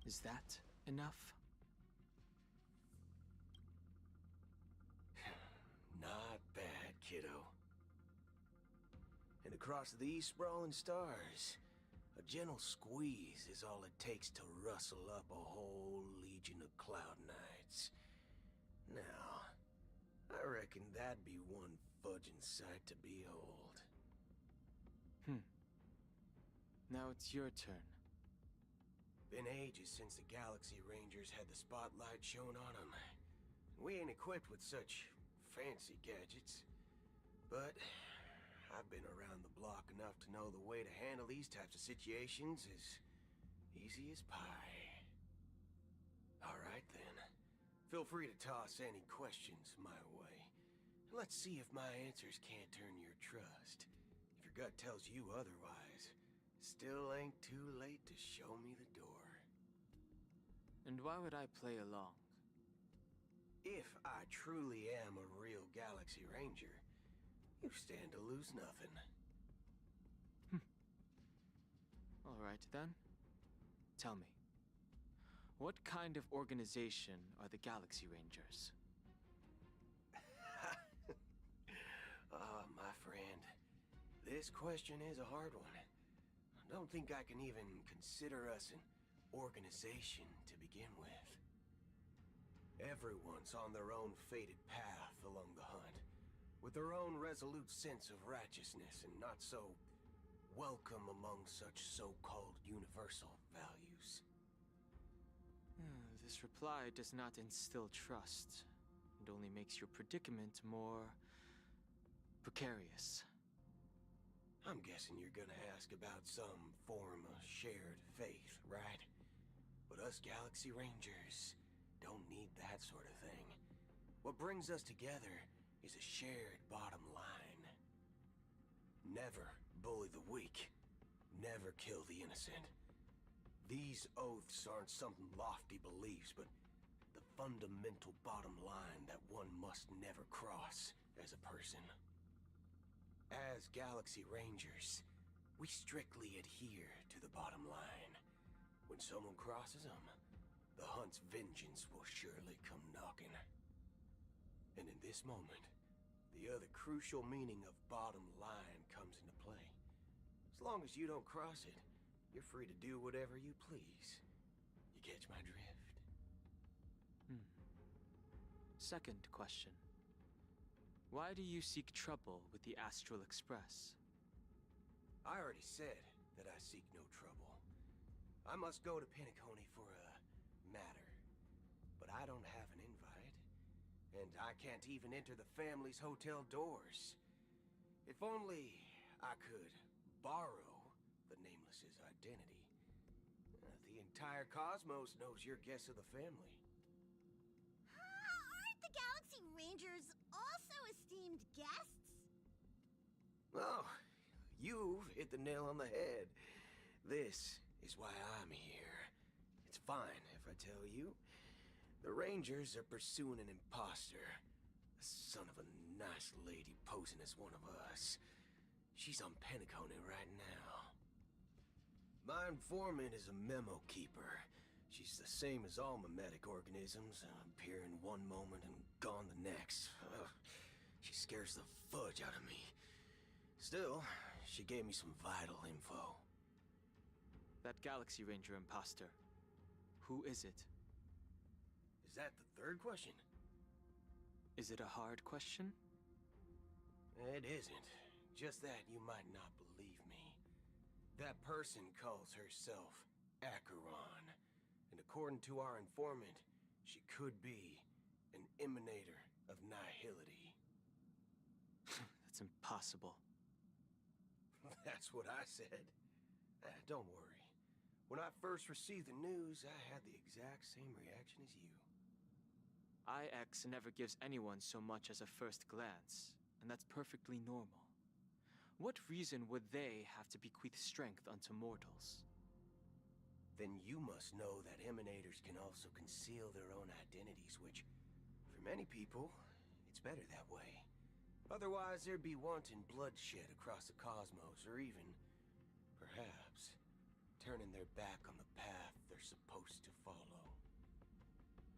Is that enough? Not bad, kiddo. And across these sprawling stars, a gentle squeeze is all it takes to rustle up a whole legion of cloud knights. Now, I reckon that'd be one fudging sight to behold. Now it's your turn. Been ages since the Galaxy Rangers had the spotlight shown on them. We ain't equipped with such fancy gadgets. But I've been around the block enough to know the way to handle these types of situations is easy as pie. Alright then. Feel free to toss any questions my way. Let's see if my answers can't turn your trust. If your gut tells you otherwise, still ain't too late to show me the door. And why would I play along? If I truly am a real Galaxy Ranger, you stand to lose nothing. Alright then. Tell me, what kind of organization are the Galaxy Rangers? Oh, my friend. This question is a hard one. I don't think I can even consider us an organization to begin with. Everyone's on their own fated path along the hunt, with their own resolute sense of righteousness and not so welcome among such so-called universal values. This reply does not instill trust. It only makes your predicament more precarious. I'm guessing you're gonna ask about some form of shared faith, right? But us Galaxy Rangers don't need that sort of thing. What brings us together is a shared bottom line. Never bully the weak. Never kill the innocent. These oaths aren't some lofty beliefs, but the fundamental bottom line that one must never cross as a person. As Galaxy Rangers, we strictly adhere to the bottom line. When someone crosses them, the hunt's vengeance will surely come knocking. And in this moment, the other crucial meaning of bottom line comes into play. As long as you don't cross it, you're free to do whatever you please. You catch my drift? Second question. Why do you seek trouble with the Astral Express? I already said that I seek no trouble. I must go to Penacony for a matter. But I don't have an invite. And I can't even enter the family's hotel doors. If only I could borrow the Nameless's identity. The entire cosmos knows you're guests of the family. Aren't the Galaxy Rangers also esteemed guests? Oh, you've hit the nail on the head. This is why I'm here. It's fine if I tell you. The Rangers are pursuing an imposter. The son of a nice lady posing as one of us. She's on Penacony right now. My informant is a memo keeper. She's the same as all mimetic organisms, appearing one moment and gone the next. She scares the fudge out of me. Still, she gave me some vital info. That Galaxy Ranger imposter. Who is it? Is that the third question? Is it a hard question? It isn't. Just that you might not believe me. That person calls herself Acheron. And according to our informant, she could be an emanator of nihility. That's impossible. That's what I said. Don't worry. When I first received the news, I had the exact same reaction as you. IX never gives anyone so much as a first glance, and that's perfectly normal. What reason would they have to bequeath strength unto mortals? Then you must know that emanators can also conceal their own identities, which, for many people, it's better that way. Otherwise, there'd be wanton bloodshed across the cosmos, or even, perhaps, turning their back on the path they're supposed to follow.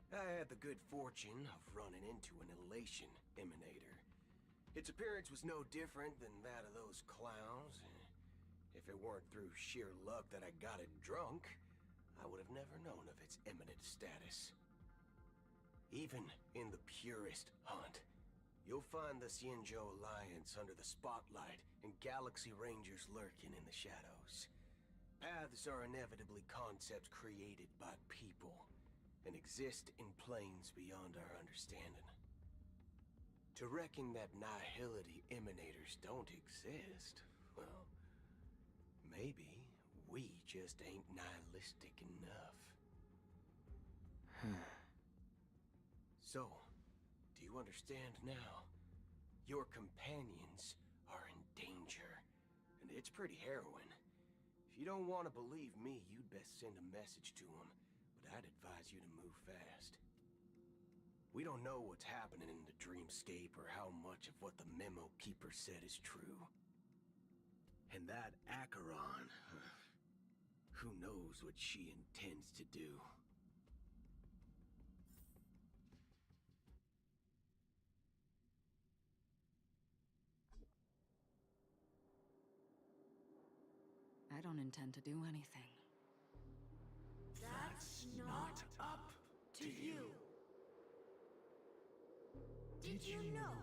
I had the good fortune of running into an elation emanator. Its appearance was no different than that of those clowns. If it weren't through sheer luck that I got it drunk, I would have never known of its eminent status. Even in the purest hunt, you'll find the Xianzhou Alliance under the spotlight and Galaxy Rangers lurking in the shadows. Paths are inevitably concepts created by people and exist in planes beyond our understanding. To reckon that nihility emanators don't exist, well, maybe we just ain't nihilistic enough. So, do you understand now? Your companions are in danger, and it's pretty harrowing. If you don't want to believe me, you'd best send a message to them, but I'd advise you to move fast. We don't know what's happening in the dreamscape or how much of what the memo keeper said is true. And that Acheron, who knows what she intends to do? I don't intend to do anything. That's not up to you. Did you know?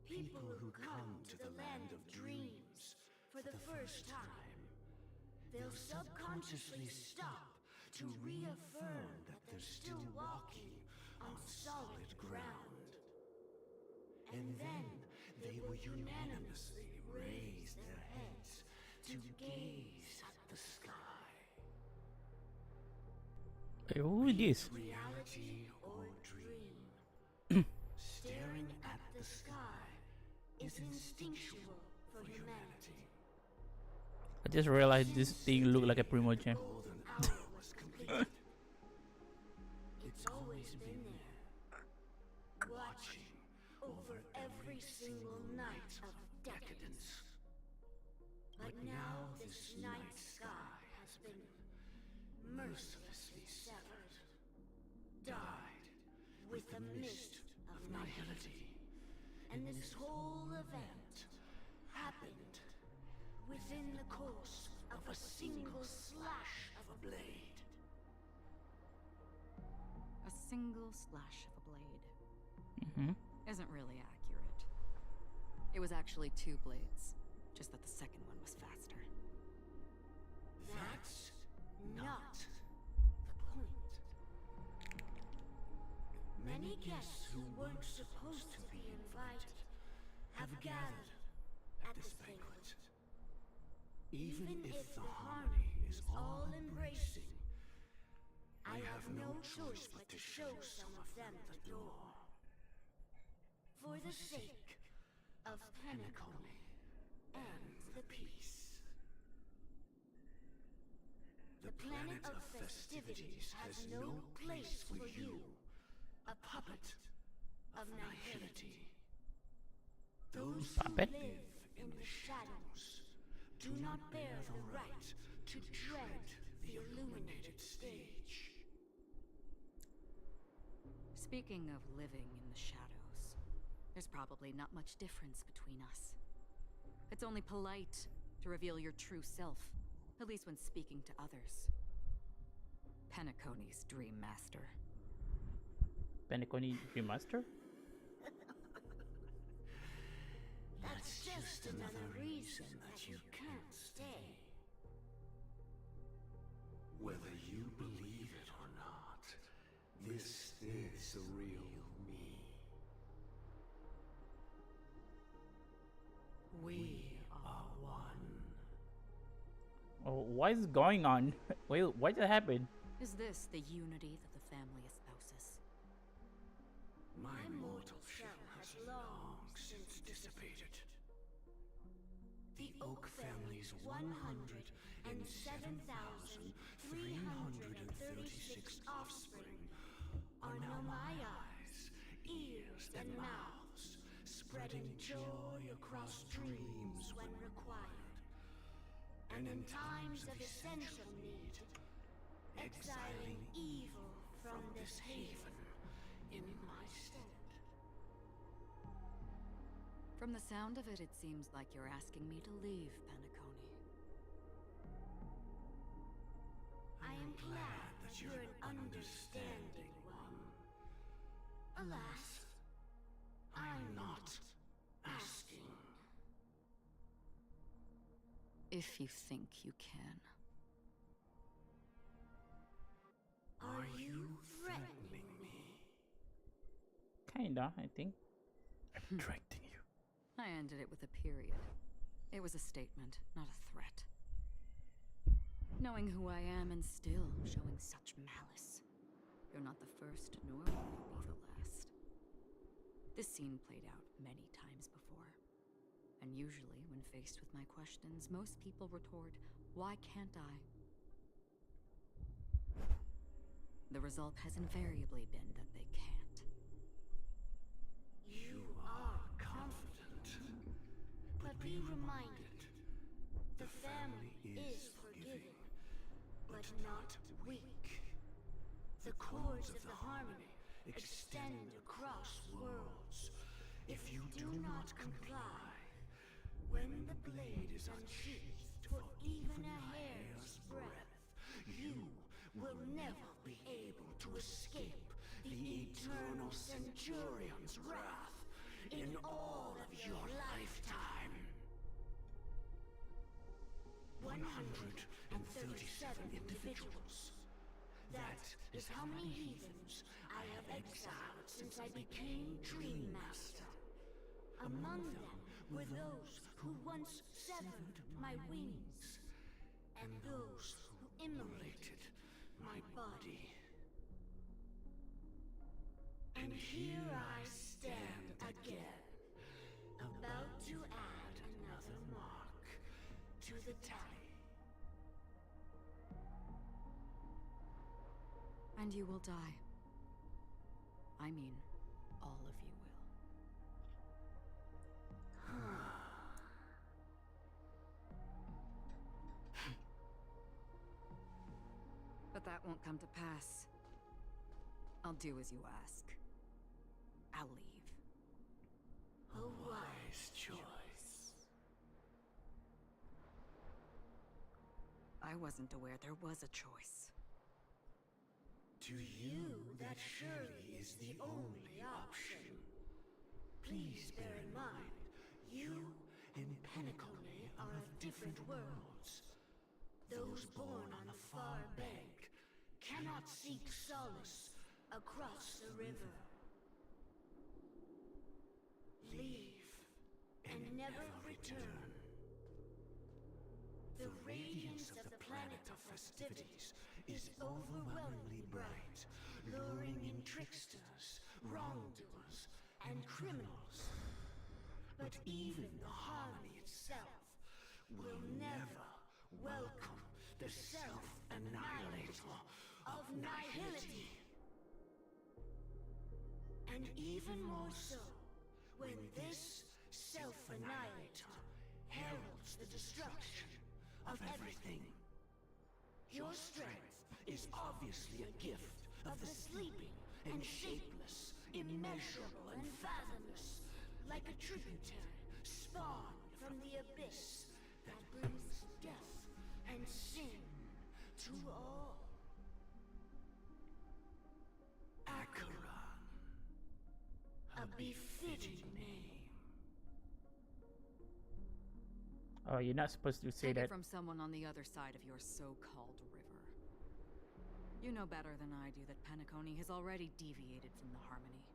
People who come to the land of dreams for the first time, they'll subconsciously stop to reaffirm that they're still walking on solid ground. And then they will unanimously raise their heads to gaze at the sky. Who is this? Reality or dream? Staring at the sky is instinctual for humanity. I just realized this thing looked like a Primogem. Golden hour was completed. It's always been there, watching over every single night of decadence. But now this night sky has been mercilessly severed, dyed with the mist of nihility. And this whole event happened within the course of a single slash of a blade. A single slash of a blade Mm-hmm. isn't really accurate. It was actually 2 blades, just that the second one was faster. That's not the point. Many guests who weren't supposed to be invited have gathered at this banquet. Even if the harmony is all embracing, I have no choice but to show some of them the door. For the sake of Penacony and the peace. The planet of festivities has no place for you, a puppet of nihility. Those who Puppet? live in the shadows do not bear the right to tread the illuminated stage. Speaking of living in the shadows, there's probably not much difference between us. It's only polite to reveal your true self, at least when speaking to others. Penacony's Dream Master. Penacony Remaster? That's just another reason that you can't stay. Whether you believe it or not, this is the real me. We are one. Oh, what is going on? Wait, what just happened? Is this the unity that the family espouses? My mortal shell has long since dissipated. The Oak family's 107,336 offspring are now my eyes, ears, and mouths, spreading joy across dreams when required. And in times of essential need, exiling evil from this haven in my stead. From the sound of it, it seems like you're asking me to leave, Penacony. I am glad that you're an understanding one. Alas, I'm not asking. If you think you can. Are you threatening me? Kinda, I think. I'm directing you. I ended it with a period. It was a statement, not a threat. Knowing who I am and still showing such malice. You're not the first, nor will you be the last. This scene played out many times before. And usually, when faced with my questions, most people retort, "Why can't I?" The result has invariably been that they can't. You are confident, but be reminded, the family is forgiving, but not weak. The cords of the harmony extend across worlds. If you do not comply, when the blade is unsheathed for even a hair's breadth, you will never be able to escape the eternal Centurion's wrath in all of your lifetime. 137 individuals. That is how many heathens I have exiled since I became Dream Master. Among them were those who once severed my wings, and those who immolated my body. And here I stand again, about to add another mark to the tally. And you will die. I mean, all of you will. But that won't come to pass. I'll do as you ask. I'll leave. A wise choice. I wasn't aware there was a choice. To you, that surely is the only option. Please bear in mind, you and Penacony are of different worlds. Those born on the far bank cannot seek solace across the river. Leave and never return. The radiance of the planet of festivities is overwhelmingly bright, luring in tricksters, wrongdoers, and criminals. But even the harmony itself will never welcome the self-annihilator of nihility. And even more so, when this self-annihilator heralds the destruction of everything. Your strength is obviously a gift of the sleeping and shapeless, immeasurable and fathomless, like a tributary spawned from the abyss that brings death and sin to all. Acheron, a befitting name. Oh, you're not supposed to say Take that. it from someone on the other side of your so-called river. You know better than I do that Penacony has already deviated from the harmony.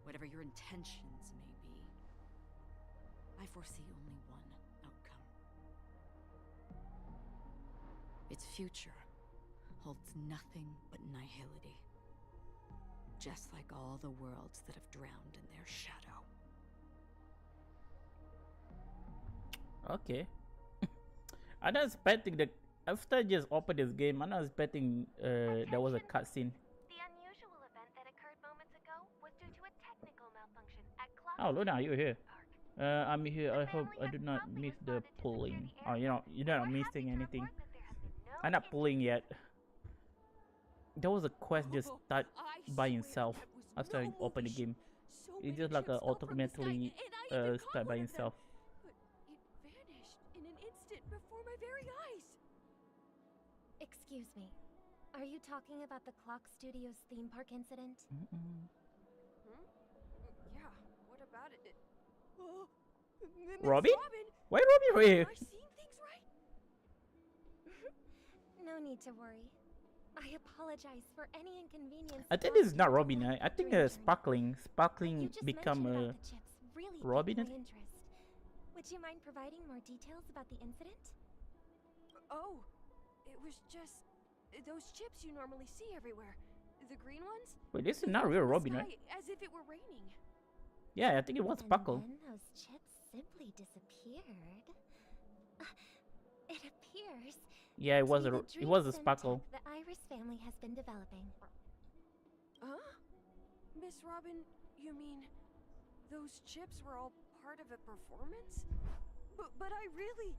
Whatever your intentions may be, I foresee only one outcome. Its future holds nothing but nihility. Just like all the worlds that have drowned in their shadow. Okay. I'm not expecting that after I just opened this game, I'm not expecting there was a cutscene. The unusual event that occurred moments ago was due to a technical malfunction at Clock. Oh, Luna, you're here. Park. I'm here. I The hope family I has do not promptly miss the responded to pulling. secure the Oh, area. you're not We're happy missing to anything. report that there have been no I'm not pulling yet. there was a quest just start I by swear himself that was after I no open the wish. game. So It's many just like chips fell from the sky, automatically and I even caught start by one of them. himself. But it vanished in an instant before my very eyes. Excuse me. Are you talking about the Clock Studios theme park incident? Mm-mm. Yeah, what about it? Miss Robin? Robin, Why Robin here? am I seeing things right? No need to worry. I apologize for any inconvenience. I think caused this is not you Robin. along I the think dream journey. Sparkling. What Sparkling you just become mentioned a about the chips really Robin, piqued I my think? interest. Would you mind providing more details about the incident? Oh, it was just those chips you normally see everywhere. The green ones? Wait, this is They not fell real from the Robin, right? sky As if it were raining. Yeah, I think it was And Sparkle. then those chips simply disappeared. It appears Yeah, it to was be a the it was a dream sim Sparkle. tech the Iris family has been developing. Huh? Miss Robin, you mean those chips were all part of a performance? But I really...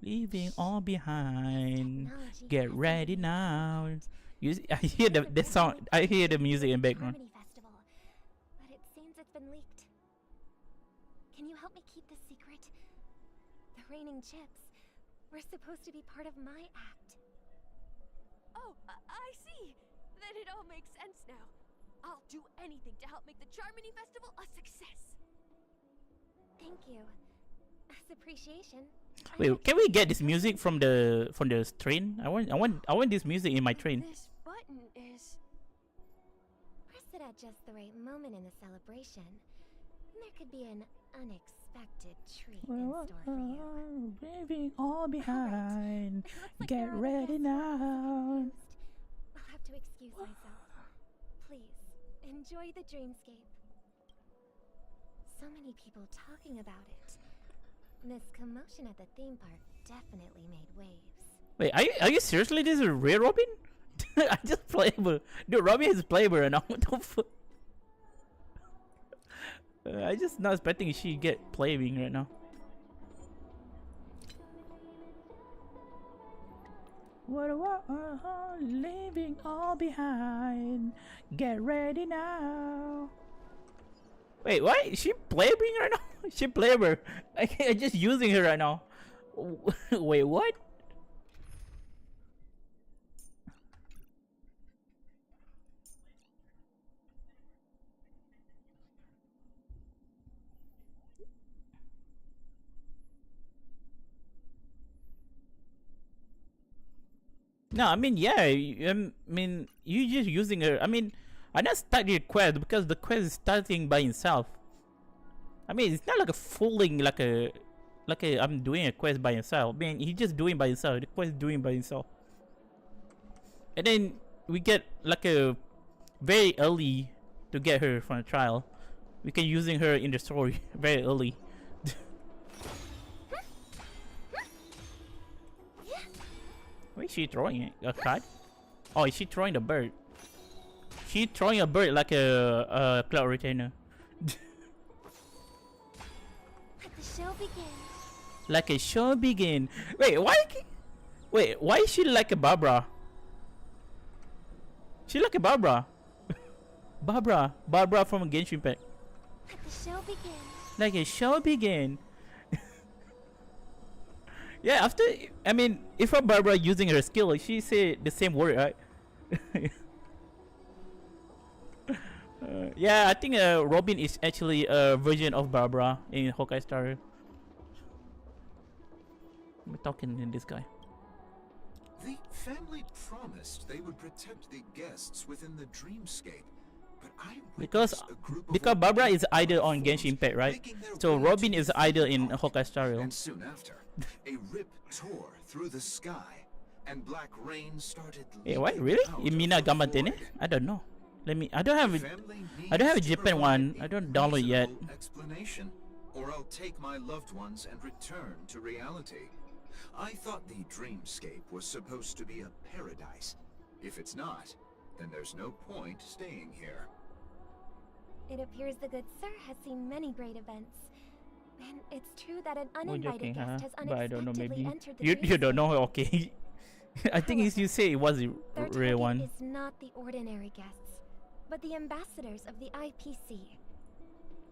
Leaving all behind. Technology Get has ready advanced. now. You see, I hear the song. I hear the music in background. Harmony Festival, but it seems it's been leaked. Can you help me keep this secret? The raining chips were supposed to be part of my act. Oh, I see. Then it all makes sense now. I'll do anything to help make the Charmony Festival a success. Thank you. As appreciation. Wait, can we get this music from the train? I want this music in my train. This button is... Press it at just the right moment in the celebration. And there could be an unexpected treat in store for you. Leaving all behind. It looks like Get there are ready guests now. confused. I'll have to excuse myself. Please, enjoy the dreamscape. So many people talking about it. This commotion at the theme park definitely made waves. Wait, are you seriously this is real Robin? I just playable. Dude, Robin is playable right now. What the fuck? I just not expecting she get playing right now. What leaving all behind. Get ready now. Wait, why is she playing right now? She playable. I just using her right now. Wait, what? No, I mean, yeah, I mean, you just using her. I mean, I not start the quest because the quest is starting by itself. I mean, it's not like a fooling, like a I'm doing a quest by himself. I mean, he's just doing by himself. The quest is doing by himself. And then we get like a very early to get her from the trial. We can using her in the story very early. Where is she throwing it? A card? Oh, is she throwing the bird? She throwing a bird like a cloud retainer. Let the show begin. Like a show begin. Wait, why? Wait, why is she like a Barbara? She like a Barbara. Barbara from Genshin Impact. Let the show begin. Like a show begin. Yeah, after I mean, if a Barbara using her skill, she say the same word, right? Yeah, I think Robin is actually a version of Barbara in Honkai Star. I'm talking to this guy. The family promised they would protect the guests within the dreamscape, but I Because witnessed a group of Barbara is organic idol on forms Genshin Impact, right? making their So way Robin to is the idol theme in park. Honkai Star Rail. And soon after, a rip tore through the sky, and black rain started. Hey, what? leaking Really? out You of mean the Gamatene? void. I don't know. Let me. I don't have it. Family I don't have a needs to Japan provide one. a I don't download yet. reasonable explanation, or I'll take my loved ones and return to reality. I thought the dreamscape was supposed to be a paradise. If it's not, then there's no point staying here. It appears the good sir has seen many great events. And it's true that an Oh, uninvited joking, huh? guest has But I don't know. unexpectedly Maybe entered the you dream don't know. Okay. I think as you say, it was a Their real target one. is not the ordinary guests, but the ambassadors of the IPC.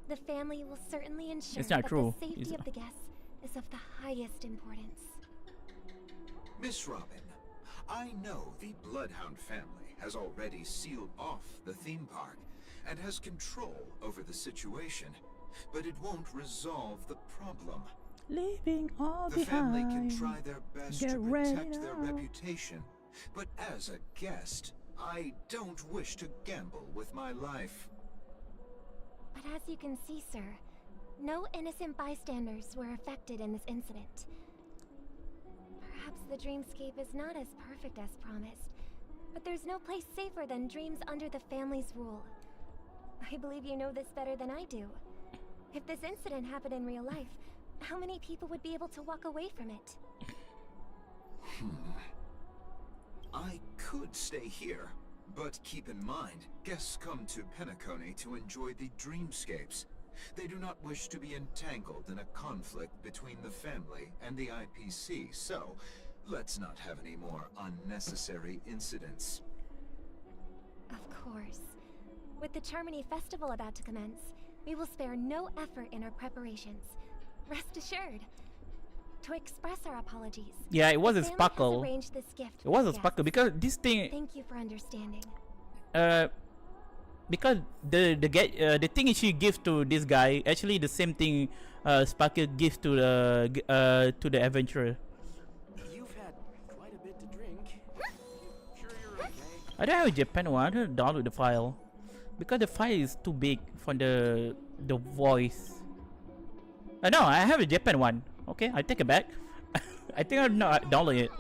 The family will certainly ensure It's not that true. the safety of the guests is of the highest importance. Miss Robin, I know the Bloodhound family has already sealed off the theme park and has control over the situation, but it won't resolve the problem. Leaving all The family behind. can try their best Get to ready protect their now. reputation, but as a guest, I don't wish to gamble with my life. But as you can see, sir, no innocent bystanders were affected in this incident. Perhaps the dreamscape is not as perfect as promised, but there's no place safer than dreams under the family's rule. I believe you know this better than I do. If this incident happened in real life, how many people would be able to walk away from it? I could stay here, but keep in mind, guests come to Penacony to enjoy the dreamscapes. They do not wish to be entangled in a conflict between the family and the IPC, so let's not have any more unnecessary incidents. Of course. With the Charmony Festival about to commence, we will spare no effort in our preparations. Rest assured. To express our apologies. Yeah, it was the a family has sparkle. arranged this gift It was for a the sparkle guests. because this thing, Thank you for understanding. because the thing she gives to this guy actually the same thing Sparkle gives to the adventurer. You've had quite a bit to drink. Sure you're okay? I don't have a Japan one. I don't download the file because the file is too big for the voice. No, I have a Japan one. Okay, I take it back. I think I'll not download it.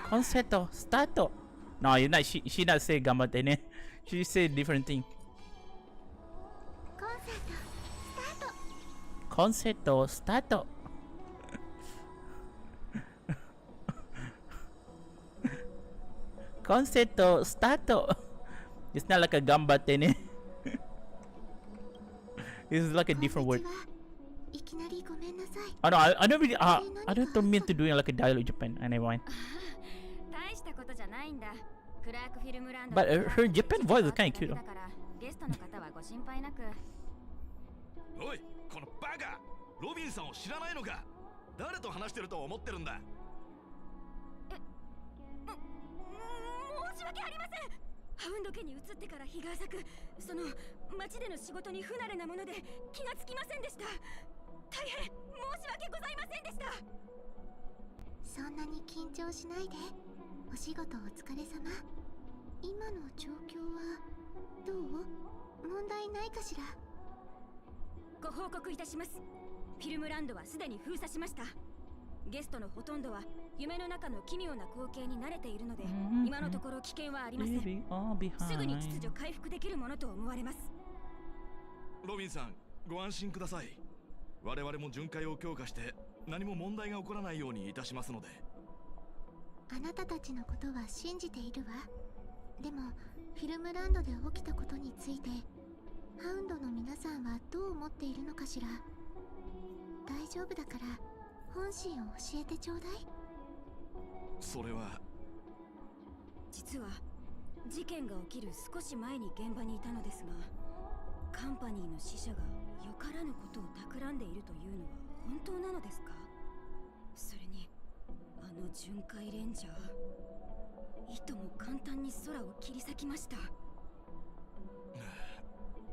Concerto, stato. No, you're not. She not say gambatte ne. She say different thing. Concerto, stato. Concerto, stato. It's not like a gambatte ne. It's like a different word. Oh no, I don't really. I don't mean to do it like a dialogue Japan. I never mind. But her Japan voice is kind of cute. おい、このバカ！ロビンさんを知らないのか？誰と話してると思ってるんだ？申し訳ありません。ハウンド家に移ってから日が浅く、その町での仕事に不慣れなもので気がつきませんでした。大変申し訳ございませんでした。そんなに緊張しないで。お仕事お疲れ様。今の状況はどう？問題ないかしら？ご報告いたします。フィルムランドはすでに封鎖しました。ゲストのほとんどは夢の中の奇妙な光景に慣れているので、今のところ危険はありません。すぐに秩序回復できるものと思われます。ロビンさん、ご安心ください。我々も巡回を強化して何も問題が起こらないようにいたしますので。あなたたちのことは信じているわ。でもフィルムランドで起きたことについてハウンドの皆さんはどう思っているのかしら。大丈夫だから本心を教えてちょうだい。それは実は事件が起きる少し前に現場にいたのですが、カンパニーの死者がよからぬことを企んでいるというのは本当なのですか？それにあの巡回レンジャー、いとも簡単に空を切り裂きました。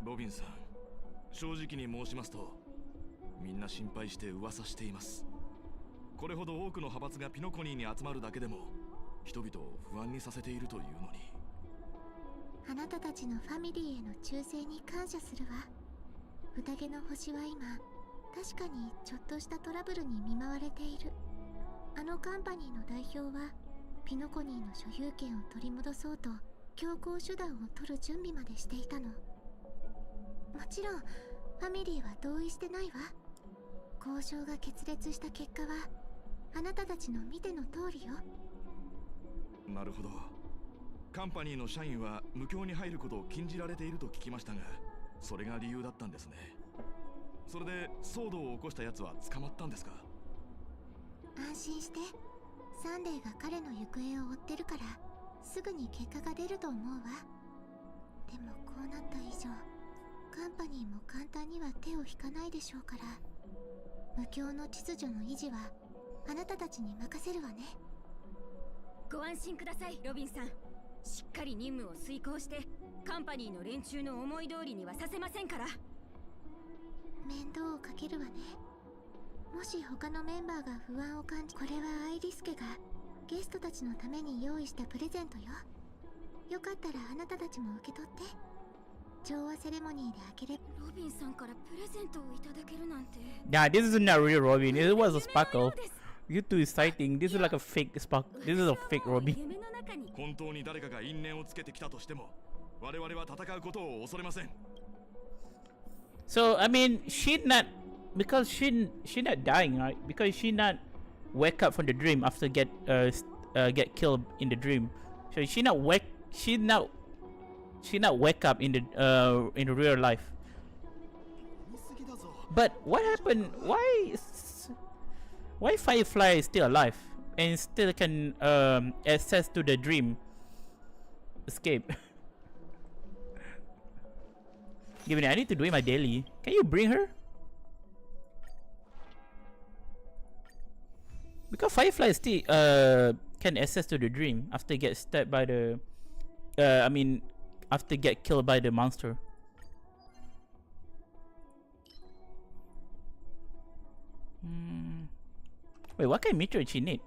ロビンさん、正直に申しますとみんな心配して噂しています。これほど多くの派閥がピノコニーに集まるだけでも人々を不安にさせているというのに。あなたたちのファミリーへの忠誠に感謝するわ。宴の星は今確かにちょっとしたトラブルに見舞われている。あのカンパニーの代表はピノコニーの所有権を取り戻そうと強硬手段を取る準備までしていたの。もちろんファミリーは同意してないわ。交渉が決裂した結果はあなたたちの見ての通りよ。なるほど。カンパニーの社員は無教に入ることを禁じられていると聞きましたが、それが理由だったんですね。それで騒動を起こした奴は捕まったんですか？心して。サンデーが彼の行方を追ってるからすぐに結果が出ると思うわ。でもこうなった以上カンパニーも簡単には手を引かないでしょうから、無境の秩序の維持はあなたたちに任せるわね。ご安心ください、ロビンさん。しっかり任務を遂行してカンパニーの連中の思い通りにはさせませんから。面倒をかけるわね。もし他のメンバーが不安を感じ、これはアイリスケがゲストたちのために用意したプレゼントよ。よかったらあなたたちも受け取って。調和セレモニーで開けれ。ロビンさんからプレゼントをいただけるなんて。Nah, this is not real Robin. It was a sparkle. You two is citing. This is like a fake sparkle. This is a fake Robin. 本当に誰かが因縁をつけてきたとしても、我々は戦うことを恐れません。So I mean, she not because she not dying, right? Because she not wake up from the dream after get killed in the dream. So she not wake up in the real life. But what happened? Why Firefly is still alive and still can access to the dream escape? Give me, I need to do it my daily. Can you bring her? Because Firefly still can access to the dream after get stabbed by the I mean after get killed by the monster. Wait, what kind of meter she need?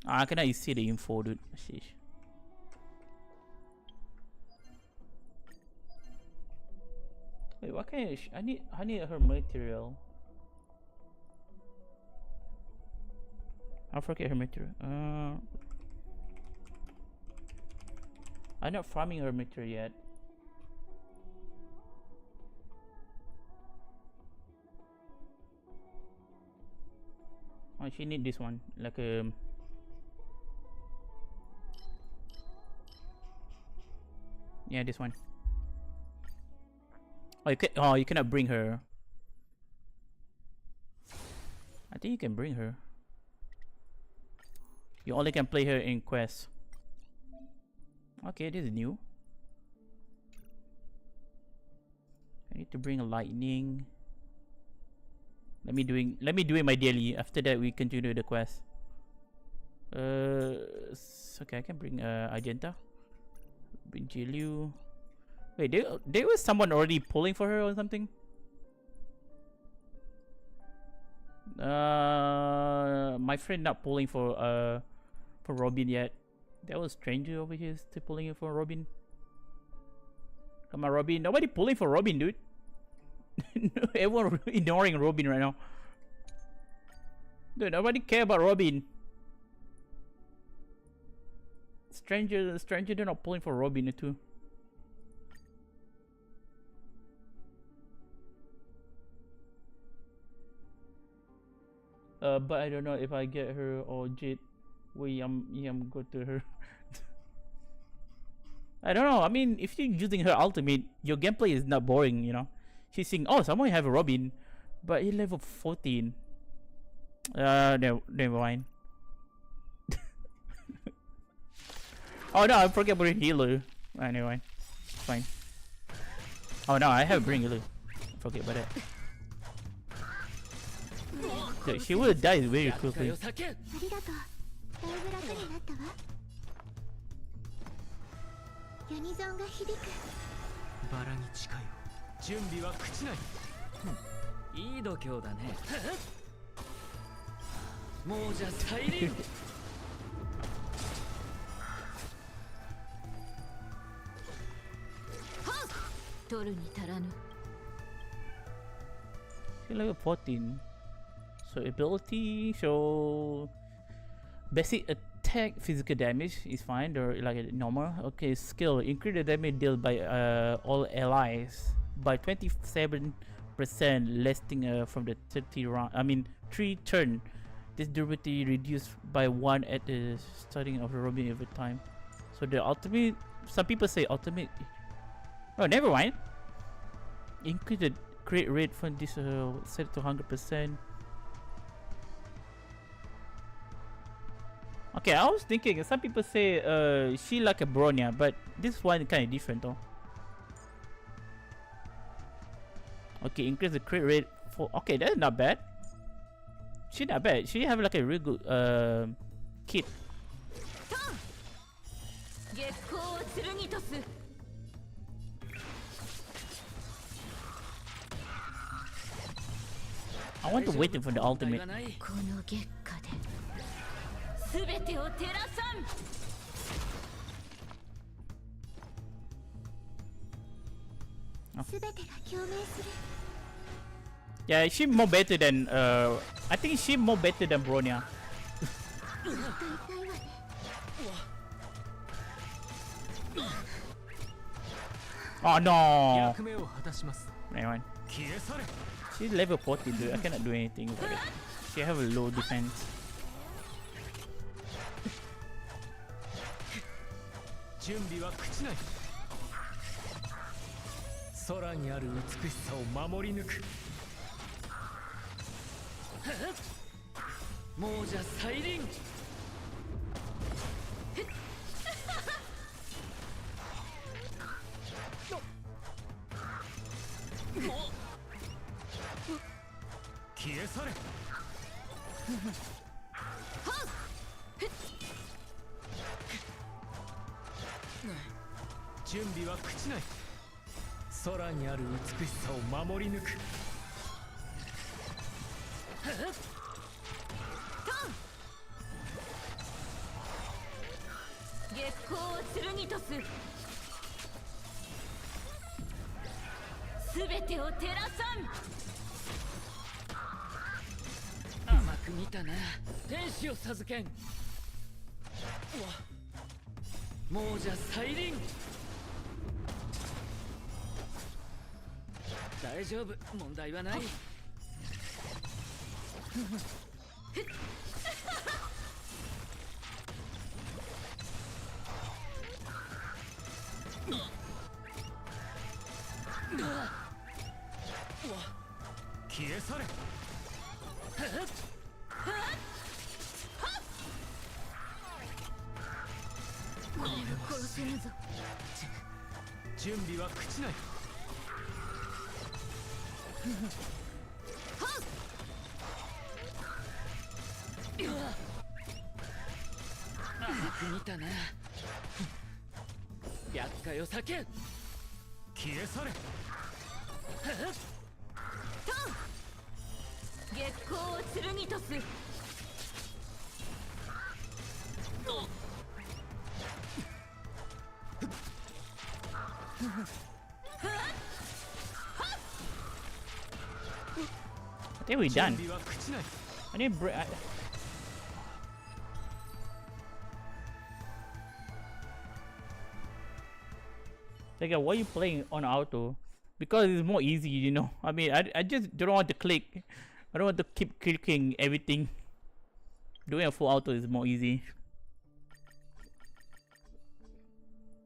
Ah, can I see the info, dude? Sheesh. Wait, what kind of I need her material. I forget her material. I'm not farming her material yet. Oh, she need this one, like yeah, this one. Oh, you cannot bring her. I think you can bring her. You only can play her in quest. Okay, this is new. I need to bring a lightning. Let me do it my daily. After that, we continue the quest. Okay, I can bring Argenta. Bring Jilu. Wait, there was someone already pulling for her or something. My friend not pulling for Robin yet. That was stranger over here still pulling for Robin. Come on, Robin. Nobody pulling for Robin, dude. Everyone ignoring Robin right now. Dude, nobody care about Robin. Stranger, they're not pulling for Robin too. But I don't know if I get her or Jade. Go to her. I don't know. I mean, if you're using her ultimate, your gameplay is not boring, you know. She's saying, oh, someone have a Robin, but he level 14. Never mind. Oh no, I forget about healer. Anyway, fine. Oh no, I have bring healer. Forget about that. Dude, she will die very quickly. She level 14. So ability, so basic attack, physical damage is fine, or like normal. Okay, skill, increase the damage dealt by all allies by 27%, lasting from the 3 turn. This durability reduced by 1 at the starting of the Robin every time. So the ultimate, some people say ultimate. Oh, never mind. Increase the crit rate for this set it to 100%. Okay, I was thinking some people say she like a Bronya, but this one kind of different though. Okay, increase the crit rate for. Okay, that's not bad. She not bad. She have like a real good kit. I want to wait for the ultimate. Yeah, she more better than I think she more better than Bronya. Oh no! Never mind. She's level 40 dude, I cannot do anything about it. She have a low defense. I think we're done. I need break. Like, why are you playing on auto? Because it's more easy, you know. I mean, I just don't want to click. I don't want to keep clicking everything. Doing a full auto is more easy.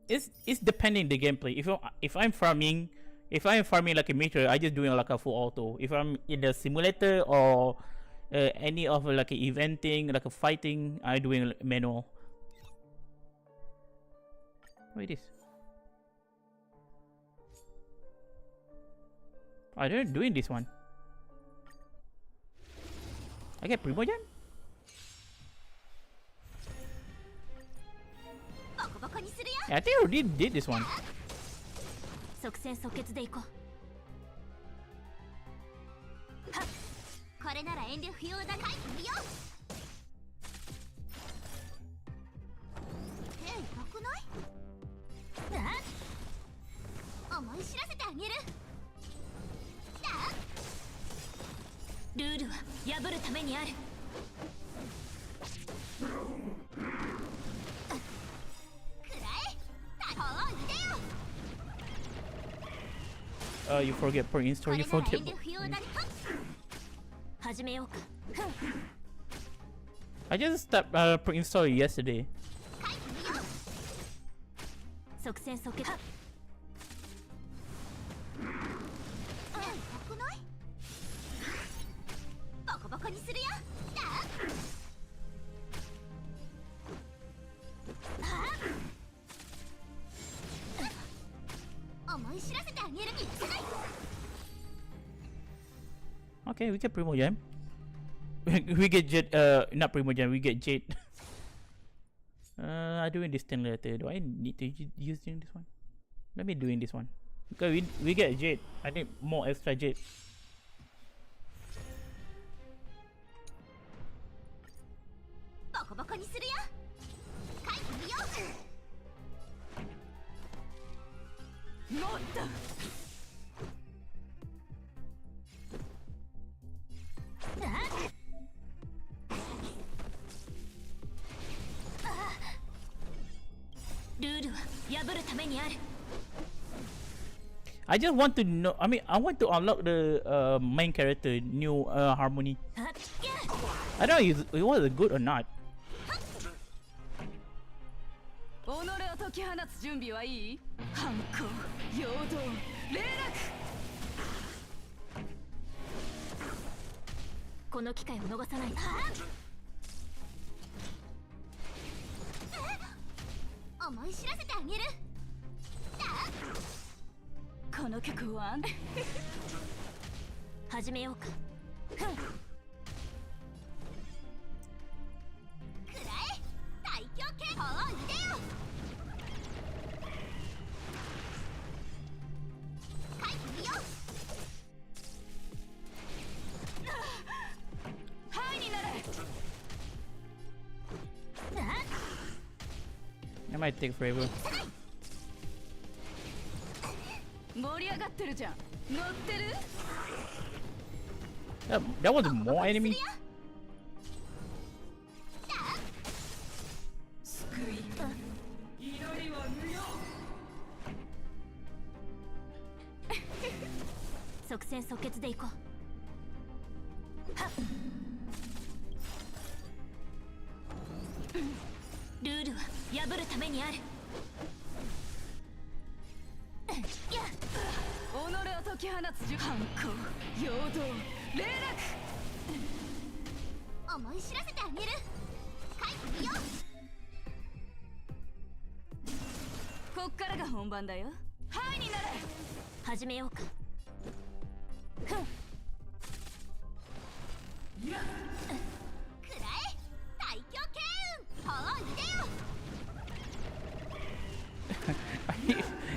It's depending the gameplay. If I'm farming like a meter, I just doing like a full auto. If I'm in the simulator or any of like a eventing, like a fighting, I doing manual. What is this? I don't doing this one. I get Primogen? Yeah, I think I already did this one. You forget per install, you forget. I just stopped per install yesterday. Okay, we get Primogem. We get Jet. Not Primogem. We get Jade. I'm doing this thing later. Do I need to use this one? Let me doing this one. Okay, we get Jade. I need more extra Jade. I just want to know. I mean, I want to unlock the main character new harmony. I don't know if it was good or not. 己を解き放つ準備はいい？反抗、陽動、霊落。この機会を逃さない。思い知らせてあげる。この曲は始めようか。くらえ、最強系パワー入れよ。回避よ。ハイになれ。That might take forever. 盛り上がってるじゃん。乗ってる？ That was more enemy.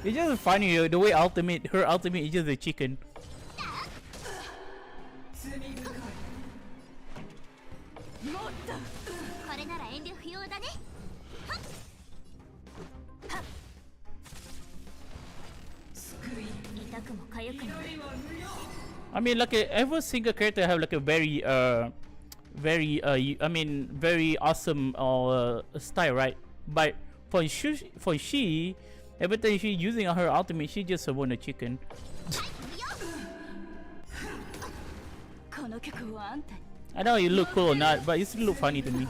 It's just funny the way her ultimate is just a chicken. I mean, like every single character have like a very very awesome style, right? But for she, every time she's using her ultimate, she just summon a chicken. I know it look cool or not, but it still look funny to me.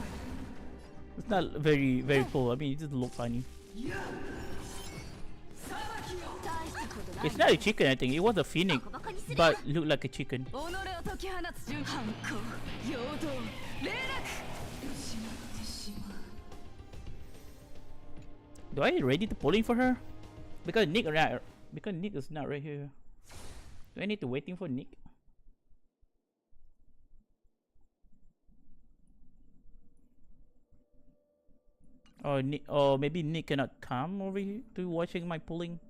It's not very cool. I mean, it just look funny. It's not a chicken, I think. It was a phoenix, but looked like a chicken. Do I ready to pulling for her? Because Nick is not right here. Do I need to waiting for Nick? Or maybe Nick cannot come over here to watching my pulling.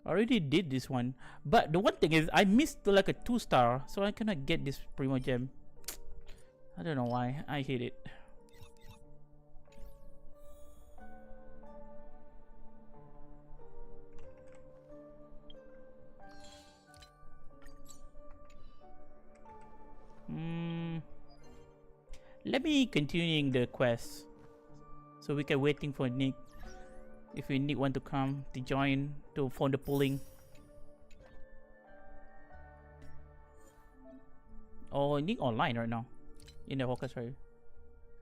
I already did this one, but the one thing is I missed like a 2-star, so I cannot get this Primo Gem. I don't know why. I hate it. Let me continuing the quest, so we can waiting for Nick. If Nick want to come to join for the pulling. Oh, Nick online right now in the focus right?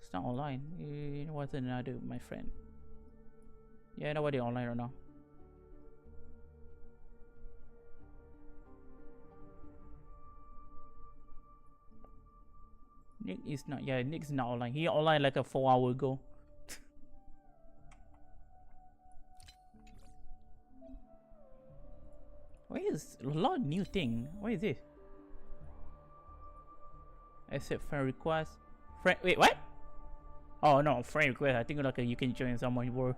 It's not online. It was another my friend. Yeah, nobody online right now. Nick is not. Yeah, Nick's not online. He online like a 4 hour ago. Why is There's a lot of new thing. What is this? Accept friend request. Friend. Wait, what? Oh no, friend request. I think like you can join someone world.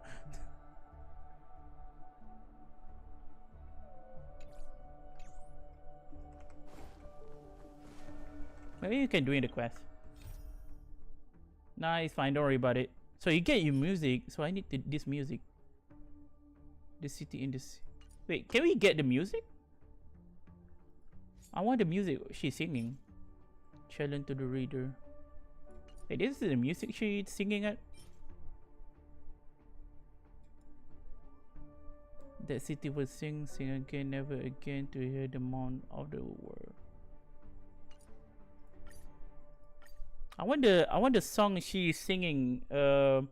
Maybe you can do in the quest. Nah, it's fine. Don't worry about it. So you get your music. So I need this music. The city in this. Wait, can we get the music? I want the music she's singing. Challenge to the reader. Hey, this is the music she's singing at. That city will sing again, never again to hear the moan of the world. I want the song she's singing. In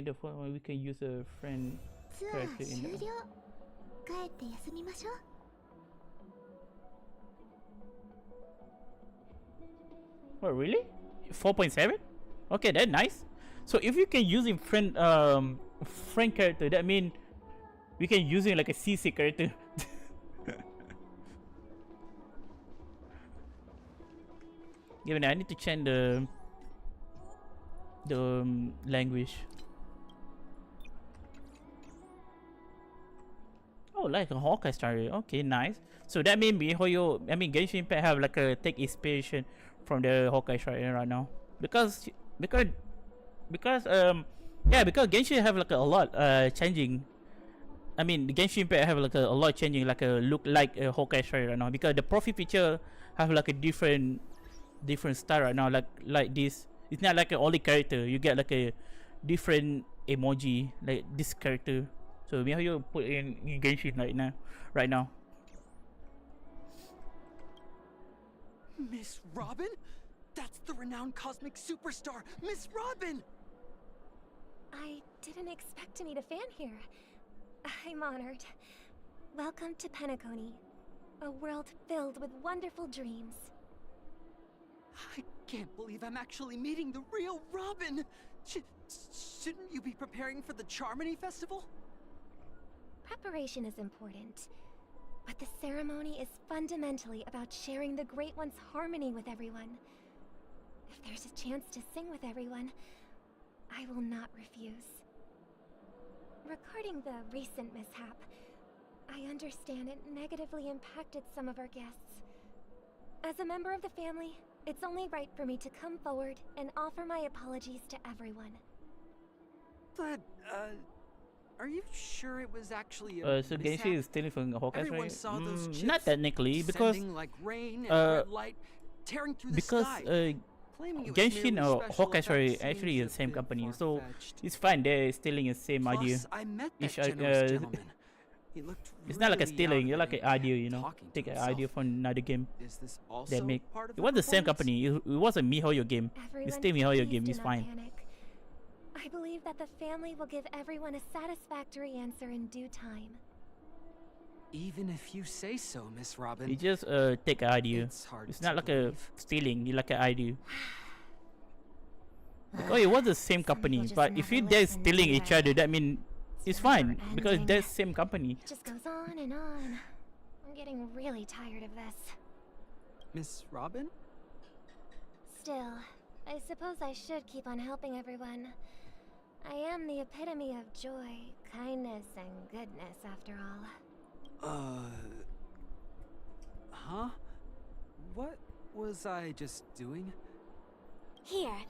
the phone when we can use a friend character in there. Oh really? 4.7? Okay, that's nice. So if you can use in friend character, that means we can use it like a CC character. Given I need to change the language. Oh, like a Honkai story. Okay, nice. So that means Genshin Impact have like a take inspiration from the Honkai story right now. Because Genshin have like a lot changing. I mean, the Genshin Impact have like a lot changing, like a look like a Honkai story right now. Because the profile picture have like a different style right now. Like this, it's not like an only character. You get like a different emoji like this character. So we have you put in Genshin right now. Miss Robin? That's the renowned cosmic superstar, Miss Robin! I didn't expect to meet a fan here. I'm honored. Welcome to Penacony, a world filled with wonderful dreams. I can't believe I'm actually meeting the real Robin! Shouldn't you be preparing for the Charmony Festival? Preparation is important, but the ceremony is fundamentally about sharing the Great One's harmony with everyone. If there's a chance to sing with everyone, I will not refuse. Regarding the recent mishap, I understand it negatively impacted some of our guests. As a member of the family, it's only right for me to come forward and offer my apologies to everyone. But, are you sure it was actually so Genshin is stealing from Honkai, right? Saw those chips not technically, because like rain and light tearing through the sky. Genshin or Honkai story actually is the same company, so it's fine. They're stealing the same idea. I met it's really not like a stealing. You're like an idea, you know. Take an idea from another game they make. It was the same company. It was a MiHoYo game. It's still MiHoYo game. It's fine. I believe that the family will give everyone a satisfactory answer in due time. Even if you say so, Miss Robin. You just take an idea. It's not like a stealing. You like an idea. Oh, it was the same company, but if you they're stealing each other, that means it's fine because they're same company. It just goes on and on. I'm getting really tired of this. Miss Robin? Still, I suppose I should keep on helping everyone. I am the epitome of joy, kindness, and goodness, after all. Huh? What was I just doing? Here,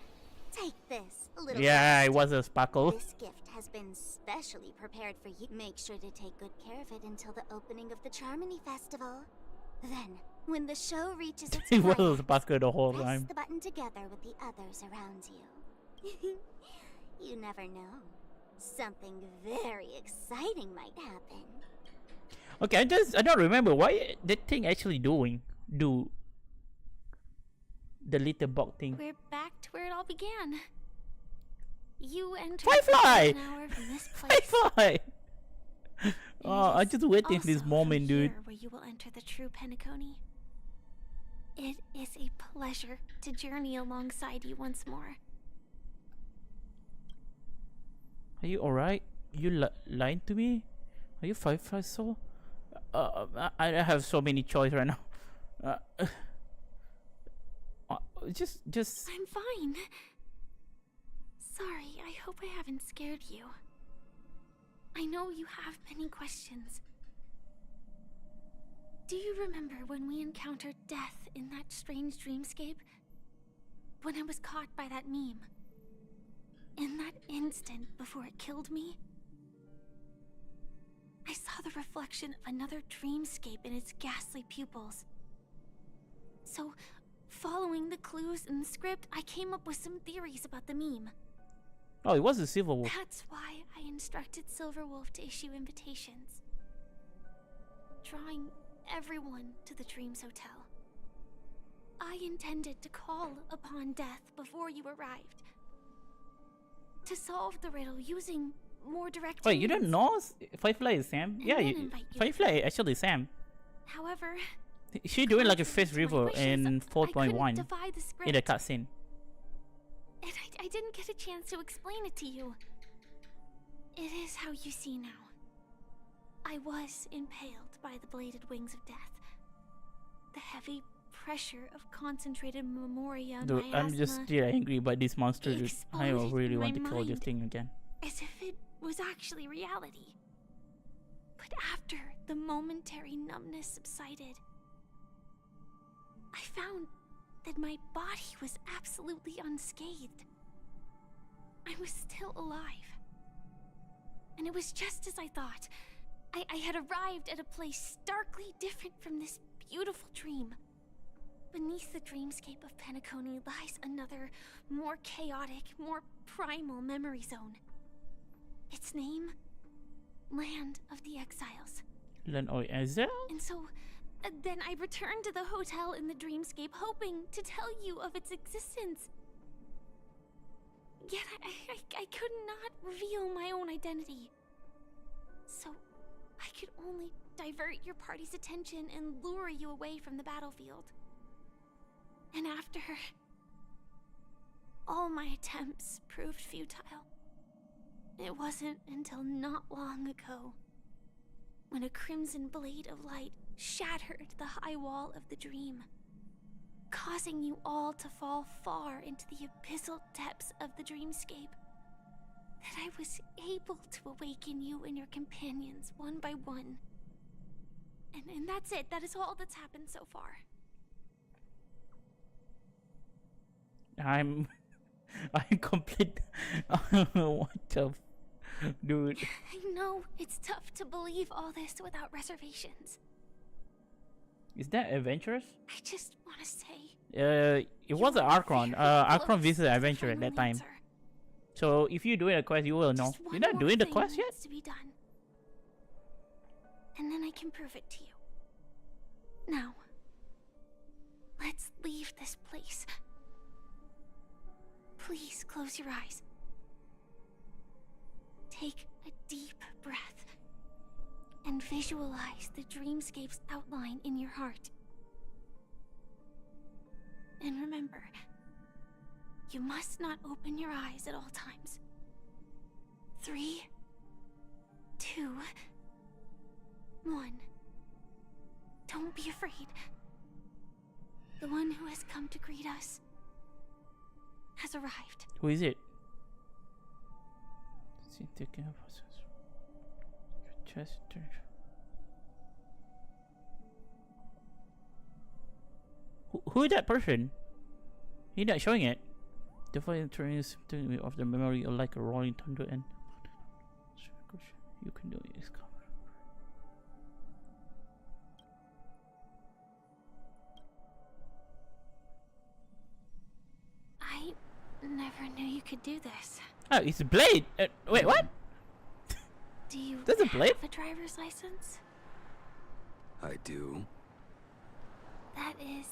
take this, little Yeah, gift. it was a sparkle. This gift has been specially prepared for you. Make sure to take good care of it until the opening of the Charmony Festival. Then, when the show reaches its It was a climax, sparkle the whole press time. the button together with the others around you. You never know. Something very exciting might happen. Okay, I don't remember why that thing actually do the little bug thing. We're back to where it all began. You entered Firefly! an hour from this place. Firefly! Oh, I just waiting for this Also moment, from dude. here where you will enter the true Penacony. It is a pleasure to journey alongside you once more. Are you alright? You lying to me? Are you Firefly Soul? I have so many choice right now. Just. I'm fine. Sorry, I hope I haven't scared you. I know you have many questions. Do you remember when we encountered death in that strange dreamscape? When I was caught by that meme? In that instant before it killed me? I saw the reflection of another dreamscape in its ghastly pupils. So, following the clues in the script, I came up with some theories about the meme. Oh, it was a Silver Wolf. That's why I instructed Silverwolf to issue invitations, drawing everyone to the Dreams Hotel. I intended to call upon death before you arrived, to solve the riddle using more direct Wait, means. you don't know Firefly is Sam? And Yeah, then Firefly actually Sam. However, She doing like a face reveal wishes, in I couldn't 4.1 defy the in the script. cutscene. And I didn't get a chance to explain it to you. It is how you see now. I was impaled by the bladed wings of death. The heavy pressure of concentrated memoria, Dude, miasma, I'm just still angry by this monster. Dude. I exploded really in want to my kill this mind. thing again. as if it was actually reality. But after the momentary numbness subsided, I found that my body was absolutely unscathed. I was still alive. And it was just as I thought. I had arrived at a place starkly different from this beautiful dream. Beneath the dreamscape of Penacony lies another, more chaotic, more primal memory zone. Its name? Land of the Exiles. Land of Exile? And so, then I returned to the hotel in the dreamscape, hoping to tell you of its existence. Yet I could not reveal my own identity. So, I could only divert your party's attention and lure you away from the battlefield. And after, all my attempts proved futile. It wasn't until not long ago, when a crimson blade of light shattered the high wall of the dream, causing you all to fall far into the abyssal depths of the dreamscape, that I was able to awaken you and your companions one by one. And that's it. That is all that's happened so far. I'm complete. What the dude? I know it's tough to believe all this without reservations. Is that adventurous? I just want to say. It was an Archon. Archon visited adventure at that time. So if you're doing a quest, you will know. You're not doing the quest yet? To be done. And then I can prove it to you. Now, let's leave this place. Please close your eyes. Take a deep breath and visualize the dreamscape's outline in your heart. And remember, you must not open your eyes at all times. 3, 2, 1. Don't be afraid. The one who has come to greet us has arrived. Who is it? Who is that person? He's not showing it. The fire trains of the memory are like a rolling thunder, and you can do it. I never knew you could do this. Oh, it's a blade. Wait, what? Do you That's a blade? have a driver's license? I do. That is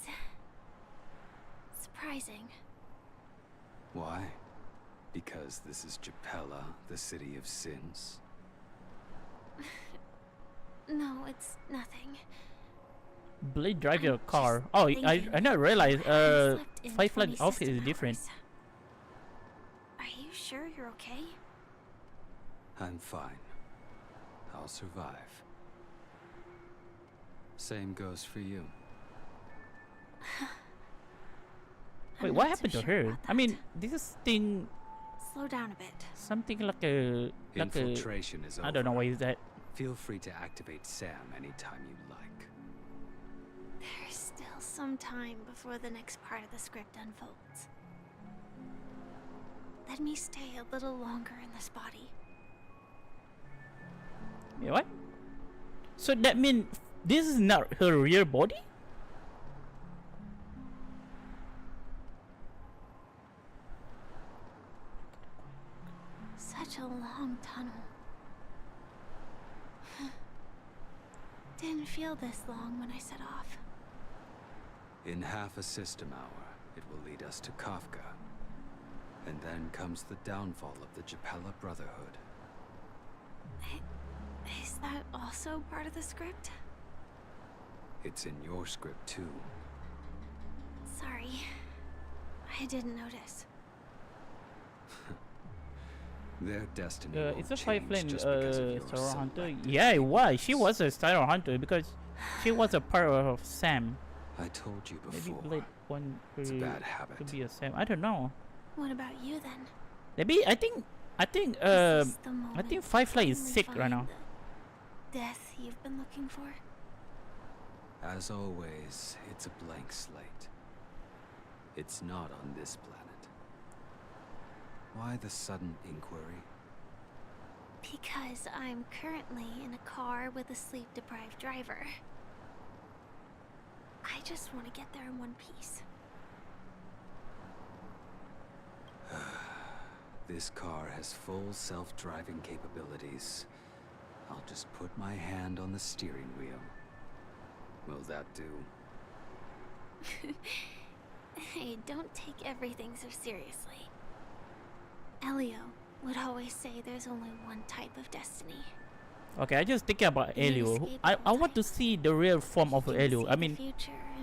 surprising. Why? Because this is Japella, the city of sins? No, it's nothing. Blade drive your car. Oh, I not realized. Firefly outfit is different. Are you sure you're okay? I'm fine. I'll survive. Same goes for you. Wait, what happened to her? I mean, this thing. Slow down a bit. Something like a. Infiltration is over. I don't know what is that. Feel free to activate Sam anytime you like. There's still some time before the next part of the script unfolds. Let me stay a little longer in this body. Yeah, what? So that means this is not her real body? Such a long tunnel. Didn't feel this long when I set off. In half a system hour, it will lead us to Kafka. And then comes the downfall of the Japella Brotherhood. Is that also part of the script? It's in your script too. Sorry. I didn't notice. Their destiny it's a won't change five-lane just because of your Star Hunter. selected Yeah, it was. She was a Star Hunter because she was a part of Sam. I told you before. Maybe Blade 1 It's a bad habit. could be a Sam. I don't know. What about you then? Maybe I think Firefly is sick right now. Death you've been looking for? As always, it's a blank slate. It's not on this planet. Why the sudden inquiry? Because I'm currently in a car with a sleep-deprived driver. I just want to get there in one piece. This car has full self-driving capabilities. I'll just put my hand on the steering wheel. Will that do? Hey, don't take everything so seriously. Elio would always say there's only one type of destiny. Okay, I just thinking about Elio. I want to see the real form of Elio. I mean,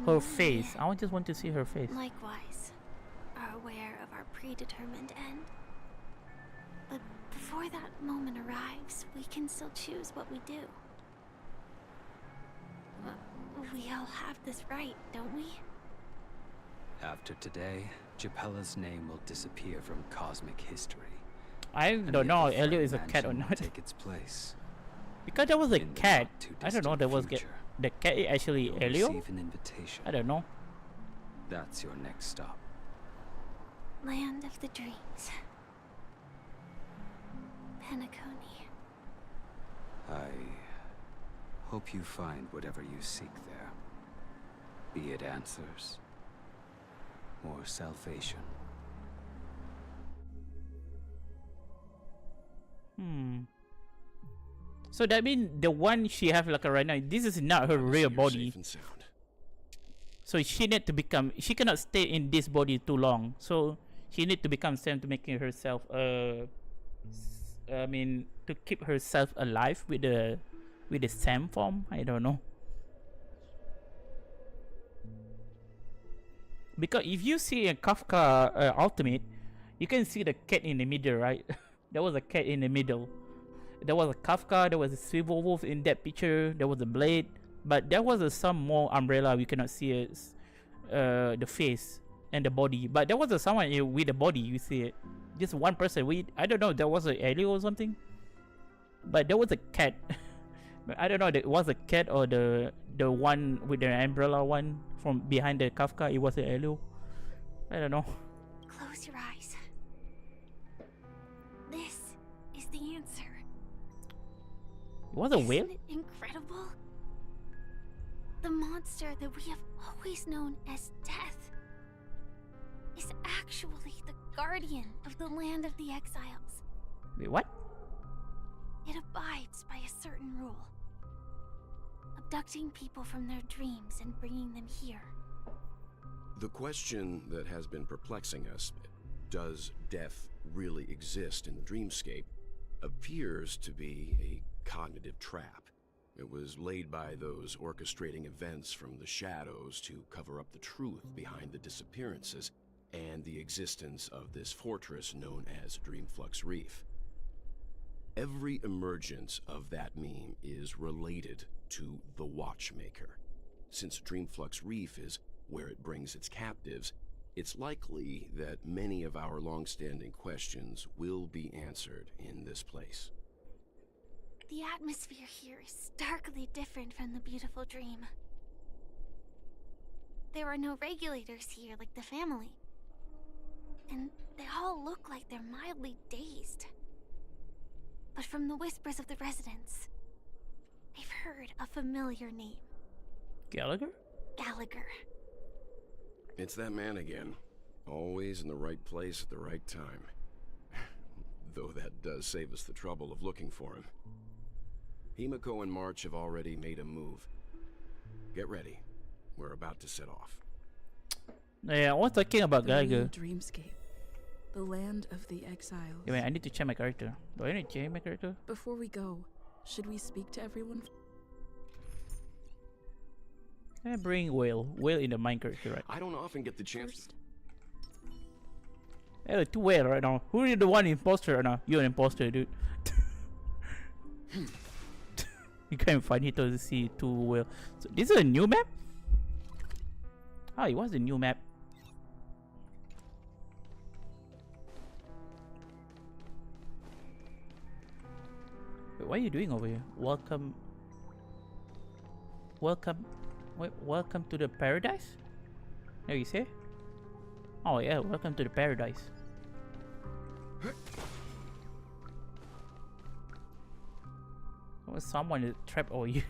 her face. I just want to see her face. Likewise, are aware of our predetermined end. But before that moment arrives, we can still choose what we do. We all have this right, don't we? After today, Japella's name will disappear from cosmic history. I don't know if Elio is a cat or not. Take its place. Because there was a cat. I don't know. There was the cat is actually Elio. Receive an invitation. I don't know. That's your next stop. Land of the dreams. Penacony. I hope you find whatever you seek there. Be it answers or salvation. So that means the one she have like right now, this is not her real body. So she need to become. She cannot stay in this body too long. So she need to become Sam to making herself. I mean, to keep herself alive with the Sam form. I don't know. Because if you see a Kafka Ultimate, you can see the cat in the middle, right? There was a cat in the middle. There was a Kafka, there was a Silver Wolf in that picture, there was a Blade, but there was some more umbrella we cannot see the face and the body. But there was someone with the body, you see it. Just one person. I don't know, there was an alien or something. But there was a cat. But I don't know, it was a cat or the one with the umbrella one from behind the Kafka. It was an alien. I don't know. Close your eyes. This is the answer. It was a whale? Isn't it incredible? The monster that we have always known as Death is actually the guardian of the land of the exiles. Wait, what? It abides by a certain rule. Abducting people from their dreams and bringing them here. The question that has been perplexing us, does death really exist in the dreamscape, appears to be a cognitive trap. It was laid by those orchestrating events from the shadows to cover up the truth behind the disappearances and the existence of this fortress known as Dreamflux Reef. Every emergence of that meme is related to the Watchmaker, since Dreamflux Reef is where it brings its captives, it's likely that many of our long-standing questions will be answered in this place. The atmosphere here is starkly different from the beautiful dream. There are no regulators here like the family. And they all look like they're mildly dazed. But from the whispers of the residents, I've heard a familiar name. Gallagher? Gallagher. It's that man again. Always in the right place at the right time. Though that does save us the trouble of looking for him. Himiko and March have already made a move. Get ready. We're about to set off. Yeah, I was talking about Gallagher. Dreamscape. The land of the exiles. Yeah, wait, I need to check my character. Do I need to change my character? Before we go, should we speak to everyone? Can I bring Whale in the mine character, right? I don't often get the chance. Hey, two Whale right now. Who is the one imposter right now? You're an imposter, dude. You can't find it to see two Whale. So this is a new map? Ah, it was a new map. Wait, what are you doing over here? Welcome. Wait, welcome to the paradise? There you say? Oh yeah, welcome to the paradise. Oh, someone is trapped over here.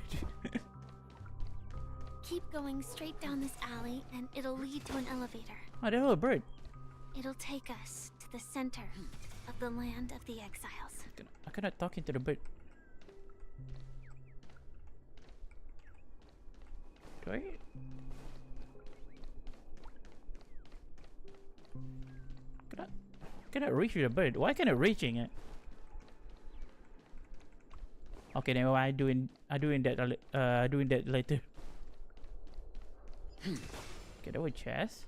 Keep going straight down this alley and it'll lead to an elevator. Oh, there's a bird. It'll take us to the center of the land of the exiles. I cannot talk into the bird. Do I? Cannot reach the bird. Why can't I reaching it? Okay, never mind. I doing that later. Get over chest.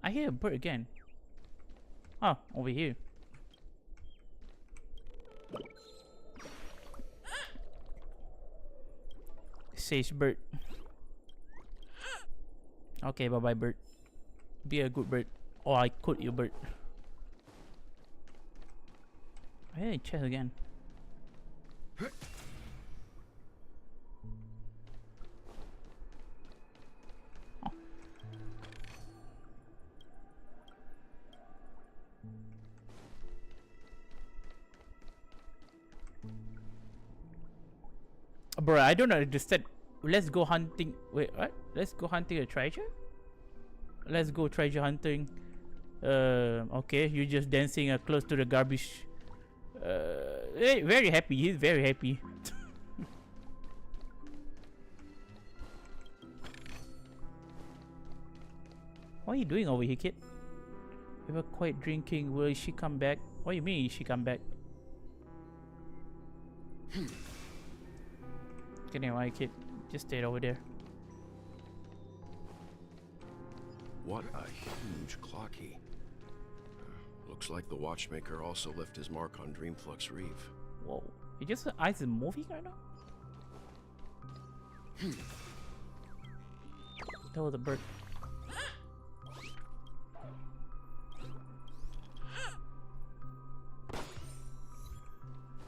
I hear a bird again. Oh, over here. Says bird. Okay, bye bye bird. Be a good bird. Oh, I could you bird. I hear a chest again. Oh. Bro, I don't understand. Let's go hunting. Wait, what? Let's go hunting a treasure? Let's go treasure hunting. Okay, you're just dancing close to the garbage. Very happy. He's very happy. What are you doing over here, kid? We were quite drinking. Will she come back? What do you mean she come back? Okay, anyway, kid. Just stay over there. What a huge clock key. Looks like the watchmaker also left his mark on Dreamflux Reef. Whoa. It just eyes is moving right now? That was a bird.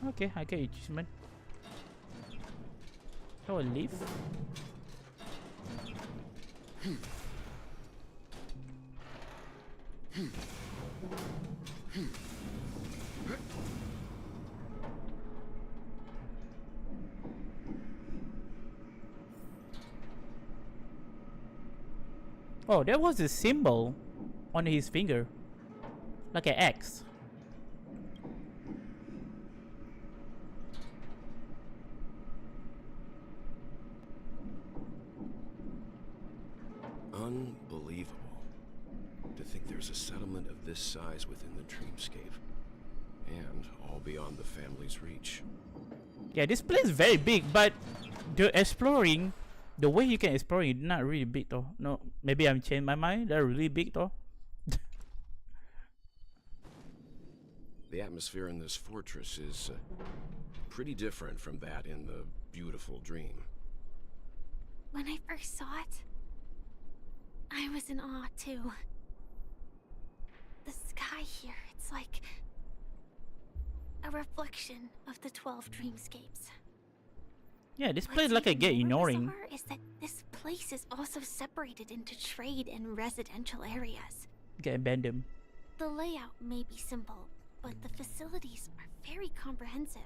Okay, I get it, man. Oh, a leaf? Oh, there was a symbol on his finger. Like an X. Unbelievable. To think there's a settlement of this size within the dreamscape. And all beyond the family's reach. Yeah, this place is very big, but the exploring, the way you can explore it, not really big though. No, maybe I'm changing my mind. They're really big though. The atmosphere in this fortress is pretty different from that in the beautiful dream. When I first saw it, I was in awe too. The sky here, it's like a reflection of the 12 dreamscapes. Yeah, this place like I get ignoring. Is that this place is also separated into trade and residential areas. Get abandoned. The layout may be simple, but the facilities are very comprehensive.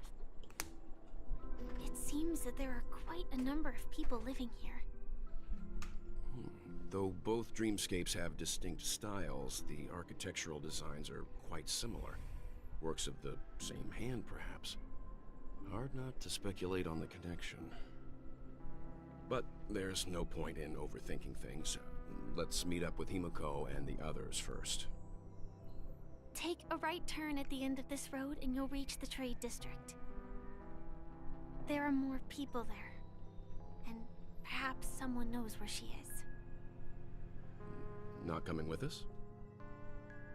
It seems that there are quite a number of people living here. Though both dreamscapes have distinct styles, the architectural designs are quite similar. Works of the same hand, perhaps. Hard not to speculate on the connection. But there's no point in overthinking things. Let's meet up with Himiko and the others first. Take a right turn at the end of this road and you'll reach the trade district. There are more people there. And perhaps someone knows where she is. Not coming with us?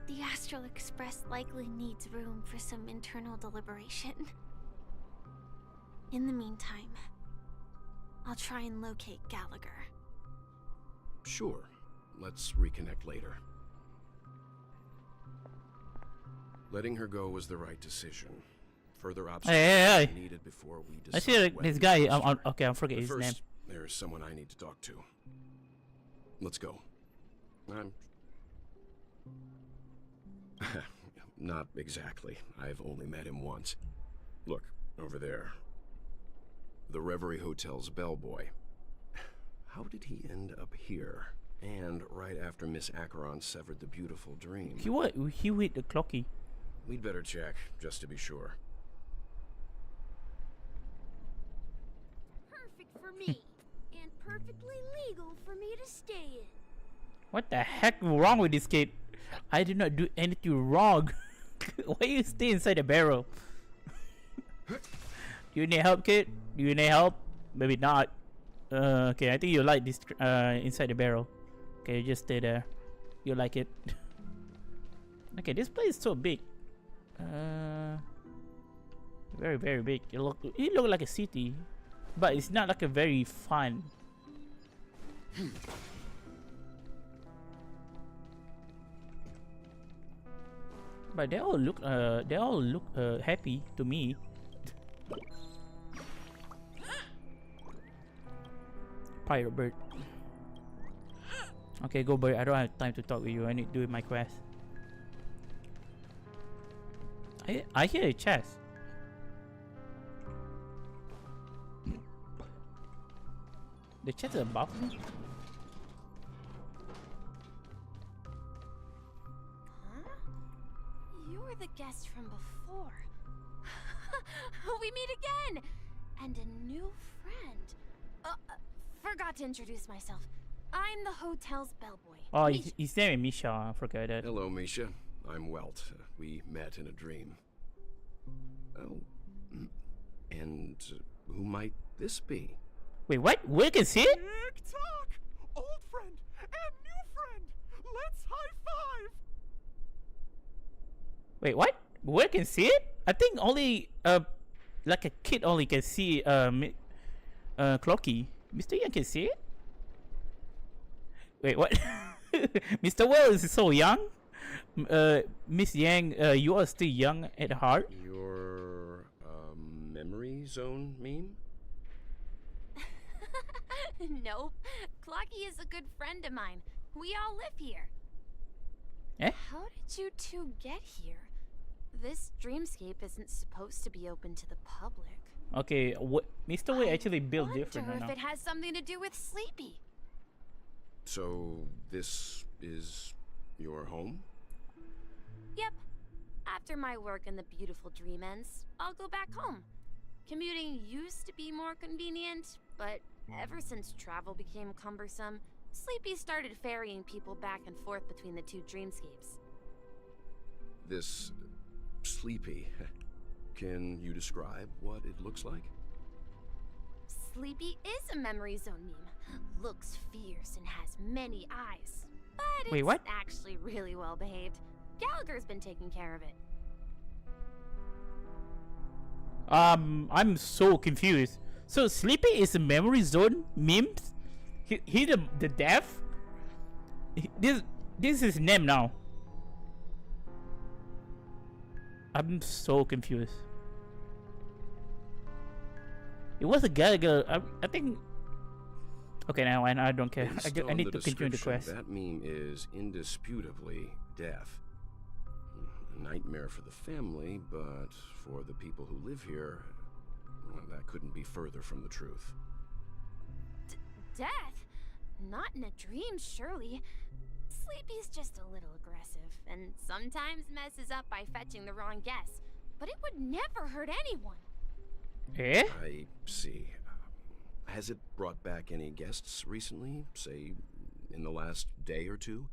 The Astral Express likely needs room for some internal deliberation. In the meantime, I'll try and locate Gallagher. Sure. Let's reconnect later. Letting her go was the right decision. Further observation needed before we decide. I see this guy. Okay, I forget his name. There's someone I need to talk to. Let's go. Not exactly. I've only met him once. Look, over there. The Reverie Hotel's bellboy. How did he end up here? And right after Miss Acheron severed the beautiful dream. He with the clocky. We'd better check, just to be sure. Perfect for me, and perfectly legal for me to stay in. What the heck wrong with this kid? I did not do anything wrong. Why you stay inside the barrel? Do you need help, kid? Do you need help? Maybe not. Okay, I think you like this inside the barrel. Okay, just stay there. You like it. Okay, this place is so big. Very, very big. It look like a city, but it's not like a very fun. But they all look happy to me. Pirate bird. Okay, go bird. I don't have time to talk with you. I need to do my quest. I hear a chest. The chest is above me. Huh? You're the guest from before. We meet again! And a new friend. Forgot to introduce myself. I'm the hotel's bellboy. Oh, his name is Misha. I forgot that. Hello, Misha. I'm Welt. We met in a dream. Oh. And who might this be? Wait, what? We can see it? Tick-tock! Old friend and new friend! Let's high-five! Wait, what? We can see it? I think only like a kid only can see Clocky. Mr. Yang can see it? Wait, what? Mr. Well is so young? Miss Yang, you are still young at heart? Your memory zone meme? Nope. Clocky is a good friend of mine. We all live here. Eh? How did you two get here? This dreamscape isn't supposed to be open to the public. Okay, Mr. Wei actually built different right I wonder now. if it has something to do with Sleepy. So, this is your home? Yep. After my work in the beautiful dream ends, I'll go back home. Commuting used to be more convenient, but ever since travel became cumbersome, Sleepy started ferrying people back and forth between the two dreamscapes. This Sleepy. Can you describe what it looks like? Sleepy is a memory zone meme. Looks fierce and has many eyes. But Wait, it's what? actually really well behaved. Gallagher's been taking care of it. I'm so confused. So Sleepy is a memory zone memes? He the deaf? This is his name now. I'm so confused. It was a girl. I think. Okay, now I don't care. I need to continue the quest. That meme is indisputably death. A nightmare for the family, but for the people who live here, well, that couldn't be further from the truth. Death? Not in a dream, surely. Sleepy's just a little aggressive, and sometimes messes up by fetching the wrong guess. But it would never hurt anyone. Eh? I see. Has it brought back any guests recently? Say, in the last day or two?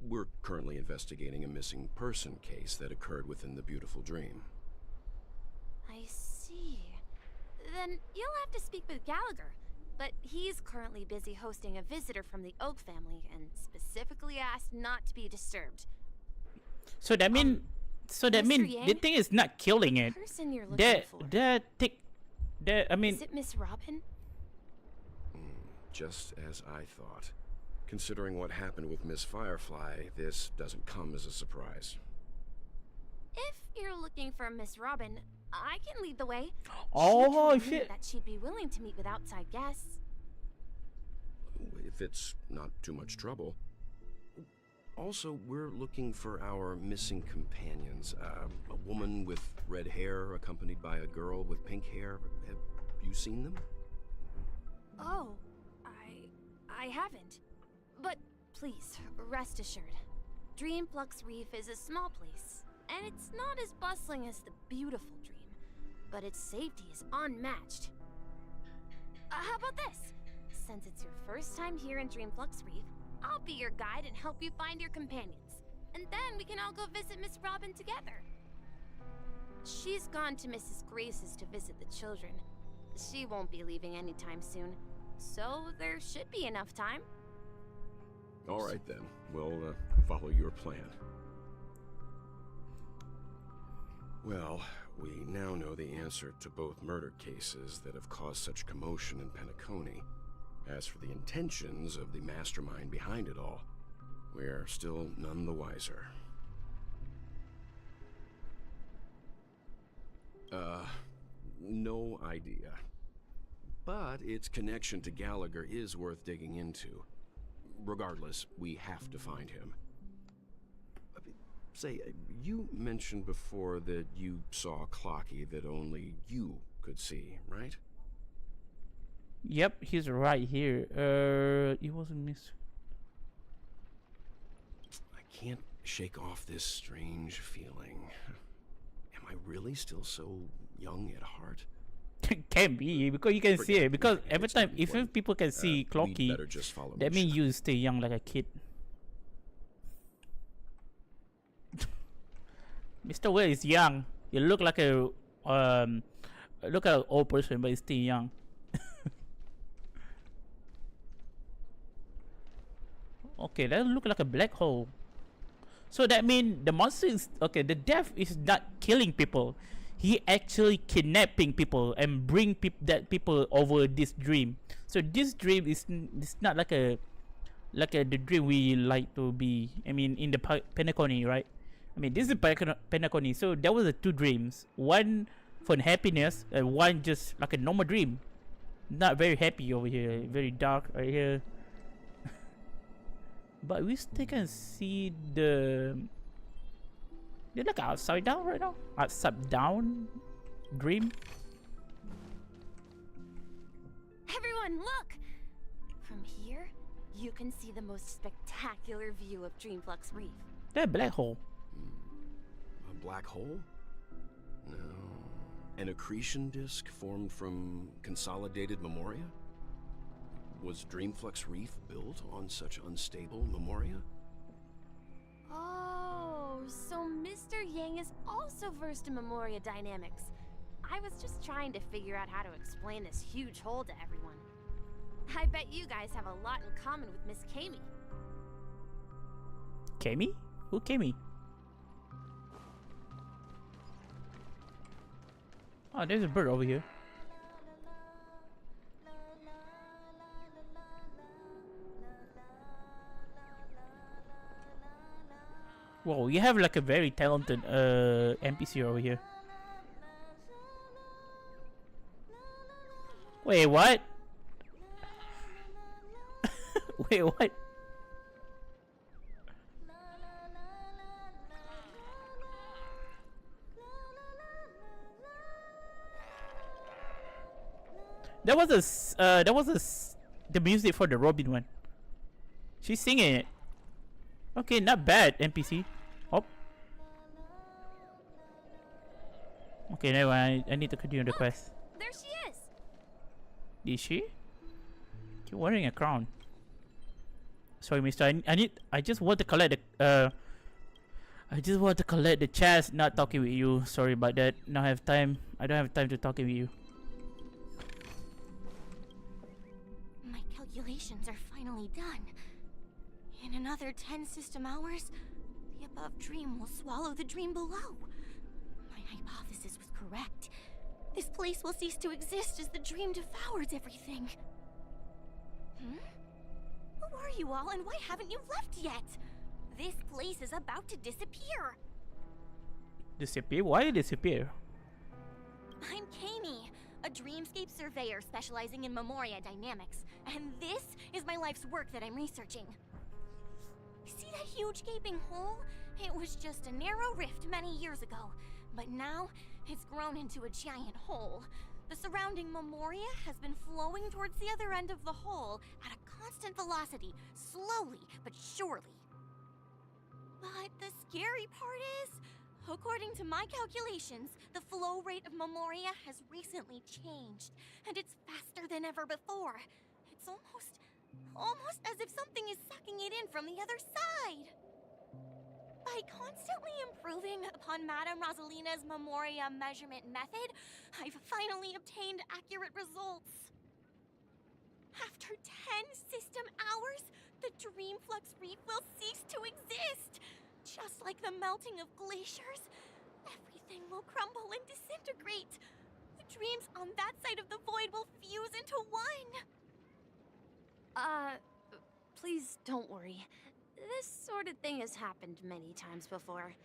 We're currently investigating a missing person case that occurred within the beautiful dream. I see. Then you'll have to speak with Gallagher. But he's currently busy hosting a visitor from the Oak family and specifically asked not to be disturbed. So that mean the thing is not killing it. Person you're looking for. I mean, is it Miss Robin? Just as I thought. Considering what happened with Miss Firefly, this doesn't come as a surprise. If you're looking for Miss Robin, I can lead the way. Oh she shit! That she'd be willing to meet with outside guests. If it's not too much trouble. Also, we're looking for our missing companions. A woman with red hair accompanied by a girl with pink hair. Have you seen them? Oh, I haven't. But please, rest assured. Dreamflux Reef is a small place, and it's not as bustling as the beautiful dream, but its safety is unmatched. How about this? Since it's your first time here in Dreamflux Reef, I'll be your guide and help you find your companions. And then we can all go visit Miss Robin together. She's gone to Mrs. Grace's to visit the children. She won't be leaving anytime soon, so there should be enough time. All right then, we'll follow your plan. Well, we now know the answer to both murder cases that have caused such commotion in Penacony. As for the intentions of the mastermind behind it all, we're still none the wiser. No idea. But its connection to Gallagher is worth digging into. Regardless, we have to find him. Say, you mentioned before that you saw Clocky that only you could see, right? Yep, he's right here. He wasn't missed. I can't shake off this strange feeling. Am I really still so young at heart? Can't be, because you can see it. Because every time, if people can see Clocky, that means you stay young like a kid. Mr. Will is young. You look like a look at an old person, but he's still young. Okay, that look like a black hole. So that means the monster is okay. The death is not killing people. He actually kidnapping people and bring people over this dream. So this dream is not like the dream we like to be. I mean, in the Penacony, right? I mean, this is Penacony. So there was two dreams. One for happiness and one just like a normal dream. Not very happy over here. Very dark right here. But we still can see the... They're like upside down right now. Upside down dream. Everyone, look! From here, you can see the most spectacular view of Dreamflux Reef. That black hole. A black hole? No. An accretion disk formed from consolidated memoria? Was Dreamflux Reef built on such unstable memoria? Oh, so Mr. Yang is also versed in memoria dynamics. I was just trying to figure out how to explain this huge hole to everyone. I bet you guys have a lot in common with Miss Kami. Kami? Who Kami? Oh, there's a bird over here. Whoa, you have like a very talented NPC over here. Wait, what? Wait, what? That was the music for the Robin one. She's singing it. Okay, not bad, NPC. Oh. Okay, now I need to continue the quest. There she is. Is she? You're wearing a crown. Sorry, mister. I just want to collect the I just want to collect the chest, not talking with you. Sorry about that. Now I have time. I don't have time to talk with you. My calculations are finally done. In another 10 system hours, the above dream will swallow the dream below. My hypothesis was correct. This place will cease to exist as the dream devours everything. Who are you all, and why haven't you left yet? This place is about to disappear. Disappear? Why disappear? I'm Kami, a dreamscape surveyor specializing in Memoria dynamics, and this is my life's work that I'm researching. See that huge gaping hole? It was just a narrow rift many years ago, but now it's grown into a giant hole. The surrounding Memoria has been flowing towards the other end of the hole at a constant velocity, slowly but surely. But the scary part is, according to my calculations, the flow rate of Memoria has recently changed, and it's faster than ever before. It's almost as if something is sucking it in from the other side. By constantly improving upon Madame Rosalina's Memoria measurement method, I've finally obtained accurate results. After 10 system hours, the Dreamflux Reef will cease to exist. Just like the melting of glaciers, everything will crumble and disintegrate. The dreams on that side of the void will fuse into one. Please don't worry. This sort of thing has happened many times before.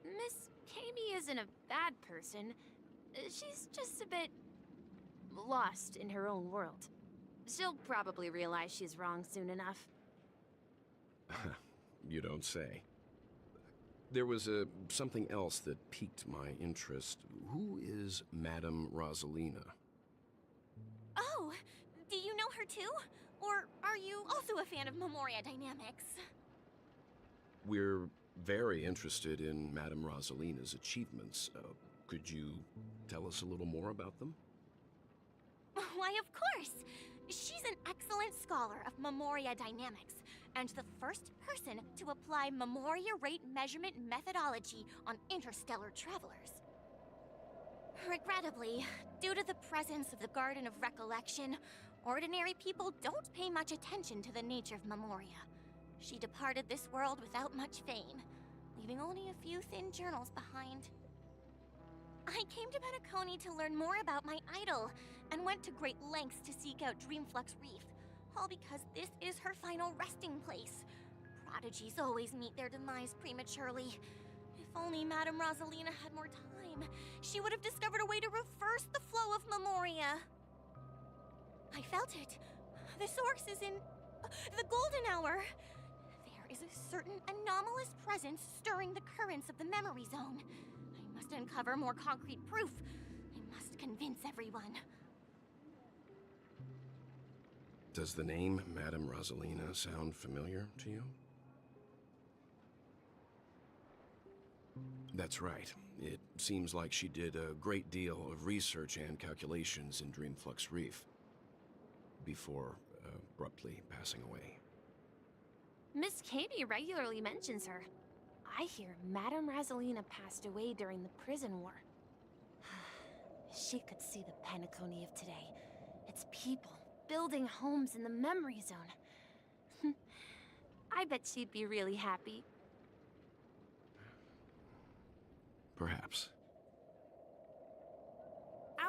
Miss Kami isn't a bad person. She's just a bit lost in her own world. She'll probably realize she's wrong soon enough. You don't say. There was something else that piqued my interest. Who is Madame Rosalina? Oh, do you know her too? Or are you also a fan of Memoria dynamics? We're very interested in Madame Rosalina's achievements. Could you tell us a little more about them? Why, of course! She's an excellent scholar of Memoria dynamics, and the first person to apply Memoria rate measurement methodology on interstellar travelers. Regrettably, due to the presence of the Garden of Recollection, ordinary people don't pay much attention to the nature of Memoria. She departed this world without much fame, leaving only a few thin journals behind. I came to Penacony to learn more about my idol, and went to great lengths to seek out Dreamflux Reef, all because this is her final resting place. Prodigies always meet their demise prematurely. If only Madame Rosalina had more time, she would have discovered a way to reverse the flow of Memoria. I felt it. The source is in the golden hour. There is a certain anomalous presence stirring the currents of the memory zone. I must uncover more concrete proof. I must convince everyone. Does the name Madame Rosalina sound familiar to you? That's right. It seems like she did a great deal of research and calculations in Dreamflux Reef before abruptly passing away. Miss Kami regularly mentions her. I hear Madame Rosalina passed away during the prison war. She could see the Penacony of today. Its people building homes in the memory zone. I bet she'd be really happy. Perhaps.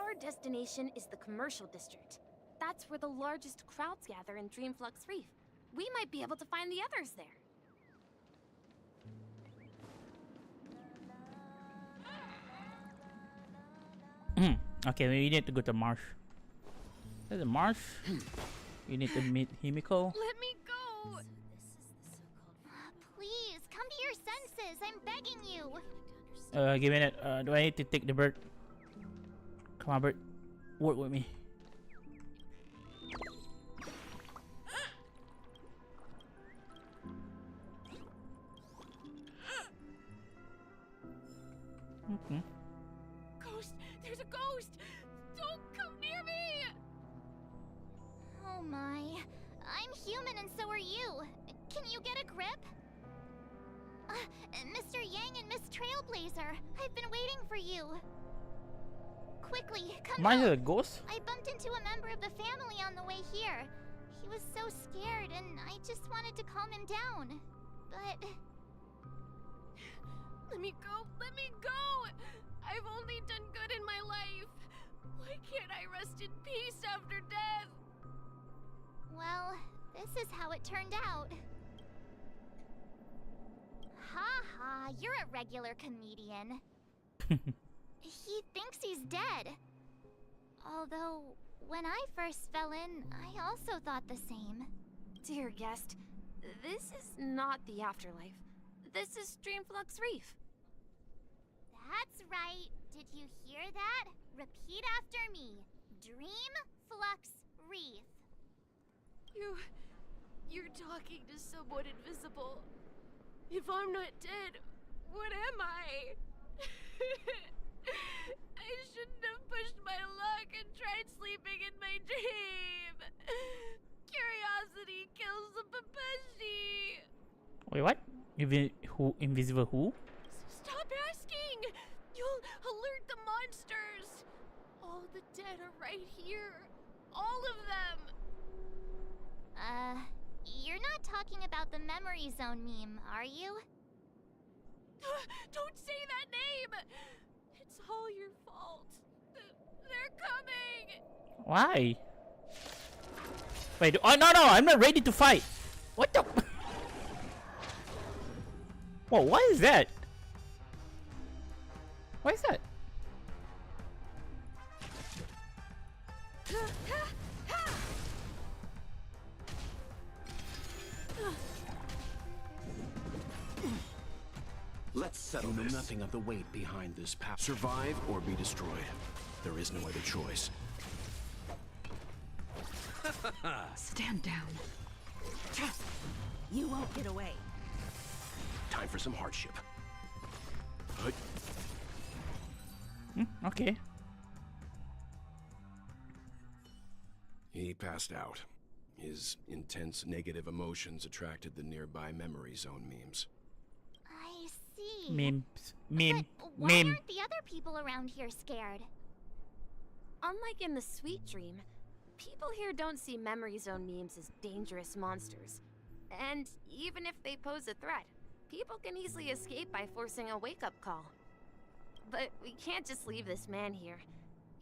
Our destination is the commercial district. That's where the largest crowds gather in Dreamflux Reef. We might be able to find the others there. Okay, we need to go to marsh. There's a marsh. You need to meet Himiko. Let me go! Please, come to your senses. I'm begging you. Give me a minute. Do I need to take the bird? Come on, bird. Work with me. Ghost! There's a ghost! Don't come near me! Oh my. I'm human and so are you. Can you get a grip? Mr. Yang and Miss Trailblazer, I've been waiting for you. Quickly, come Am I out. a ghost? I bumped into a member of the family on the way here. He was so scared and I just wanted to calm him down. But... Let me go! Let me go! I've only done good in my life. Why can't I rest in peace after death? well, this is how it turned out. Ha ha, you're a regular comedian. He thinks he's dead. Although, when I first fell in, I also thought the same. Dear guest, this is not the afterlife. This is Dreamflux Reef. That's right. Did you hear that? Repeat after me. Dreamflux Reef. You're talking to someone invisible. If I'm not dead, what am I? I shouldn't have pushed my luck and tried sleeping in my dream. Curiosity kills the papashi. Wait, what? Invisible who? Stop asking! You'll alert the monsters. All the dead are right here. All of them. You're not talking about the memory zone meme, are you? Don't say that name! It's all your fault. They're coming! Why? Wait, oh no, I'm not ready to fight. What the? Whoa, what is that? What is that? Let's settle this. You know nothing of the weight behind this path. Survive or be destroyed. There is no other choice. Stand down. You won't get away. Time for some hardship. Okay. He passed out. His intense negative emotions attracted the nearby memory zone memes. I see. Meme. But why aren't the other people around here scared? Unlike in the Sweet Dream, people here don't see memory zone memes as dangerous monsters. And even if they pose a threat, people can easily escape by forcing a wake-up call. But we can't just leave this man here.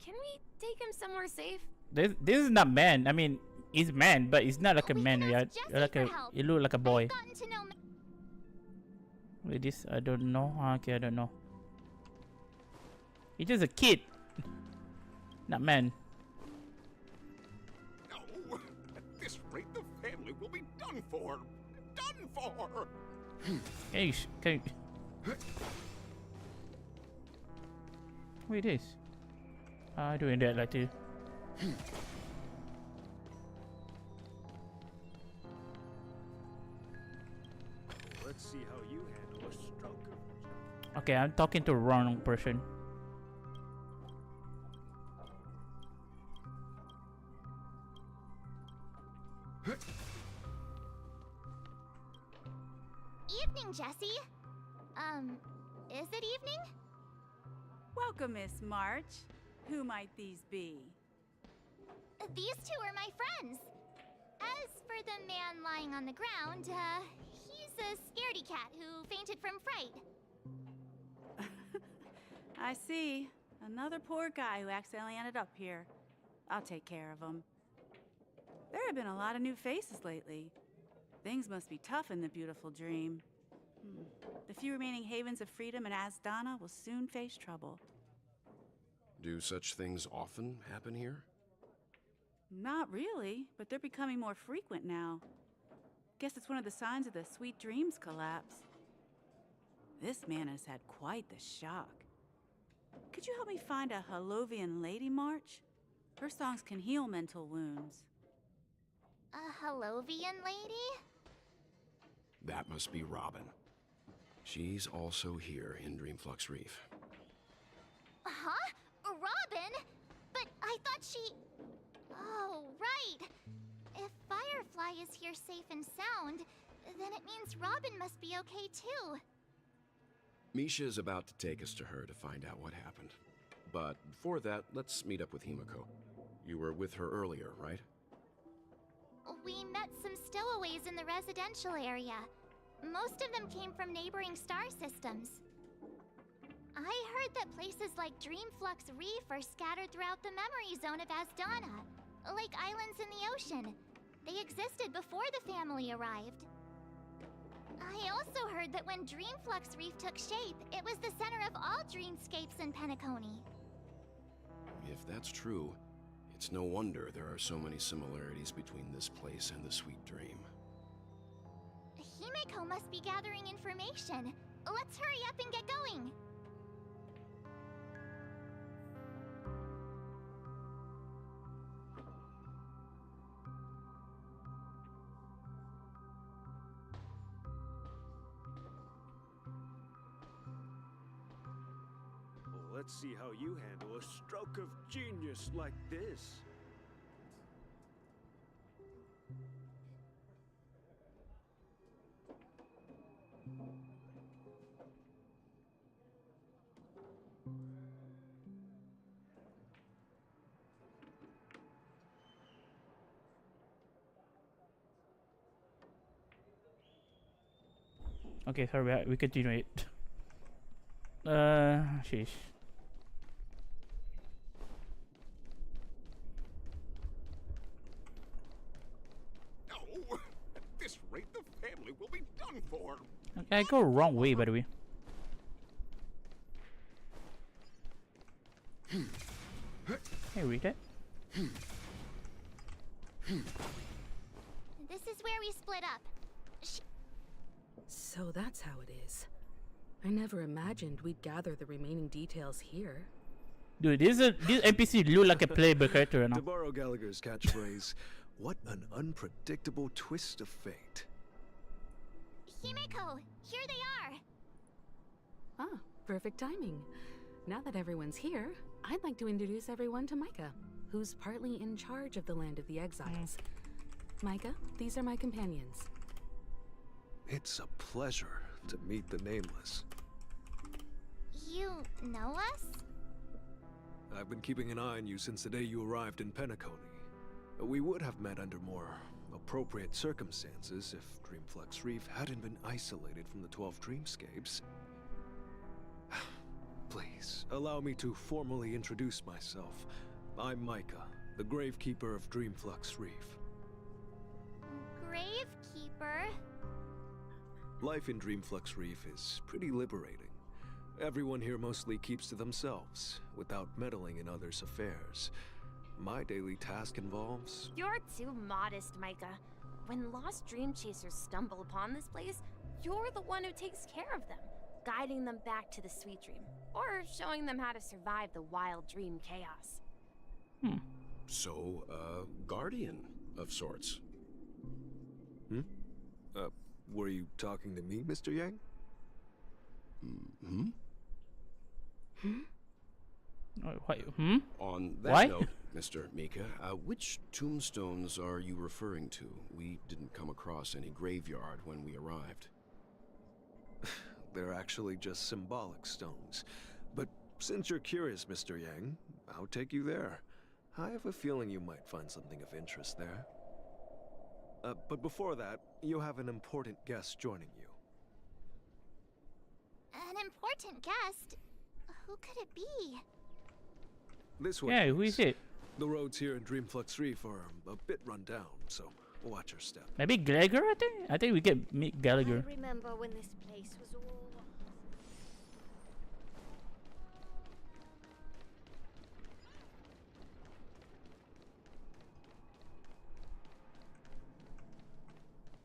Can we take him somewhere safe? This is not man. I mean, he's man, but he's not like a man, right? He look like a boy. Wait, this I don't know. Okay, I don't know. He's just a kid, not man. No, at this rate, the family will be done for. Done for. Can you? Wait, this. Doing that like too. Let's see how you handle a stroke. Okay, I'm talking to the wrong person. Evening, Jessie. Is it evening? Welcome, Miss March. Who might these be? These two are my friends. As for the man lying on the ground, he's a scaredy cat who fainted from fright. I see. Another poor guy who accidentally ended up here. I'll take care of him. There have been a lot of new faces lately. Things must be tough in the beautiful dream. The few remaining havens of freedom in Asdana will soon face trouble. Do such things often happen here? Not really, but they're becoming more frequent now. Guess it's one of the signs of the Sweet Dreams collapse. This man has had quite the shock. Could you help me find a Holovian lady, March? Her songs can heal mental wounds. A Holovian lady? That must be Robin. She's also here in Dreamflux Reef. Huh? Robin? But I thought she... Oh, right. If Firefly is here safe and sound, then it means Robin must be okay too. Misha is about to take us to her to find out what happened. But before that, let's meet up with Himiko. You were with her earlier, right? We met some stowaways in the residential area. Most of them came from neighboring star systems. I heard that places like Dreamflux Reef are scattered throughout the memory zone of Asdana, like islands in the ocean. They existed before the family arrived. I also heard that when Dreamflux Reef took shape, it was the center of all dreamscapes in Penacony. If that's true, it's no wonder there are so many similarities between this place and the Sweet Dream. Himiko must be gathering information. Let's hurry up and get going. Let's see how you handle a stroke of genius like this. Okay, sorry, we continue it. Sheesh. No! At this rate, the family will be done for! Okay, I go wrong way, by the way. Hey, read it. This is where we split up. So that's how it is. I never imagined we'd gather the remaining details here. Dude, this NPC look like a playable character, you know? To borrow Gallagher's catchphrase, what an unpredictable twist of fate. Himiko, here they are. Ah, perfect timing. Now that everyone's here, I'd like to introduce everyone to Micah, who's partly in charge of the Land of the Exiles. Micah, these are my companions. It's a pleasure to meet the Nameless. You know us? I've been keeping an eye on you since the day you arrived in Penacony. We would have met under more appropriate circumstances if Dreamflux Reef hadn't been isolated from the 12 Dreamscapes. Please, allow me to formally introduce myself. I'm Micah, the Gravekeeper of Dreamflux Reef. Gravekeeper? Life in Dreamflux Reef is pretty liberating. Everyone here mostly keeps to themselves, without meddling in others' affairs. My daily task involves... You're too modest, Micah. When lost dream chasers stumble upon this place, you're the one who takes care of them, guiding them back to the Sweet Dream, or showing them how to survive the wild dream chaos. So, guardian of sorts. Were you talking to me, Mr. Yang? On that Why? note, Mr. Mika, which tombstones are you referring to? We didn't come across any graveyard when we arrived. They're actually just symbolic stones. But since you're curious, Mr. Yang, I'll take you there. I have a feeling you might find something of interest there. But before that, you have an important guest joining you. An important guest? Who could it be? This way. Yeah, who is it? The roads here in Dreamflux Reef are a bit run down, so watch your step. Maybe Gallagher, I think? I think we can meet Gallagher. I remember when this place was all...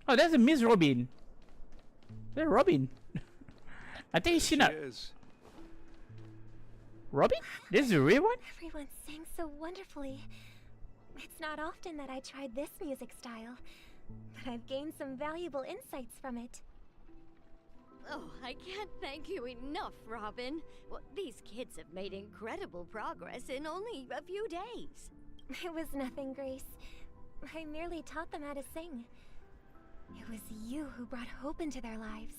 Oh, that's a Miss Robin. That's Robin. I think she not... is. Robin? This is a real one? Everyone sang so wonderfully. It's not often that I tried this music style, but I've gained some valuable insights from it. Oh, I can't thank you enough, Robin. Well, these kids have made incredible progress in only a few days. It was nothing, Grace. I merely taught them how to sing. It was you who brought hope into their lives.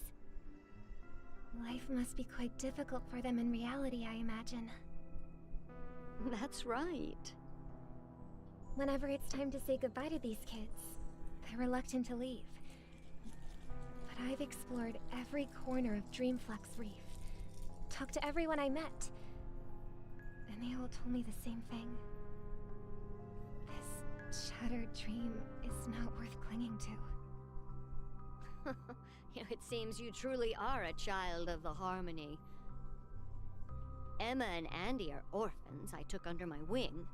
Life must be quite difficult for them in reality, I imagine. That's right. Whenever it's time to say goodbye to these kids, they're reluctant to leave. But I've explored every corner of Dreamflux Reef, talked to everyone I met, and they all told me the same thing. This shattered dream is not worth clinging to. It seems you truly are a child of the Harmony. Emma and Andy are orphans I took under my wing.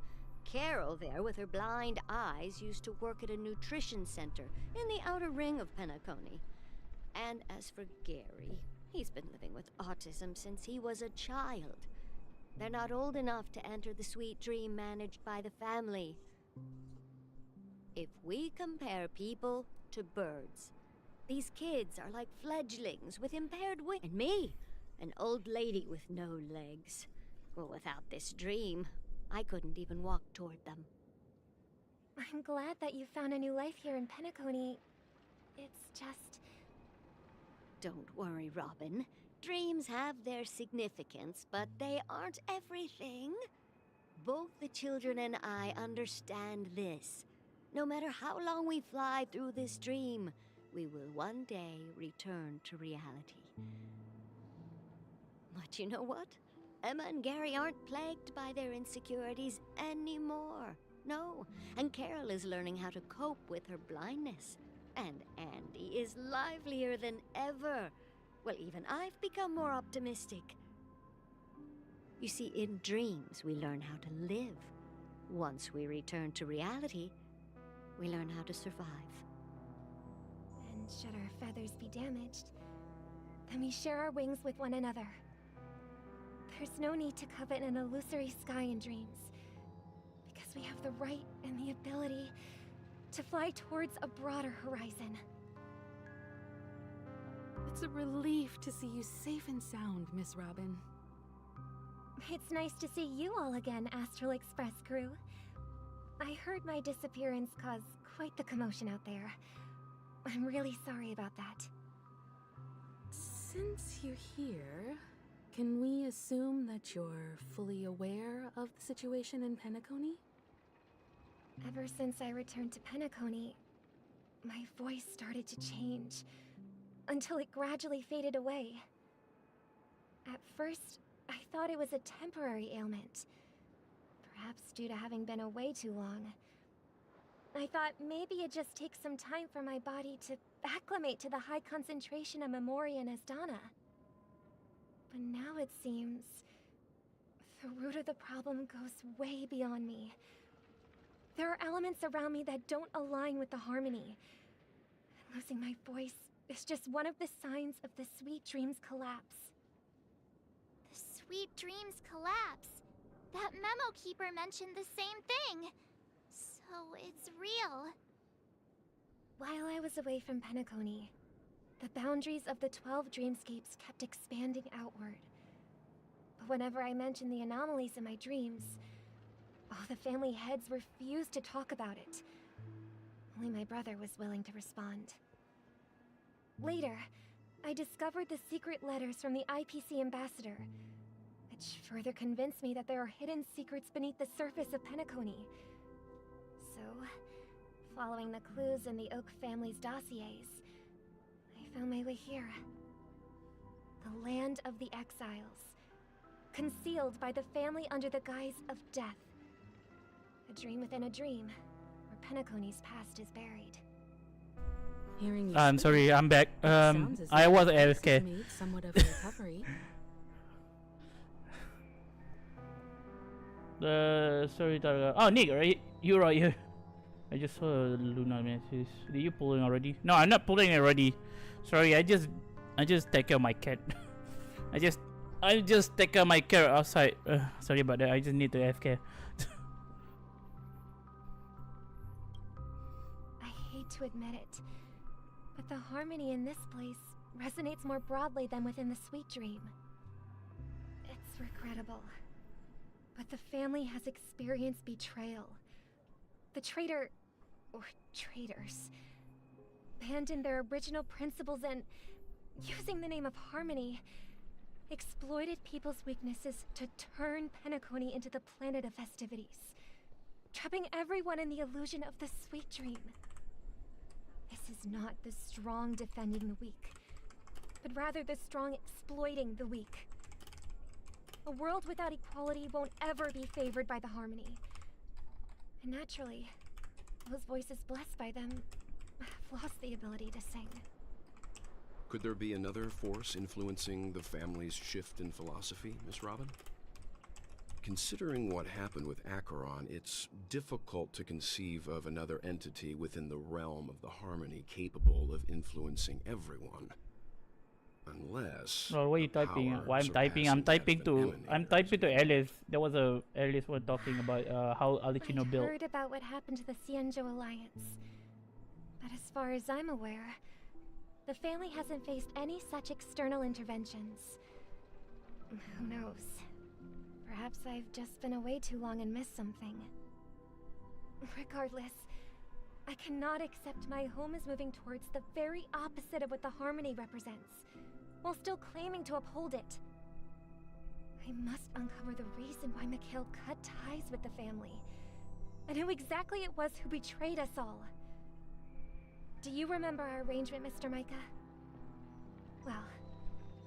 Carol there, with her blind eyes, used to work at a nutrition center in the outer ring of Penacony. And as for Gary, he's been living with autism since he was a child. They're not old enough to enter the sweet dream managed by the family. If we compare people to birds, these kids are like fledglings with impaired wing. And me, an old lady with no legs. Well, without this dream, I couldn't even walk toward them. I'm glad that you found a new life here in Penacony. It's just... Don't worry, Robin. Dreams have their significance, but they aren't everything. Both the children and I understand this. No matter how long we fly through this dream, we will one day return to reality. But you know what? Emma and Gary aren't plagued by their insecurities anymore. No, and Carol is learning how to cope with her blindness. And Andy is livelier than ever. Well, even I've become more optimistic. You see, in dreams, we learn how to live. Once we return to reality, we learn how to survive. And should our feathers be damaged, then we share our wings with one another. There's no need to covet an illusory sky in dreams, because we have the right and the ability to fly towards a broader horizon. It's a relief to see you safe and sound, Miss Robin. It's nice to see you all again, Astral Express crew. I heard my disappearance caused quite the commotion out there. I'm really sorry about that. Since you're here, can we assume that you're fully aware of the situation in Penacony? Ever since I returned to Penacony, my voice started to change, until it gradually faded away. At first, I thought it was a temporary ailment, perhaps due to having been away too long. I thought maybe it just takes some time for my body to acclimate to the high concentration of Memoria and Asdana. But now it seems the root of the problem goes way beyond me. There are elements around me that don't align with the harmony. Losing my voice is just one of the signs of the Sweet Dreams collapse. The Sweet Dreams collapse? That memo keeper mentioned the same thing. So it's real. While I was away from Penacony, the boundaries of the 12 dreamscapes kept expanding outward. But whenever I mentioned the anomalies in my dreams, the family heads refused to talk about it. Only my brother was willing to respond. Later, I discovered the secret letters from the IPC ambassador, which further convinced me that there are hidden secrets beneath the surface of Penacony. So, following the clues in the Oak family's dossiers, I found my way here. The land of the exiles, concealed by the family under the guise of death. A dream within a dream, where Penacony's past is buried. Hearing you I'm speak, sorry, I'm back. it sounds as I though was the case AFK. has made somewhat of a recovery. Sorry, Targa. Oh, Nick, right? You're right here. I just saw Luna message. Did you pulling already? No, I'm not pulling already. Sorry, I just take care of my cat. I just take care of my cat outside. Sorry about that. I just need to AFK. I hate to admit it, but the harmony in this place resonates more broadly than within the Sweet Dream. It's regrettable, but the family has experienced betrayal. The traitor, or traitors, abandoned their original principles and, using the name of harmony, exploited people's weaknesses to turn Penacony into the planet of festivities, trapping everyone in the illusion of the Sweet Dream. This is not the strong defending the weak, but rather the strong exploiting the weak. A world without equality won't ever be favored by the harmony. And naturally, those voices blessed by them have lost the ability to sing. Could there be another force influencing the family's shift in philosophy, Miss Robin? Considering what happened with Acheron, it's difficult to conceive of another entity within the realm of the harmony capable of influencing everyone. Unless... Oh, what are you typing? Why I'm typing? I'm typing to Alice. There was a Alice was talking about how Alicino built. I heard about what happened to the Cienjo Alliance, but as far as I'm aware, the family hasn't faced any such external interventions. Who knows? Perhaps I've just been away too long and missed something. Regardless, I cannot accept my home is moving towards the very opposite of what the harmony represents, while still claiming to uphold it. I must uncover the reason why Mikhail cut ties with the family, and who exactly it was who betrayed us all. Do you remember our arrangement, Mr. Micah? Well,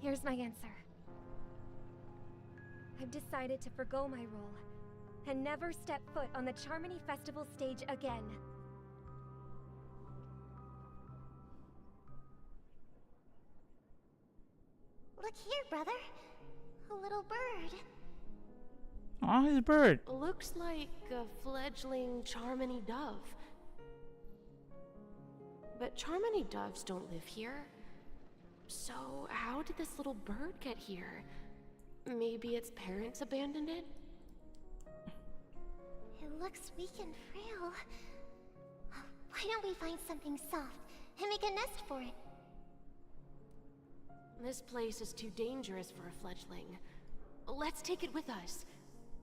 here's my answer. I've decided to forgo my role, and never step foot on the Charmony Festival stage again. Look here, brother. A little bird. Oh, his bird. Looks like a fledgling Charmony dove. But Charmony doves don't live here. So how did this little bird get here? Maybe its parents abandoned it? It looks weak and frail. Why don't we find something soft and make a nest for it? This place is too dangerous for a fledgling. Let's take it with us.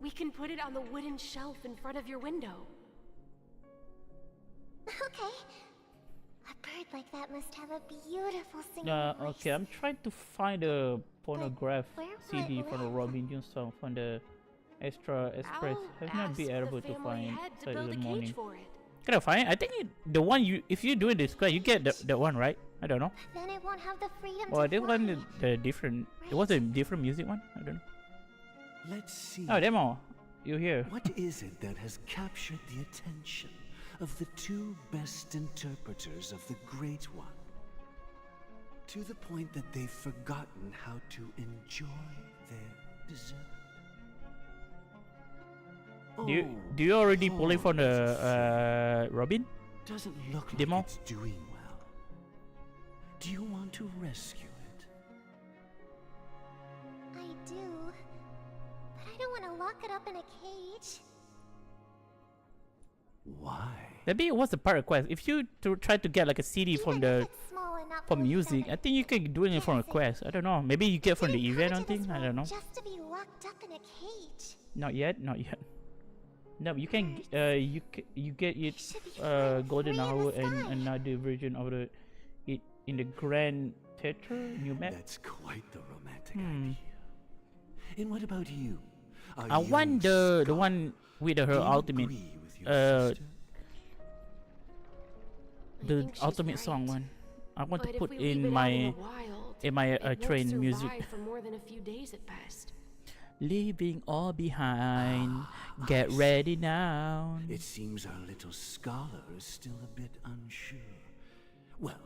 We can put it on the wooden shelf in front of your window. Okay. A bird like that must have a beautiful singing voice. Okay, I'm trying to find a phonograph CD for the Robin Jones song from the Extra Express. Has not been able to find it in the morning. Can I find it? I think the one if you do it this way, you get the one, right? I don't know. Then it won't have the freedom Or to this fly. one the different. It was a different music one. I don't know. Let's see. Oh, demo. You here? What is it that has captured the attention of the two best interpreters of the Great One, to the point that they've forgotten how to enjoy their dessert? Do you already pull it from the Robin? Doesn't look demo? like it's doing well. Do you want to rescue it? I do, but I don't want to lock it up in a cage. Why? Maybe it was a part request. If you try to get like a CD from the music, I think you can do it from a quest. I don't know. Maybe you get from the event or something. I don't know. Just to be locked up in a cage. Not yet. Not yet. No, you can. You get it. Golden Hour and another version of it in the Grand Theater New Map. That's quite the romantic idea. And what about you? I want the one with her ultimate. The ultimate song one. I want to put in my train music. For more than a few days at best. Leaving all behind. Get ready now. It seems our little scholar is still a bit unsure. Well,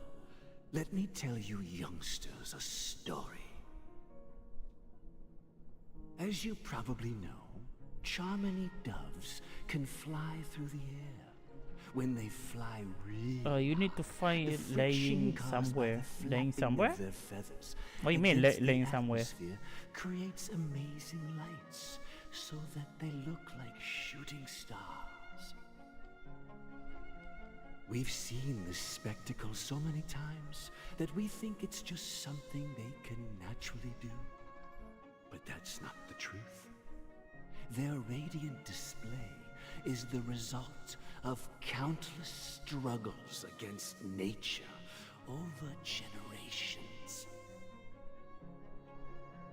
let me tell you youngsters a story. As you probably know, Charmony doves can fly through the air. When they fly really You need to find the it friction laying caused by somewhere. the Laying flapping somewhere? of their feathers What do you mean against the laying somewhere? atmosphere creates amazing lights so that they look like shooting stars. We've seen this spectacle so many times that we think it's just something they can naturally do. But that's not the truth. Their radiant display is the result of countless struggles against nature over generations.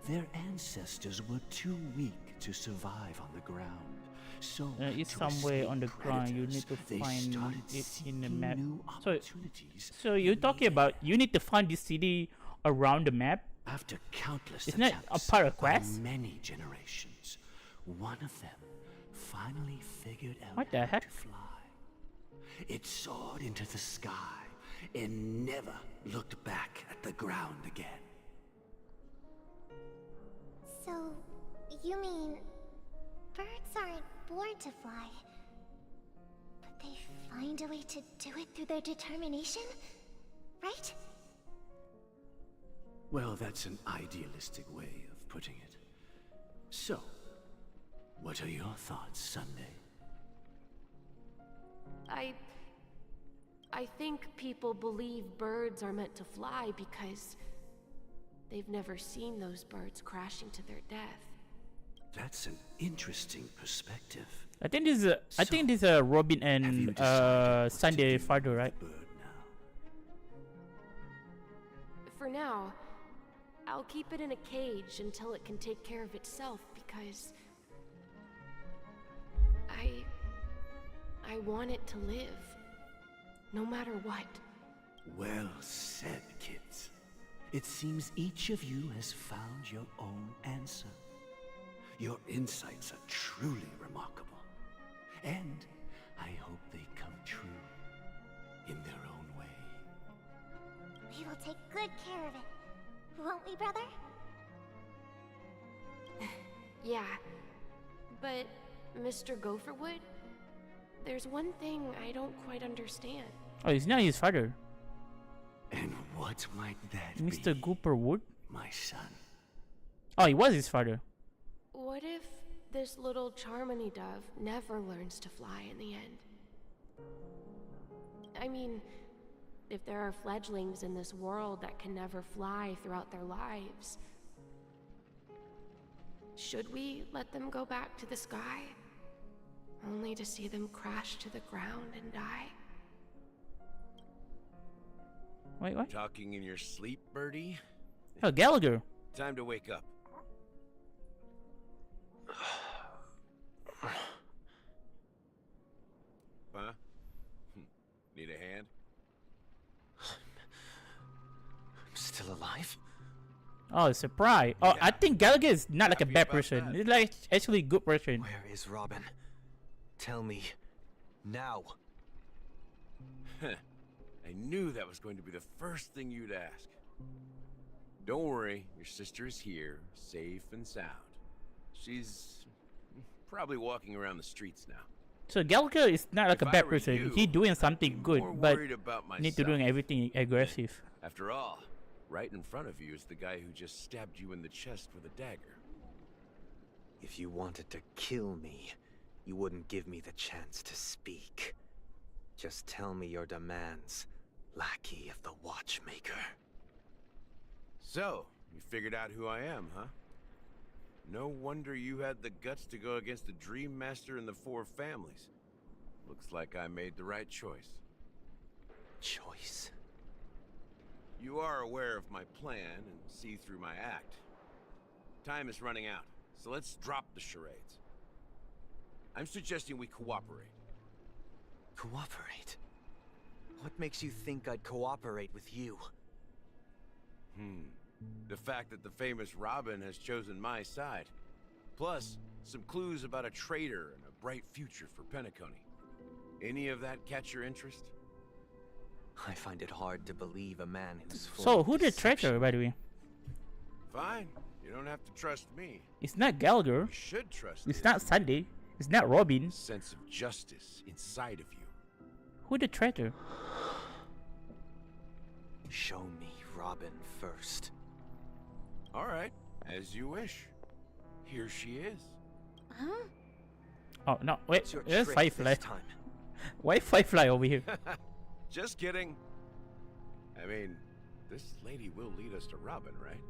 Their ancestors were too weak to survive on the ground, so it's to somewhere on the escape ground. You predators, need to they find started it in the seeking map. new So, opportunities. so you're talking about you need to find this city around the map? After countless Isn't it a attempts part of by quest? many generations, one of them finally figured out What the how heck? to fly. It soared into the sky and never looked back at the ground again. So, you mean birds aren't born to fly, but they find a way to do it through their determination, right? Well, that's an idealistic way of putting it. So, what are your thoughts, Sunday? I think people believe birds are meant to fly because they've never seen those birds crashing to their death. That's an interesting perspective. I think this is a Robin and Sunday father, right? For now, I'll keep it in a cage until it can take care of itself because I want it to live, no matter what. Well said, kids. It seems each of you has found your own answer. Your insights are truly remarkable. And I hope they come true in their own way. We will take good care of it, won't we, brother? Yeah, but Mr. Gopherwood, there's one thing I don't quite understand. Oh, it's not his father. And what might that Mr. be, Gooperwood? my son? Oh, he was his father. What if this little Charmony dove never learns to fly in the end? I mean, if there are fledglings in this world that can never fly throughout their lives, should we let them go back to the sky, only to see them crash to the ground and die? Wait, what? Talking in your sleep, Birdie? Oh, Gallagher. Time to wake up. Huh? Need a hand? I'm still alive? Oh, surprise. Oh, I think Gallagher is not like a bad person. He's like actually a good person. Where is Robin? Tell me. Now. I knew that was going to be the first thing you'd ask. Don't worry, your sister is here, safe and sound. She's probably walking around the streets now. So Gallagher is not like If a I bad were person. you, He's doing something good, more but worried about need to doing myself. everything aggressive. After all, right in front of you is the guy who just stabbed you in the chest with a dagger. If you wanted to kill me, you wouldn't give me the chance to speak. Just tell me your demands, lackey of the Watchmaker. So, you figured out who I am, huh? No wonder you had the guts to go against the Dream Master and the Four Families. Looks like I made the right choice. Choice? You are aware of my plan and see through my act. Time is running out, so let's drop the charades. I'm suggesting we cooperate. Cooperate? What makes you think I'd cooperate with you? The fact that the famous Robin has chosen my side. Plus, some clues about a traitor and a bright future for Penacony. Any of that catch your interest? I find it hard to believe a man who's full So of who the deception. traitor, by the way? Fine. You don't have to trust me. It's not Gallagher. You should trust It's his not Sunday. It's not Robin. sense of justice inside of you. Who the traitor? Show me Robin first. All right, as you wish. Here she is. Huh? Oh no! Wait, What's your there's trick Firefly. this time? Why Firefly over here? Just kidding. I mean, this lady will lead us to Robin, right?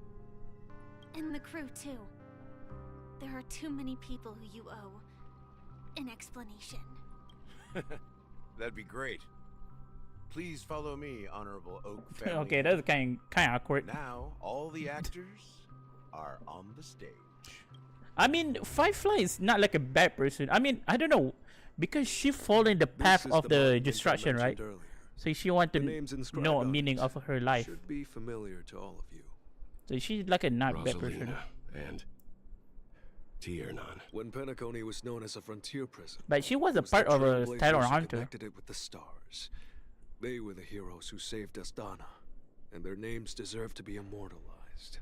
And the crew, too. There are too many people who you owe an explanation. That'd be great. Please follow me, Honorable Oak family. Okay, that's kind of awkward. Now, all the actors are on the stage. I mean, Firefly is not like a bad person. I mean, I don't know, because she followed in the path is of the the mountain I destruction, right? mentioned earlier. So she want The names to inscribed know a on meaning it of her life. should be familiar to all of you. So she's like a not bad person. Rosalina and Tiernan. When Penacony was known as a frontier prison, But she was a it the part of a trailblazers Tyler who Hunter. connected it with the stars. They were the heroes who saved Astana, and their names deserve to be immortalized,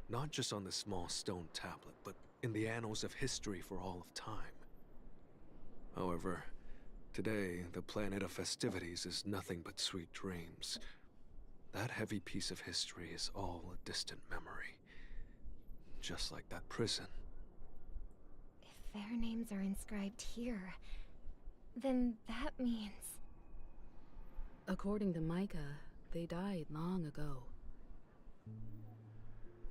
not just on this small stone tablet, but in the annals of history for all of time. However, today, the planet of festivities is nothing but sweet dreams. That heavy piece of history is all a distant memory. Just like that prison. If their names are inscribed here, then that means... According to Micah, they died long ago.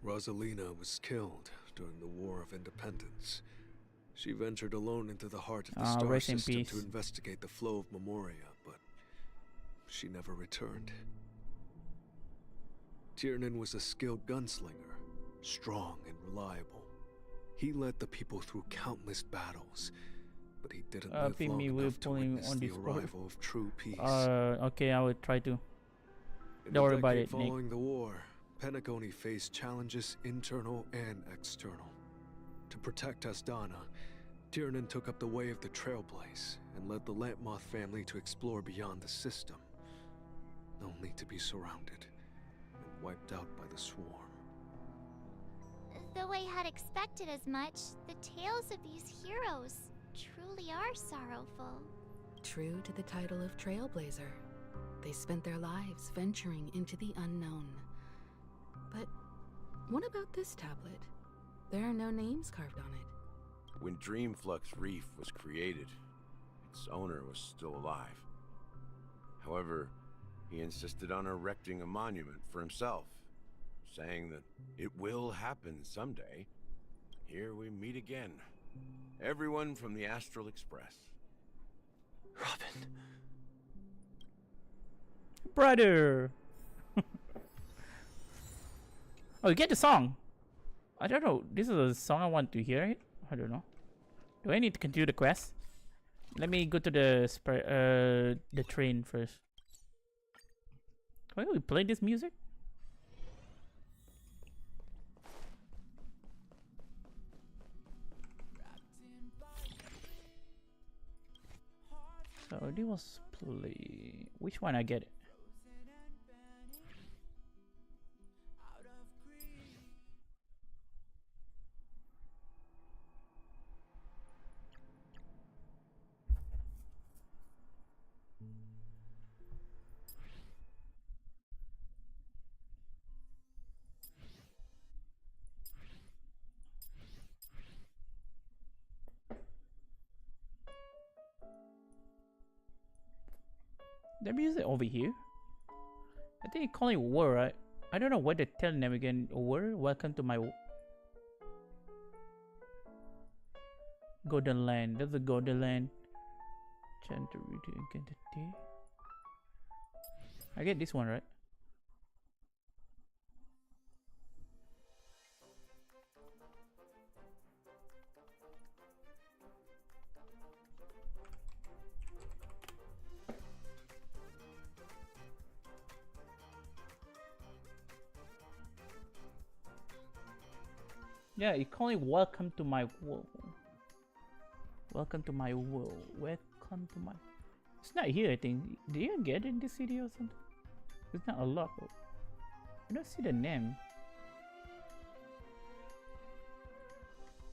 Rosalina was killed during the War of Independence. She ventured alone into the heart of the star rest in system peace. to investigate the flow of Memoria, but she never returned. Tiernan was a skilled gunslinger, strong and reliable. He led the people through countless battles, but he didn't live think long me will enough to pull him witness on the this board. arrival of true peace. Okay, I will try to. In Don't worry the about decade it, Nick. following the war, Penacony faced challenges internal and external. To protect Astana, Tiernan took up the way of the Trailblaze and led the Lampmoth family to explore beyond the system, only to be surrounded and wiped out by the swarm. Though I had expected as much, the tales of these heroes truly are sorrowful. True to the title of Trailblazer, they spent their lives venturing into the unknown. But what about this tablet? There are no names carved on it. When Dreamflux Reef was created, its owner was still alive. However, he insisted on erecting a monument for himself, saying that it will happen someday. Here we meet again. Everyone from the Astral Express. Robin. Brother. Oh, you get the song. I don't know. This is a song I want to hear it. I don't know. Do I need to continue the quest? Let me go to the train first. Why are we playing this music? So this was play. Which one I get it? The music over here. I think they call it war, right? I don't know what they tell them again. War? Welcome to my Golden Land. That's the Golden Land. I get this one, right? Yeah, you call it welcome to my world. Welcome to my world. Welcome to my... It's not here, I think. Do you get it in the city or something? It's not a lot. I don't see the name.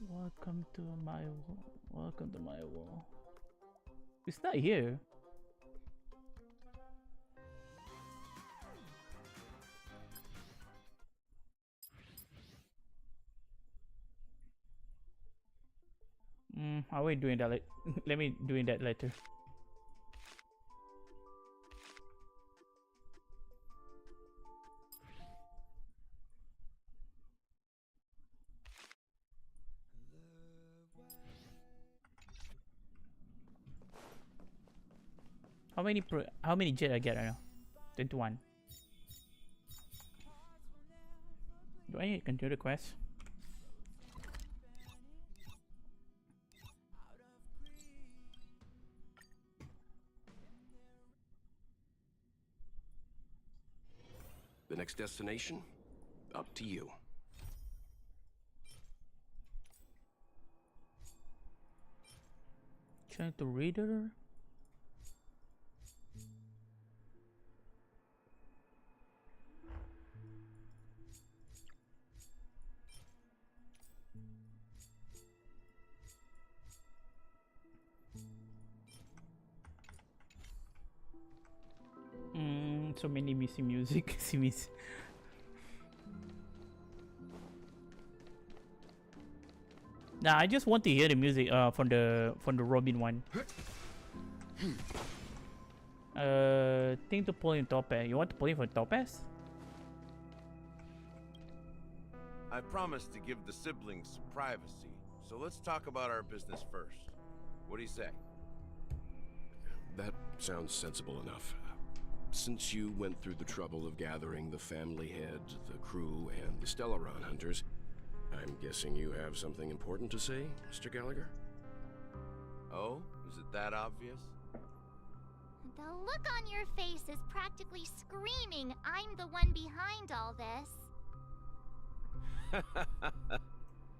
Welcome to my world. Welcome to my world. It's not here. Are we doing that? Let me doing that later. How many jet I get right now? 21. Do I need to continue the quest? The next destination? Up to you. Trying to read her? So many missing music. Nah, I just want to hear the music from the Robin one. Thing to pull in Topaz. You want to pull in for Topaz? I promised to give the siblings some privacy, so let's talk about our business first. What do you say? That sounds sensible enough. Since you went through the trouble of gathering the family head, the crew, and the Stellaron hunters, I'm guessing you have something important to say, Mr. Gallagher? Oh, is it that obvious? The look on your face is practically screaming, I'm the one behind all this.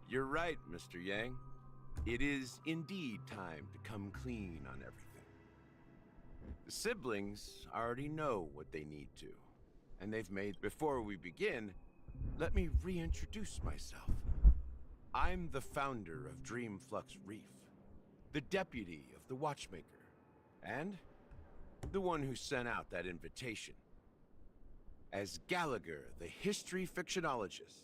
You're right, Mr. Yang. It is indeed time to come clean on everything. The siblings already know what they need to, and they've made... Before we begin, let me reintroduce myself. I'm the founder of Dreamflux Reef, the deputy of the Watchmaker, and the one who sent out that invitation. As Gallagher, the history fictionologist,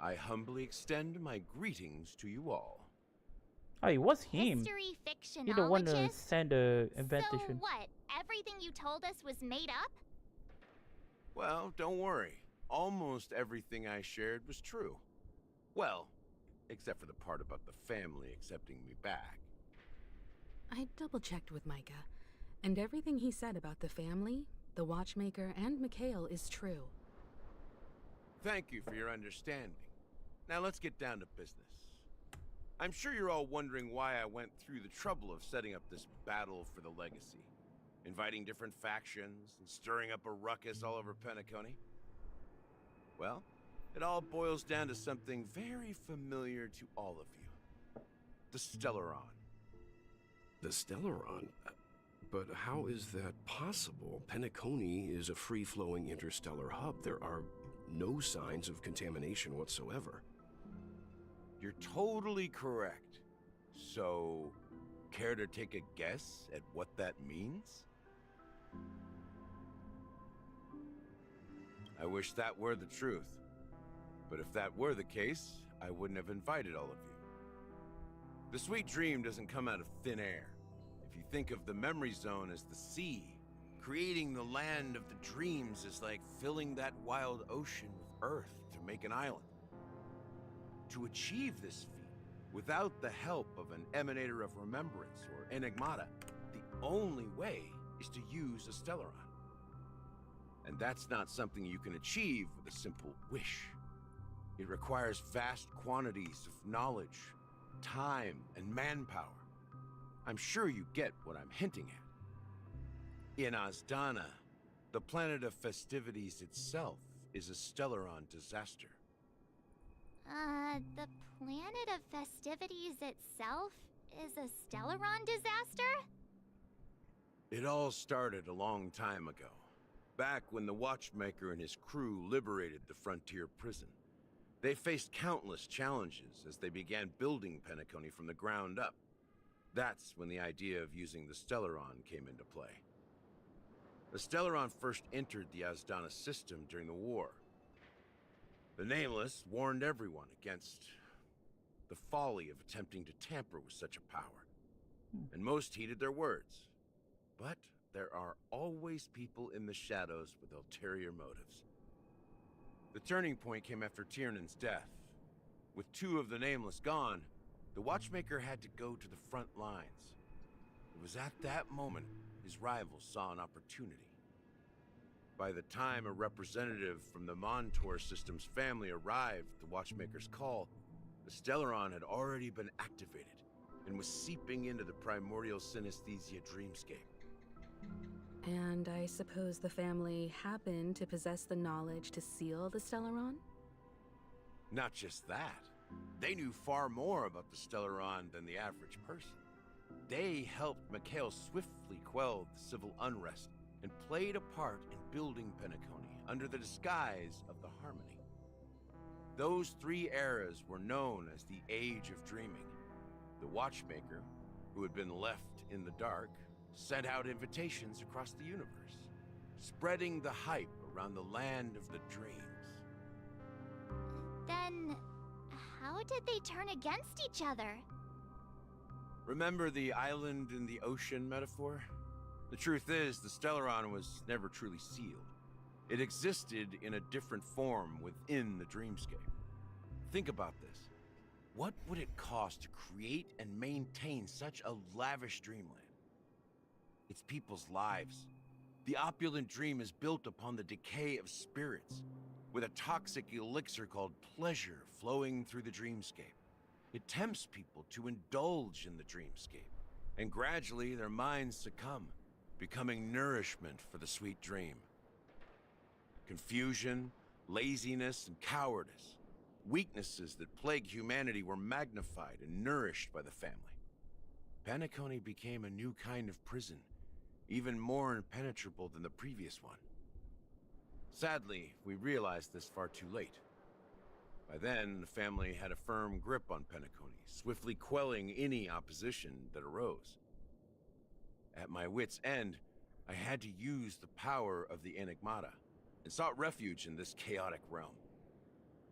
I humbly extend my greetings to you all. Oh, it was him. History fictionologist? You're the one to send the invitation. So what? Everything you told us was made up? Well, don't worry. Almost everything I shared was true. Well, except for the part about the family accepting me back. I double-checked with Micah, and everything he said about the family, the Watchmaker, and Mikhail is true. Thank you for your understanding. Now let's get down to business. I'm sure you're all wondering why I went through the trouble of setting up this battle for the legacy, inviting different factions and stirring up a ruckus all over Penacony. Well, it all boils down to something very familiar to all of you. The Stellaron. The Stellaron? But how is that possible? Penacony is a free-flowing interstellar hub. There are no signs of contamination whatsoever. You're totally correct. So, care to take a guess at what that means? I wish that were the truth. But if that were the case, I wouldn't have invited all of you. The sweet dream doesn't come out of thin air. If you think of the memory zone as the sea, creating the land of the dreams is like filling that wild ocean with earth to make an island. To achieve this feat, without the help of an emanator of remembrance or enigmata, the only way is to use a Stellaron. And that's not something you can achieve with a simple wish. It requires vast quantities of knowledge, time, and manpower. I'm sure you get what I'm hinting at. In Azdana, the planet of festivities itself is a Stellaron disaster. The planet of festivities itself is a Stellaron disaster? It all started a long time ago, back when the Watchmaker and his crew liberated the frontier prison. They faced countless challenges as they began building Penacony from the ground up. That's when the idea of using the Stellaron came into play. The Stellaron first entered the Asdana system during the war. The Nameless warned everyone against the folly of attempting to tamper with such a power, and most heeded their words. But there are always people in the shadows with ulterior motives. The turning point came after Tiernan's death. With 2 of the Nameless gone, the Watchmaker had to go to the front lines. It was at that moment his rivals saw an opportunity. By the time a representative from the Montour Systems family arrived at the Watchmaker's call, the Stellaron had already been activated and was seeping into the primordial synesthesia dreamscape. And I suppose the family happened to possess the knowledge to seal the Stellaron? Not just that. They knew far more about the Stellaron than the average person. They helped Mikhail swiftly quell the civil unrest and played a part in building Penacony under the disguise of the Harmony. Those 3 eras were known as the Age of Dreaming. The Watchmaker, who had been left in the dark, sent out invitations across the universe, spreading the hype around the land of the dreams. Then, how did they turn against each other? Remember the island in the ocean metaphor? The truth is, the Stellaron was never truly sealed. It existed in a different form within the dreamscape. Think about this. What would it cost to create and maintain such a lavish dreamland? It's people's lives. The opulent dream is built upon the decay of spirits, with a toxic elixir called pleasure flowing through the dreamscape. It tempts people to indulge in the dreamscape, and gradually their minds succumb, becoming nourishment for the sweet dream. Confusion, laziness, and cowardice, weaknesses that plague humanity, were magnified and nourished by the family. Penacony became a new kind of prison, even more impenetrable than the previous one. Sadly, we realized this far too late. By then, the family had a firm grip on Penacony, swiftly quelling any opposition that arose. At my wit's end, I had to use the power of the Enigmata, and sought refuge in this chaotic realm.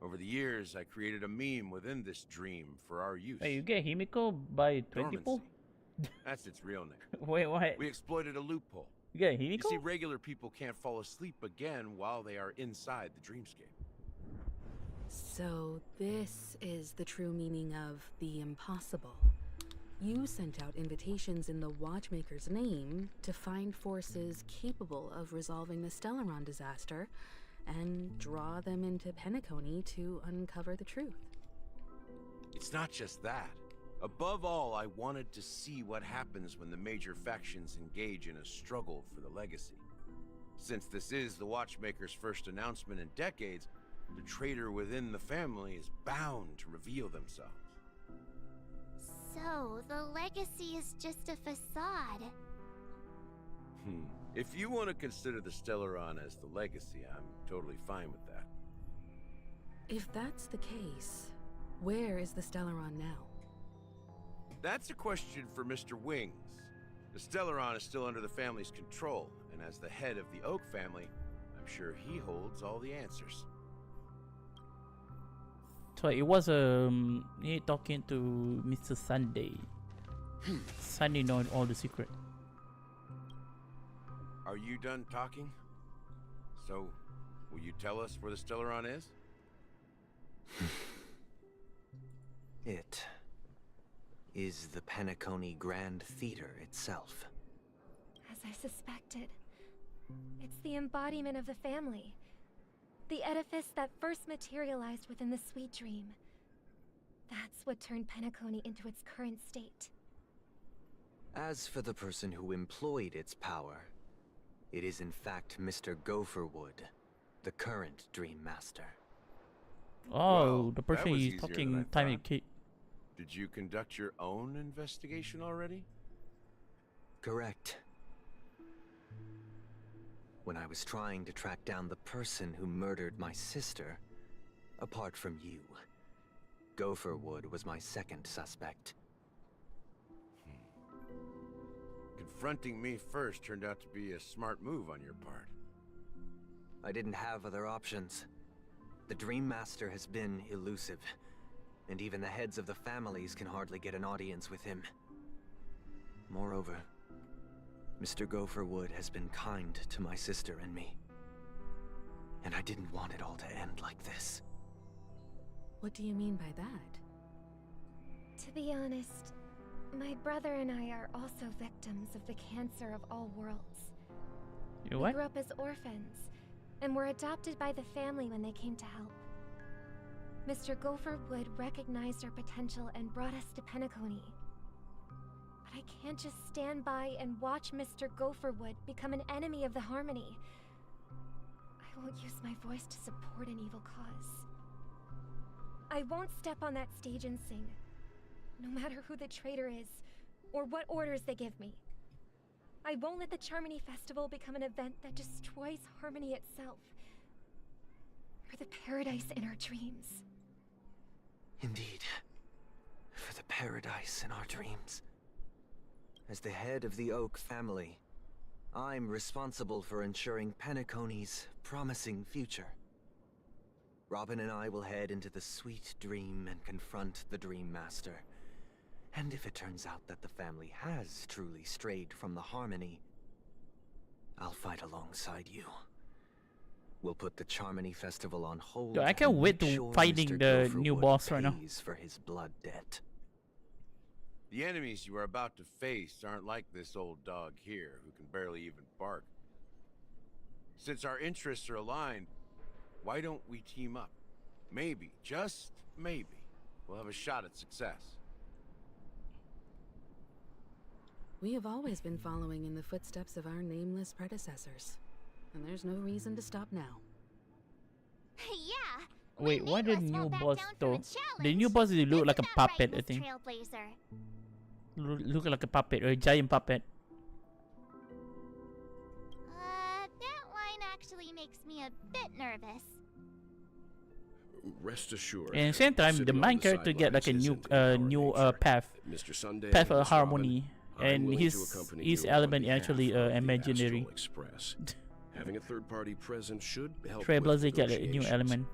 Over the years, I created a meme within this dream for our use. Hey, you get Himiko by 20 people? That's its real name. Wait, what? We exploited a loophole. You get Himiko? You see, regular people can't fall asleep again while they are inside the dreamscape. So this is the true meaning of the impossible. You sent out invitations in the Watchmaker's name to find forces capable of resolving the Stellaron disaster and draw them into Penacony to uncover the truth. It's not just that. Above all, I wanted to see what happens when the major factions engage in a struggle for the legacy. Since this is the Watchmaker's first announcement in decades, the traitor within the family is bound to reveal themselves. So, the legacy is just a facade. If you want to consider the Stellaron as the legacy, I'm totally fine with that. If that's the case, where is the Stellaron now? That's a question for Mr. Wings. The Stellaron is still under the family's control, and as the head of the Oak family, I'm sure he holds all the answers. So it was he talking to Mr. Sunday. Sunday knows all the secret. Are you done talking? So, will you tell us where the Stellaron is? It is the Penacony Grand Theater itself. As I suspected, it's the embodiment of the family. The edifice that first materialized within the Sweet Dream. That's what turned Penacony into its current state. As for the person who employed its power, it is in fact Mr. Gopherwood, the current Dream Master. Oh, the that person was is easier than I talking tiny thought. kid. Did you conduct your own investigation already? Correct. When I was trying to track down the person who murdered my sister, apart from you, Gopherwood was my second suspect. Confronting me first turned out to be a smart move on your part. I didn't have other options. The Dream Master has been elusive, and even the heads of the families can hardly get an audience with him. Moreover, Mr. Gopherwood has been kind to my sister and me. And I didn't want it all to end like this. What do you mean by that? To be honest, my brother and I are also victims of the cancer of all worlds. You We what? grew up as orphans, and were adopted by the family when they came to help. Mr. Gopherwood recognized our potential and brought us to Penacony. But I can't just stand by and watch Mr. Gopherwood become an enemy of the Harmony. I won't use my voice to support an evil cause. I won't step on that stage and sing, no matter who the traitor is, or what orders they give me. I won't let the Charmony Festival become an event that destroys Harmony itself, or the paradise in our dreams. Indeed, for the paradise in our dreams. As the head of the Oak family, I'm responsible for ensuring Penacony's promising future. Robin and I will head into the Sweet Dream and confront the Dream Master. And if it turns out that the family has truly strayed from the Harmony, I'll fight alongside you. We'll put the Charmony Festival on hold. Dude, I can't and wait make to sure fighting Mr. the new Gopherwood boss right now. pays for his blood debt. The enemies you are about to face aren't like this old dog here, who can barely even bark. Since our interests are aligned, why don't we team up? Maybe, just maybe, we'll have a shot at success. We have always been following in the footsteps of our nameless predecessors, and there's no reason to stop now. Yeah. Wait, why the Nameless new won't back boss down from though? a The challenge. new boss is look like a Isn't that puppet, right, I think. Trailblazer? Look like a puppet or a giant puppet. That line actually makes me a bit nervous. Rest assured. And at the same time, the sitting on main the character get like a sidelines new isn't in our new nature. path, Mr. Sunday path and of Miss harmony, Robin, I'm and willing to his accompany his you on element behalf actually of the imaginary. Astral Express. Having a third party present should help Trailblazer with get a new negotiations. element.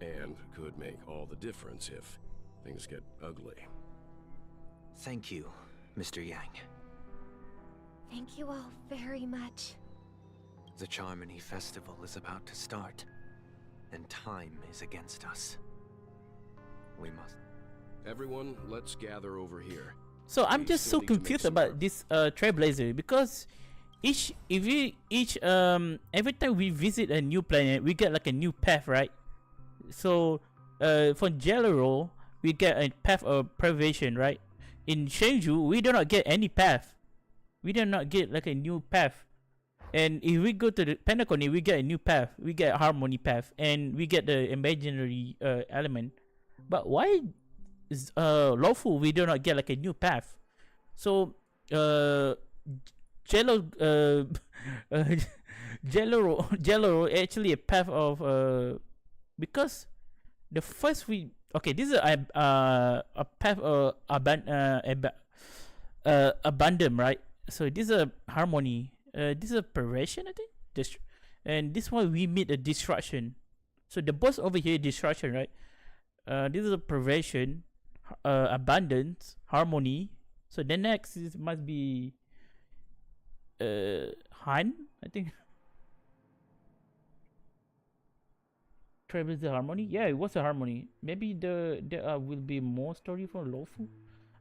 And could make all the difference if things get ugly. Thank you, Mr. Yang. Thank you all very much. The Charmony Festival is about to start, and time is against us. We must... Everyone, let's gather over here. So I'm We just still so need to make confused some about this Trailblazer because every time we visit a new planet, we get like a new path, right? So for Jelero, we get a path of privation, right? In Shenzhou, we do not get any path. We do not get like a new path. And if we go to the Penacony, we get a new path. We get harmony path, and we get the imaginary element. But why is lawful we do not get like a new path? So Jelero actually a path of because the first we this is a path of abandon, right? So this is a harmony. This is a perversion, I think. And this one we meet a destruction. So the boss over here, destruction, right? This is a perversion, abundance, harmony. So the next must be Han, I think. Travis the harmony. Yeah, it was a harmony. Maybe there will be more story for Lofu.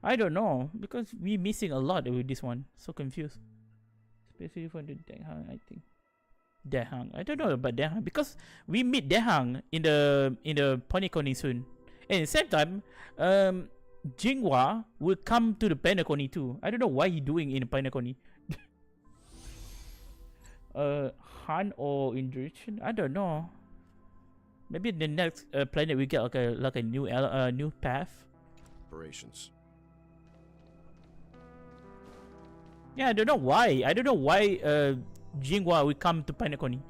I don't know because we missing a lot with this one. So confused. Especially for the Dehang, I think. Dehang. I don't know about Dehang because we meet Dehang in the Penacony soon. And at the same time, Jinghua will come to the Penacony too. I don't know why he doing in the Penacony. Han or in direction? I don't know. Maybe the next planet we get like a new new path. Operations. Yeah, I don't know why. Jinghua will come to Penacony.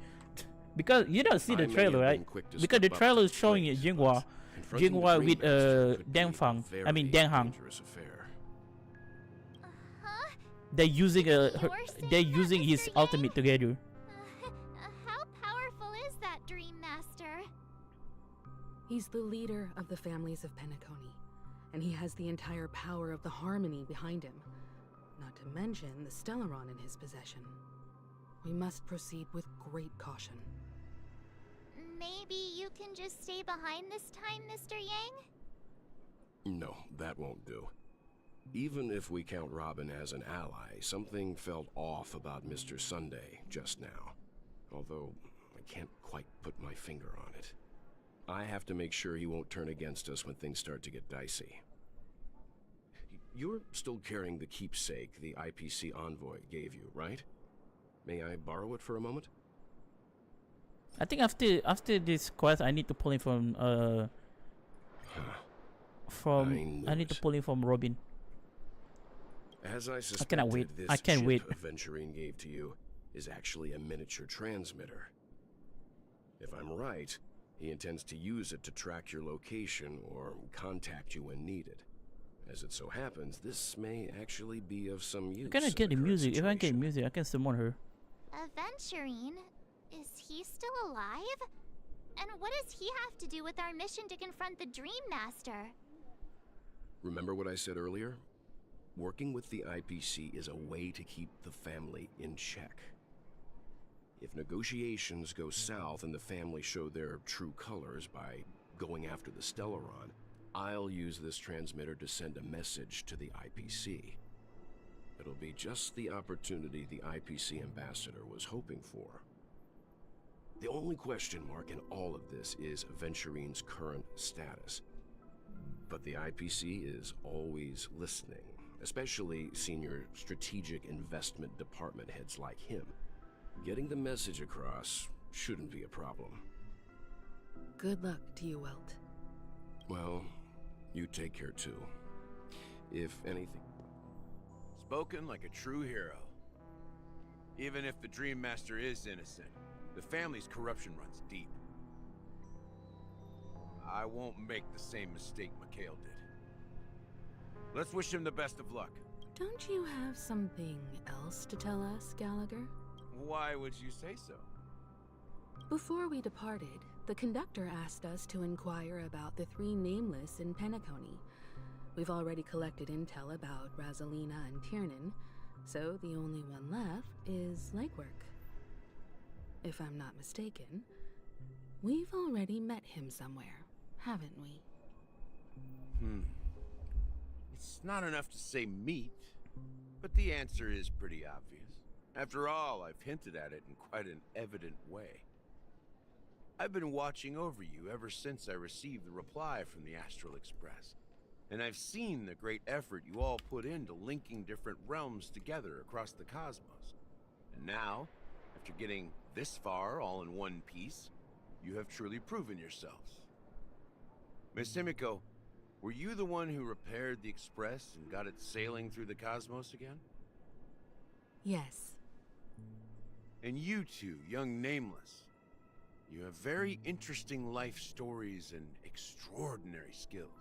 Because you don't see the trailer, right? Because the trailer is showing it Jinghua with Danfang. I mean Danhang. They're using his ultimate together. How powerful is that Dream Master? He's the leader of the families of Penacony, and he has the entire power of the Harmony behind him. Not to mention the Stellaron in his possession. We must proceed with great caution. Maybe you can just stay behind this time, Mr. Yang? No, that won't do. Even if we count Robin as an ally, something felt off about Mr. Sunday just now. Although, I can't quite put my finger on it. I have to make sure he won't turn against us when things start to get dicey. You're still carrying the keepsake the IPC envoy gave you, right? May I borrow it for a moment? I think after this quest, I need to pull him from I need to pull him from Robin. As I suspected, I cannot wait. This I can't chip wait. Aventurine gave to you is actually a miniature transmitter. If I'm right, he intends to use it to track your location or contact you when needed. As it so happens, this may actually be of some use. I'm gonna get the music. If I get music, I can summon her. Aventurine? Is he still alive? And what does he have to do with our mission to confront the Dream Master? Remember what I said earlier? Working with the IPC is a way to keep the family in check. If negotiations go south and the family show their true colors by going after the Stellaron, I'll use this transmitter to send a message to the IPC. It'll be just the opportunity the IPC ambassador was hoping for. The only question mark in all of this is Aventurine's current status. But the IPC is always listening, especially senior strategic investment department heads like him. Getting the message across shouldn't be a problem. Good luck to you, Welt. Well, you take care too. If anything... Spoken like a true hero. Even if the Dream Master is innocent, the family's corruption runs deep. I won't make the same mistake Mikhail did. Let's wish him the best of luck. Don't you have something else to tell us, Gallagher? Why would you say so? Before we departed, the conductor asked us to inquire about the 3 nameless in Penacony. We've already collected intel about Razalina and Tiernan, so the only one left is legwork. If I'm not mistaken, we've already met him somewhere, haven't we? It's not enough to say meet, but the answer is pretty obvious. After all, I've hinted at it in quite an evident way. I've been watching over you ever since I received the reply from the Astral Express, and I've seen the great effort you all put into linking different realms together across the cosmos. And now, after getting this far all in one piece, you have truly proven yourselves. Miss Himiko, were you the one who repaired the Express and got it sailing through the cosmos again? Yes. And you two, young Nameless, you have very interesting life stories and extraordinary skills.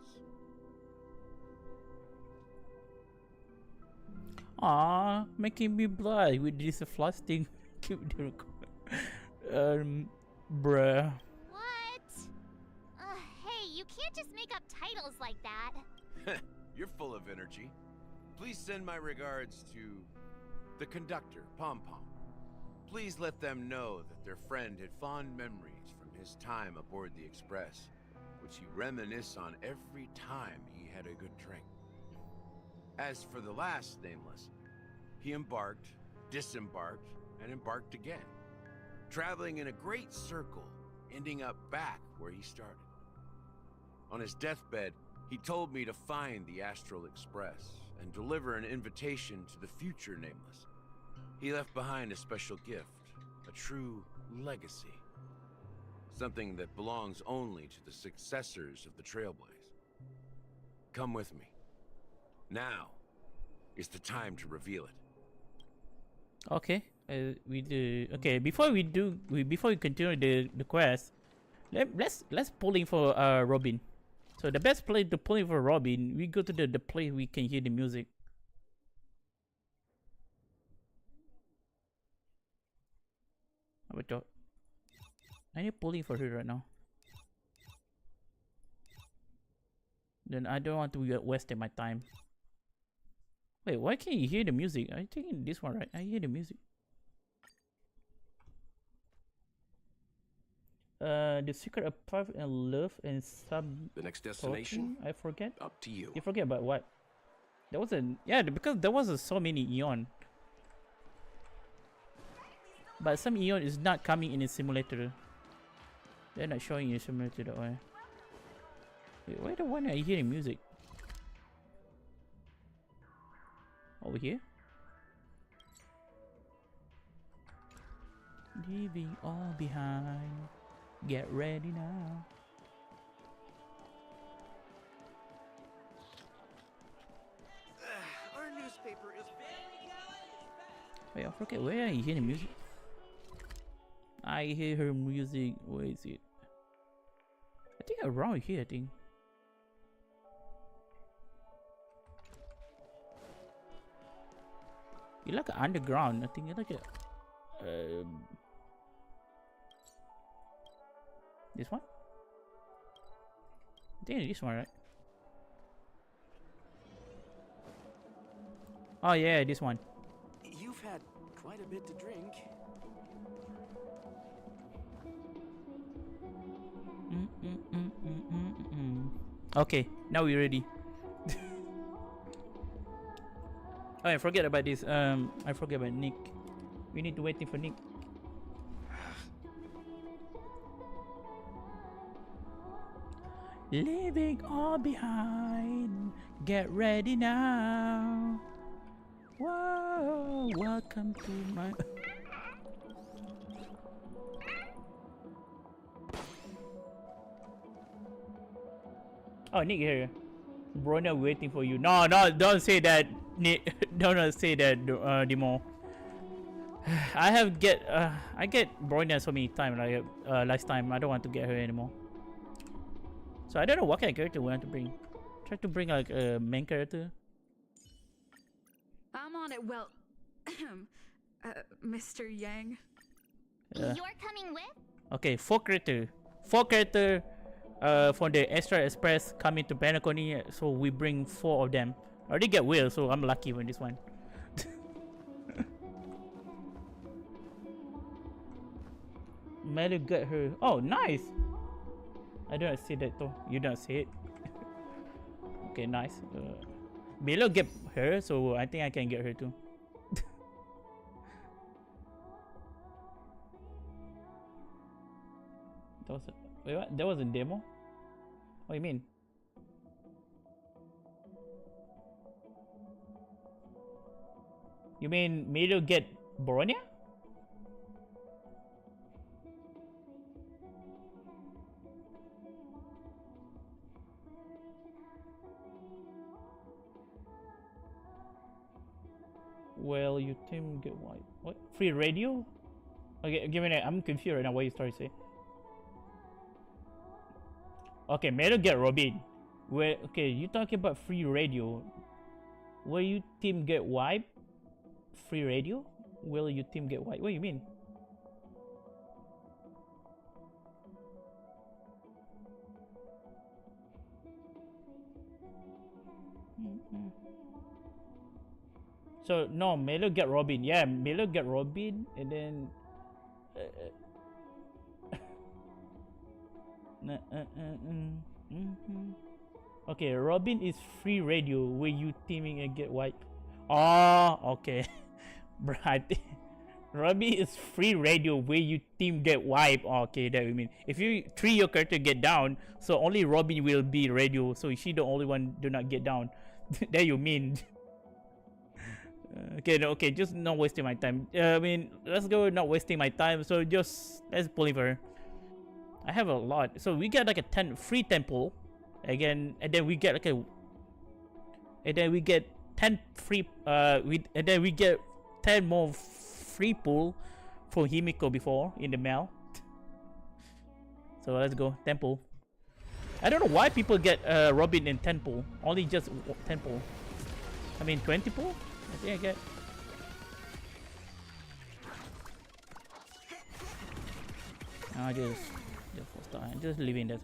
Ah, making me blush with this frosting. Bruh. What? Hey, you can't just make up titles like that. You're full of energy. Please send my regards to the conductor, Pom Pom. Please let them know that their friend had fond memories from his time aboard the Express, which he reminisced on every time he had a good drink. As for the last Nameless, he embarked, disembarked, and embarked again, traveling in a great circle, ending up back where he started. On his deathbed, he told me to find the Astral Express and deliver an invitation to the future Nameless. He left behind a special gift, a true legacy. Something that belongs only to the successors of the Trailblaze. Come with me. Now is the time to reveal it. Okay, we do. Okay, before we continue the quest, let's pull in for Robin. So the best place to pull in for Robin, we go to the place we can hear the music. I need pulling for her right now. Then I don't want to get wasting my time. Wait, why can't you hear the music? I think this one, right? I hear the music. The secret of perfect and love and some. The next destination? I forget. Up to you. You forget about what? There wasn't. Yeah, because there was so many Eon. But some Eon is not coming in a simulator. They're not showing you a simulator that way. Wait, why the one I hearing music? Over here? Leaving all behind. Get ready now. Our newspaper is Wait, I forget where I hear the music. I hear her music. Where is it? I think around here. I think. It's like underground. I think it's like a. This one? I think this one, right? Oh yeah, this one. You've had quite a bit to drink. Okay, now we're ready. Oh, I forget about this. I forget about Nick. We need to wait for Nick. Leaving all behind. Get ready now. Whoa, welcome to my. Oh, Nick here. Brona waiting for you. No, don't say that, Nick. Don't say that, Demo. I get Brona so many times, like last time. I don't want to get her anymore. So I don't know what kind of character we want to bring. Try to bring like a main character. I'm on it. Well, Mr. Yang. You're coming with? Okay, 4 character. 4 character for the Extra Express coming to Penacony, so we bring 4 of them. I already get Will, so I'm lucky with this one. Mary got her. Oh, nice! I don't see that though. You don't see it. Okay, nice. Below get her, so I think I can get her too. That was wait, what? That was a demo? What do you mean? You mean Milo get Boronia? Well, you team get white. What? Free radio? Okay, give me that. I'm confused right now. What you started to say? Okay, Melo get Robin. Where? Okay, you talking about free radio? Will you team get wipe? Free radio? Will you team get wipe? What do you mean? So no, Melo get Robin. Yeah, Melo get Robin, and then. Okay, Robin is free radio where you teaming and get white. Oh, okay. Right. Robin is free radio where you team get wipe. Okay, that we mean. If you 3 your character get down, so only Robin will be radio. So she the only one do not get down. That you mean. Okay, no, okay, just not wasting my time. I mean, let's go not wasting my time. So just let's pull it for her. I have a lot. So we get like a 10 free temple again, and then we get like a, and then we get 10 free and then we get 10 more free pool from Himiko before in the mail. So let's go temple. I don't know why people get Robin in 10 pool. Only just 10 pool. I mean 20 pool? I think I get. Just leaving that.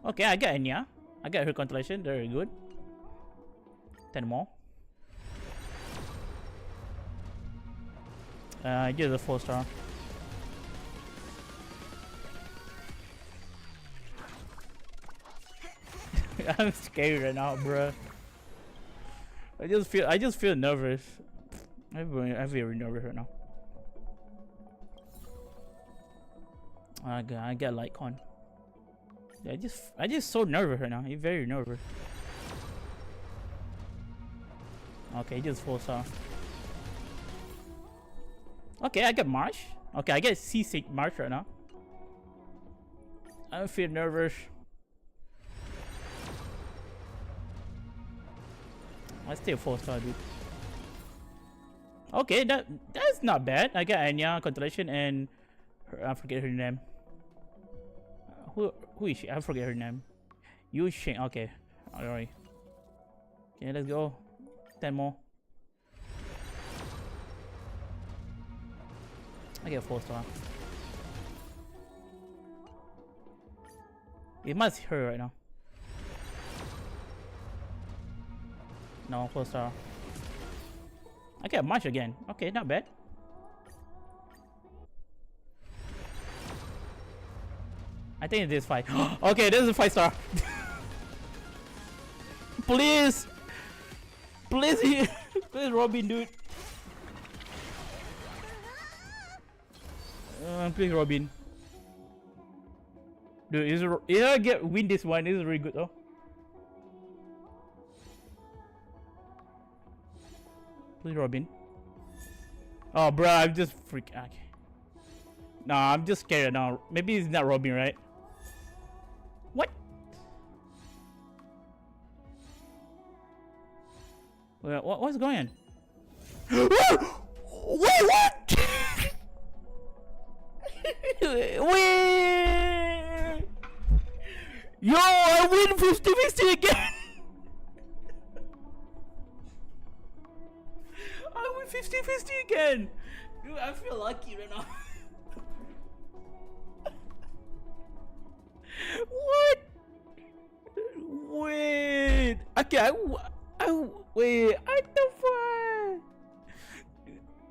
Okay, I got Enya. I got her constellation. Very good. 10 more. Just a 4-star. I'm scared right now, bruh. I just feel nervous. I'm very nervous right now. I got Litecoin. I just so nervous right now. I'm very nervous. Okay, just 4-star. Okay, I got Marsh. Okay, I get C6 Marsh right now. I feel nervous. I stay 4-star, dude. Okay, that's not bad. I got Anya, Constellation, and I forget her name. Who is she? I forget her name. Yu Sheng. Okay, alright. Okay, let's go. 10 more. I get 4-star. It must hurt right now. No, 4-star. I get Marsh again. Okay, not bad. I think it is 5. Okay, this is a 5-star. Please! Please, please, Robin, dude. Please, Robin. Dude, I win this one. This is really good, though. Please, Robin. Oh, bro, I'm just freaking. Okay. No, I'm just scared now. Maybe it's not Robin, right? What? Wait, what's going on? Wait, what? Wait! Yo, I win 50-50 again! I win 50-50 again! Dude, I feel lucky right now. What? Wait. Okay, wait. I don't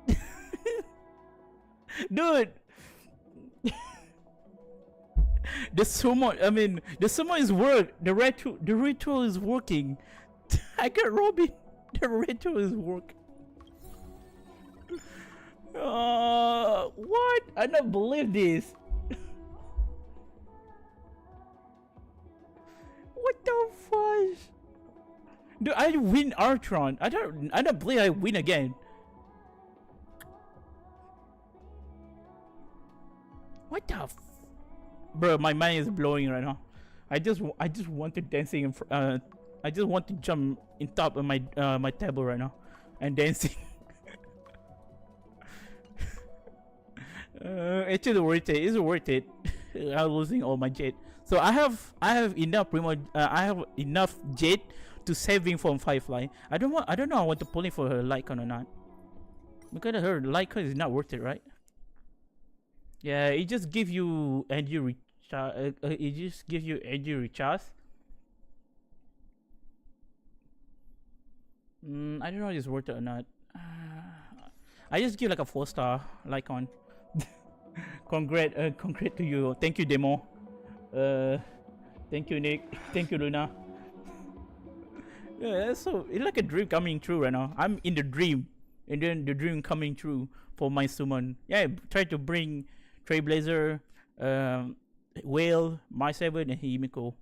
fuck. Dude. The summon is work. The ritual is working. I got Robin. The ritual is work. What? I don't believe this. What the fuck? Dude, I win Artron. I don't believe I win again. What the bro, my mind is blowing right now. I just want to dancing in I just want to jump in top of my my table right now and dancing. It's worth it. It's worth it. I'm losing all my jet. So I have enough I have enough jet to saving from Firefly. I don't know I want to pull in for her Litecoin or not. Because her Litecoin is not worth it, right? Yeah, it just gives you energy recharge. It just gives you energy recharge. I don't know if it's worth it or not. I just give like a 4-star Litecoin. Congrats to you. Thank you, Demo. Thank you, Nick. Thank you, Luna. Yeah, so it's like a dream coming true right now. I'm in the dream, and then the dream coming true for my summon. Yeah, try to bring Trailblazer, Whale, My7, and Himiko.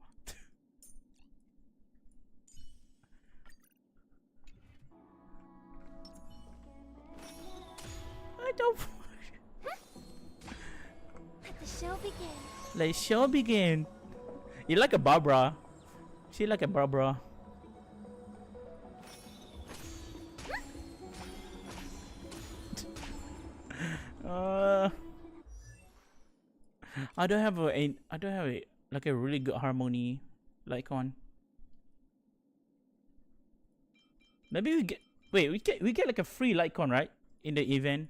I don't. Let the show begin. Let show begin. You like a Barbara. She like a Barbara. I don't have a like a really good harmony like on. Maybe we get we get like a free Lycon, right? In the event.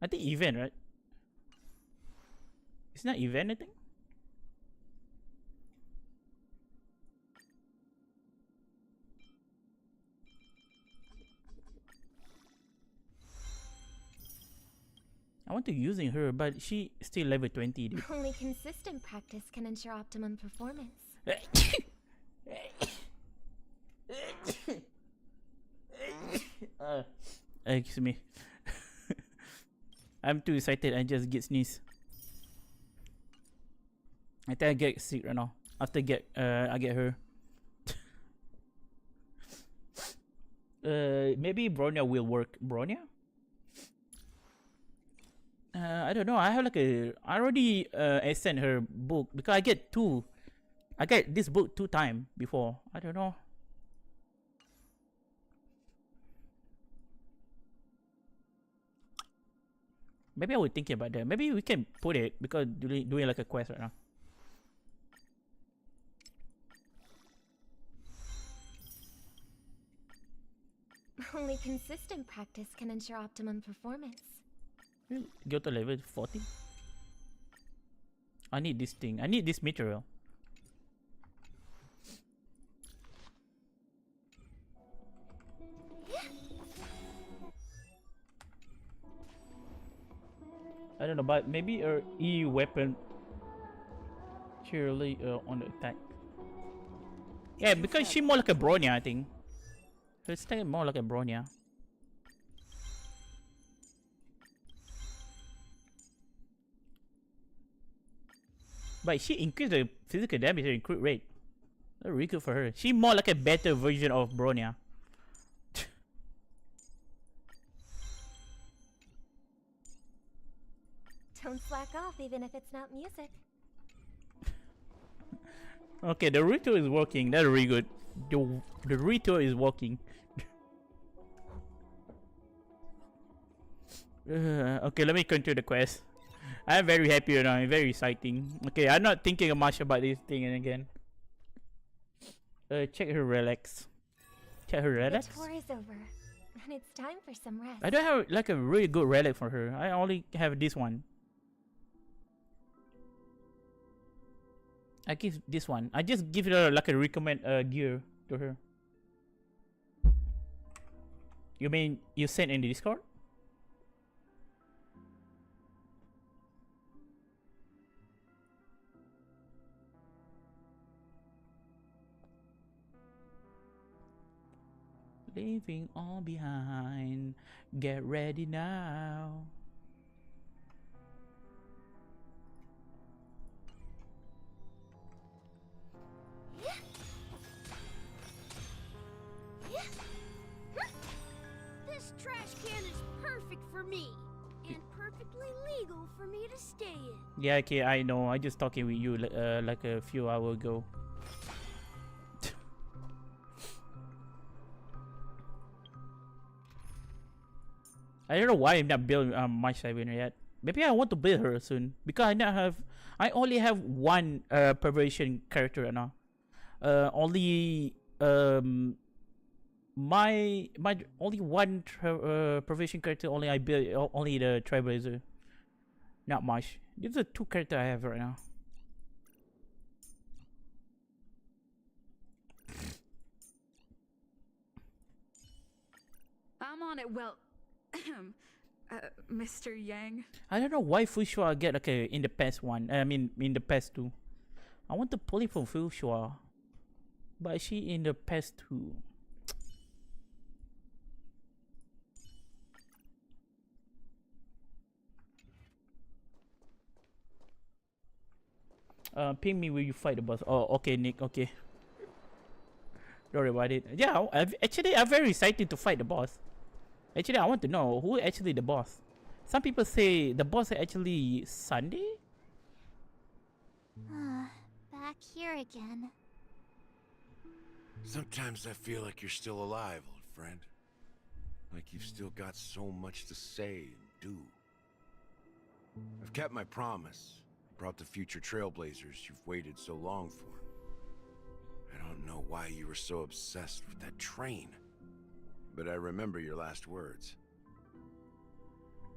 I think event, right? It's not event, I think. I want to using her, but she still level 20. Dude. Only consistent practice can ensure optimum performance. Excuse me. I'm too excited. I just get sneeze. I think I get sick right now. After I get her. Maybe Bronya will work. Bronya? I don't know. I have like I already sent her book because I get two. I get this book 2 times before. I don't know. Maybe I was thinking about that. Maybe we can put it because doing like a quest right now. Only consistent practice can ensure optimum performance. Go to level 40. I need this thing. I need this material. I don't know, but maybe her E weapon surely on the attack. Yeah, because she more like a Bronya, I think. Her style more like a Bronya. But she increased the physical damage and crit rate. That's really good for her. She more like a better version of Bronya. Don't slack off even if it's not music. Okay, the ritual is working. That's really good. The ritual is working. Okay, let me continue the quest. I'm very happy right now. It's very exciting. Okay, I'm not thinking much about this thing again. Check her relics. Check her relics. The tour is over, and it's time for some rest. I don't have like a really good relic for her. I only have this one. I give this one. I just give her like a recommend gear to her. You mean you sent in the Discord? Leaving all behind. Get ready now. This trash can is perfect for me and perfectly legal for me to stay in. Yeah, okay, I know. I just talking with you like a few hours ago. I don't know why I'm not building my Siberian yet. Maybe I want to build her soon because I only have one preparation character right now. Only my only one preparation character. Only I build only the Trailblazer. Not much. These are 2 characters I have right now. I'm on it. Well, Mr. Yang. I don't know why Fushua get like in the past one. I mean in the past 2. I want to pull it from Fushua, but she in the past 2. Ping me when you fight the boss. Oh, okay, Nick. Okay. Don't worry about it. Yeah, I'm very excited to fight the boss. Actually, I want to know who actually the boss. Some people say the boss is actually Sunday. here again. Sometimes I feel like you're still alive, old friend. Like you've still got so much to say and do. I've kept my promise. Brought the future trailblazers you've waited so long for. I don't know why you were so obsessed with that train. But I remember your last words.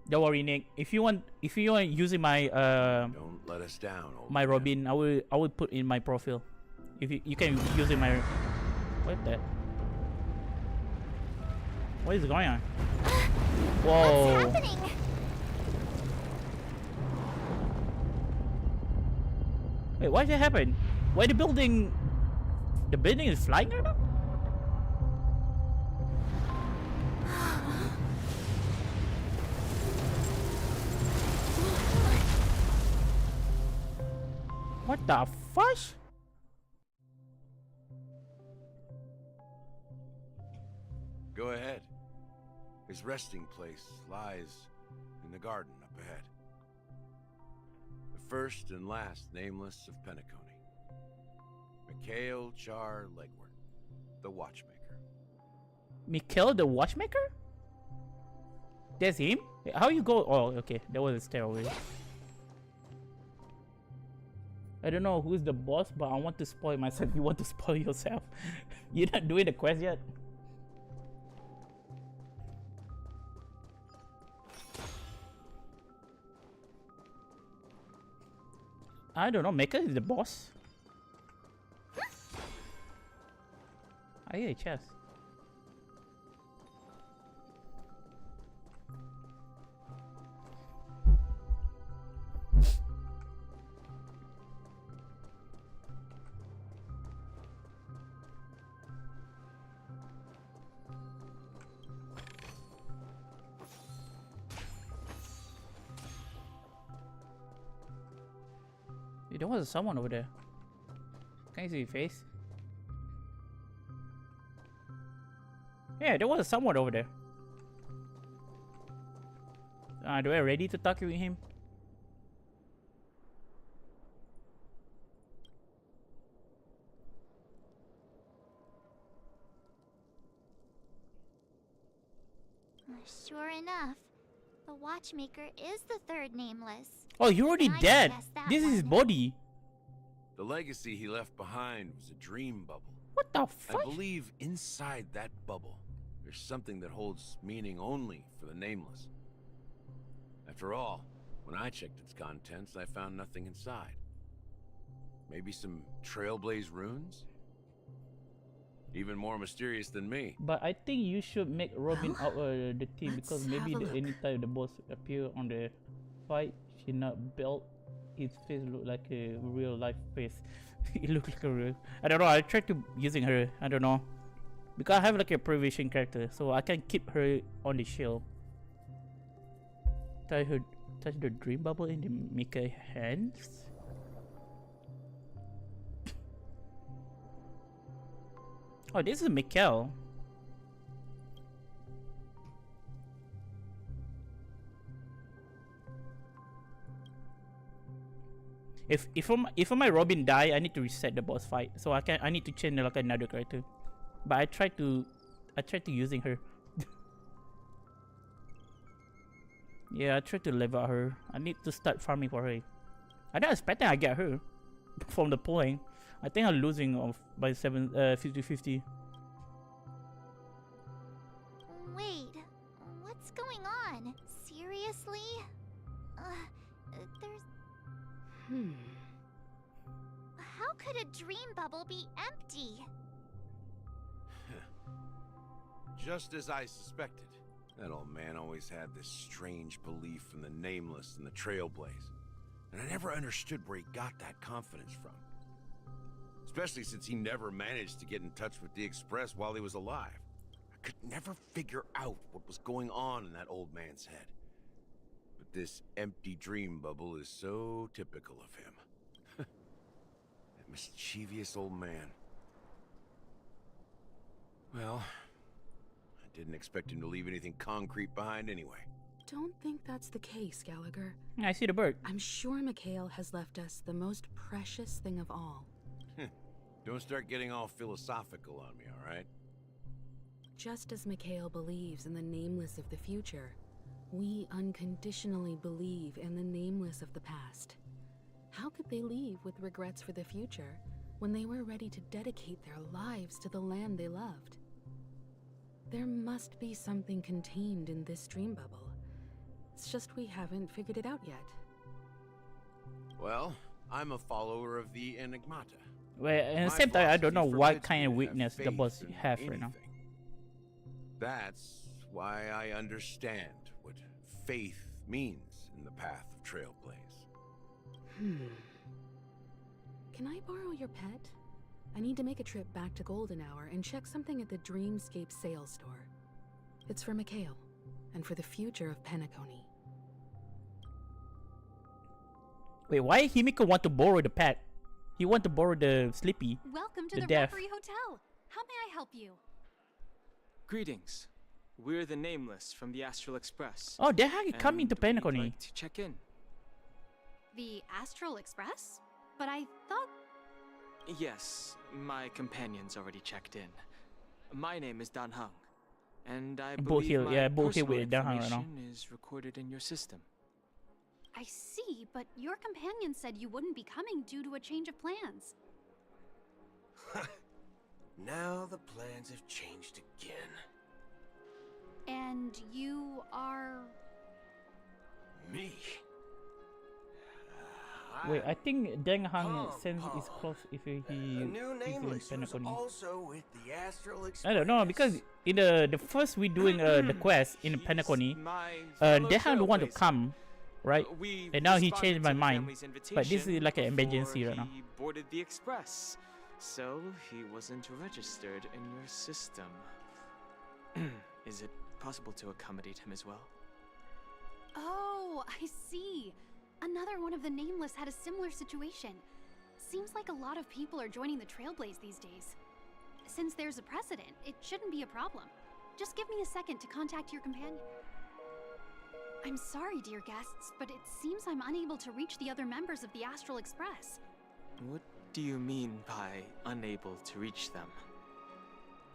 Don't worry, Nick. If you want using my don't let us down, old my man. Robin, I will put in my profile. If you can use in my what the what is going on? Whoa. What's happening? Wait, why did that happen? Why the building is flying around? What the fuck? Go ahead. His resting place lies in the garden up ahead. The first and last nameless of Penacony. Mikhail Char Legward, the watchmaker. Mikhail the watchmaker? That's him? How you go? Oh, okay. There was a stairway. I don't know who's the boss, but I want to spoil myself. You want to spoil yourself? You're not doing the quest yet? I don't know. Maker is the boss. I hear a chest. There was someone over there. Can you see your face? Yeah, there was someone over there. Do I ready to talk with him? Sure enough, the watchmaker is the third nameless. Oh, you're already dead. This is his body. The legacy he left behind was a dream bubble. What the fuck? I believe inside that bubble, there's something that holds meaning only for the nameless. After all, when I checked its contents, I found nothing inside. Maybe some trailblaze runes? Even more mysterious than me. But I think you should make Robin out of the team because maybe anytime the boss appear on the fight, she not built. His face look like a real life face. It look like a real. I don't know. I tried to using her. I don't know because I have like a prevision character, so I can keep her on the shield. Touch the dream bubble in the Mika hands. Oh, this is Mikhail. If my Robin die, I need to reset the boss fight. So I need to change like another character. But I tried to using her. Yeah, I tried to level her. I need to start farming for her. I don't expect I get her from the point. I think I'm losing by 50-50. Wait, what's going on? Seriously? There's... How could a dream bubble be empty? Just as I suspected. That old man always had this strange belief in the nameless and the trailblaze. And I never understood where he got that confidence from. Especially since he never managed to get in touch with the Express while he was alive. I could never figure out what was going on in that old man's head. But this empty dream bubble is so typical of him. That mischievous old man. Well, I didn't expect him to leave anything concrete behind anyway. Don't think that's the case, Gallagher. I see the bird. I'm sure Mikhail has left us the most precious thing of all. Don't start getting all philosophical on me, all right? Just as Mikhail believes in the nameless of the future, we unconditionally believe in the nameless of the past. How could they leave with regrets for the future when they were ready to dedicate their lives to the land they loved? There must be something contained in this dream bubble. It's just we haven't figured it out yet. Well, I'm a follower of the Enigmata. Well, at the same time, I don't know what kind of weakness the boss have right now. That's why I understand what faith means in the path of Trailblaze. Can I borrow your pet? I need to make a trip back to Golden Hour and check something at the Dreamscape sales store. It's for Mikhail, and for the future of Penacony. Wait, why Himiko want to borrow the pet? He want to borrow the Sleepy. Welcome to the deaf. Reverie Hotel. How may I help you? Greetings. We're the Nameless from the Astral Express. Oh, they're coming to We'd Penacony. like to check in. The Astral Express? But I thought... Yes, my companions already checked in. My name is Dan Hung, and I believe Hill, my yeah, Hill personal with Dan Hung right now. information is recorded in your system. I see, but your companion said you wouldn't be coming due to a change of plans. Now the plans have changed again. And you are... Me? Wait, I think Deng Hang sense is close if he is in Nameless was Penacony. also with the Astral Express. I don't know, because in the first we doing the quest in Penacony, Deng Hang don't want to come, right? And now he changed my mind. But this is like an emergency right now. He boarded the express, so he wasn't registered in your system. Is it possible to accommodate him as well? Oh, I see. Another one of the Nameless had a similar situation. Seems like a lot of people are joining the Trailblaze these days. Since there's a precedent, it shouldn't be a problem. Just give me a second to contact your companion. I'm sorry, dear guests, but it seems I'm unable to reach the other members of the Astral Express. What do you mean by unable to reach them?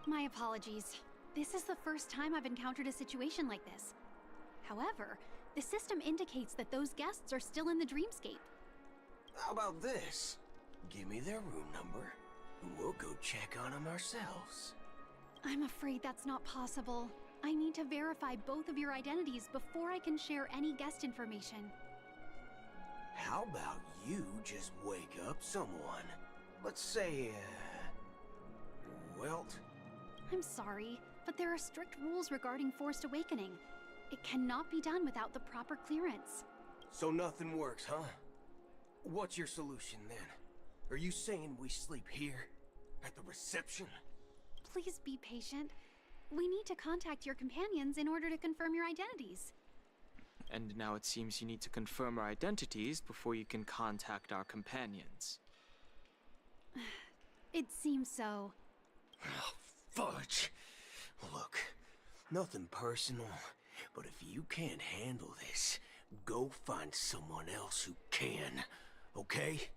My apologies. This is the first time I've encountered a situation like this. However, the system indicates that those guests are still in the Dreamscape. How about this? Give me their room number, and we'll go check on them ourselves. I'm afraid that's not possible. I need to verify both of your identities before I can share any guest information. How about you just wake up someone? Let's say, Welt? I'm sorry, but there are strict rules regarding forced awakening. It cannot be done without the proper clearance. So nothing works, huh? What's your solution then? Are you saying we sleep here? At the reception? Please be patient. We need to contact your companions in order to confirm your identities. And now it seems you need to confirm our identities before you can contact our companions. It seems so. Oh, fudge. Look, nothing personal. But if you can't handle this, go find someone else who can, okay?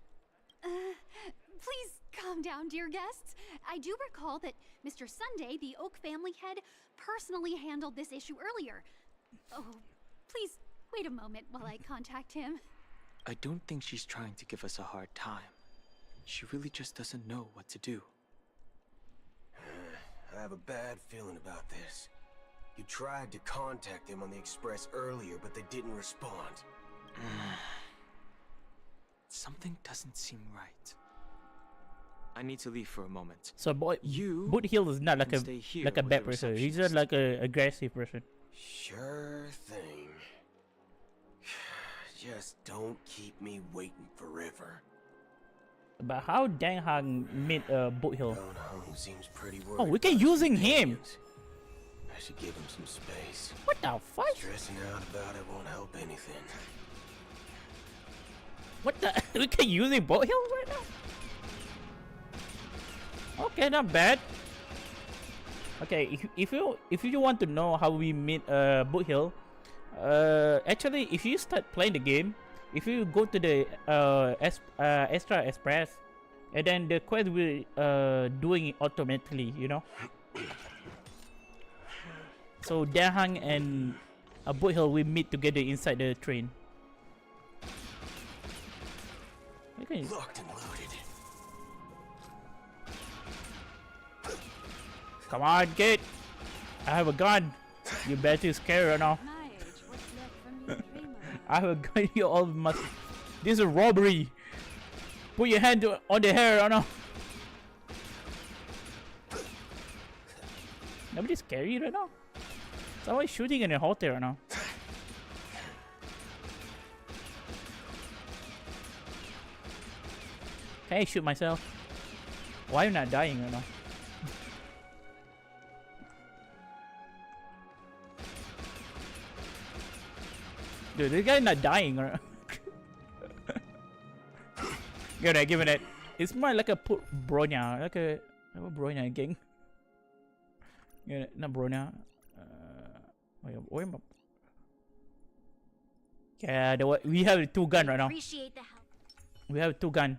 Please calm down, dear guests. I do recall that Mr. Sunday, the Oak family head, personally handled this issue earlier. Oh, please wait a moment while I contact him. I don't think she's trying to give us a hard time. She really just doesn't know what to do. I have a bad feeling about this. You tried to contact them on the express earlier, but they didn't respond. Something doesn't seem right. I need to leave for a moment. So boy, you Hill is not like a bad person. He's just like a aggressive person. Sure thing. Just don't keep me waiting forever. But how Dang Hang meet Hill? Seems pretty Oh, we can using him. I should give him some space. What the fuck? Stressing out about it won't help anything. What the? We can using Hill right now? Okay, not bad. Okay, if you want to know how we meet Hill, actually if you start playing the game, if you go to the Extra Express, and then the quest will doing it automatically, you know. So Dahang and Boothill will meet together inside the train. Okay. Locked and loaded. Come on, kid. I have a gun. You better scare her now. I have a gun. You all must. This is a robbery. Put your hand on the hair or no. Nobody's scared you right now. Someone's shooting in a hotel right now. Can I shoot myself? Why am I not dying right now? Dude, this guy's not dying, right? Give it. It's more like a Bronya, like a Bronya gang. Yeah, not Bronya. Wait, where am I? Yeah, we have 2 guns right now. Appreciate the help. We have 2 guns.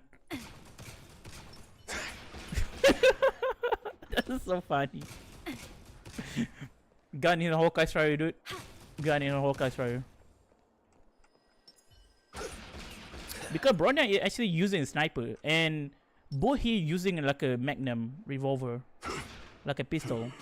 That's so funny. Gun in a Honkai Strider, dude. Gun in a Honkai Strider. Because Bronya is actually using a sniper, and Bohi using like a Magnum revolver, like a pistol.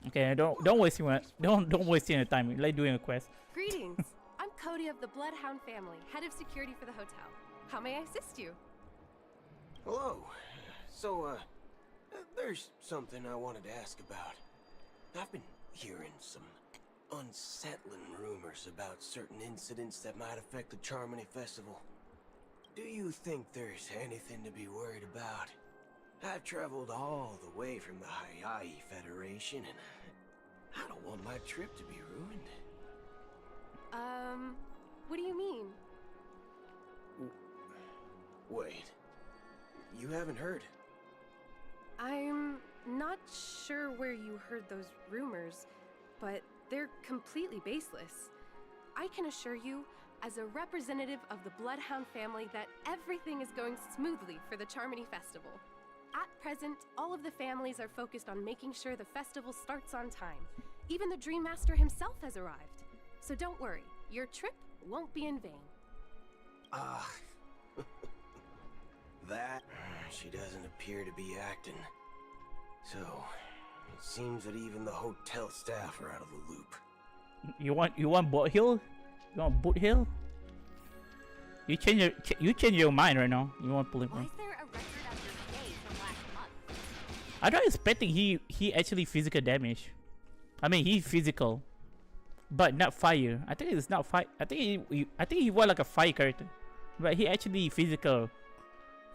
Okay, don't waste your don't waste your time. Like doing a quest. Greetings. I'm Cody of the Bloodhound family, head of security for the hotel. How may I assist you? Hello. So, there's something I wanted to ask about. I've been hearing some unsettling rumors about certain incidents that might affect the Charmony Festival. Do you think there's anything to be worried about? I've traveled all the way from the Hayaii Federation, and I don't want my trip to be ruined. What do you mean? Wait. You haven't heard? I'm not sure where you heard those rumors, but they're completely baseless. I can assure you, as a representative of the Bloodhound family, that everything is going smoothly for the Charmony Festival. At present, all of the families are focused on making sure the festival starts on time. Even the Dream Master himself has arrived. So don't worry, your trip won't be in vain. That she doesn't appear to be acting. So, it seems that even the hotel staff are out of the loop. You want Boothill? You want Boothill? You change your mind right now. You want Police? Why is there a record of your stay from last month? I'm not expecting he actually physical damage. I mean he physical, but not fire. I think it's not fire. I think he was like a fire character, but he actually physical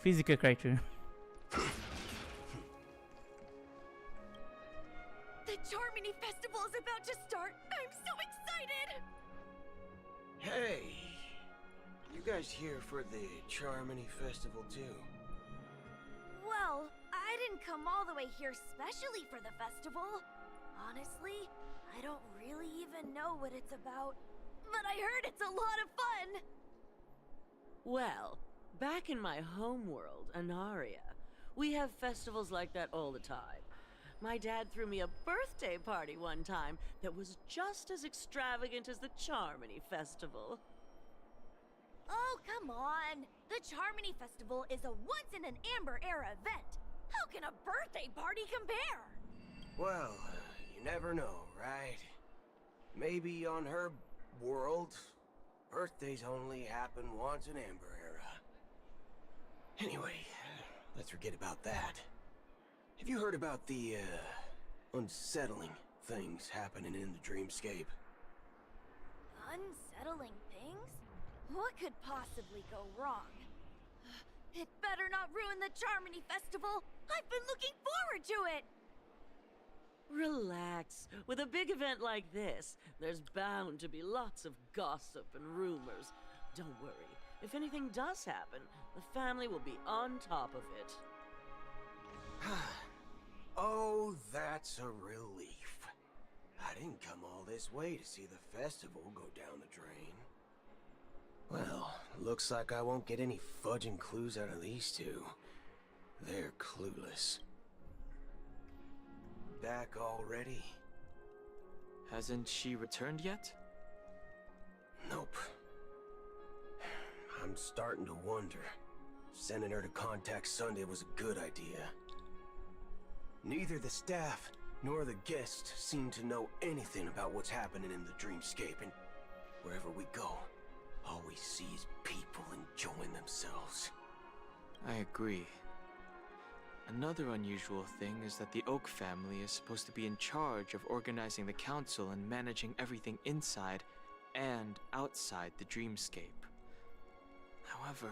character. The Charmony Festival is about to start. I'm so excited. Hey, you guys here for the Charmony Festival too? Well, I didn't come all the way here specially for the festival. Honestly, I don't really even know what it's about. But I heard it's a lot of fun. Well, back in my homeworld, Anaria, we have festivals like that all the time. My dad threw me a birthday party one time that was just as extravagant as the Charmony Festival. Oh, come on! The Charmony Festival is a once-in-an-Amber-era event. How can a birthday party compare? Well, you never know, right? Maybe on her world, birthdays only happen once in Amber Era. Anyway, let's forget about that. Have you heard about the, unsettling things happening in the dreamscape? Unsettling things? What could possibly go wrong? It better not ruin the Charmony Festival! I've been looking forward to it! Relax. With a big event like this, there's bound to be lots of gossip and rumors. Don't worry. If anything does happen, the family will be on top of it. Oh, That's a relief. I didn't come all this way to see the festival go down the drain. Well, looks like I won't get any fudging clues out of these two. They're clueless. Back already? Hasn't she returned yet? Nope. I'm starting to wonder. Sending her to contact Sunday was a good idea. Neither the staff nor the guests seem to know anything about what's happening in the dreamscape, and wherever we go, all we see is people enjoying themselves. I agree. Another unusual thing is that the Oak family is supposed to be in charge of organizing the council and managing everything inside and outside the dreamscape. However,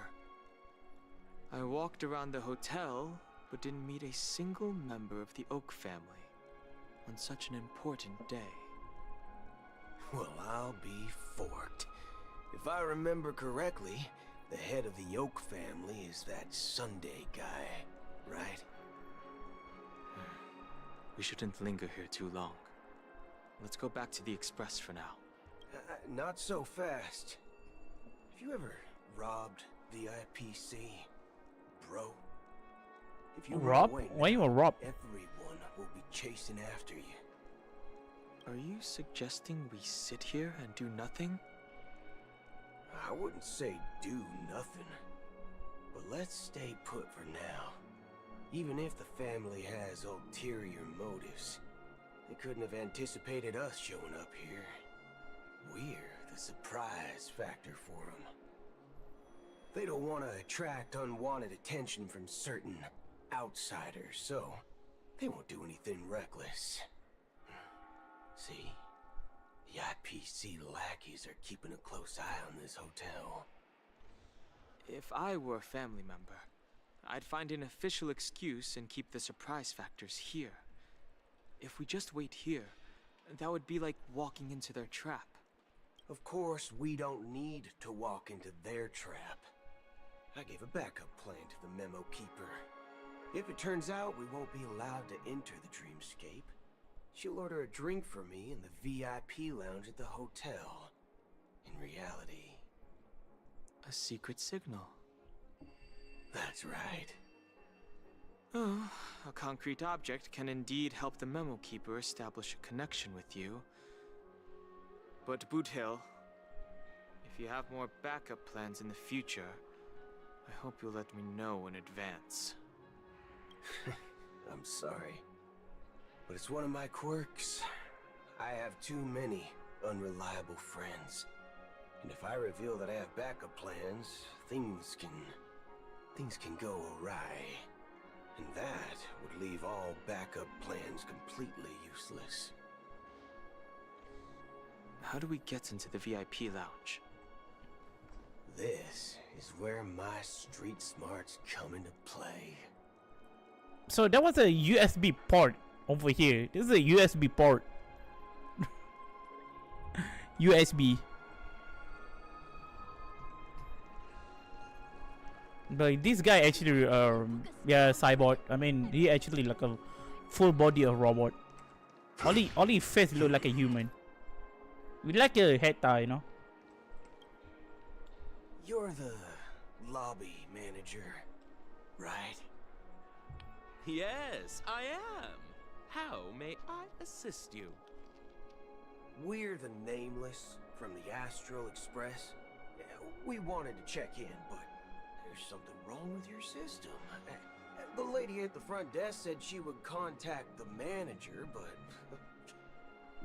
I walked around the hotel but didn't meet a single member of the Oak family on such an important day. Well, I'll be forked. If I remember correctly, the head of the Oak family is that Sunday guy, right? We shouldn't linger here too long. Let's go back to the Express for now. Not so fast. Have you ever robbed VIPC, bro? If you Rob? run away Why you a rob? everyone will be chasing after you. Are you suggesting we sit here and do nothing? I wouldn't say do nothing, but let's stay put for now. Even if the family has ulterior motives, they couldn't have anticipated us showing up here. We're the surprise factor for them. They don't want to attract unwanted attention from certain outsiders, so they won't do anything reckless. See? The IPC lackeys are keeping a close eye on this hotel. If I were a family member, I'd find an official excuse and keep the surprise factors here. If we just wait here, that would be like walking into their trap. Of course, we don't need to walk into their trap. I gave a backup plan to the memo keeper. If it turns out we won't be allowed to enter the dreamscape, she'll order a drink for me in the VIP lounge at the hotel. In reality... a secret signal. That's right. Oh, a concrete object can indeed help the memo keeper establish a connection with you. But Boothill, if you have more backup plans in the future, I hope you'll let me know in advance. I'm sorry, but it's one of my quirks. I have too many unreliable friends. And if I reveal that I have backup plans, things can go awry. And that would leave all backup plans completely useless. How do we get into the VIP lounge? This is where my street smarts come into play. So there was a USB port over here. This is a USB port. USB. But this guy actually, yeah, cyborg. I mean, he actually like a full body of robot. Only face look like a human. With like a head tie, you know. You're the lobby manager, right? Yes, I am. How may I assist you? We're the Nameless from the Astral Express. We wanted to check in, but there's something wrong with your system. The lady at the front desk said she would contact the manager, but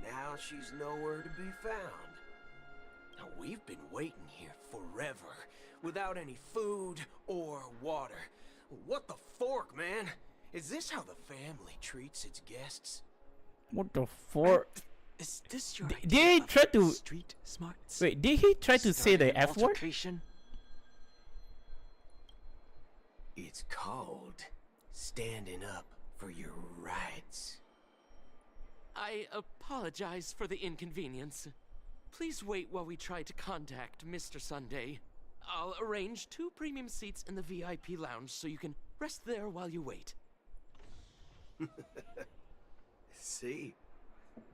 now she's nowhere to be found. Now, we've been waiting here forever, without any food or water. What the fork, man? Is this how the family treats its guests? What the fork? Is this your Did he try to street smarts? wait? Did he try to say the F word? It's called standing up for your rights. I apologize for the inconvenience. Please wait while we try to contact Mr. Sunday. I'll arrange 2 premium seats in the VIP lounge so you can rest there while you wait. See?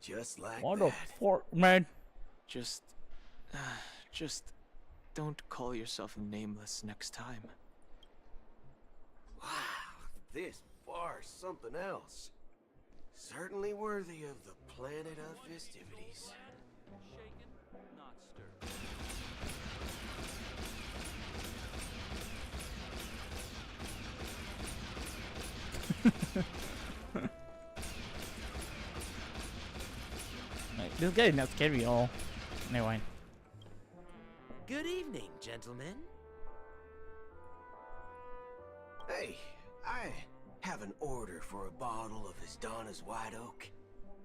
Just like What that. the fuck, man? Just don't call yourself nameless next time. Wow, this bar's something else. Certainly worthy of the planet of festivities. This guy is not scary at all. Never mind. Good evening, gentlemen. Hey, I have an order for a bottle of Hasdana's White Oak.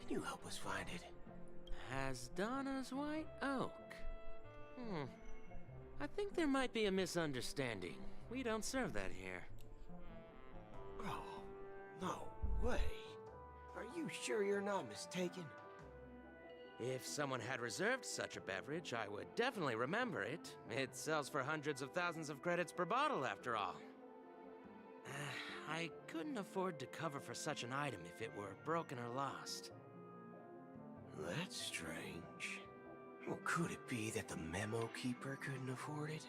Can you help us find it? Hasdana's White Oak. I think there might be a misunderstanding. We don't serve that here. Oh, no way. Are you sure you're not mistaken? If someone had reserved such a beverage, I would definitely remember it. It sells for hundreds of thousands of credits per bottle, after all. I couldn't afford to cover for such an item if it were broken or lost. That's strange. Well, could it be that the memo keeper couldn't afford it?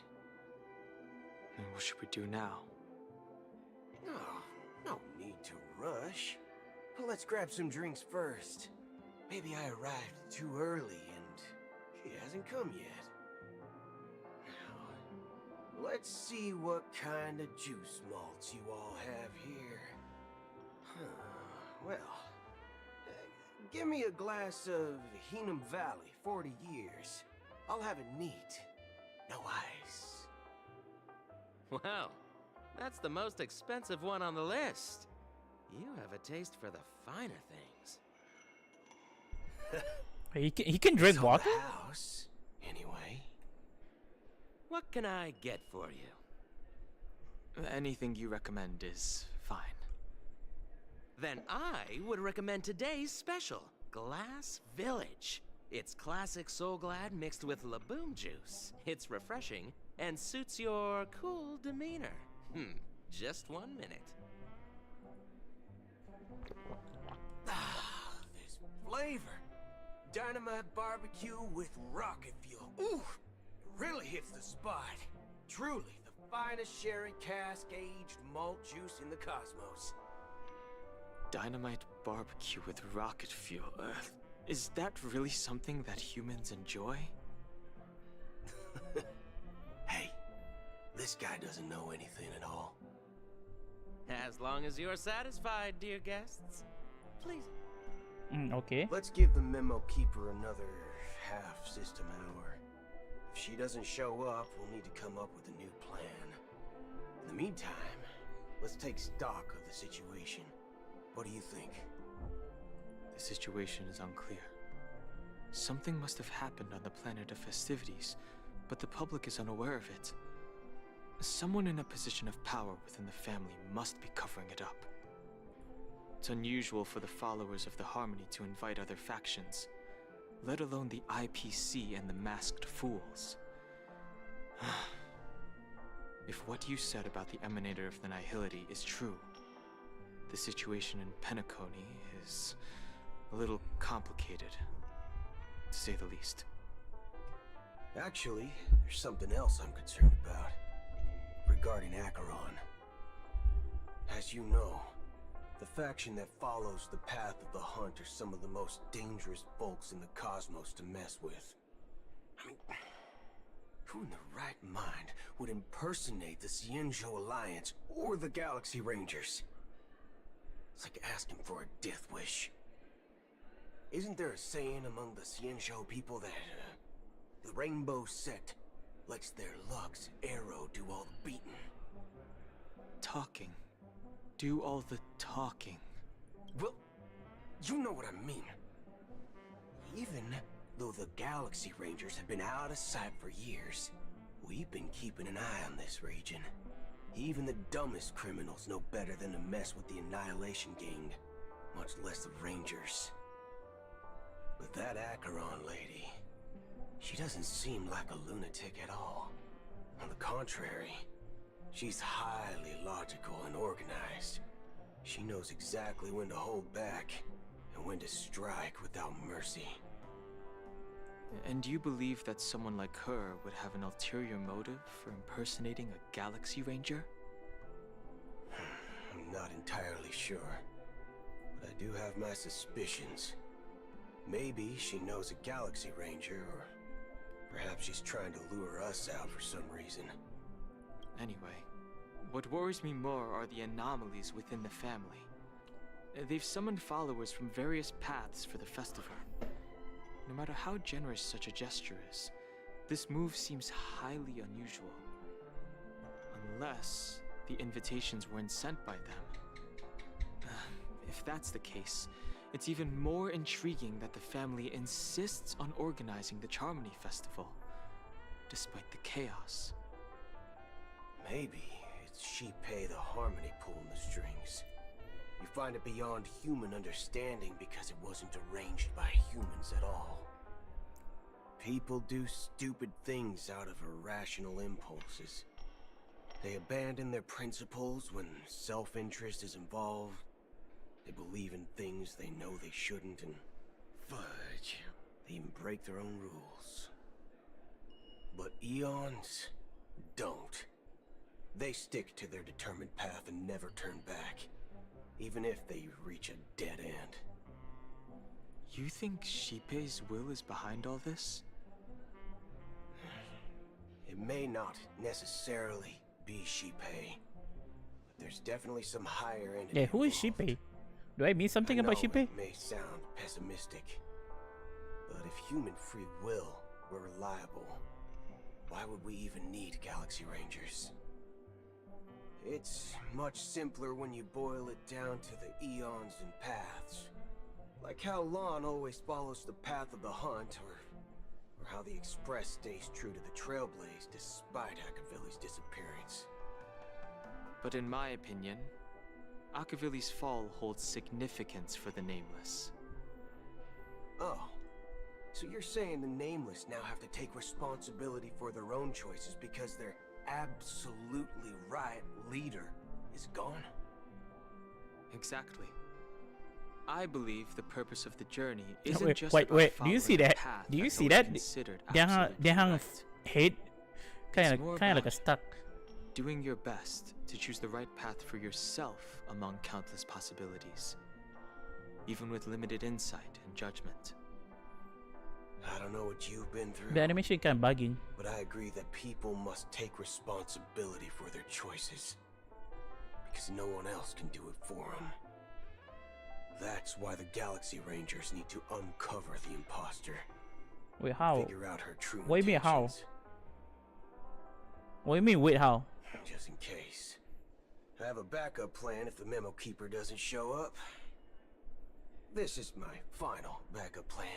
And what should we do now? Oh, no need to rush. Well, let's grab some drinks first. Maybe I arrived too early and he hasn't come yet. Now, let's see what kind of juice malts you all have here. Well, give me a glass of Hinam Valley, 40 years. I'll have it neat. No ice. Well, that's the most expensive one on the list. You have a taste for the finer things. He can drink water? House, anyway. What can I get for you? Anything you recommend is fine. Then I would recommend today's special, Glass Village. It's classic Soul Glad mixed with Laboom juice. It's refreshing and suits your cool demeanor. Just 1 minute. Ah, this flavor. Dynamite barbecue with rocket fuel. Ooh, it really hits the spot. Truly the finest sherry cask-aged malt juice in the cosmos. Dynamite barbecue with rocket fuel. Is that really something that humans enjoy? Hey, this guy doesn't know anything at all. As long as you're satisfied, dear guests. Please. Okay. Let's give the memo keeper another half system hour. If she doesn't show up, we'll need to come up with a new plan. In the meantime, let's take stock of the situation. What do you think? The situation is unclear. Something must have happened on the planet of festivities, but the public is unaware of it. Someone in a position of power within the family must be covering it up. It's unusual for the followers of the Harmony to invite other factions, let alone the IPC and the Masked Fools. If what you said about the Emanator of the Nihility is true, the situation in Penacony is a little complicated, to say the least. Actually, there's something else I'm concerned about. Regarding Acheron. As you know, the faction that follows the path of the Hunt are some of the most dangerous folks in the cosmos to mess with. I mean, who in the right mind would impersonate the Xianzhou Alliance or the Galaxy Rangers? It's like asking for a death wish. Isn't there a saying among the Xianzhou people that the Rainbow Sect lets their Lux Arrow do all the beating? Talking. Do all the talking. Well, you know what I mean. Even though the Galaxy Rangers have been out of sight for years, we've been keeping an eye on this region. Even the dumbest criminals know better than to mess with the Annihilation Gang, much less the Rangers. But that Acheron lady, she doesn't seem like a lunatic at all. On the contrary, she's highly logical and organized. She knows exactly when to hold back and when to strike without mercy. And you believe that someone like her would have an ulterior motive for impersonating a Galaxy Ranger? I'm not entirely sure, but I do have my suspicions. Maybe she knows a Galaxy Ranger, or perhaps she's trying to lure us out for some reason. Anyway, what worries me more are the anomalies within the family. They've summoned followers from various paths for the festival. No matter how generous such a gesture is, this move seems highly unusual. Unless the invitations weren't sent by them. If that's the case, it's even more intriguing that the family insists on organizing the Charmony Festival, despite the chaos. Maybe it's Shipei the Harmony pulling the strings. You find it beyond human understanding because it wasn't arranged by humans at all. People do stupid things out of irrational impulses. They abandon their principles when self-interest is involved. They believe in things they know they shouldn't, and fudge, they even break their own rules. But Eons don't. They stick to their determined path and never turn back, even if they reach a dead end. You think Shipei's will is behind all this? It may not necessarily be Shipei, but there's definitely some higher entity. Yeah, who is Shipei? Do I mean something about Shipei? It may sound pessimistic, but if human free will were reliable, why would we even need Galaxy Rangers? It's much simpler when you boil it down to the eons and paths. Like how Lon always follows the path of the hunt, or how the Express stays true to the Trailblaze despite Akavilli's disappearance. But in my opinion, Akavilli's fall holds significance for the Nameless. Oh, so you're saying the Nameless now have to take responsibility for their own choices because their absolutely right leader is gone? Exactly. I believe the purpose of the journey isn't just wait, about do you see following a that? path Do you that's see always that? considered They absolutely hung right. head, kind It's more of like a about stuck. Doing your best to choose the right path for yourself among countless possibilities, even with limited insight and judgment. I don't know what you've been through, The animation kind of bugging. but I agree that people must take responsibility for their choices, because no one else can do it for them. That's why the Galaxy Rangers need to uncover the imposter. Wait, how? Figure out her true What do you mean how? intentions. What do you mean wait how? Just in case. I have a backup plan if the memo keeper doesn't show up. This is my final backup plan.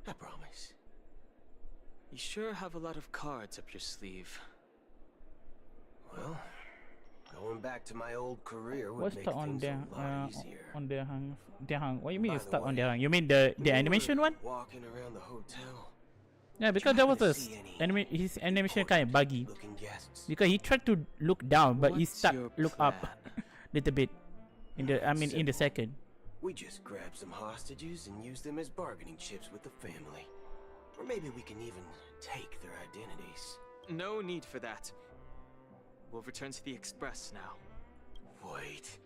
I promise. You sure have a lot of cards up your sleeve. Well, going back to my old career would What's make stuck on things the a lot easier. on the hang? The hang. What do you mean By it's the stuck on way, the hang? You mean the when you animation were one? Walking around the hotel. Yeah, because there was a his animation kind of buggy. Because he tried to look down, but he What's stuck your look up little bit. In the in the second. We just grab some hostages and use them as bargaining chips with the family. Or maybe we can even take their identities. No need for that. We'll return to the Express now. Wait,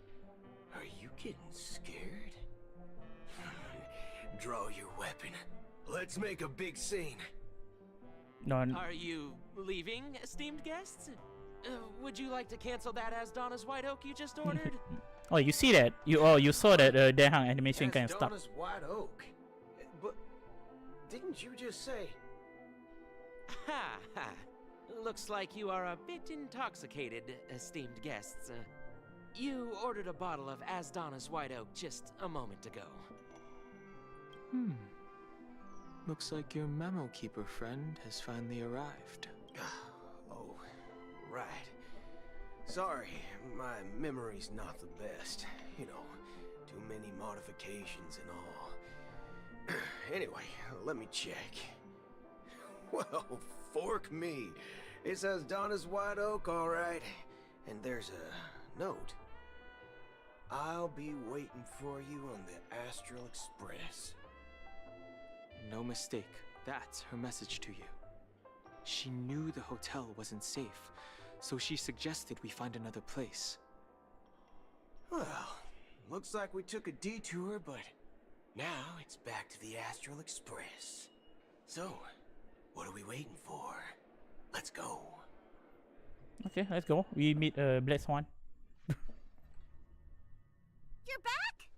are you getting scared? Draw your weapon. Let's make a big scene. No. Are you leaving, esteemed guests? Would you like to cancel that as Donna's White Oak you just ordered? Oh, you see that? You saw that the hang animation kind of stuck. Donna's White Oak. But didn't you just say? Ha ha. Looks like you are a bit intoxicated, esteemed guests. You ordered a bottle of As Donna's White Oak just a moment ago. Looks like your memo keeper friend has finally arrived. Oh, right. Sorry, my memory's not the best. You know, too many modifications and all. Anyway, let me check. Well, fork me. It says Donna's White Oak, all right. And there's a note. I'll be waiting for you on the Astral Express. No mistake. That's her message to you. She knew the hotel wasn't safe, so she suggested we find another place. Well, looks like we took a detour, but now it's back to the Astral Express. So, what are we waiting for? Let's go. Okay, let's go. We meet Black Swan. You're back?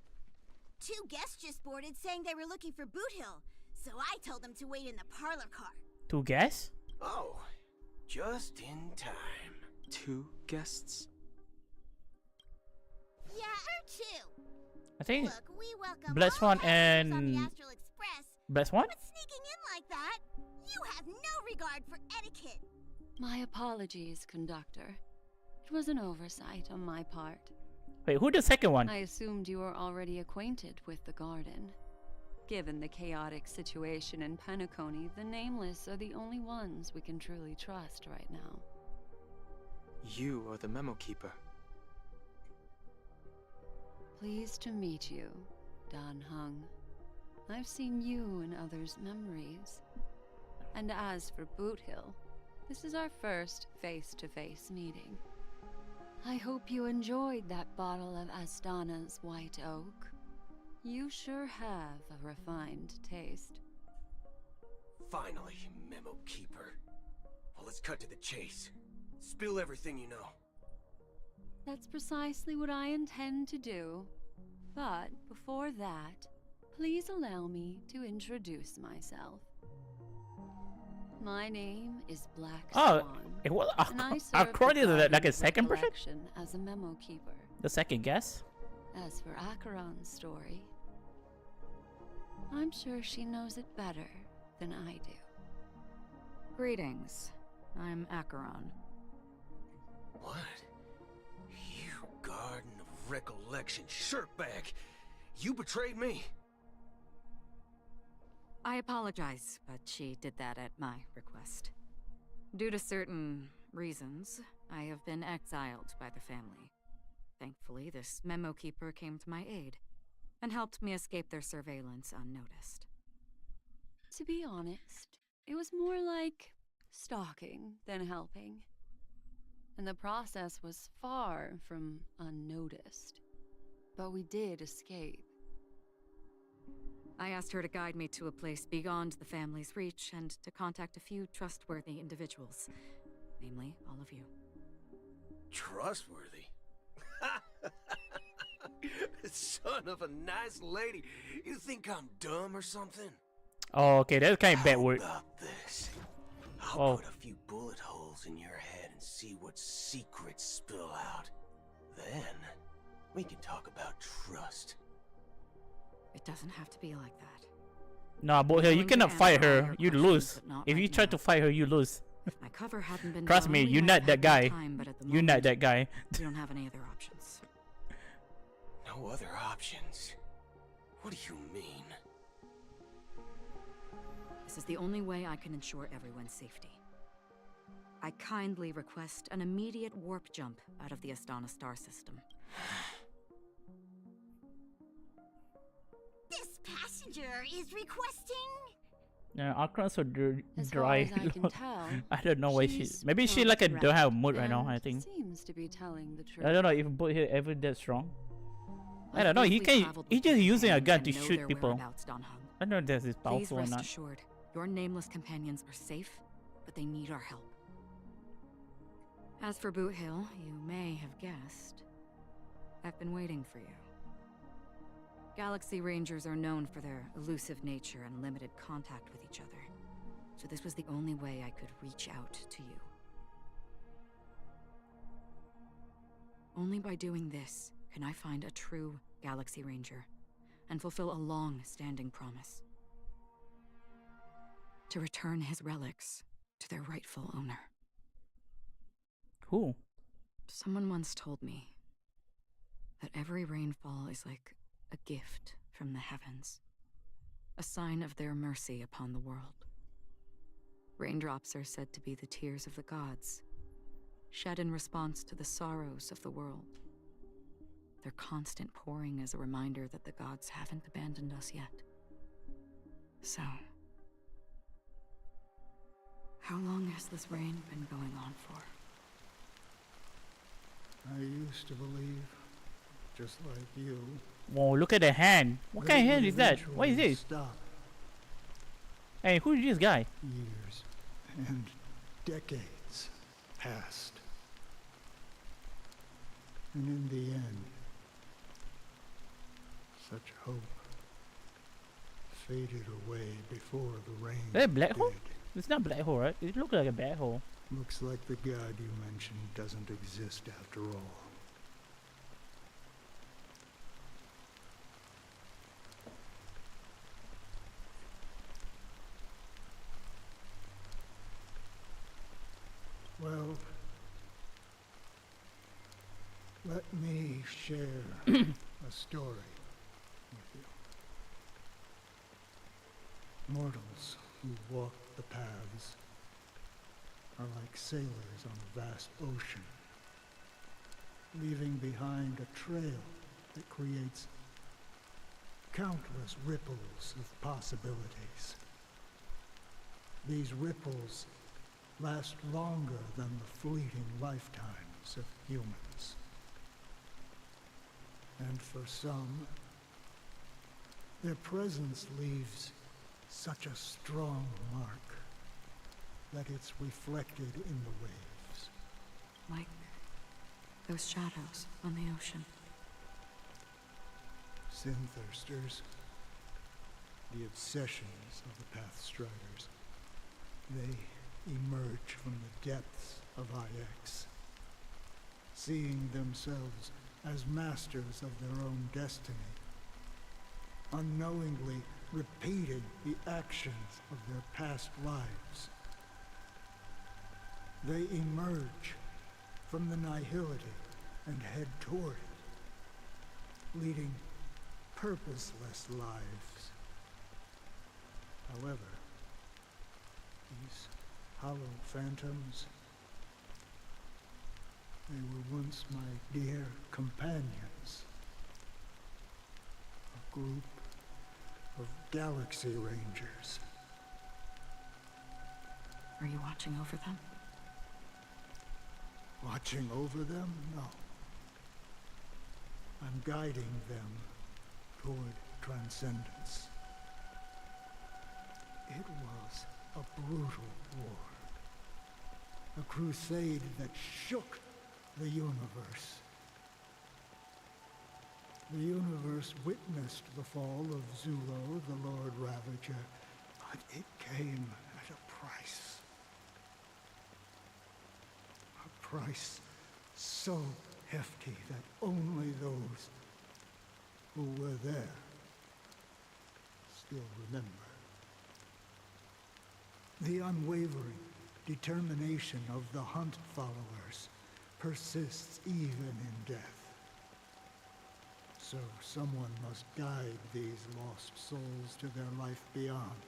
2 guests just boarded saying they were looking for Boot Hill, so I told them to wait in the parlor car. 2 guests? Oh, just in time. 2 guests? Yeah, or 2. I think Look, we welcome Black all Swan passengers on and the Astral Express, Black Swan? but sneaking in like that, you have no regard for etiquette. My apologies, conductor. It was an oversight on my part. Wait, who's the second one? I assumed you were already acquainted with the garden. Given the chaotic situation in Penacony, the Nameless are the only ones we can truly trust right now. You are the memo keeper. Pleased to meet you, Dan Hung. I've seen you in others' memories. And as for Boot Hill, this is our first face-to-face meeting. I hope you enjoyed that bottle of Astana's White Oak. You sure have a refined taste. Finally, Memo Keeper. Well, let's cut to the chase. Spill everything you know. That's precisely what I intend to do. But before that, please allow me to introduce myself. My name is Black Swan. It was and I serve according to the that, like a Guardian second person? Recollection as a memo keeper. The second guess? As for Acheron's story, I'm sure she knows it better than I do. Greetings. I'm Acheron. What? You Garden of Recollection shirtbag! You betrayed me! I apologize, but she did that at my request. Due to certain reasons, I have been exiled by the family. Thankfully, this memo keeper came to my aid and helped me escape their surveillance unnoticed. To be honest, it was more like stalking than helping. And the process was far from unnoticed. But we did escape. I asked her to guide me to a place beyond the family's reach and to contact a few trustworthy individuals, namely all of you. Trustworthy? Son of a nice lady. You think I'm dumb or something? Oh, okay, that's kind of bad word. How about this? I'll put a few bullet holes in your head and see what secrets spill out. Then, we can talk about trust. It doesn't have to be like that. Nah, boy, you cannot fight her. You lose. If you try to fight her, you lose. My cover hadn't been Trust me, you're not that guy. You're not that guy. We don't have any other options. No other options? What do you mean? This is the only way I can ensure everyone's safety. I kindly request an immediate warp jump out of the Astana star system. This passenger is requesting... Yeah, Akron's so As dry. far as I can tell, I don't know why she. she's Maybe she not like a correct don't have mood right now. and I think. Seems to be telling the truth. I don't know if Boot here ever that strong. I don't know. He briefly can. traveled He with just the using a family gun and to know shoot their people. whereabouts, Don Hung. I don't know if this is Please powerful or rest not. assured, your nameless companions are safe, but they need our help. As for Boot Hill, you may have guessed, I've been waiting for you. Galaxy Rangers are known for their elusive nature and limited contact with each other, so this was the only way I could reach out to you. Only by doing this can I find a true Galaxy Ranger and fulfill a long-standing promise. To return his relics to their rightful owner. Cool. Someone once told me that every rainfall is like a gift from the heavens, a sign of their mercy upon the world. Raindrops are said to be the tears of the gods, shed in response to the sorrows of the world. Their constant pouring is a reminder that the gods haven't abandoned us yet. So, how long has this rain been going on for? I used to believe, just like you. Whoa, look at the hand. What kind of hand is that? What is this? Stop. Hey, who is this guy? Years and decades passed. And in the end, such hope faded away before the rain. Is that a black did. hole? It's not a black hole, right? It looks like a black hole. Looks like the god you mentioned doesn't exist after all. Well, let me share a story with you. Mortals who walk the paths are like sailors on a vast ocean, leaving behind a trail that creates countless ripples of possibilities. These ripples last longer than the fleeting lifetimes of humans. And for some, their presence leaves such a strong mark that it's reflected in the waves. Like those shadows on the ocean. Sin-thirsters, the obsessions of the Pathstriders, they emerge from the depths of HyperX, seeing themselves as masters of their own destiny, unknowingly repeating the actions of their past lives. They emerge from the nihility and head toward it, leading purposeless lives. However, these hollow phantoms, they were once my dear companions. A group of Galaxy Rangers. Are you watching over them? Watching over them? No. I'm guiding them toward transcendence. It was a brutal war. A crusade that shook the universe. The universe witnessed the fall of Zulo, the Lord Ravager, but it came at a price. A price so hefty that only those who were there still remember. The unwavering determination of the Hunt followers persists even in death. So someone must guide these lost souls to their life beyond.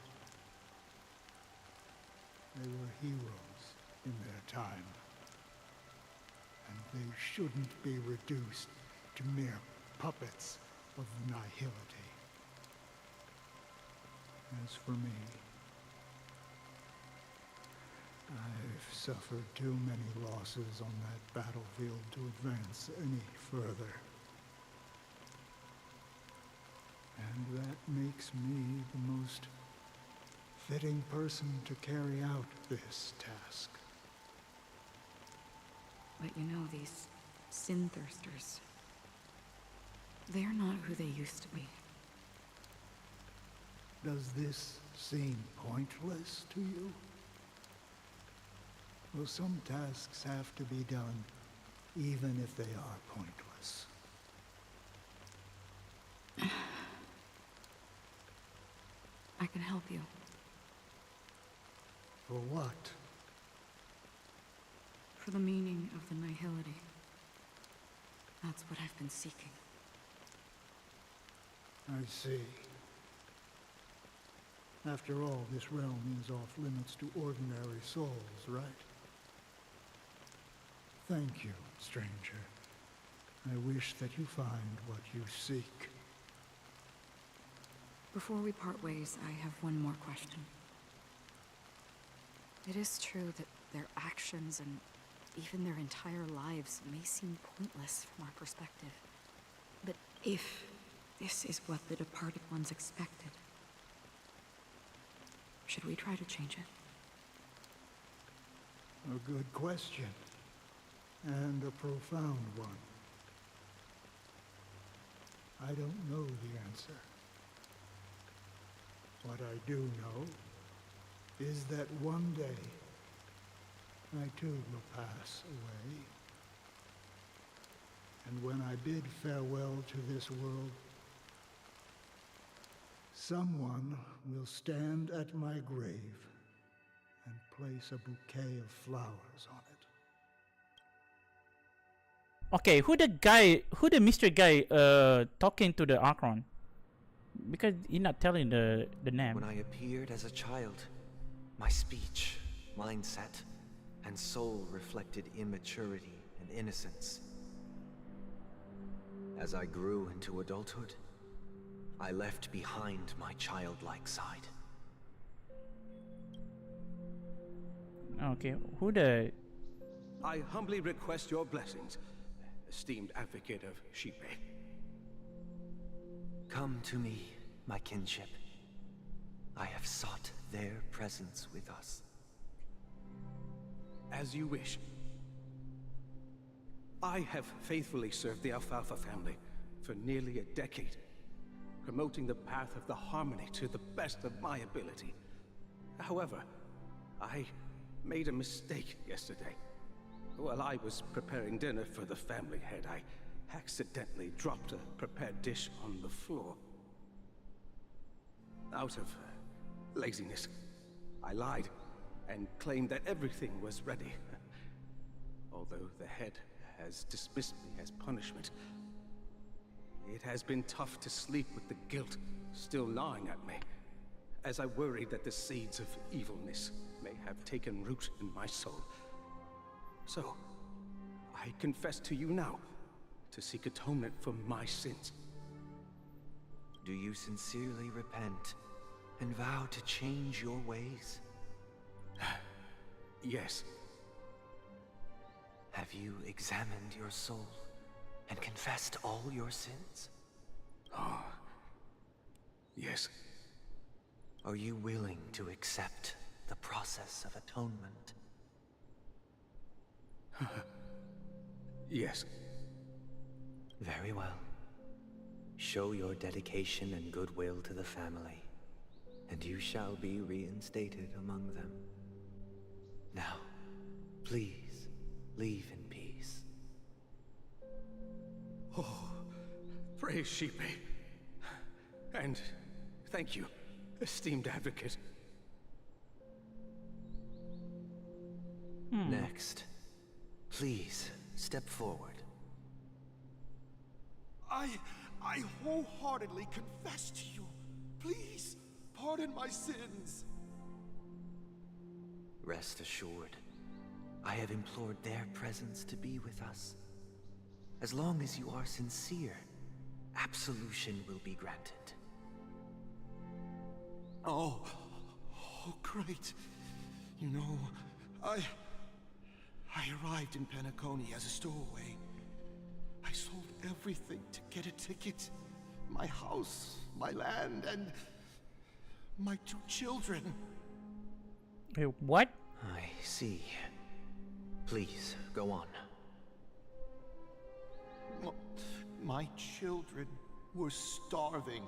They were heroes in their time, and they shouldn't be reduced to mere puppets of nihility. As for me, I've suffered too many losses on that battlefield to advance any further. And that makes me the most fitting person to carry out this task. But you know, these sin-thirsters, they're not who they used to be. Does this seem pointless to you? Well, some tasks have to be done, even if they are pointless. I can help you. For what? For the meaning of the nihility. That's what I've been seeking. I see. After all, this realm is off limits to ordinary souls, right? Thank you, stranger. I wish that you find what you seek. Before we part ways, I have one more question. It is true that their actions and even their entire lives may seem pointless from our perspective. But if this is what the departed ones expected, should we try to change it? A good question, and a profound one. I don't know the answer. What I do know is that one day, I too will pass away. And when I bid farewell to this world, someone will stand at my grave and place a bouquet of flowers on it. Okay, who the mystery guy talking to the Archon? Because you're not telling the name. When I appeared as a child, my speech, mindset, and soul reflected immaturity and innocence. As I grew into adulthood, I left behind my childlike side. Okay, who the... I humbly request your blessings, esteemed advocate of Shipe. Come to me, my kinship. I have sought their presence with us. As you wish. I have faithfully served the Alfalfa family for nearly a decade, promoting the path of the harmony to the best of my ability. However, I made a mistake yesterday. While I was preparing dinner for the family head, I accidentally dropped a prepared dish on the floor. Out of laziness, I lied and claimed that everything was ready. Although the head has dismissed me as punishment, it has been tough to sleep with the guilt still gnawing at me, as I worry that the seeds of evilness may have taken root in my soul. So, I confess to you now, to seek atonement for my sins. Do you sincerely repent and vow to change your ways? Yes. Have you examined your soul and confessed all your sins? Oh, yes. Are you willing to accept the process of atonement? Yes. Very well. Show your dedication and goodwill to the family, and you shall be reinstated among them. Now, please, leave in peace. Oh, praise Shipe. And thank you, esteemed advocate. Next, please step forward. I wholeheartedly confess to you. Please, pardon my sins. Rest assured, I have implored their presence to be with us. As long as you are sincere, absolution will be granted. Oh, great. You know, I arrived in Penacony as a stowaway. I sold everything to get a ticket. My house, my land, and my 2 children. What? I see. Please, go on. My children were starving,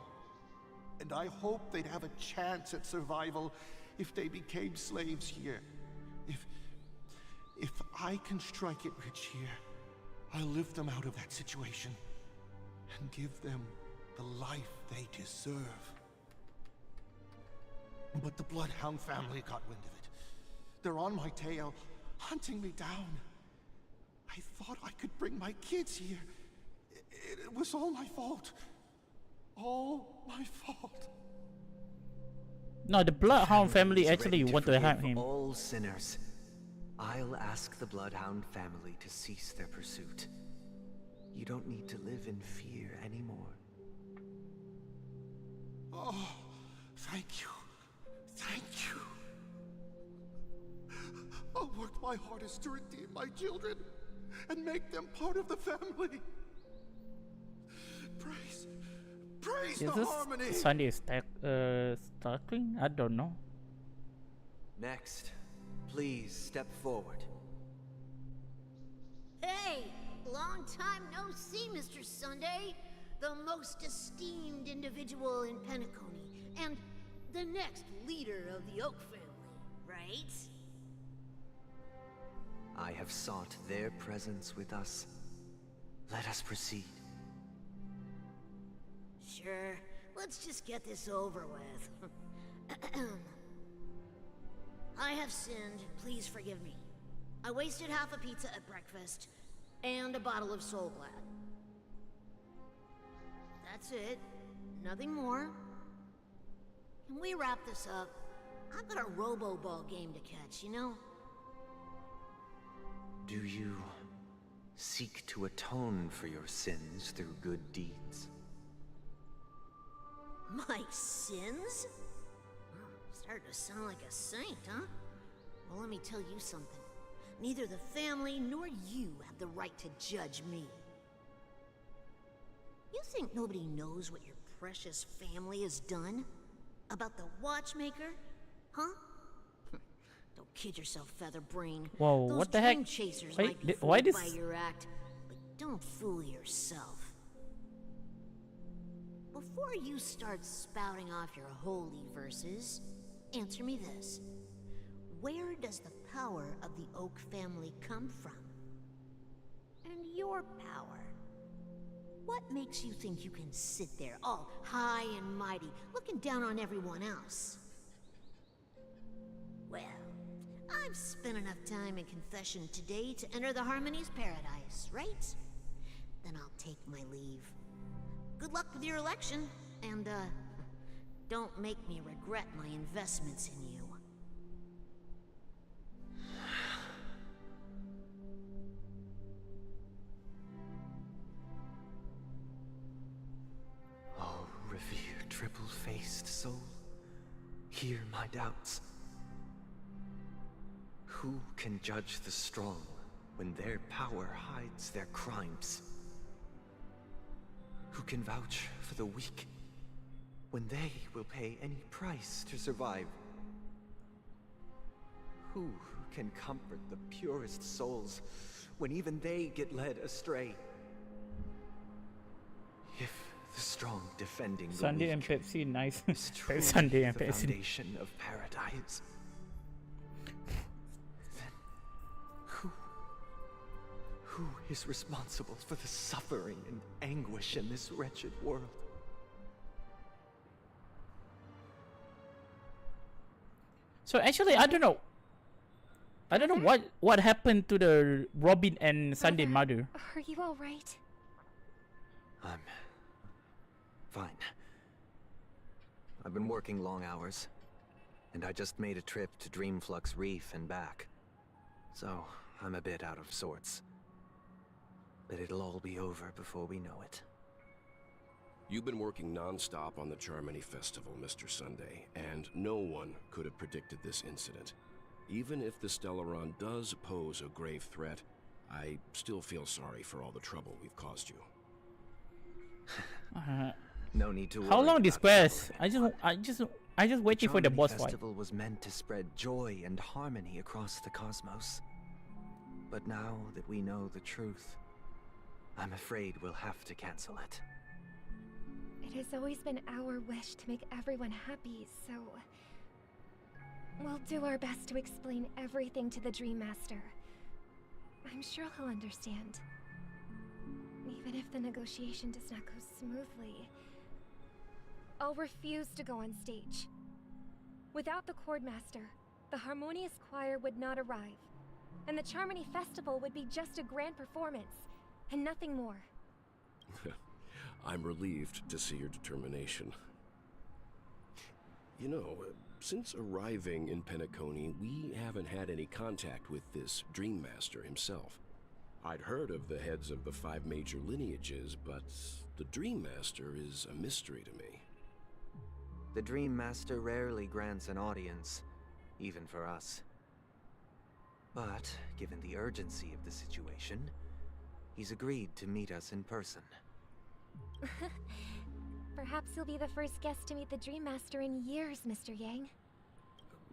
and I hoped they'd have a chance at survival if they became slaves here. If I can strike it rich here, I'll lift them out of that situation and give them the life they deserve. But the Bloodhound family got wind of it. They're on my tail, hunting me down. I thought I could bring my kids here. It was all my fault. All my fault. No, the Bloodhound family actually want to have him. All sinners. I'll ask the Bloodhound family to cease their pursuit. You don't need to live in fear anymore. Oh, thank you. Thank you. I'll work my hardest to redeem my children and make them part of the family. Praise Is the harmony. this Sunday starting? I don't know. Next, please step forward. Hey, long time no see, Mr. Sunday. The most esteemed individual in Penacony, and the next leader of the Oak family, right? I have sought their presence with us. Let us proceed. Sure, let's just get this over with. I have sinned, please forgive me. I wasted half a pizza at breakfast, and a bottle of Soul Glad. That's it. Nothing more. Can we wrap this up? I've got a robo-ball game to catch, you know? Do you seek to atone for your sins through good deeds? My sins? Starting to sound like a saint, huh? Well, let me tell you something. Neither the family nor you have the right to judge me. You think nobody knows what your precious family has done? About the watchmaker? Huh? Don't kid yourself, Featherbrain. Whoa, Those what the heck? dream chasers Wait, might be why fooled this? by your act, but don't fool yourself. Before you start spouting off your holy verses, answer me this. Where does the power of the Oak family come from? And your power? What makes you think you can sit there all high and mighty, looking down on everyone else? Well, I've spent enough time in confession today to enter the Harmony's paradise, right? Then I'll take my leave. Good luck with your election, and, don't make me regret my investments in you. Oh, revered triple-faced soul, hear my doubts. Who can judge the strong when their power hides their crimes? Who can vouch for the weak when they will pay any price to survive? Who can comfort the purest souls when even they get led astray? If the strong defending the Sunday weak and Pepsi, nice. is truly Sunday and the Pepsi. foundation of paradise, then who is responsible for the suffering and anguish in this wretched world? So actually, I don't know. I don't know what happened to the Robin and Sunday mother. Are you all right? I'm fine. I've been working long hours, and I just made a trip to Dreamflux Reef and back. So, I'm a bit out of sorts. But it'll all be over before we know it. You've been working non-stop on the Charmony Festival, Mr. Sunday, and no one could have predicted this incident. Even if the Stellaron does pose a grave threat, I still feel sorry for all the trouble we've caused you. No need to worry. How long this about quest? I just waiting for the Charmony boss fight. Festival was meant to spread joy and harmony across the cosmos. But now that we know the truth, I'm afraid we'll have to cancel it. It has always been our wish to make everyone happy, so we'll do our best to explain everything to the Dream Master. I'm sure he'll understand. Even if the negotiation does not go smoothly, I'll refuse to go on stage. Without the Chord Master, the Harmonious Choir would not arrive, and the Charmony Festival would be just a grand performance, and nothing more. I'm relieved to see your determination. You know, since arriving in Penacony, we haven't had any contact with this Dream Master himself. I'd heard of the heads of the 5 major lineages, but the Dream Master is a mystery to me. The Dream Master rarely grants an audience, even for us. But, given the urgency of the situation, he's agreed to meet us in person. Perhaps you'll be the first guest to meet the Dream Master in years, Mr. Yang.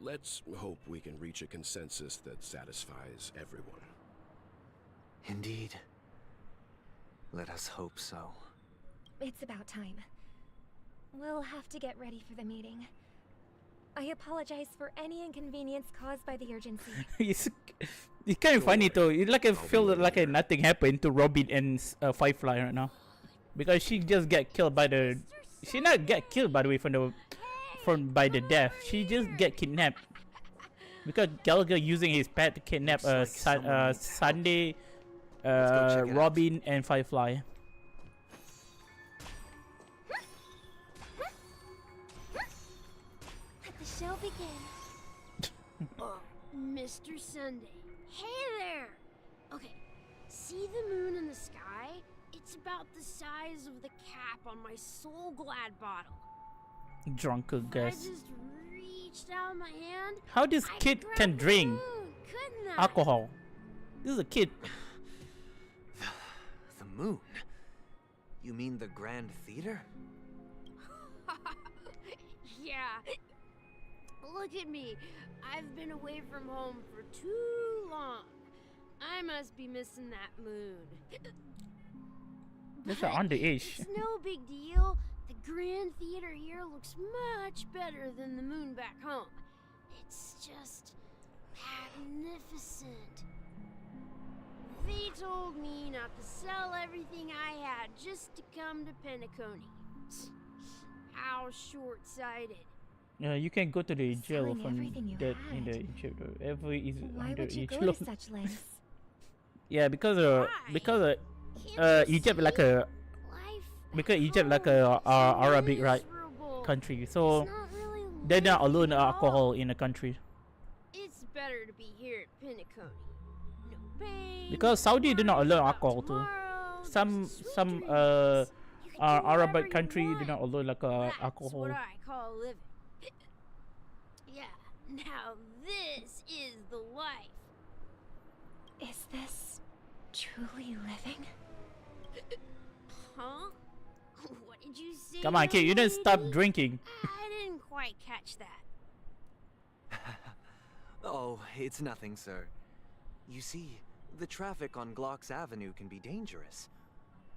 Let's hope we can reach a consensus that satisfies everyone. Indeed. Let us hope so. It's about time. We'll have to get ready for the meeting. I apologize for any inconvenience caused by the urgency. It's kind of funny though. It's like I feel like nothing happened to Robin and Firefly right now, because she just get killed by the. She not get killed by the way by the death. She just get kidnapped because Gallagher using his pet to kidnap Sunday, Robin and Firefly. Let the show begin. Mr. Sunday. Hey there! Okay, see the moon in the sky? It's about the size of the cap on my Soul Glad bottle. Drunk I guys. just reached out my hand. How this kid can drink alcohol? This is a kid. The moon? You mean the Grand Theater? Yeah. Look at me. I've been away from home for too long. I must be missing that moon. That's an underage. It's no big deal. The Grand Theater here looks much better than the moon back home. It's just magnificent. They told me not to sell everything I had just to come to Penacony. How short-sighted. You can go to the jail Selling from everything you that had. in the Egypt. Every is Why would you underage. go to such lengths? Yeah, because Egypt like a Egypt like a Arabic right country, so they're not allowed alcohol in the country. It's better to be here at Penacony. No pain. Because Saudi do not allow alcohol too. Some Arabic country do not allow like alcohol. That's what I call living. Yeah, now this is the life. Is this truly living? Huh? What did you say? Come on, kid, you didn't stop drinking. I didn't quite catch that. Oh, it's nothing, sir. You see, the traffic on Glocks Avenue can be dangerous.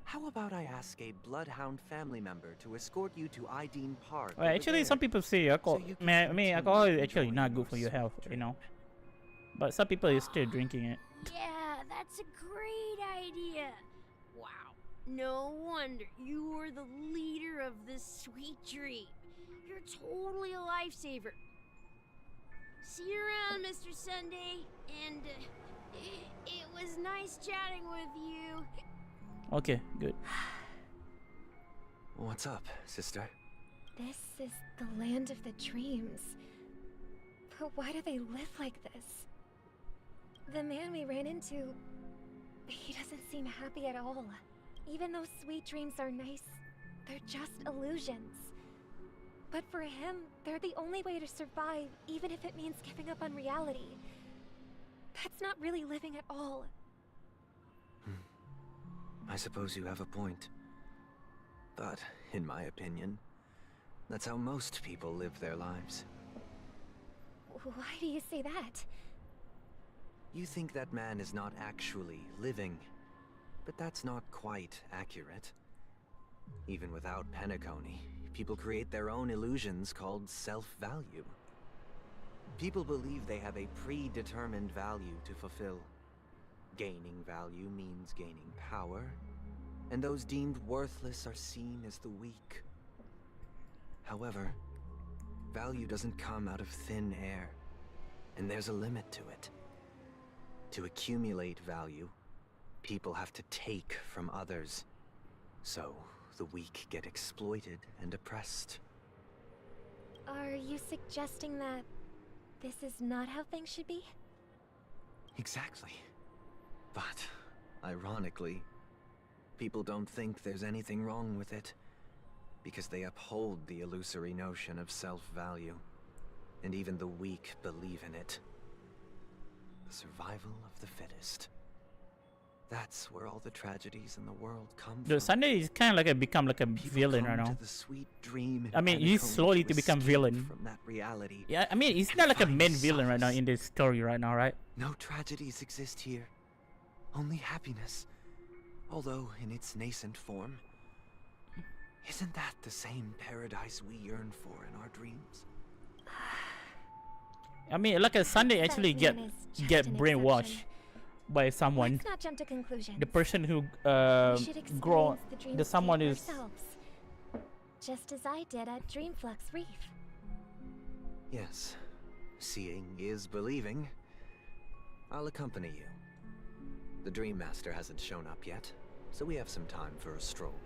How about I ask a Bloodhound family member to escort you to Ideen Park? Well, actually, some people say alcohol. Alcohol is actually not good for your health, you know. But some people are still drinking it. Yeah, that's a great idea. Wow, no wonder you were the leader of this sweet dream. You're totally a lifesaver. See you around, Mr. Sunday, and it was nice chatting with you. Okay, good. What's up, sister? This is the land of the dreams. But why do they live like this? The man we ran into, he doesn't seem happy at all. Even though sweet dreams are nice, they're just illusions. But for him, they're the only way to survive, even if it means giving up on reality. That's not really living at all. I suppose you have a point. But, in my opinion, that's how most people live their lives. Why do you say that? You think that man is not actually living, but that's not quite accurate. Even without Penacony, people create their own illusions called self-value. People believe they have a predetermined value to fulfill. Gaining value means gaining power, and those deemed worthless are seen as the weak. However, value doesn't come out of thin air, and there's a limit to it. To accumulate value, people have to take from others. So, the weak get exploited and oppressed. Are you suggesting that this is not how things should be? Exactly. But Ironically, people don't think there's anything wrong with it, because they uphold the illusory notion of self-value, and even the weak believe in it. The survival of the fittest. That's where all the tragedies in the world come The from. Sunday is kind of like become like a villain right now. The sweet dream I mean, he's slowly to become villain. From that reality. Yeah, I mean, he's not like a main villain right now in this story right now, right? No tragedies exist here. Only happiness. Although in its nascent form. Isn't that the same paradise we yearn for in our dreams? I mean, like a Sunday actually get brainwashed by someone. Let's not jump to conclusions. The person who We should grow experience the someone dreamscape is ourselves, just as I did at Dreamflux Reef. Yes. Seeing is believing. I'll accompany you. The Dream Master hasn't shown up yet, so we have some time for a stroll.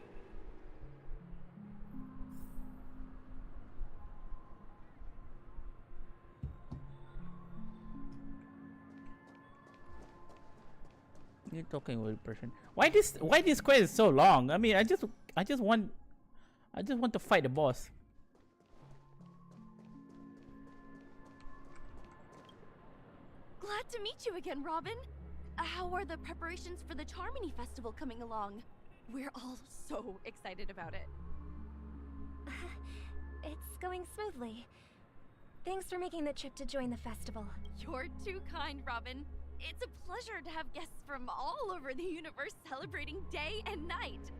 You're talking with a person. Why this quest is so long? I mean, I just want to fight the boss. Glad to meet you again, Robin. How are the preparations for the Charmony Festival coming along? We're all so excited about it. It's going smoothly. Thanks for making the trip to join the festival. You're too kind, Robin. It's a pleasure to have guests from all over the universe celebrating day and night.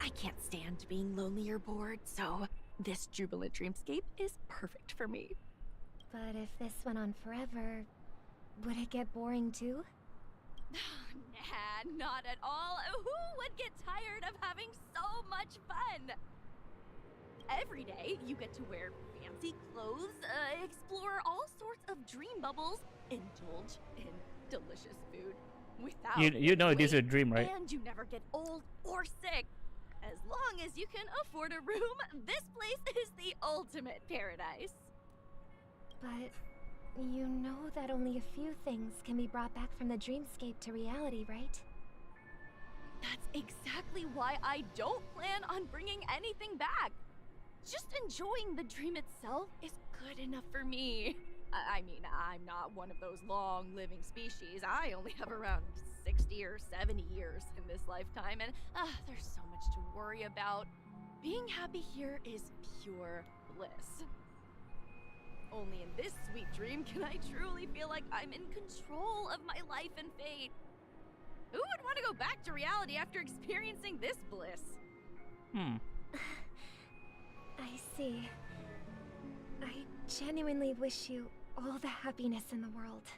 I can't stand being lonely or bored, so this jubilant dreamscape is perfect for me. But if this went on forever, would it get boring too? Nah, not at all. Who would get tired of having so much fun? Every day, you get to wear fancy clothes, explore all sorts of dream bubbles, indulge in delicious food without You know this is a dream, right? And you never get old or sick. As long as you can afford a room, this place is the ultimate paradise. But you know that only a few things can be brought back from the dreamscape to reality, right? That's exactly why I don't plan on bringing anything back. Just enjoying the dream itself is good enough for me. I mean, I'm not one of those long-living species. I only have around 60 or 70 years in this lifetime, and there's so much to worry about. Being happy here is pure bliss. Only in this sweet dream can I truly feel like I'm in control of my life and fate. Who would want to go back to reality after experiencing this bliss? I see. I genuinely wish you all the happiness in the world.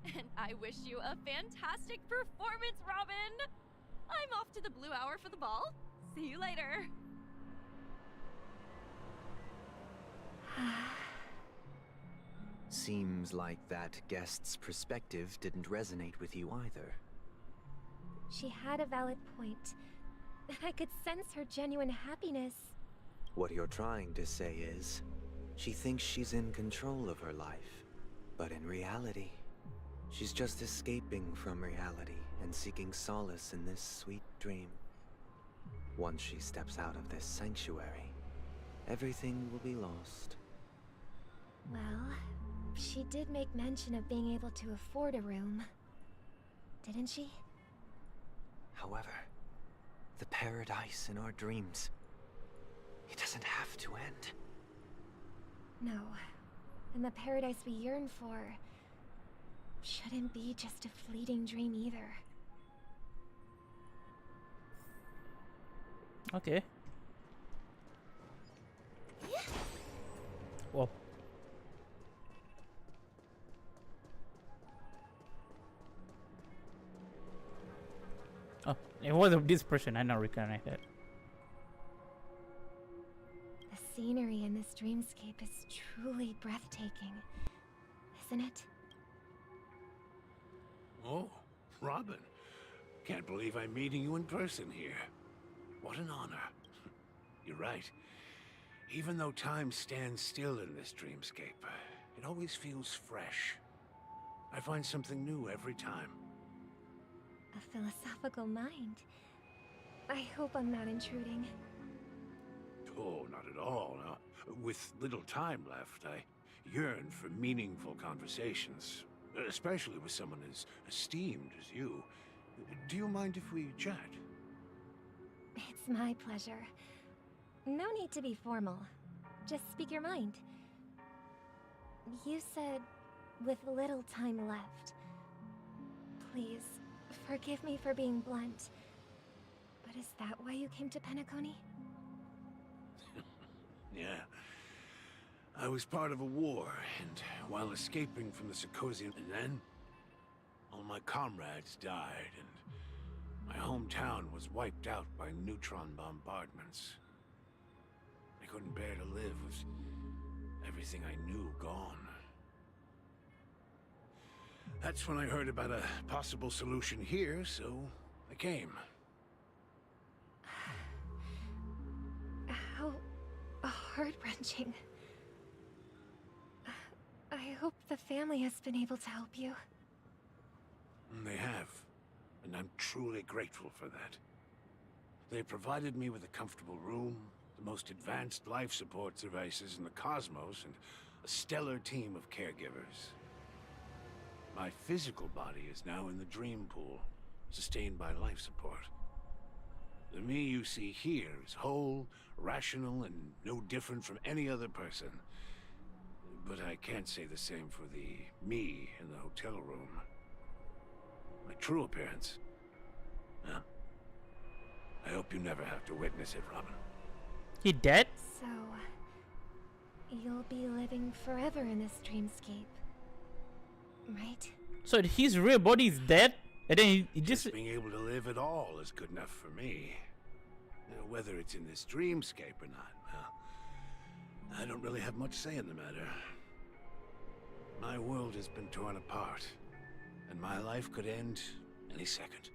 And I wish you a fantastic performance, Robin! I'm off to the Blue Hour for the ball. See you later. Seems like that guest's perspective didn't resonate with you either. She had a valid point. I could sense her genuine happiness. What you're trying to say is, she thinks she's in control of her life. But in reality, she's just escaping from reality and seeking solace in this sweet dream. Once she steps out of this sanctuary, everything will be lost. Well, she did make mention of being able to afford a room, didn't she? However, the paradise in our dreams, it doesn't have to end. No, and the paradise we yearn for shouldn't be just a fleeting dream either. Okay. Whoa. Oh, it was of this person. I don't recognize that. The scenery in this dreamscape is truly breathtaking, isn't it? Oh, Robin. Can't believe I'm meeting you in person here. What an honor. You're right. Even though time stands still in this dreamscape, it always feels fresh. I find something new every time. a philosophical mind. I hope I'm not intruding. Oh, not at all. Now, with little time left, I yearn for meaningful conversations, especially with someone as esteemed as you. Do you mind if we chat? It's my pleasure. No need to be formal. Just speak your mind. You said, with little time left. Please, forgive me for being blunt. But is that why you came to Penacony? Yeah. I was part of a war, and while escaping from the Sarkosian, and then all my comrades died, and my hometown was wiped out by neutron bombardments. I couldn't bear to live with everything I knew gone. That's when I heard about a possible solution here, so I came. How heart-wrenching. I hope the family has been able to help you. They have, and I'm truly grateful for that. They provided me with a comfortable room, the most advanced life support devices in the cosmos, and a stellar team of caregivers. My physical body is now in the dream pool, sustained by life support. The me you see here is whole, rational, and no different from any other person. But I can't say the same for the me in the hotel room. My true appearance? Well, I hope you never have to witness it, Robin. He dead? So, you'll be living forever in this dreamscape, right? So his real body is dead? And then he just being able to live at all is good enough for me. Whether it's in this dreamscape or not, well, I don't really have much say in the matter. My world has been torn apart, and my life could end any second.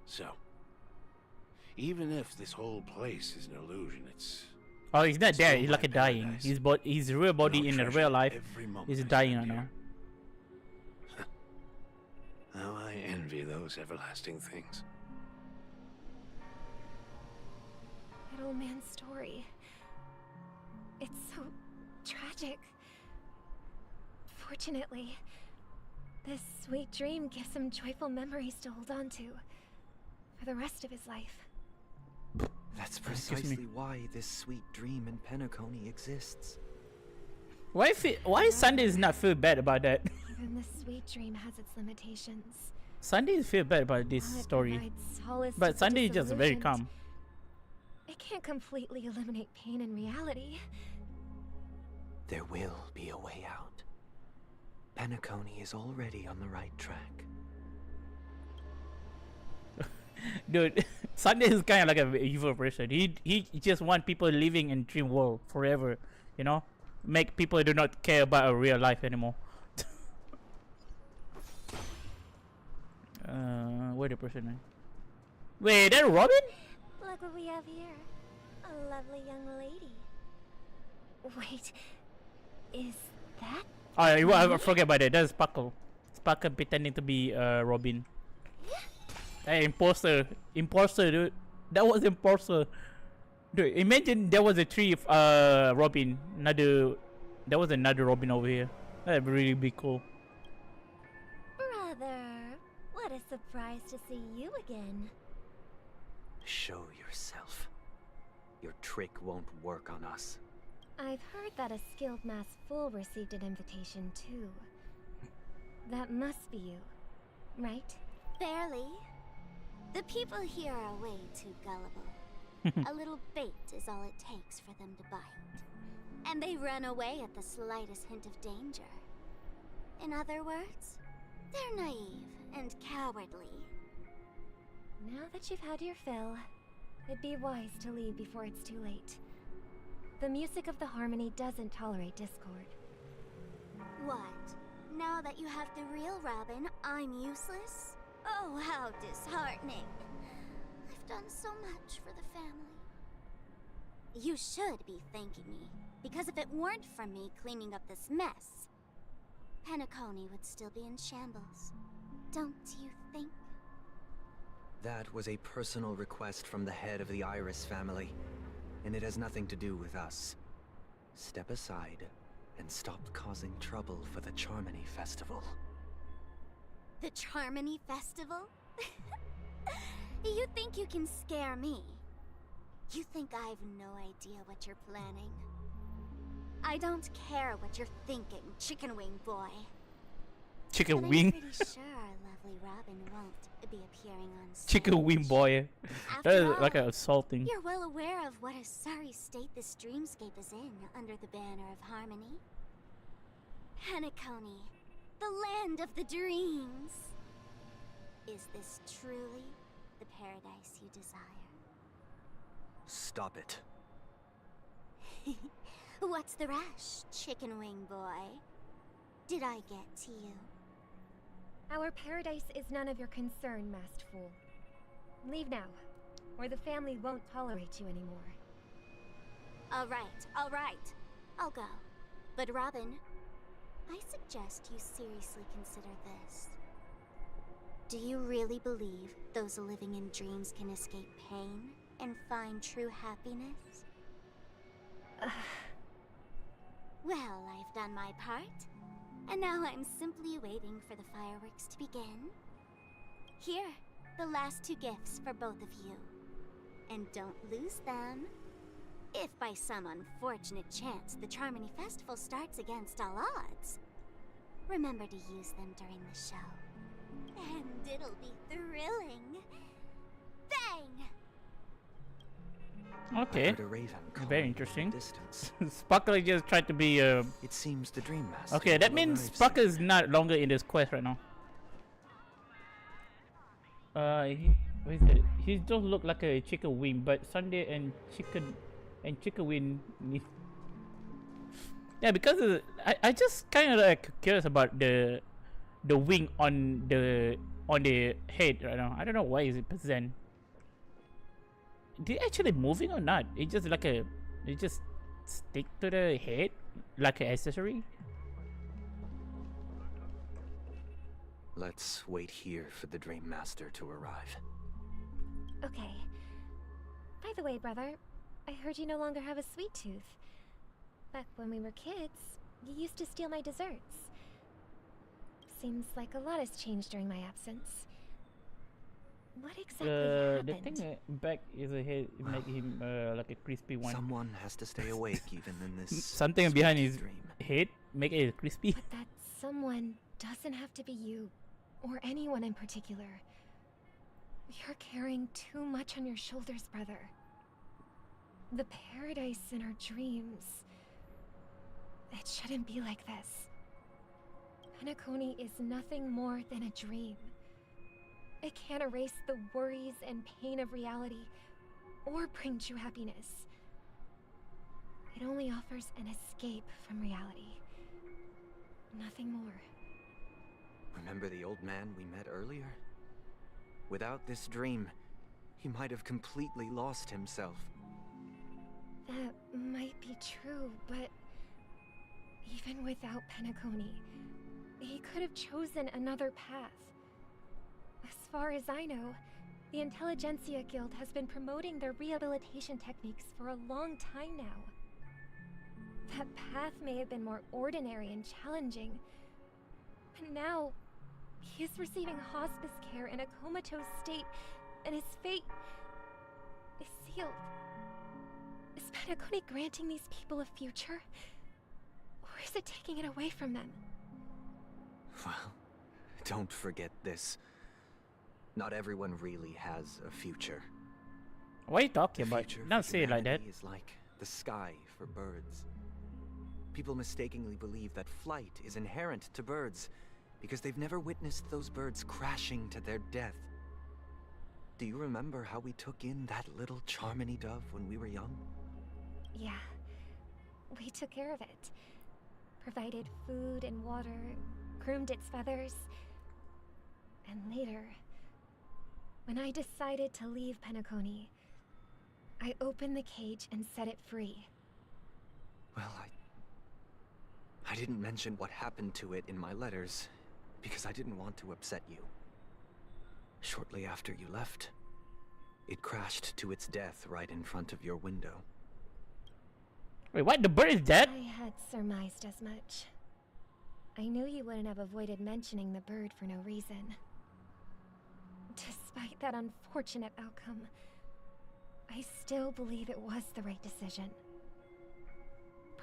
So, even if this whole place is an illusion, it's... Oh, he's not dead. He's like a dying. His real body in real life is dying right now. How I envy those everlasting things. That old man's story. It's so tragic. Fortunately, this sweet dream gives him joyful memories to hold on to for the rest of his life. That's precisely why this sweet dream in Penacony exists. Why Sunday is not feel bad about that? Even the sweet dream has its limitations. Sunday feel bad about this story. But Sunday is just very calm. It can't completely eliminate pain in reality. There will be a way out. Penacony is already on the right track. Dude, Sunday is kind of like an evil person. He just want people living in dream world forever, you know? Make people do not care about a real life anymore. Where the person? Wait, that Robin? Look what we have here. A lovely young lady. Wait, is that? Oh, I forget about that. That's Sparkle. Sparkle pretending to be Robin. Hey, imposter, dude. That was imposter. Dude, imagine there was a tree of Robin. There was another Robin over here. That'd really be cool. Brother, what a surprise to see you again. Show yourself. Your trick won't work on us. I've heard that a skilled mass fool received an invitation too. That must be you, right? Barely. The people here are way too gullible. A little bait is all it takes for them to bite. And they run away at the slightest hint of danger. In other words, they're naive and cowardly. Now that you've had your fill, it'd be wise to leave before it's too late. The music of the harmony doesn't tolerate discord. What? Now that you have the real Robin, I'm useless? Oh, how disheartening. I've done so much for the family. You should be thanking me, because if it weren't for me cleaning up this mess, Penacony would still be in shambles. Don't you think? That was a personal request from the head of the Iris family, and it has nothing to do with us. Step aside and stop causing trouble for the Charmony Festival. The Charmony Festival? You think you can scare me? You think I have no idea what you're planning? I don't care what you're thinking, Chicken Wing Boy. Chicken but Wing? I'm pretty sure our lovely Robin won't be appearing on stage. Chicken Wing Boy. That is After like all, assaulting. You're well aware of what a sorry state this dreamscape is in under the banner of harmony. Penacony, the land of the dreams. Is this truly the paradise you desire? Stop it. What's the rush, Chicken Wing Boy? Did I get to you? Our paradise is none of your concern, masked fool. Leave now, or the family won't tolerate you anymore. All right. I'll go. But Robin, I suggest you seriously consider this. Do you really believe those living in dreams can escape pain and find true happiness? Well, I've done my part, and now I'm simply waiting for the fireworks to begin. Here, the last 2 gifts for both of you. And don't lose them. If by some unfortunate chance the Charmony Festival starts against all odds, remember to use them during the show. And it'll be thrilling. Bang! Okay. Heard a raven Very calling interesting. from a distance. Sparkle just tried to be It seems the Dream Master Okay, that will means arrive Sparkle is not longer in this quest right now. What is it? He don't look like a chicken wing, but Sunday and chicken wing need. Yeah, because I just kind of like curious about the wing on the head right now. I don't know why is it present. Is it actually moving or not? It just like it just stick to the head like an accessory. Let's wait here for the Dream Master to arrive. Okay. By the way, brother, I heard you no longer have a sweet tooth. Back when we were kids, you used to steal my desserts. Seems like a lot has changed during my absence. What exactly The happened? thing back is a head make him like a crispy one. Someone has to stay awake even in this Something behind his dream. head make it crispy. But that someone doesn't have to be you, or anyone in particular. You're carrying too much on your shoulders, brother. The paradise in our dreams. It shouldn't be like this. Penacony is nothing more than a dream. It can't erase the worries and pain of reality, or bring true happiness. It only offers an escape from reality. Nothing more. Remember the old man we met earlier? Without this dream, he might have completely lost himself. That might be true, but even without Penacony, he could have chosen another path. As far as I know, the Intelligentsia Guild has been promoting their rehabilitation techniques for a long time now. That path may have been more ordinary and challenging, but now he is receiving hospice care in a comatose state, and his fate is sealed. Is Penacony granting these people a future? Or is it taking it away from them? Well, don't forget this. Not everyone really has a future. What are you talking The about? future Don't for say it like that. humanity is like the sky for birds. People mistakenly believe that flight is inherent to birds because they've never witnessed those birds crashing to their death. Do you remember how we took in that little Charmony dove when we were young? Yeah, we took care of it. Provided food and water, groomed its feathers. And later, when I decided to leave Penacony, I opened the cage and set it free. Well, I didn't mention what happened to it in my letters because I didn't want to upset you. Shortly after you left, it crashed to its death right in front of your window. Wait, what? The bird is dead? I had surmised as much. I knew you wouldn't have avoided mentioning the bird for no reason. Despite that unfortunate outcome, I still believe it was the right decision.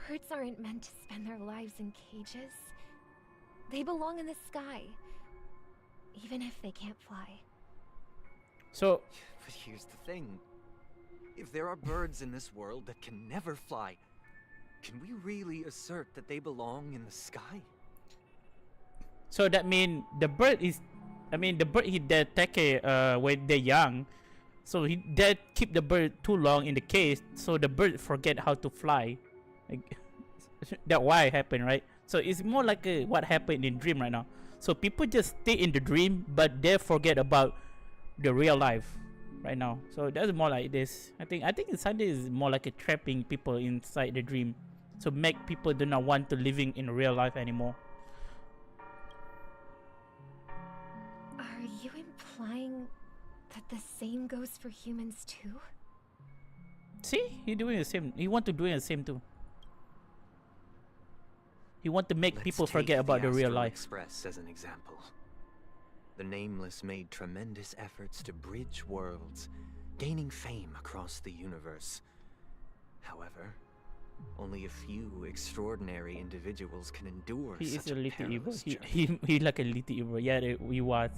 Birds aren't meant to spend their lives in cages. They belong in the sky, even if they can't fly. So... But here's the thing. If there are birds in this world that can never fly, can we really assert that they belong in the sky? So that means the bird is... I mean, the bird he did take when they're young. So he did keep the bird too long in the cage, so the bird forget how to fly. Like, that why it happened, right? So it's more like what happened in dream right now. So people just stay in the dream, but they forget about the real life right now. So that's more like this. I think Sunday is more like a trapping people inside the dream, so make people do not want to living in real life anymore. Are you implying that the same goes for humans too? See, he doing the same. He want to do the same too. He want to make people forget about the real life. Express as an example. The Nameless made tremendous efforts to bridge worlds, gaining fame across the universe. However, only a few extraordinary individuals can endure He is such a little evil. perilous He like a little evil. Yeah, he was.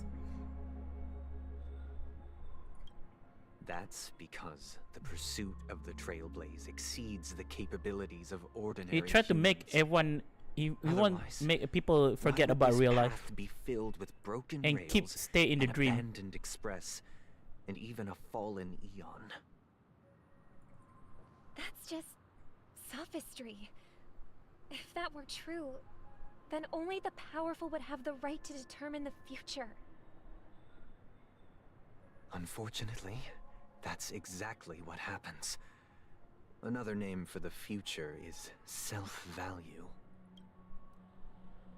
That's because the pursuit of the Trailblaze exceeds the capabilities of ordinary He tried to make everyone. He want make people forget about real life. Be filled with broken and rails, keep stay in the an dream. Abandoned express, and even a fallen eon. That's just sophistry. If that were true, then only the powerful would have the right to determine the future. Unfortunately, that's exactly what happens. Another name for the future is self-value.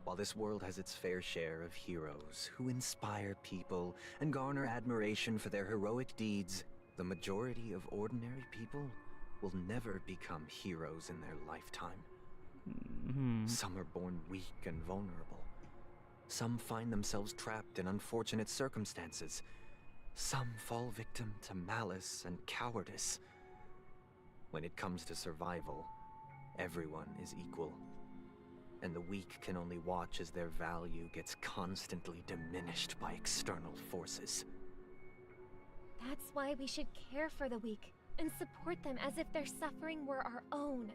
While this world has its fair share of heroes who inspire people and garner admiration for their heroic deeds, the majority of ordinary people will never become heroes in their lifetime. Some are born weak and vulnerable. Some find themselves trapped in unfortunate circumstances. Some fall victim to malice and cowardice. When it comes to survival, everyone is equal. And the weak can only watch as their value gets constantly diminished by external forces. That's why we should care for the weak and support them as if their suffering were our own.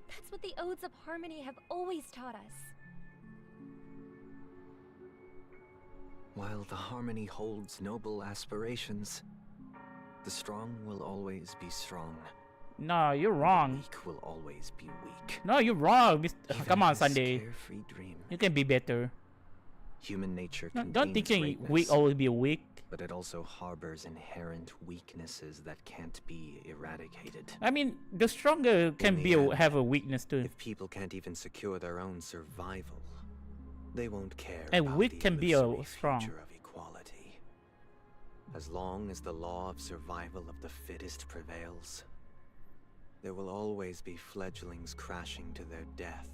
That's what the Odes of Harmony have always taught us. While the Harmony holds noble aspirations, the strong will always be strong. No, you're wrong. The weak will always be weak. No, you're wrong. Come on, Sunday. Carefree dream. You can be better. Human nature don't think weak always be weak. But it also harbors inherent weaknesses that can't be eradicated. I mean, the stronger can have a weakness too. If people can't even secure their own survival, they won't care. And weak can be strong. Future of equality. As long as the law of survival of the fittest prevails, there will always be fledglings crashing to their death.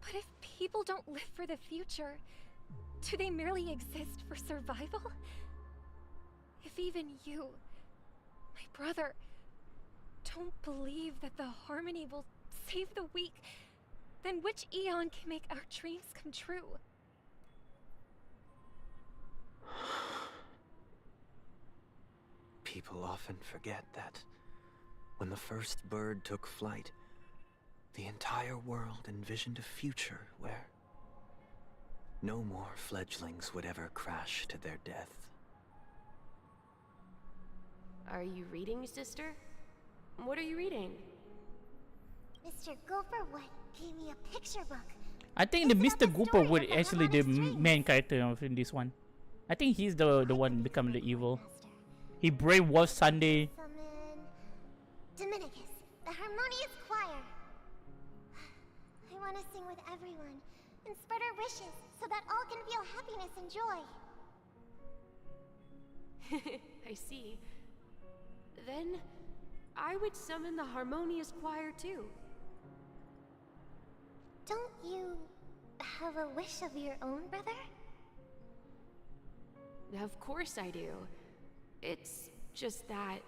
But if people don't live for the future, do they merely exist for survival? If even you, my brother, don't believe that the Harmony will save the weak, then which eon can make our dreams come true? People often forget that when the first bird took flight, the entire world envisioned a future where no more fledglings would ever crash to their death. Are you reading, sister? What are you reading? Mr. Gopherwood gave me a picture book. I think the Mr. Gooper would actually the main character of in this one. I think he's the one become the evil. He brainwashed Sunday. Dominicus, the harmonious choir. I want to sing with everyone and spread our wishes so that all can feel happiness and joy. I see. Then I would summon the harmonious choir too. Don't you have a wish of your own, brother? Of course I do. It's just that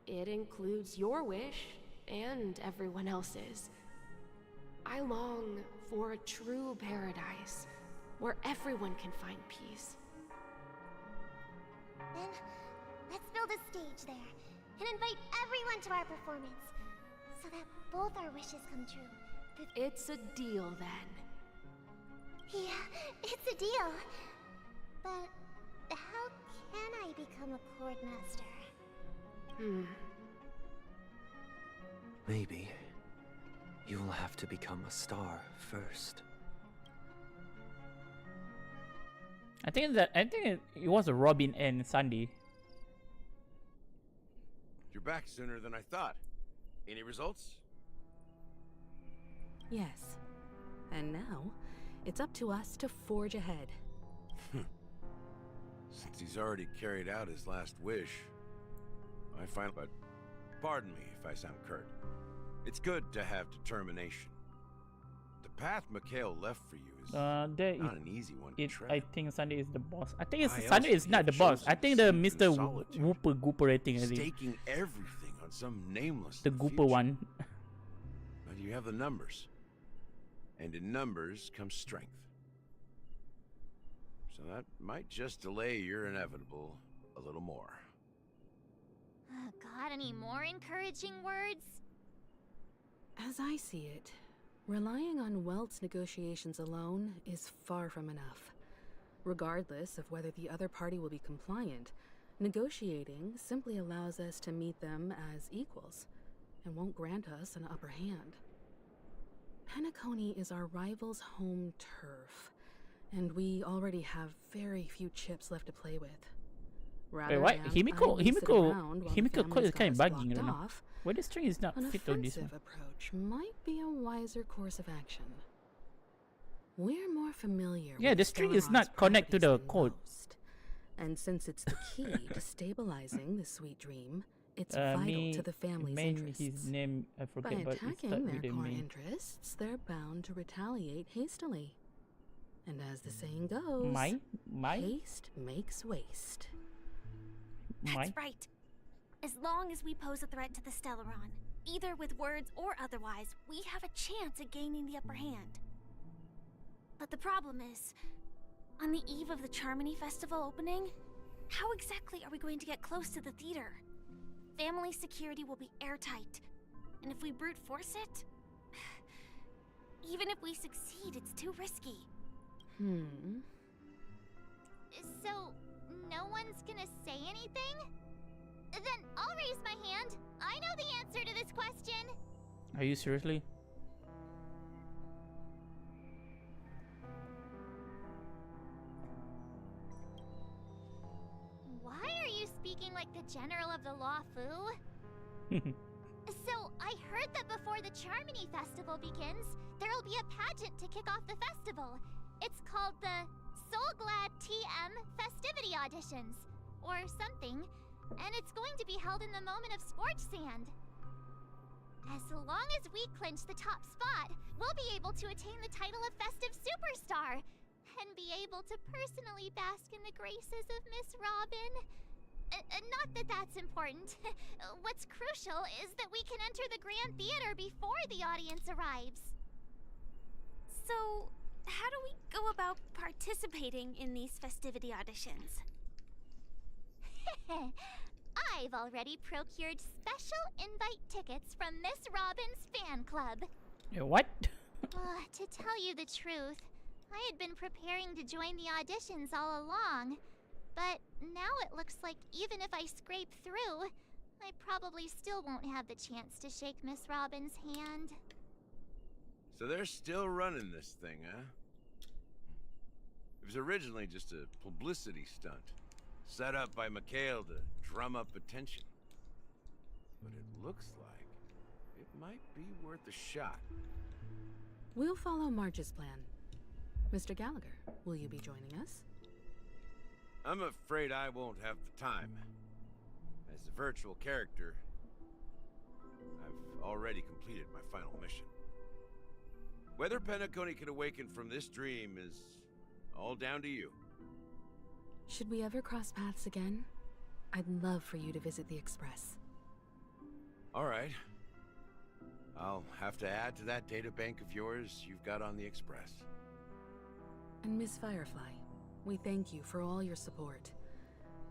it includes your wish and everyone else's. I long for a true paradise where everyone can find peace. Then let's build a stage there and invite everyone to our performance so that both our wishes come true. It's a deal then. Yeah, it's a deal. But how can I become a chord master? Maybe you'll have to become a star first. I think it was a Robin and Sandy. You're back sooner than I thought. Any results? Yes. And now, it's up to us to forge ahead. Since he's already carried out his last wish, I find... But pardon me if I sound curt. It's good to have determination. The path Mikhail left for you is not an easy one to tread. I think Sunday is the boss. I think Sunday is not the boss. I think the Mr. Whooper Gooper, I think. Staking everything on some nameless... The Gooper one. But you have the numbers. And in numbers comes strength. So that might just delay your inevitable a little more. Got any more encouraging words? As I see it, relying on Welt's negotiations alone is far from enough. Regardless of whether the other party will be compliant, negotiating simply allows us to meet them as equals, and won't grant us an upper hand. Penacony is our rival's home turf, and we already have very few chips left to play with. Wait, what? Himiko is kind of bugging right now. Why the string is not fit on this one? An offensive approach might be a wiser course of action. We're more familiar with the string is not connected to the code. And since it's the key to stabilizing the sweet dream, it's vital to the family's interests. His name, I forget, By attacking their core interests, they're bound to retaliate hastily. And as the saying goes, haste makes waste. That's right. As long as we pose a threat to the Stellaron, either with words or otherwise, we have a chance at gaining the upper hand. But the problem is, on the eve of the Charmony Festival opening, how exactly are we going to get close to the theater? Family security will be airtight, and if we brute force it, even if we succeed, it's too risky. So, no one's gonna say anything? Then I'll raise my hand. I know the answer to this question. Are you seriously? Why are you speaking like the General of the Law Fu? So, I heard that before the Charmony Festival begins, there'll be a pageant to kick off the festival. It's called the SoloCast TM Festivity Auditions, or something, and it's going to be held in the moment of scorched sand. As long as we clinch the top spot, we'll be able to attain the title of Festive Superstar, and be able to personally bask in the graces of Miss Robin. Not that that's important. What's crucial is that we can enter the Grand Theater before the audience arrives. So, how do we go about participating in these festivity auditions? I've already procured special invite tickets from Miss Robin's fan club. What? To tell you the truth, I had been preparing to join the auditions all along. But now it looks like even if I scrape through, I probably still won't have the chance to shake Miss Robin's hand. So they're still running this thing, huh? It was originally just a publicity stunt, set up by Mikhail to drum up attention. But it looks like it might be worth a shot. We'll follow Marge's plan. Mr. Gallagher, will you be joining us? I'm afraid I won't have the time. As a virtual character, I've already completed my final mission. Whether Penacony can awaken from this dream is all down to you. Should we ever cross paths again, I'd love for you to visit the Express. All right. I'll have to add to that data bank of yours you've got on the Express. And Miss Firefly, we thank you for all your support.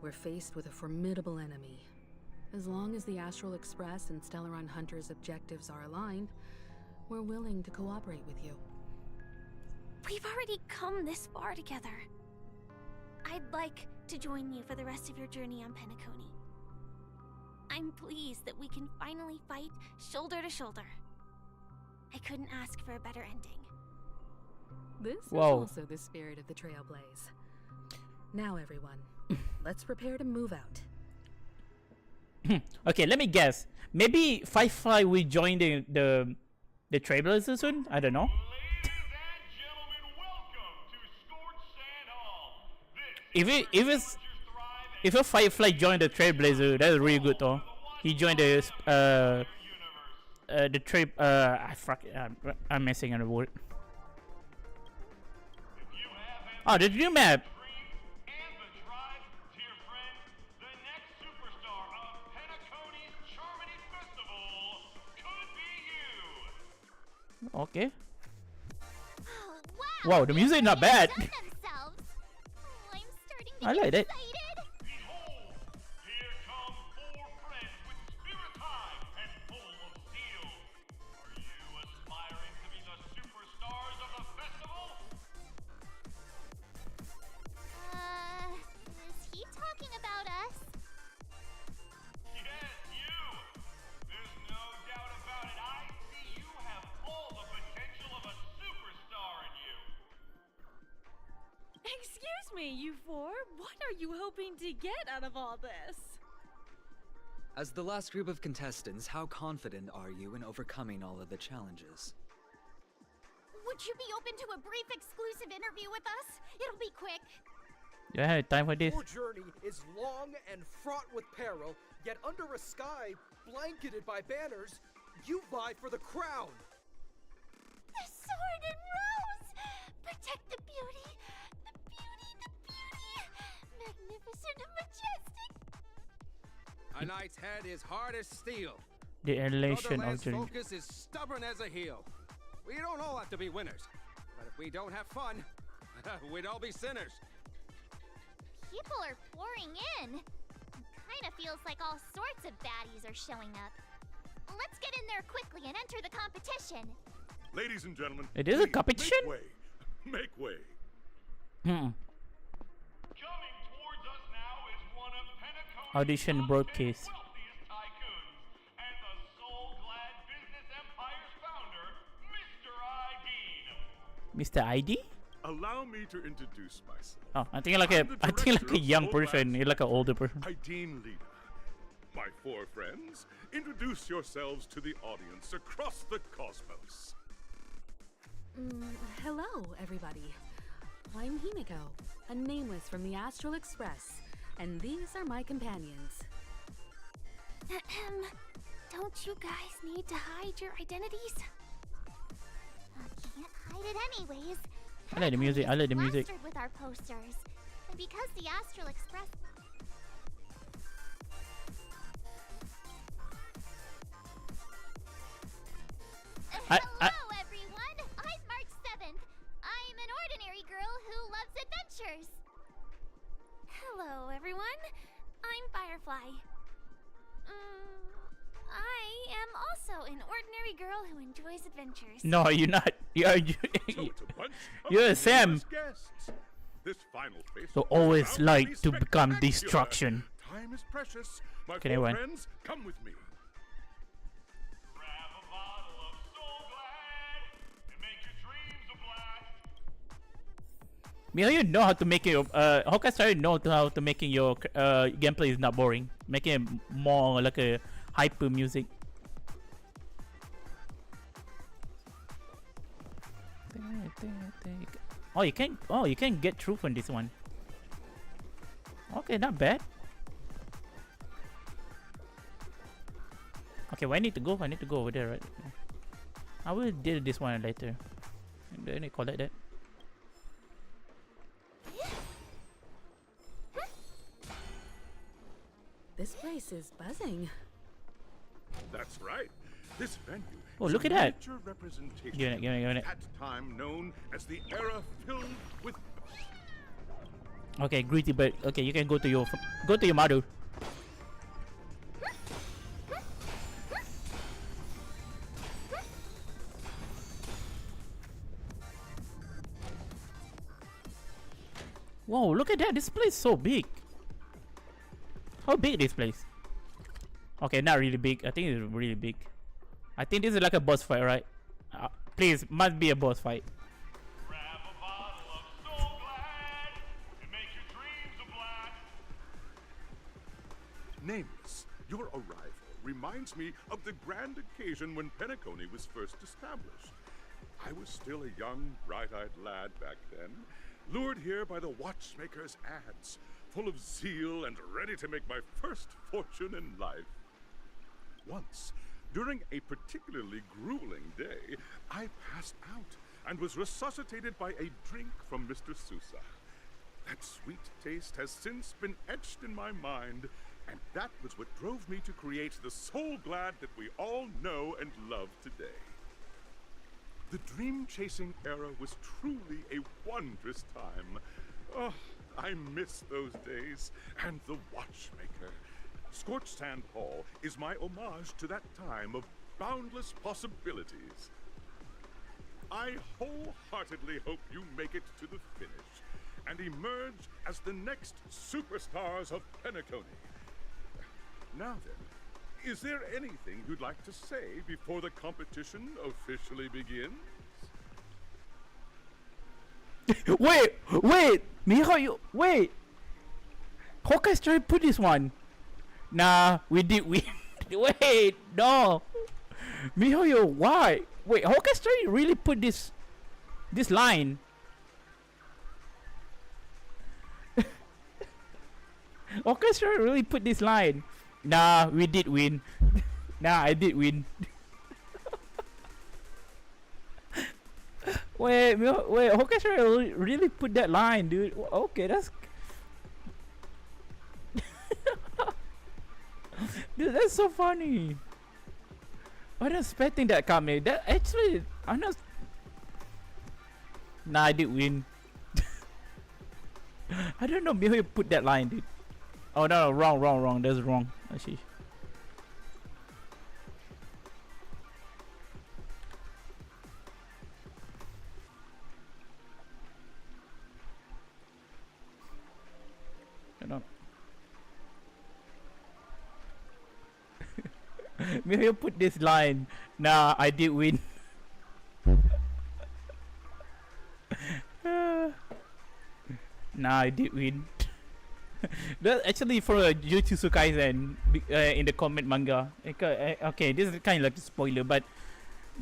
We're faced with a formidable enemy. As long as the Astral Express and Stellaron Hunter's objectives are aligned, we're willing to cooperate with you. We've already come this far together. I'd like to join you for the rest of your journey on Penacony. I'm pleased that we can finally fight shoulder to shoulder. I couldn't ask for a better ending. This is Whoa. also the spirit of the Trailblaze. Now everyone, let's prepare to move out. Okay, let me guess. Maybe Firefly will join the Trailblazers soon? I don't know. If a Firefly joined the Trailblazer, that's really good though. He joined the I'm messing on the word. Oh, the new map. Okay. Wow, the music not bad. I like it. Is he talking about us? Yes, you! There's no doubt about it. I see you have all the potential of a superstar in you. Excuse me, you four. What are you hoping to get out of all this? As the last group of contestants, how confident are you in overcoming all of the challenges? Would you be open to a brief exclusive interview with us? It'll be quick. Do I have time for this? Your journey is long and fraught with peril, yet under a sky blanketed by banners, you vie for the crown. The sword and rose! Protect the beauty! The beauty, the beauty! Magnificent and majestic! A knight's head is hard as steel. The elation of Otherland's the focus is stubborn as a heel. We don't all have to be winners, but if we don't have fun, we'd all be sinners. People are pouring in. Kinda feels like all sorts of baddies are showing up. Let's get in there quickly and enter the competition. Ladies and gentlemen, It is a competition? Make way. Make way. Hmm. Coming towards us now is one of Penacony's Audition broadcast. wealthiest tycoons and the soul-glad business empire's founder, Mr. I. Mr. ID? Allow me to introduce myself. Oh, I think like a young person. You're like an older person. Dean Lena. My four friends, introduce yourselves to the audience across the cosmos. Hello, everybody. I'm Himiko, a nameless from the Astral Express, and these are my companions. Don't you guys need to hide your identities? Can't hide it anyways. I like the music. I like the music. Plastered with our posters. And because the Astral Express... Hello, everyone! I'm March 7th. I'm an ordinary girl who loves adventures. Hello, everyone. I'm Firefly. I am also an ordinary girl who enjoys adventures. No, you're not. You're Sam. This final phase So always like to become destruction. Time is precious. My Okay, four wait. friends, come with me. Mila, you know how to make your Honkai Star know how to making your gameplay is not boring, making it more like a hyper music. Oh, you can get through from this one. Okay, not bad. Okay, where I need to go? I need to go over there, right? I will deal this one later. Do I need to call it that? This place is buzzing. That's right. This venue Oh, is look a at that. major representation Give it. of that time known as the era filled with. Okay, greedy bird. Okay, you can go to your mother. Whoa, look at that. This place is so big. How big this place? Okay, not really big. I think it's really big. I think this is like a boss fight, right? Please, must be a boss fight. Nameless, your arrival reminds me of the grand occasion when Penacony was first established. I was still a young, bright-eyed lad back then, lured here by the watchmaker's ads, full of zeal and ready to make my first fortune in life. Once, during a particularly grueling day, I passed out and was resuscitated by a drink from Mr. Sousa. That sweet taste has since been etched in my mind, and that was what drove me to create the Soul Glad that we all know and love today. The dream-chasing era was truly a wondrous time. Oh, I miss those days, and the watchmaker. Scorched Sand Hall is my homage to that time of boundless possibilities. I wholeheartedly hope you make it to the finish and emerge as the next superstars of Penacony. Now then, is there anything you'd like to say before the competition officially begins? Wait! Miho, wait! Honkai tried to put this one. Nah, we did win. Wait, no. Mihoyo, why? Wait, Honkai really put this line. Honkai really put this line. Nah, we did win. Nah, I did win. wait, Honkai really put that line, dude. Okay, that's. Dude, that's so funny. I wasn't expecting that coming. That actually, I'm not. Nah, I did win. I don't know who put that line, dude. Oh no, wrong. That's wrong. I see. I don't. Maybe you put this line. Nah, I did win. Nah, I did win. That's actually for Jujutsu Kaisen in the comment manga. Okay, this is kind of like a spoiler, but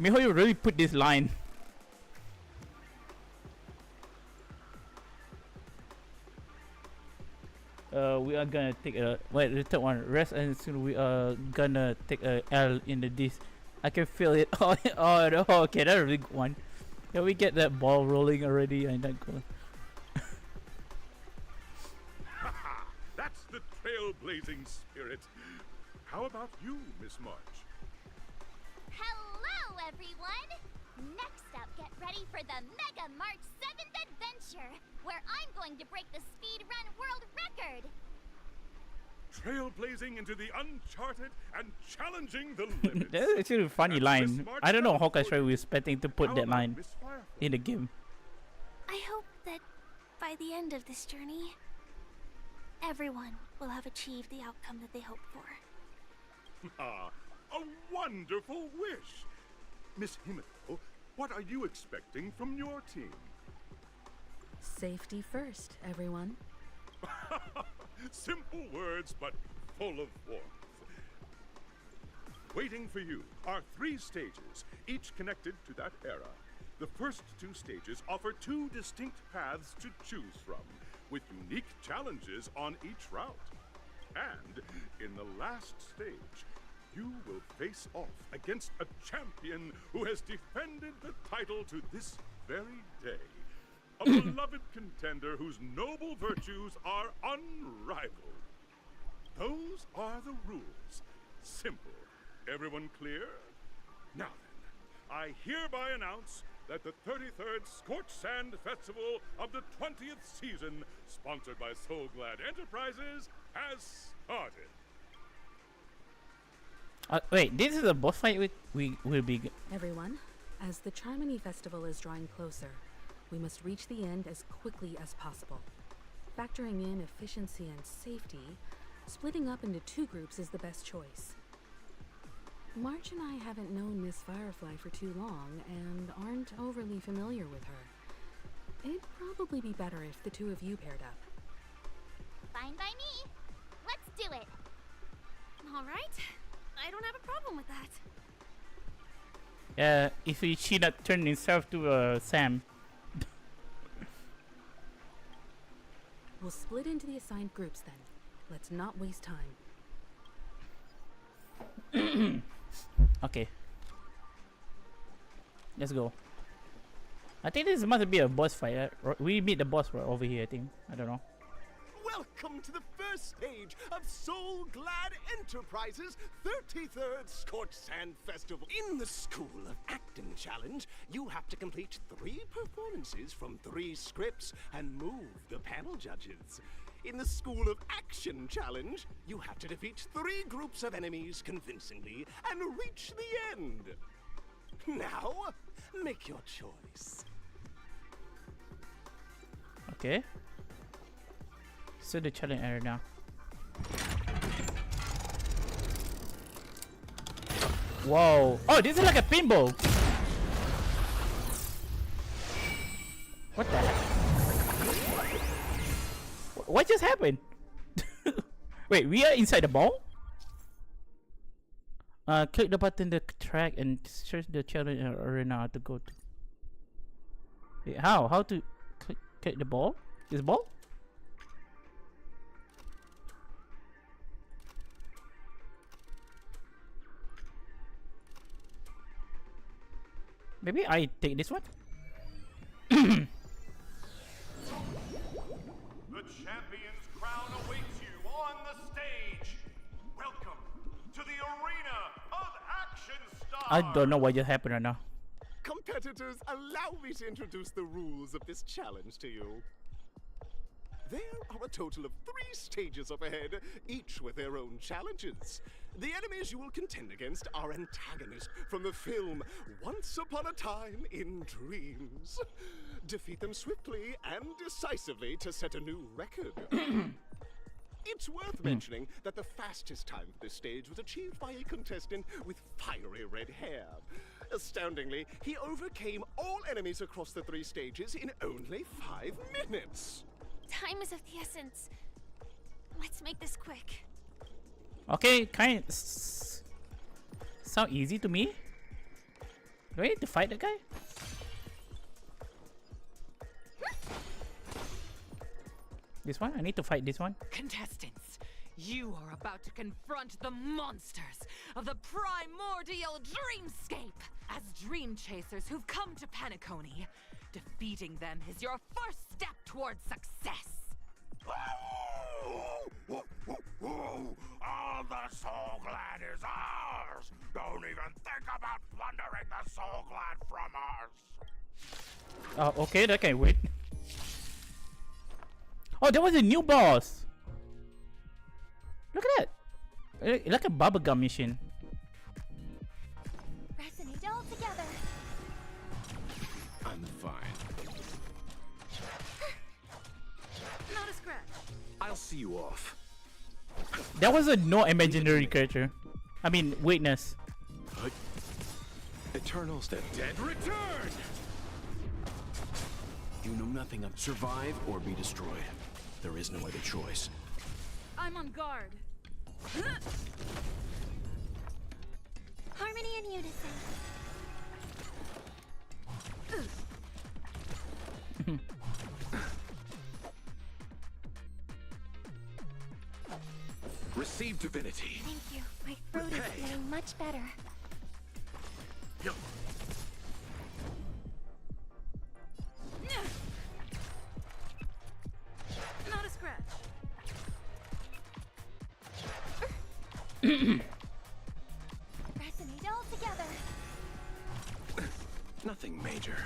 Mihoyo really put this line. We are gonna take a the third one. Rest and soon we are gonna take a L in the disc. I can feel it. Oh no, okay, that's a really good one. Yeah, we get that ball rolling already and that goal. That's the trailblazing spirit. How about you, Miss March? Hello, everyone! Next up, get ready for the Mega March 7th adventure, where I'm going to break the speedrun world record! Trailblazing into the uncharted and challenging the limits. That's actually a funny line. I don't know how Honkai was expecting to put that line in the game. I hope that by the end of this journey, everyone will have achieved the outcome that they hoped for. Ah, a wonderful wish! Miss Himiko, what are you expecting from your team? Safety first, everyone. Simple words, but full of warmth. Waiting for you are 3 stages, each connected to that era. The first 2 stages offer 2 distinct paths to choose from, with unique challenges on each route. And in the last stage, you will face off against a champion who has defended the title to this very day. A beloved contender whose noble virtues are unrivaled. Those are the rules. Simple. Everyone clear? Now then, I hereby announce that the 33rd Scorched Sand Festival of the 20th season, sponsored by Soul Glad Enterprises, has started. Wait, this is a boss fight we will be... Everyone, as the Charmony Festival is drawing closer, we must reach the end as quickly as possible. Factoring in efficiency and safety, splitting up into 2 groups is the best choice. March and I haven't known Miss Firefly for too long and aren't overly familiar with her. It'd probably be better if the 2 of you paired up. Fine by me. Let's do it. All right. I don't have a problem with that. If she not turned himself to Sam. We'll split into the assigned groups then. Let's not waste time. Okay. Let's go. I think this must be a boss fight. We meet the boss right over here, I think. I don't know. Welcome to the first stage of Soul Glad Enterprises' 33rd Scorched Sand Festival. In the School of Acting Challenge, you have to complete 3 performances from 3 scripts and move the panel judges. In the School of Action Challenge, you have to defeat 3 groups of enemies convincingly and reach the end. Now, make your choice. Okay. So the challenge area now. Whoa. Oh, this is like a pinball. What the heck? What just happened? Wait, we are inside the ball? Click the button to track and search the challenge arena to go to. Wait, how to click the ball? This ball? Maybe I take this one? The champion's crown awaits you on the stage. Welcome to the arena of action stars. I don't know what just happened right now. Competitors, allow me to introduce the rules of this challenge to you. There are a total of 3 stages up ahead, each with their own challenges. The enemies you will contend against are antagonists from the film Once Upon a Time in Dreams. Defeat them swiftly and decisively to set a new record. It's worth mentioning that the fastest time for this stage was achieved by a contestant with fiery red hair. Astoundingly, he overcame all enemies across the 3 stages in only 5 minutes. Time is of the essence. Let's make this quick. Okay, kind of sound easy to me. Do I need to fight the guy? This one? I need to fight this one. Contestants, you are about to confront the monsters of the primordial dreamscape. As dream chasers who've come to Penacony, defeating them is your first step towards success. All the Soul Glad is ours! Don't even think about plundering the Soul Glad from us! Oh, okay, that can wait. Oh, there was a new boss! Look at that! Like a bubblegum machine. Resonate all together. I'm fine. Not a scratch. I'll see you off. That was a no imaginary creature. I mean, weakness. Eternals, the dead return! You know nothing of survive or be destroyed. There is no other choice. I'm on guard. Harmony and unison. Receive divinity. Thank you. My throat is feeling much better. Yo. Not a scratch. Resonate all together. Nothing major.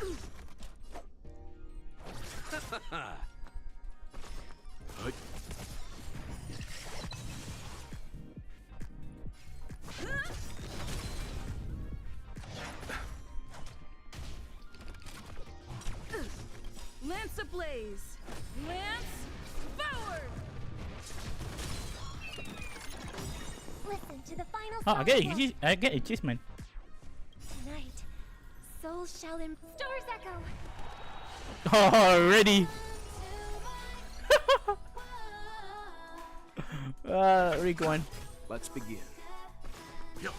Lance ablaze. Lance forward. Listen to the final Oh, song. I get achievement. Tonight, souls shall Stars echo. Already. Rick one. Let's begin. Yo.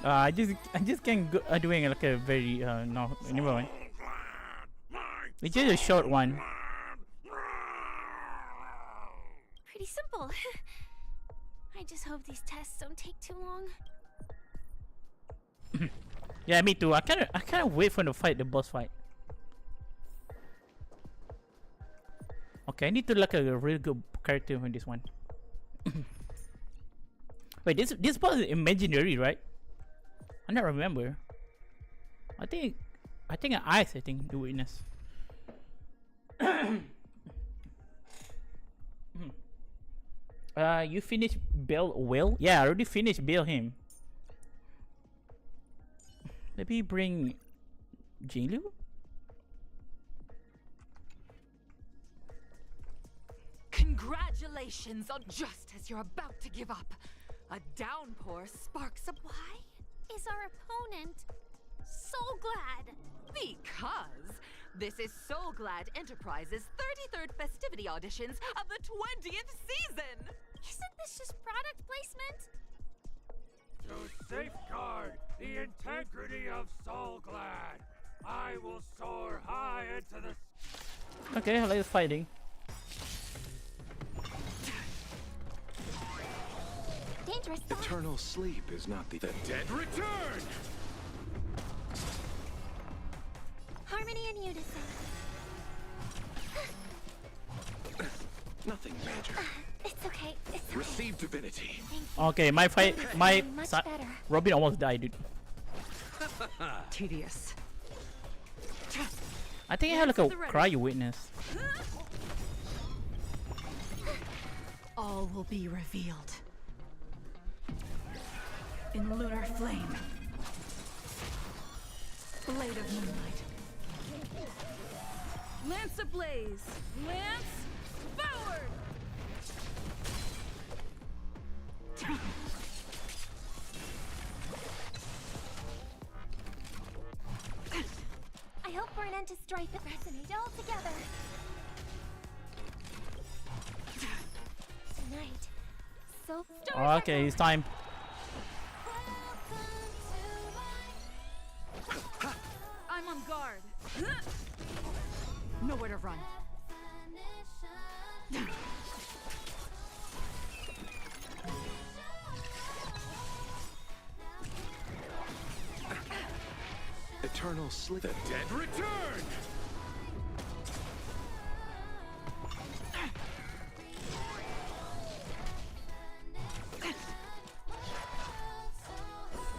I just can't go doing like a very no, never mind. It's just a short one. Pretty simple. I just hope these tests don't take too long. Yeah, me too. I can't wait for the fight, the boss fight. Okay, I need to like a really good character in this one. Wait, this boss is imaginary, right? I don't remember. I think Ice, the witness. You finished Bill Will? Yeah, I already finished Bill him. Let me bring Jinlu. Congratulations on just as you're about to give up. A downpour sparks up. Why is our opponent so glad? Because this is So Glad Enterprises' 33rd festivity auditions of the 20th season. Isn't this just product placement? To safeguard the integrity of Soul Glad, I will soar high into the... Okay, I like the fighting. Dangerous. Eternal sleep is not the dead return. Harmony and unison. Nothing major. It's okay. It's okay. Receive divinity. Okay, my fight, Much better. Robin almost died, dude. Tedious. I think I had like a cry witness. All will be revealed in lunar flame. Blade of moonlight. Lance ablaze. Lance forward. I hope for an end to strife that resonate all together. Tonight, so Oh, okay, it's time. I'm on guard. Nowhere to run. Eternal sleep. The dead return.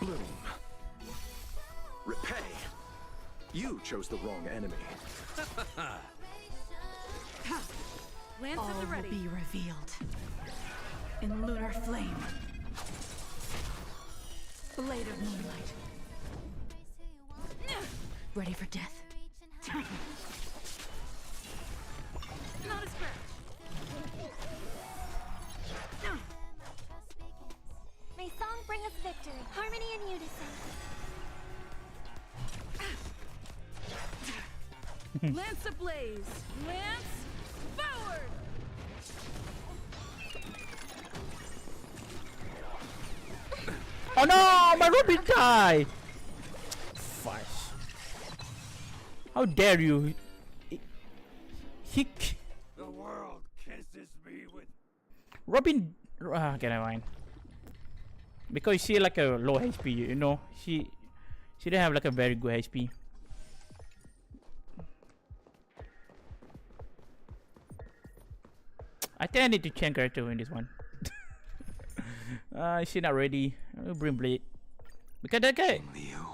Bloom. Repay. You chose the wrong enemy. Lance All at the ready. will be revealed in lunar flame. Blade of moonlight. Ready for death. Not a scratch. may song bring us victory. Harmony and unison. Lance ablaze. Lance forward. Oh no, my Robin died. Fuck. How dare you? He. The world kisses me with. Robin. Okay, never mind. Because she like a low HP, you know. She didn't have like a very good HP. I think I need to change character in this one. She not ready. I'll bring Blade. Because that guy. Only you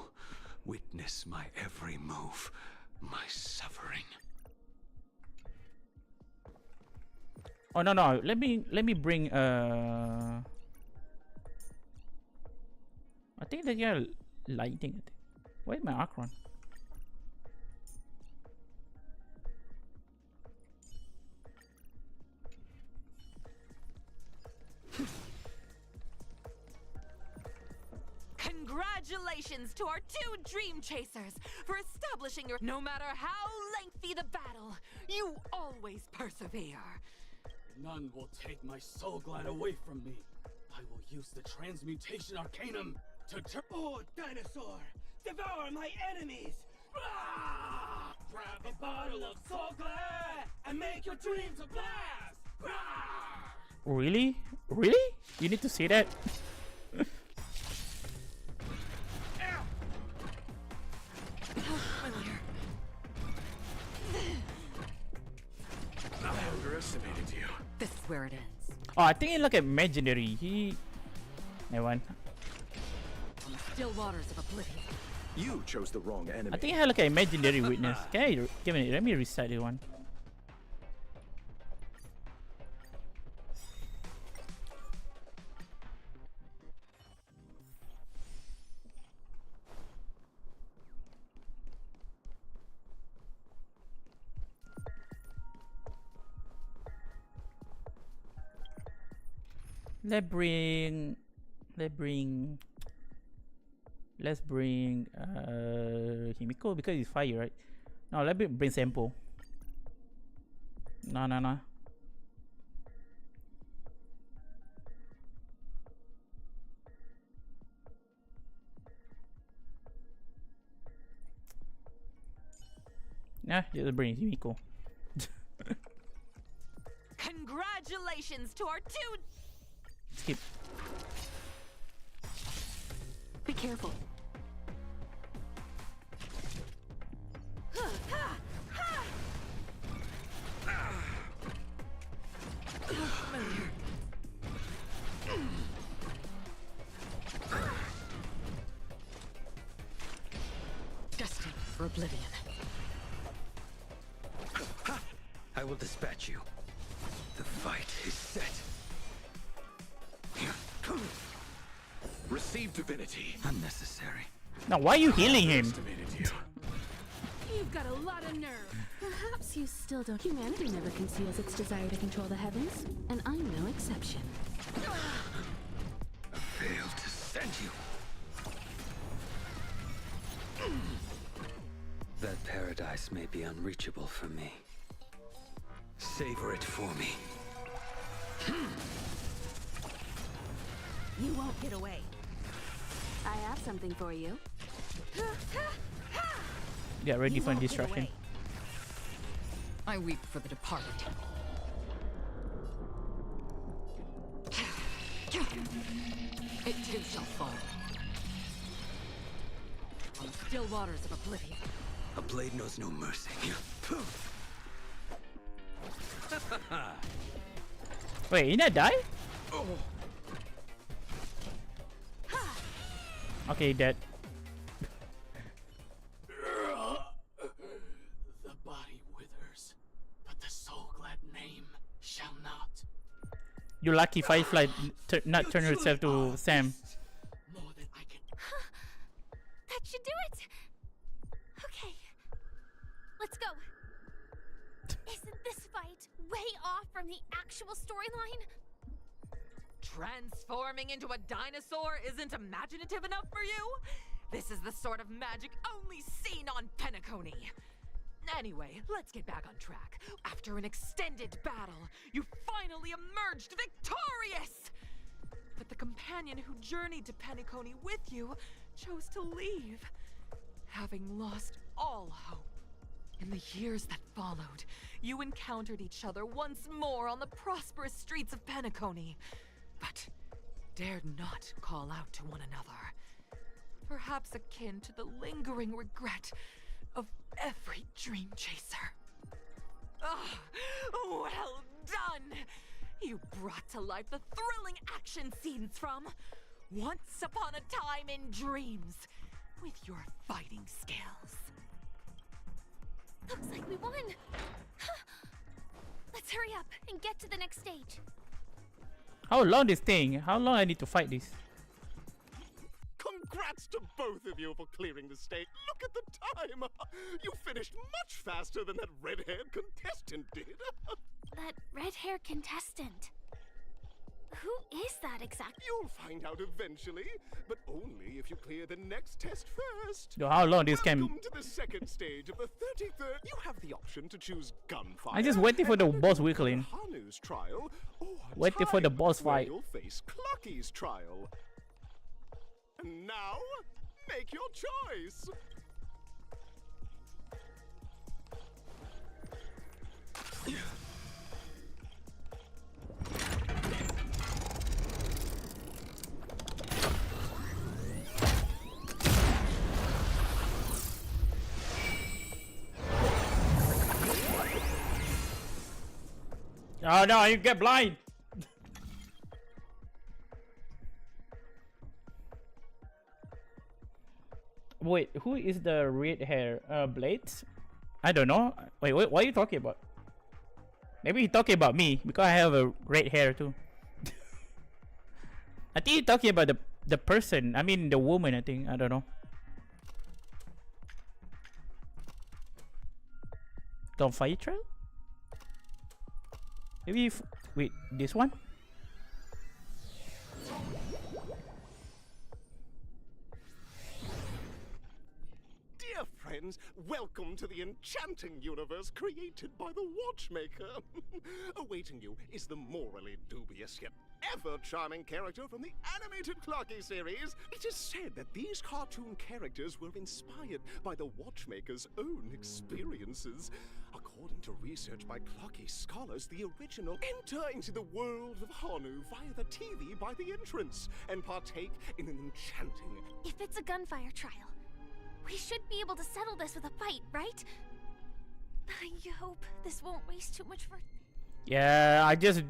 witness my every move, my suffering. Oh no. Let me bring I think they are lighting it. Why is my Akron? Congratulations to our two dream chasers for establishing your. No matter how lengthy the battle, you always persevere. None will take my soul glide away from me. I will use the transmutation arcanum to turn. Oh, dinosaur! Devour my enemies! Rah! Grab a bottle of soul glide and make your dreams a blast! Rah! Really? Really? You need to say that? I underestimated you. This is where it ends. Oh, I think it's like imaginary. Never mind. On the still waters of oblivion. You chose the wrong enemy. I think I had like an imaginary witness. Can I give me? Let me restart this one. Let's bring Himiko because it's fire, right? No, let me bring Sample. No. Yeah, just bring Himiko. Congratulations to our two. Skip. Be careful. Destined for oblivion. I will dispatch you. The fight is set. Receive divinity. Unnecessary. Now, why are you healing him? You've got a lot of nerve. Perhaps you still don't. Humanity never conceals its desire to control the heavens, and I'm no exception. I failed to send you. That paradise may be unreachable for me. Savor it for me. You won't get away. I have something for you. Get ready for destruction. I weep for the departed. It too shall fall. On the still waters of oblivion. A blade knows no mercy. Wait, he not die? Oh. Okay, dead. The body withers, but the soul-glad name shall not. You lucky Firefly not turn herself to Sam. More than I can. That should do it. Okay, let's go. Isn't this fight way off from the actual storyline? Transforming into a dinosaur isn't imaginative enough for you? This is the sort of magic only seen on Penacony. Anyway, let's get back on track. After an extended battle, you finally emerged victorious! But the companion who journeyed to Penacony with you chose to leave, having lost all hope. In the years that followed, you encountered each other once more on the prosperous streets of Penacony, but dared not call out to one another. Perhaps akin to the lingering regret of every dream chaser. Ah, well done! You brought to life the thrilling action scenes from Once Upon a Time in Dreams with your fighting skills. Looks like we won. Let's hurry up and get to the next stage. How long this thing? How long I need to fight this? Congrats to both of you for clearing the stage. Look at the time. You finished much faster than that red-haired contestant did. That red-haired contestant. Who is that exactly? You'll find out eventually, but only if you clear the next test first. Yo, how long this can? Welcome to the second stage of the 33rd. You have the option to choose gunfire. I just waiting for the boss wiggling. Hanu's trial, or Waiting for the boss where fight. you'll face Clucky's trial. And now, make your choice. Oh no, you get blind. Wait, who is the red hair? Blades? I don't know. Wait, what are you talking about? Maybe you're talking about me because I have a red hair too. I think you're talking about the person. I mean the woman. I think. I don't know. Gunfire trail? Maybe if wait, this one? Dear friends, welcome to the enchanting universe created by the Watchmaker. Awaiting you is the morally dubious yet ever charming character from the animated Clocky series. It is said that these cartoon characters were inspired by the Watchmaker's own experiences. According to research by Clocky scholars, the original enter into the world of Hanu via the TV by the entrance and partake in an enchanting... If it's a gunfire trial, we should be able to settle this with a fight, right? I hope this won't waste too much for... Yeah, I just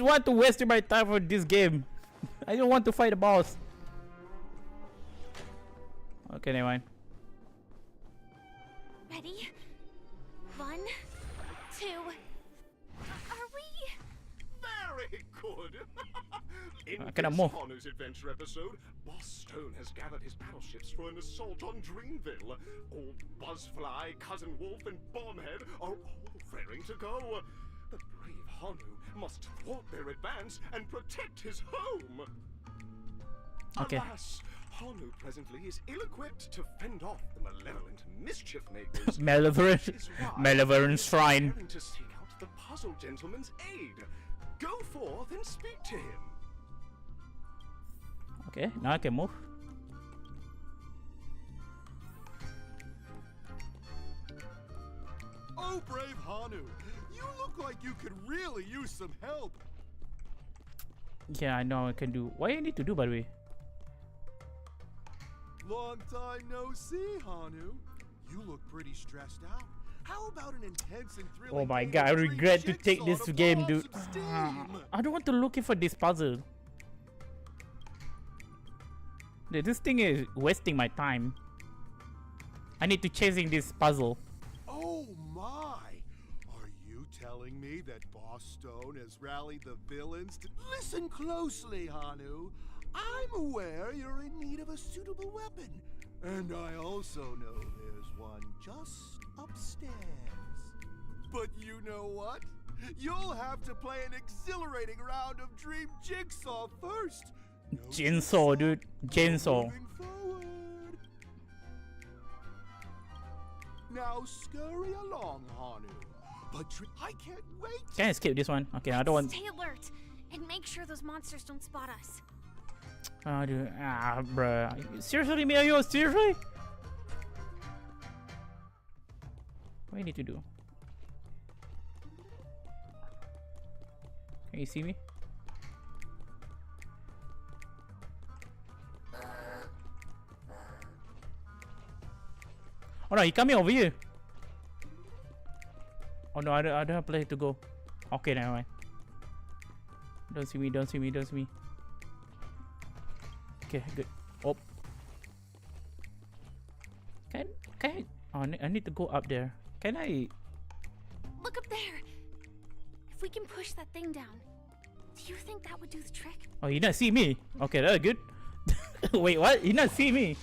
want to waste my time for this game. I don't want to fight a boss. Okay, never mind. Ready? 1, 2... Are we... Very good! In I cannot move. Hanu's adventure episode, Boss Stone has gathered his battleships for an assault on Dreamville. Old Buzzfly, Cousin Wolf, and Bombhead are all raring to go. The brave Hanu must thwart their advance and protect his home. Okay. Alas, Hanu presently is ill-equipped to fend off the malevolent mischief makers. Malevolent shrine. Preparing to seek out the puzzle gentleman's aid. Go forth and speak to him. Okay, now I can move. Oh, brave Hanu, you look like you could really use some help. Yeah, I know I can do. What do you need to do, by the way? Long time no see, Hanu. You look pretty stressed out. How about an intense and thrilling Oh my game god, I of regret to Jigsaw take this to game, blow off dude. some steam? I don't want to look for this puzzle. Dude, this thing is wasting my time. I need to chasing this puzzle. Oh my! Are you telling me that Boss Stone has rallied the villains to... Listen closely, Hanu. I'm aware you're in need of a suitable weapon. And I also know there's one just upstairs. But you know what? You'll have to play an exhilarating round of Dream Jigsaw first. Chainsaw, dude. Chainsaw. Now scurry along, Hanu. But I can't wait. Can I skip this one? Okay, I don't want. Stay alert and make sure those monsters don't spot us. Oh, dude. Ah, bruh. Seriously, Mario? Seriously? What do you need to do? Can you see me? Oh no, he coming over here. Oh no, I don't have a place to go. Okay, never mind. Don't see me, don't see me, don't see me. Okay, good. Oh. Can I? Oh, I need to go up there. Can I? Look up there. If we can push that thing down, do you think that would do the trick? Oh, you not see me? Okay, that's good. Wait, what? You not see me?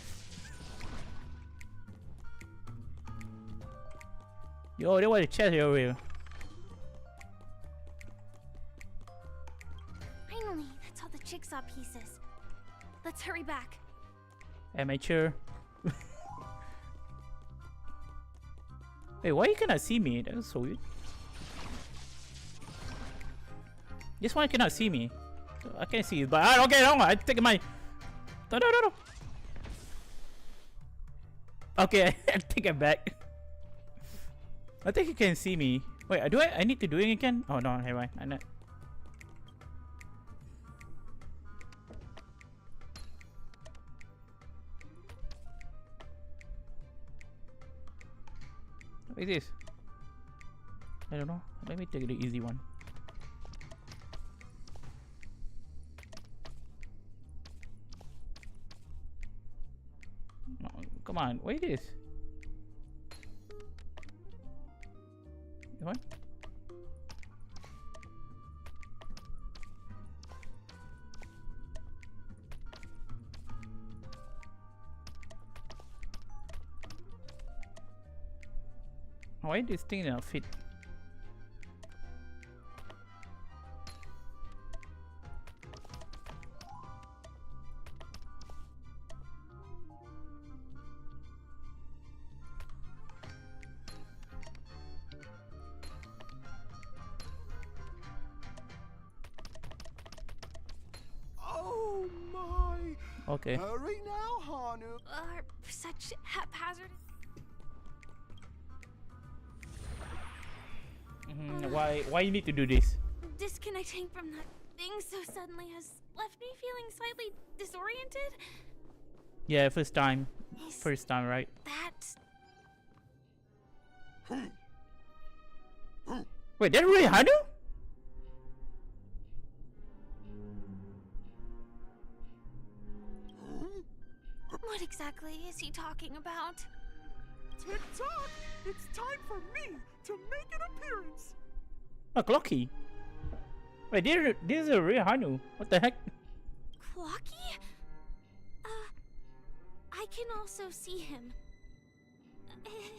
Yo, there was a chest over here. Finally, that's all the jigsaw pieces. Let's hurry back. Amateur. Wait, why you cannot see me? That's so weird. This one cannot see me. I can't see you, but I don't get it. I take my. No. Okay, I take it back. I think you can see me. Wait, do I need to do it again? Oh no, never mind. I'm not. What is this? I don't know. Let me take the easy one. No, come on, what is this? What? Why this thing not fit? Oh my! Okay. Hurry now, Hanu. Such haphazard. Why you need to do this? Disconnecting from that thing so suddenly has left me feeling slightly disoriented. Yeah, first time, right? Wait, that really Hanu? What exactly is he talking about? Tick-tock! It's time for me to make an appearance! Oh, Clocky. Wait, this is a real Hanu. What the heck? Clocky? I can also see him.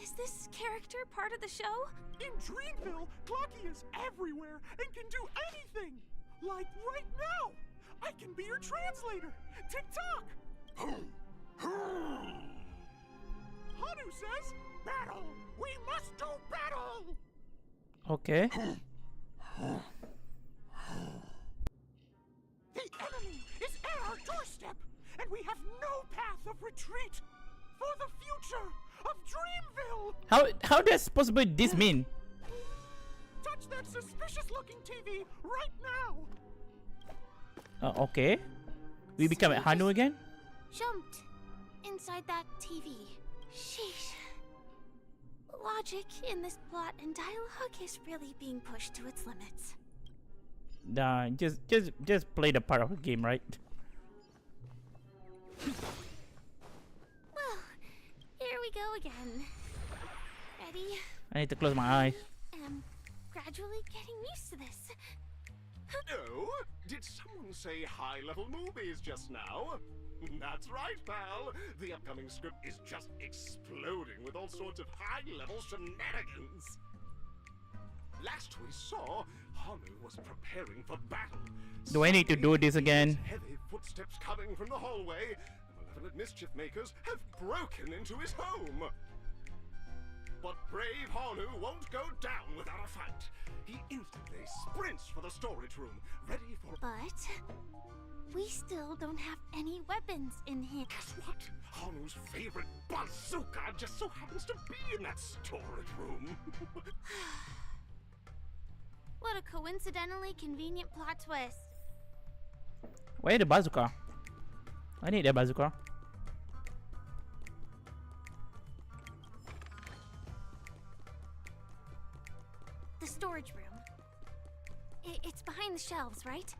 Is this character part of the show? In Dreamville, Clocky is everywhere and can do anything! Like right now! I can be your translator! Tick-tock! Hanu says, battle! We must do battle! Okay. The enemy is at our doorstep, and we have no path of retreat for the future of Dreamville! How does possibly this mean? Touch that suspicious-looking TV right now! Okay. We become a Hanu again? Jumped inside that TV. Sheesh. Logic in this plot and dialogue is really being pushed to its limits. Nah, just play the part of the game, right? Well, here we go again. Ready? I need to close my eyes. I'm gradually getting used to this. Oh, did someone say high-level movies just now? That's right, pal. The upcoming script is just exploding with all sorts of high-level shenanigans. Last we saw, Hanu was preparing for battle. Do I need to do this again? Heavy footsteps coming from the hallway. The malevolent mischief makers have broken into his home. But brave Hanu won't go down without a fight. He instantly sprints for the storage room, ready for... But... We still don't have any weapons in here. Guess what? Hanu's favorite bazooka just so happens to be in that storage room. What a coincidentally convenient plot twist. Where the bazooka? I need a bazooka. The storage room. It's behind the shelves, right?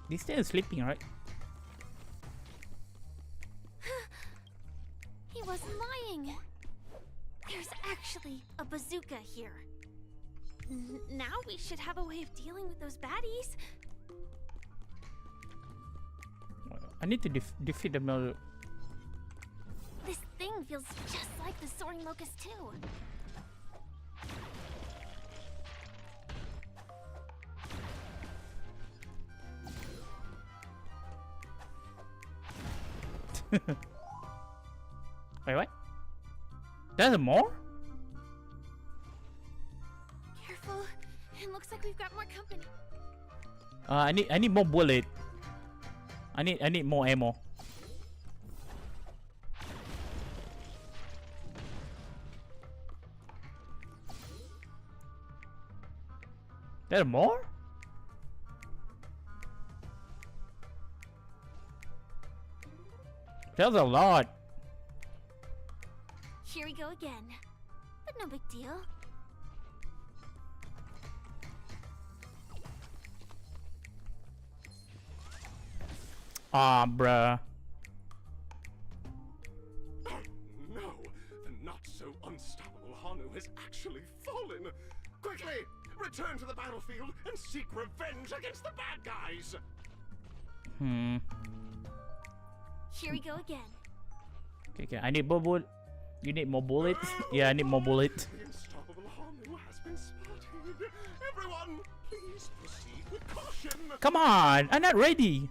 This thing is sleeping, right? He wasn't lying. There's actually a bazooka here. Now we should have a way of dealing with those baddies. I need to defeat the mill. This thing feels just like the soaring locust too. Wait, what? There's more? Careful. It looks like we've got more company. I need more bullet. I need more ammo. There more? There's a lot. Here we go again. But no big deal. Ah, bruh. Oh no! The not so unstoppable Hanu has actually fallen! Quickly! Return to the battlefield and seek revenge against the bad guys! Here we go again. Okay, I need more bullet. You need more bullets? Yeah, I need more bullets. The unstoppable Hanu has been spotted! Everyone, please proceed with caution! Come on! I'm not ready!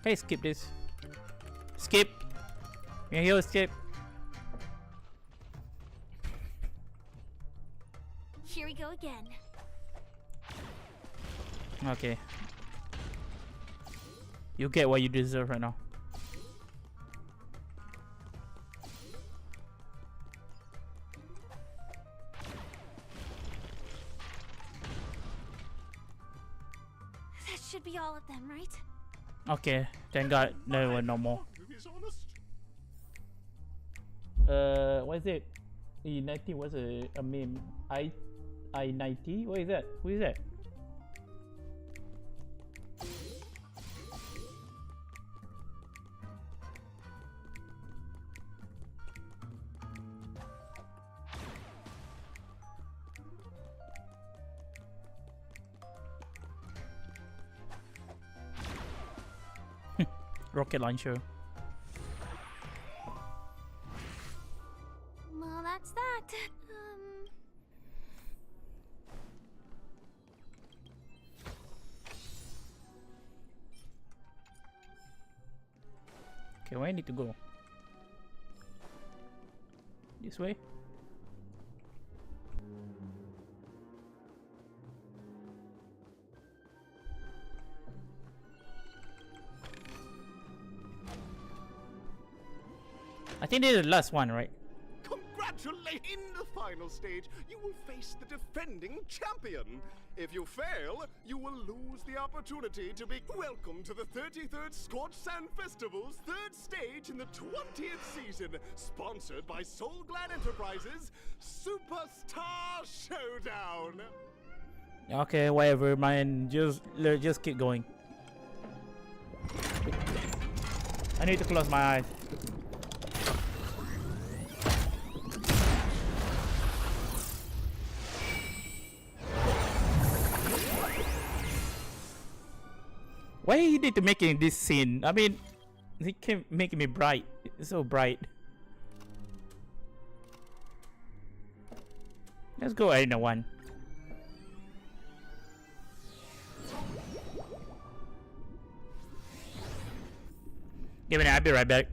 Okay, skip this. Skip! Yeah, here, skip. Here we go again. Okay. You get what you deserve right now. That should be all of them, right? Okay, thank God there were no more. What is it? E90 was a meme. I90? What is that? Who is that? Rocket launcher. Well, that's that. Okay, where I need to go? This way? I think this is the last one, right? Congratulations! In the final stage, you will face the defending champion. If you fail, you will lose the opportunity to be welcome to the 33rd Scorched Sand Festival's third stage in the 20th season, sponsored by Soulglad Enterprises Superstar Showdown. Okay, whatever, man. Just keep going. I need to close my eyes. Why he need to make it in this scene? I mean, he kept making me bright. It's so bright. Let's go Arena 1. Give me that, I'll be right back.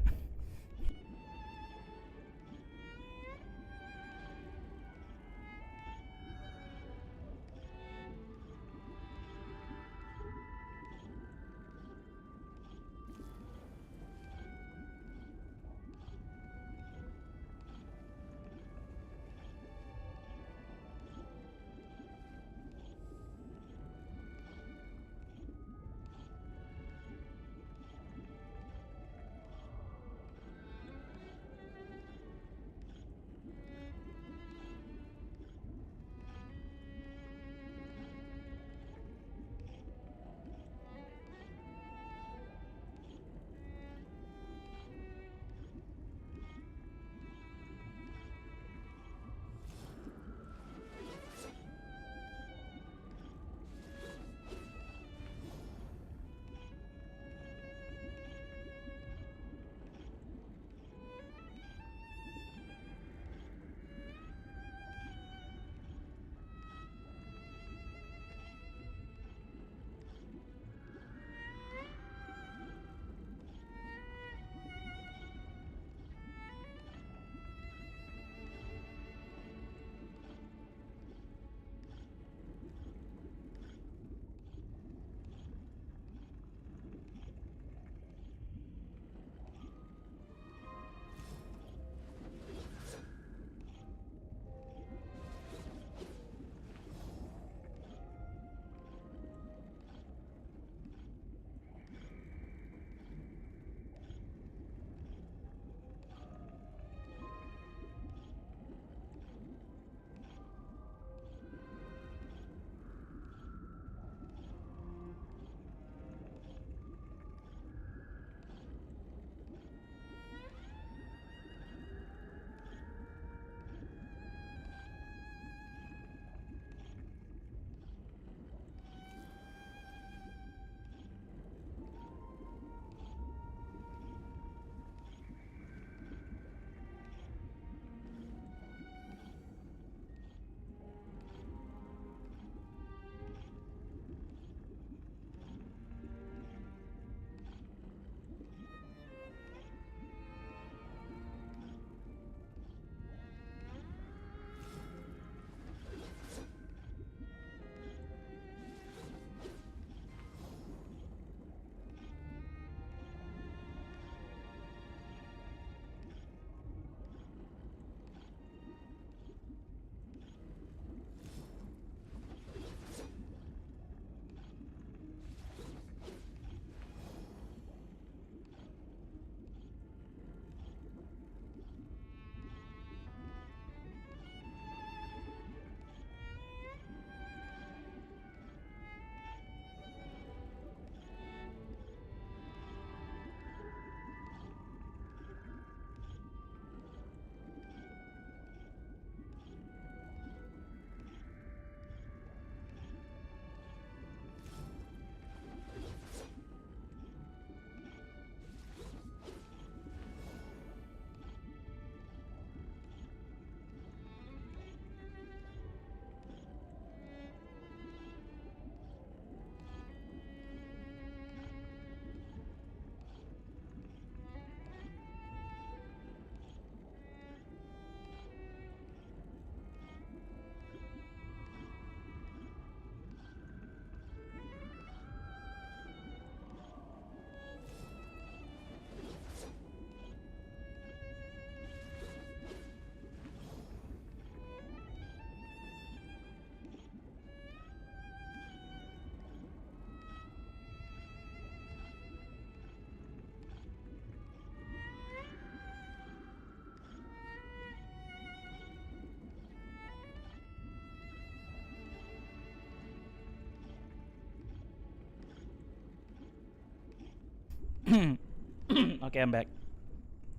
Okay, I'm back.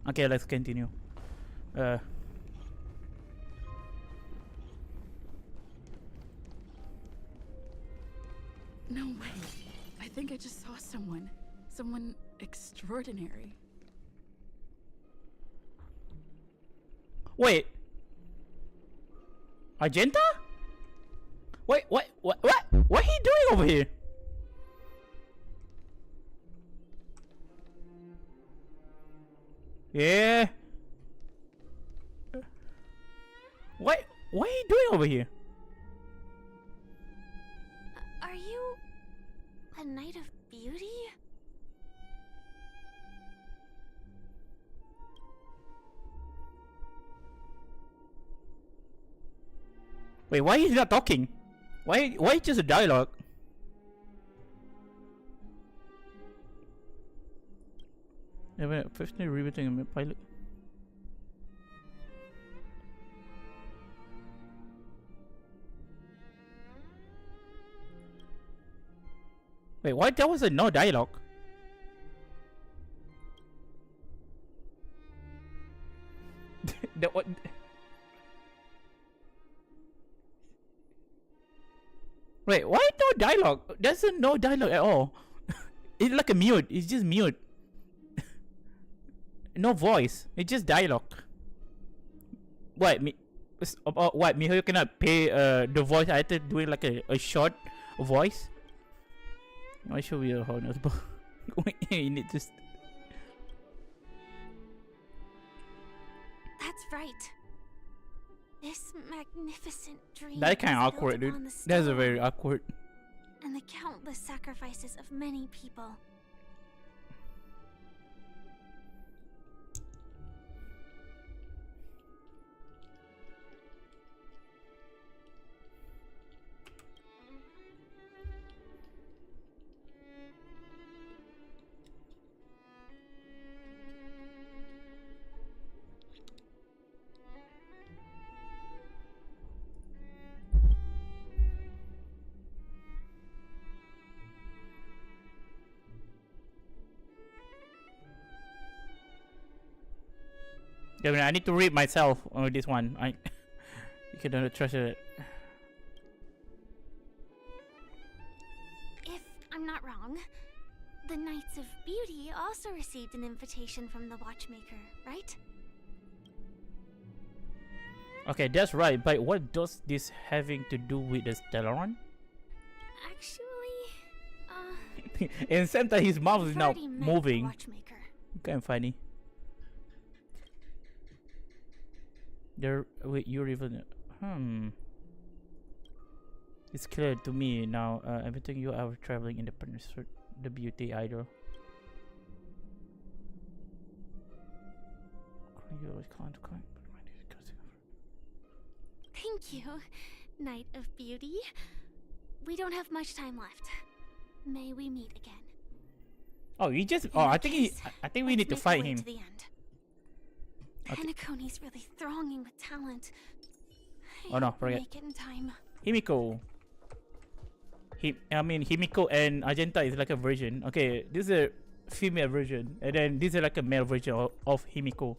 Okay, let's continue. No way. I think I just saw someone. Someone extraordinary. Wait. Argenta? Wait, what he doing over here? Yeah. What are you doing over here? Are you a knight of beauty? Wait, why is he not talking? Why just a dialogue? Yeah, wait, first rebooting a pilot. Wait, what? That was a no dialogue. That what? Wait, why no dialogue? There's no dialogue at all. It's like a mute. It's just mute. No voice. It's just dialogue. What? What? Miho cannot pay the voice actor doing like a short voice? Why should we honest? You need to. That's right. This magnificent dream. That's kind of was awkward, built dude. upon the That's a stone very awkward. And the countless sacrifices of many people. Yeah, I need to read myself on this one. You cannot trust it. If I'm not wrong, the Knights of Beauty also received an invitation from the watchmaker, right? Okay, that's right. But what does this having to do with the Stellaron? Actually, And same time his mouth is now already met the moving. watchmaker. Kind of funny. There, wait, you're even. It's clear to me now. Everything you are traveling independent, the beauty idol. Thank you, Knight of Beauty. We don't have much time left. May we meet again. Oh, he just. Oh, I think we need to Let's make our fight way him. to the end. Okay. Penacony's really thronging with talent. Oh no, forget. Make it in time. Himiko. Himiko and Argenta is like a version. Okay, this is a female version, and then this is like a male version of Himiko.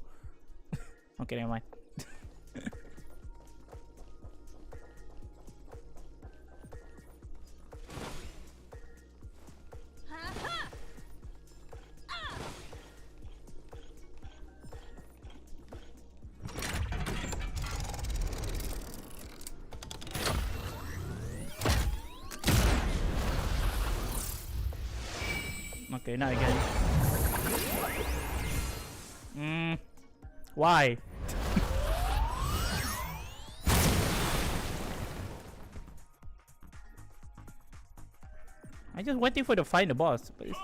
Okay, never mind. Okay, not again. Why? I just waiting for to find the boss, but it's...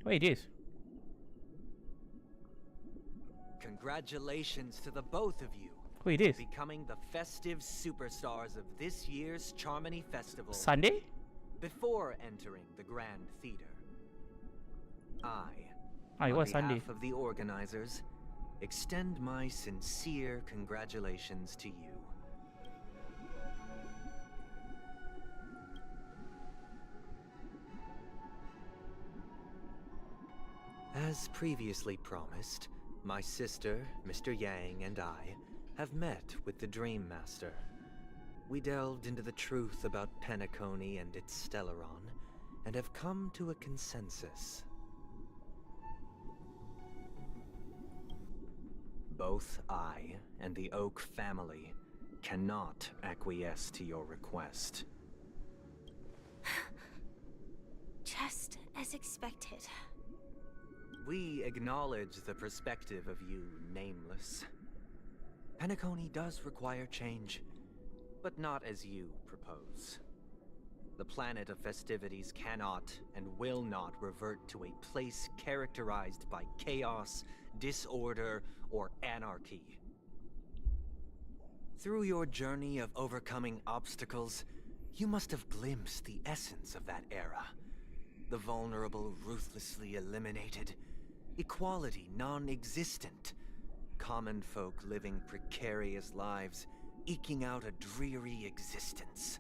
Wait, it is. Congratulations to the both of you. Who it is? Becoming the festive superstars of this year's Charmony Festival. Sunday? Before entering the Grand Theater. It was on behalf Sunday. of the organizers, extend my sincere congratulations to you. As previously promised, my sister, Mr. Yang, and I have met with the Dream Master. We delved into the truth about Penacony and its Stellaron, and have come to a consensus. Both I and the Oak family cannot acquiesce to your request. Just as expected. We acknowledge the perspective of you, Nameless. Penacony does require change, but not as you propose. The planet of festivities cannot and will not revert to a place characterized by chaos, disorder, or anarchy. Through your journey of overcoming obstacles, you must have glimpsed the essence of that era. The vulnerable ruthlessly eliminated, equality non-existent, common folk living precarious lives, eking out a dreary existence.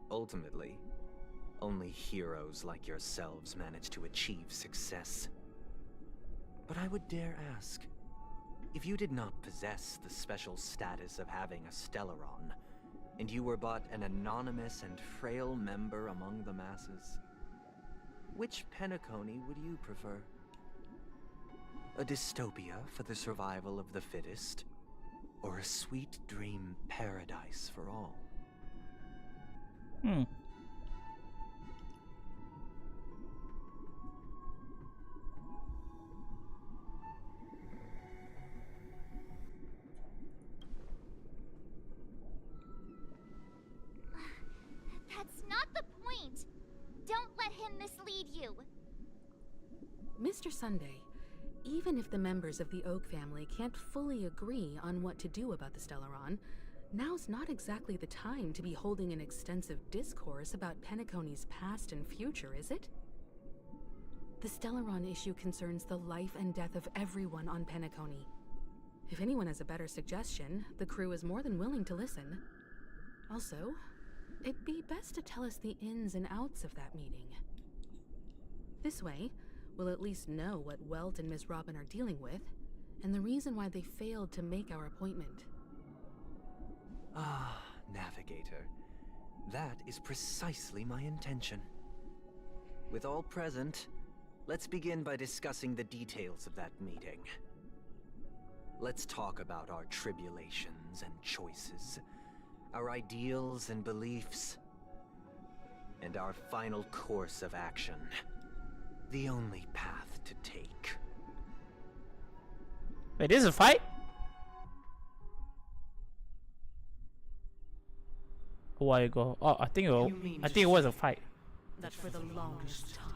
Ultimately, only heroes like yourselves manage to achieve success. But I would dare ask, if you did not possess the special status of having a Stellaron, and you were but an anonymous and frail member among the masses, which Penacony would you prefer? A dystopia for the survival of the fittest, or a sweet dream paradise for all? That's not the point. Don't let him mislead you. Mr. Sunday, even if the members of the Oak family can't fully agree on what to do about the Stellaron, now's not exactly the time to be holding an extensive discourse about Penacony's past and future, is it? The Stellaron issue concerns the life and death of everyone on Penacony. If anyone has a better suggestion, the crew is more than willing to listen. Also, it'd be best to tell us the ins and outs of that meeting. This way, we'll at least know what Welt and Miss Robin are dealing with, and the reason why they failed to make our appointment. Ah, Navigator. That is precisely my intention. With all present, let's begin by discussing the details of that meeting. Let's talk about our tribulations and choices, our ideals and beliefs, and our final course of action. The only path to take. Wait, this is a fight? A while ago. Oh, I think it was a fight. That for the longest time,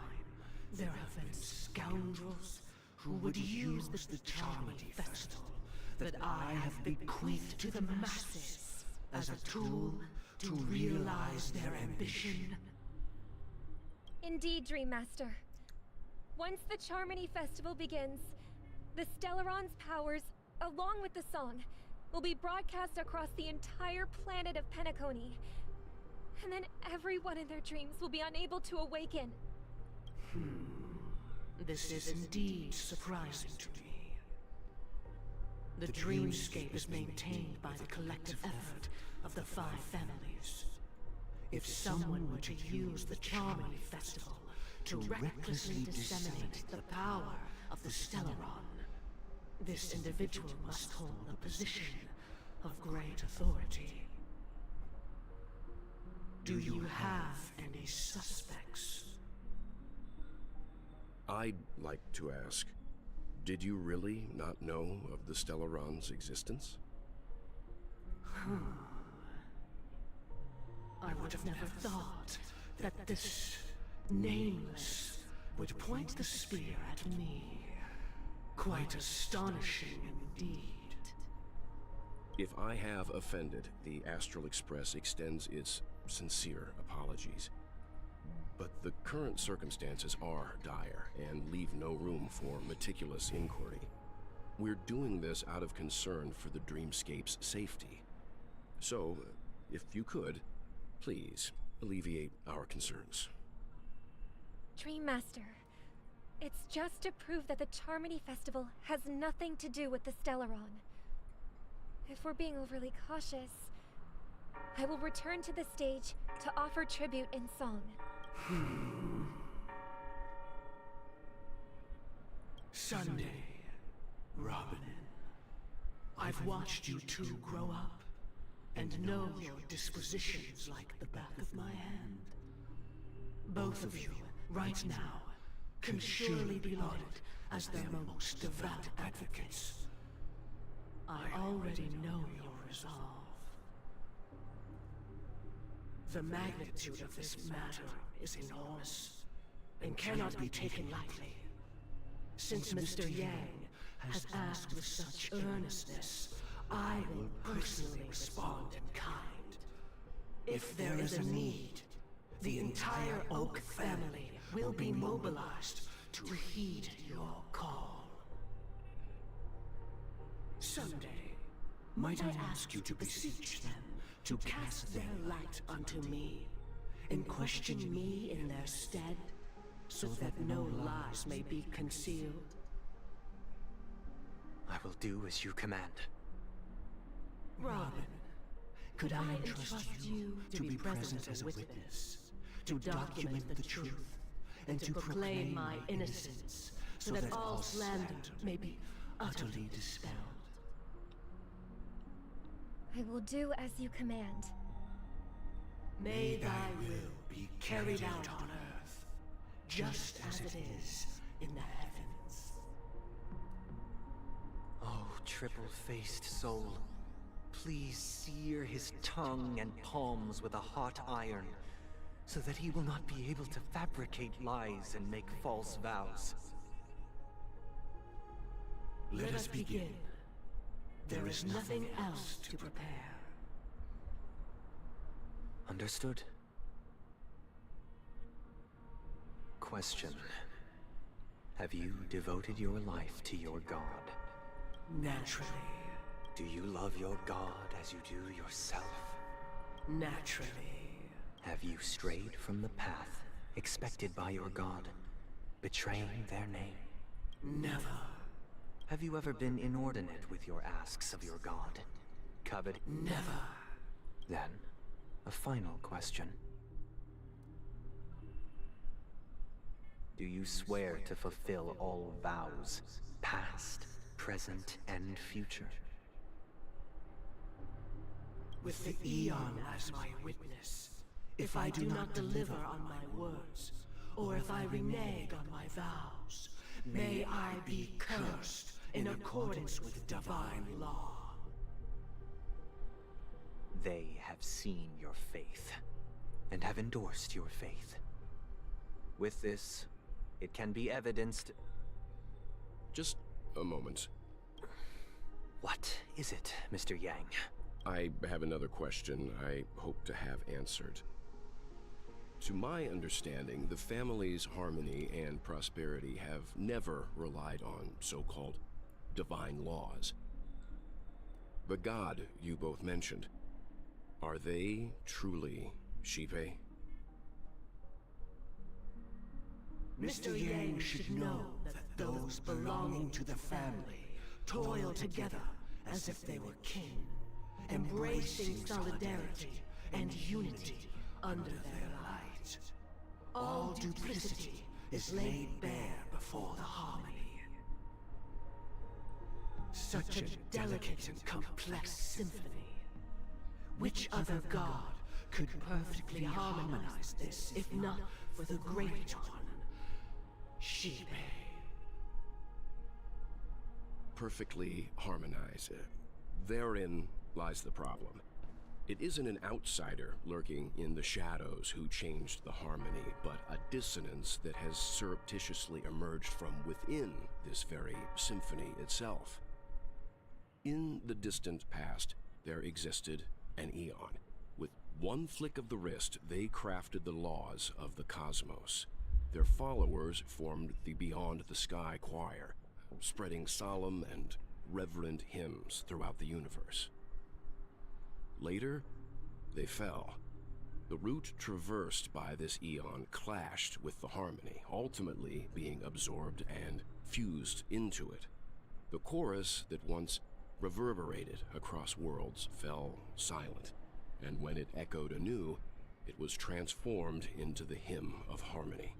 there have been scoundrels who would use the Charmony Festival that I have bequeathed to the masses as a tool to realize their ambition. Indeed, Dream Master. Once the Charmony Festival begins, the Stellaron's powers, along with the song, will be broadcast across the entire planet of Penacony. And then everyone in their dreams will be unable to awaken. This is indeed surprising to me. The dreamscape is maintained by the collective effort of the 5 families. If someone were to use the Charmony Festival to recklessly disseminate the power of the Stellaron, this individual must hold a position of great authority. Do you have any suspects? I'd like to ask, did you really not know of the Stellaron's existence? I would have never thought that this Nameless would point the spear at me. Quite astonishing indeed. If I have offended, the Astral Express extends its sincere apologies. But the current circumstances are dire and leave no room for meticulous inquiry. We're doing this out of concern for the Dreamscape's safety. So, if you could, please alleviate our concerns. Dream Master, it's just to prove that the Charmony Festival has nothing to do with the Stellaron. If we're being overly cautious, I will return to the stage to offer tribute in song. Sunday, Robin, I've watched you two grow up and know your dispositions like the back of my hand. Both of you, right now, can surely be lauded as their most devout advocates. I already know your resolve. The magnitude of this matter is enormous and cannot be taken lightly. Since Mr. Yang has asked with such earnestness, I will personally respond in kind. If there is a need, the entire Oak family will be mobilized to heed your call. Someday, might I ask you to beseech them to cast their light unto me, and question me in their stead, so that no lies may be concealed? I will do as you command. Robin, could I entrust you to be present as a witness, to document the truth, and to proclaim my innocence, so that all slander may be utterly dispelled? I will do as you command. May thy will be carried out on earth, just as it is in the heavens. Oh, triple-faced soul, please sear his tongue and palms with a hot iron, so that he will not be able to fabricate lies and make false vows. Let us begin. There is nothing else to prepare. Understood. Question. Have you devoted your life to your god? Naturally. Do you love your god as you do yourself? Naturally. Have you strayed from the path expected by your god, betraying their name? Never. Have you ever been inordinate with your asks of your god? Coveted? Never. Then, a final question. Do you swear to fulfill all vows, past, present, and future? With the Eon as my witness, if I do not deliver on my words, or if I renege on my vows, may I be cursed in accordance with divine law. They have seen your faith, and have endorsed your faith. With this, it can be evidenced... Just a moment. What is it, Mr. Yang? I have another question I hope to have answered. To my understanding, the family's harmony and prosperity have never relied on so-called divine laws. The god you both mentioned, are they truly Shipe? Mr. Yang should know that those belonging to the family toil together as if they were kin, embracing solidarity and unity under their light. All duplicity is laid bare before the harmony. Such a delicate and complex symphony. Which other god could perfectly harmonize this, if not for the Great One, Shipe? Perfectly harmonize. Therein lies the problem. It isn't an outsider lurking in the shadows who changed the harmony, but a dissonance that has surreptitiously emerged from within this very symphony itself. In the distant past, there existed an Eon. With one flick of the wrist, they crafted the laws of the cosmos. Their followers formed the Beyond the Sky Choir, spreading solemn and reverent hymns throughout the universe. Later, they fell. The route traversed by this Eon clashed with the harmony, ultimately being absorbed and fused into it. The chorus that once reverberated across worlds fell silent, and when it echoed anew, it was transformed into the hymn of harmony.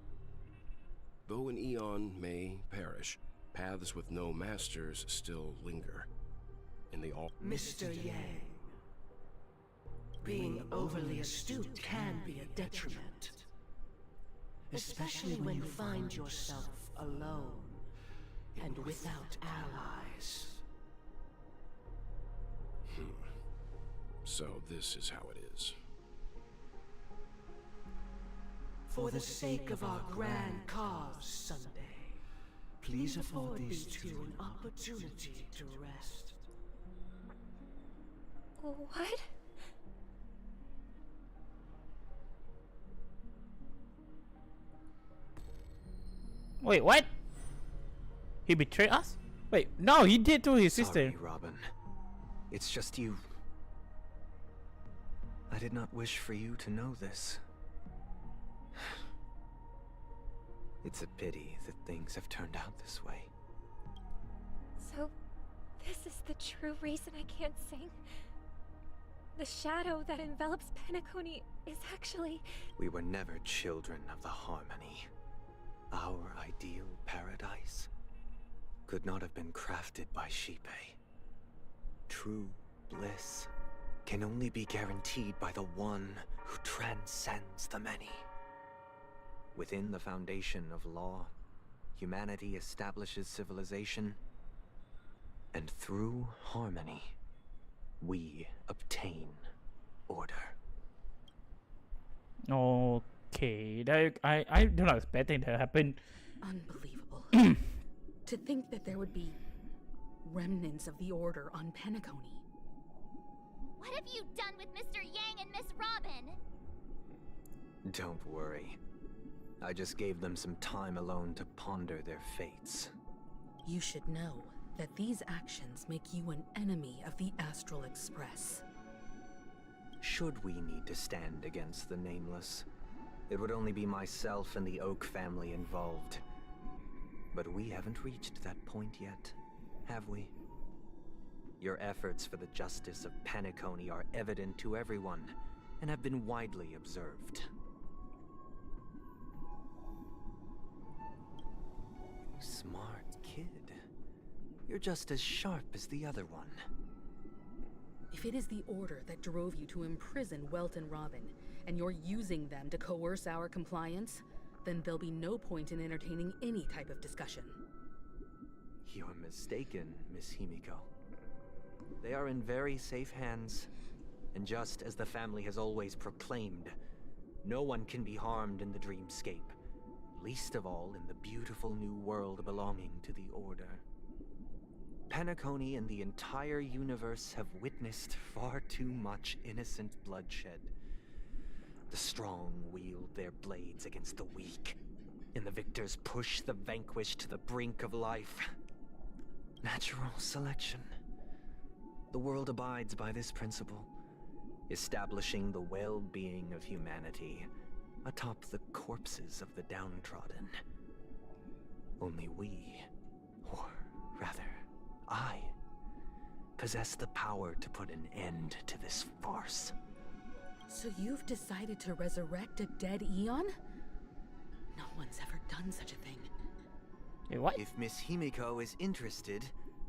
Though an Eon may perish, paths with no masters still linger. In the Mr. Yang, being overly astute can be a detriment. Especially when you find yourself alone and without allies. So this is how it is. For the sake of our grand cause, Sunday, please afford these two an opportunity to rest. What? Wait, what? He betrayed us? Wait, no, he did to his sister. Sorry, Robin. It's just you. I did not wish for you to know this. It's a pity that things have turned out this way. So, this is the true reason I can't sing? The shadow that envelops Penacony is actually... We were never children of the harmony. Our ideal paradise could not have been crafted by Xipe. True bliss can only be guaranteed by the one who transcends the many. Within the foundation of law, humanity establishes civilization, and through harmony, we obtain order. Okay, that, I do not expect it to happen. Unbelievable. To think that there would be remnants of the Order on Penacony. What have you done with Mr. Yang and Miss Robin? Don't worry. I just gave them some time alone to ponder their fates. You should know that these actions make you an enemy of the Astral Express. Should we need to stand against the Nameless, it would only be myself and the Oak family involved. But we haven't reached that point yet, have we? Your efforts for the justice of Penacony are evident to everyone, and have been widely observed. Smart kid. You're just as sharp as the other one. If it is the Order that drove you to imprison Welt and Robin, and you're using them to coerce our compliance, then there'll be no point in entertaining any type of discussion. You're mistaken, Miss Himiko. They are in very safe hands, and just as the family has always proclaimed, no one can be harmed in the dreamscape, least of all in the beautiful new world belonging to the Order. Penacony and the entire universe have witnessed far too much innocent bloodshed. The strong wield their blades against the weak, and the victors push the vanquished to the brink of life. Natural selection. The world abides by this principle, establishing the well-being of humanity atop the corpses of the downtrodden. Only we, or rather, I, possess the power to put an end to this farce. So you've decided to resurrect a dead Eon? No one's ever done such a thing. Hey, what? If Miss Himiko is interested,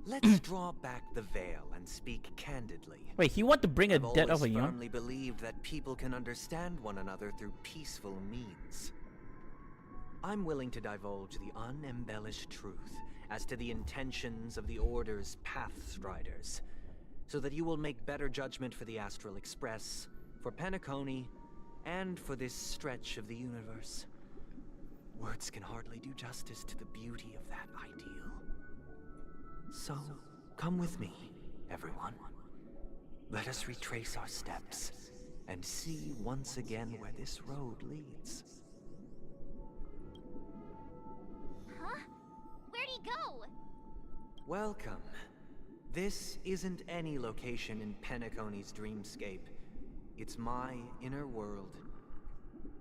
let's draw back the veil and speak candidly. Wait, he want to bring a dead of a I've Eon? firmly believed that people can understand one another through peaceful means. I'm willing to divulge the unembellished truth as to the intentions of the Order's Pathstriders, so that you will make better judgment for the Astral Express, for Penacony, and for this stretch of the universe. Words can hardly do justice to the beauty of that ideal. So, come with me, everyone. Let us retrace our steps and see once again where this road leads. Huh? Where'd he go? Welcome. This isn't any location in Penacony's dreamscape. It's my inner world.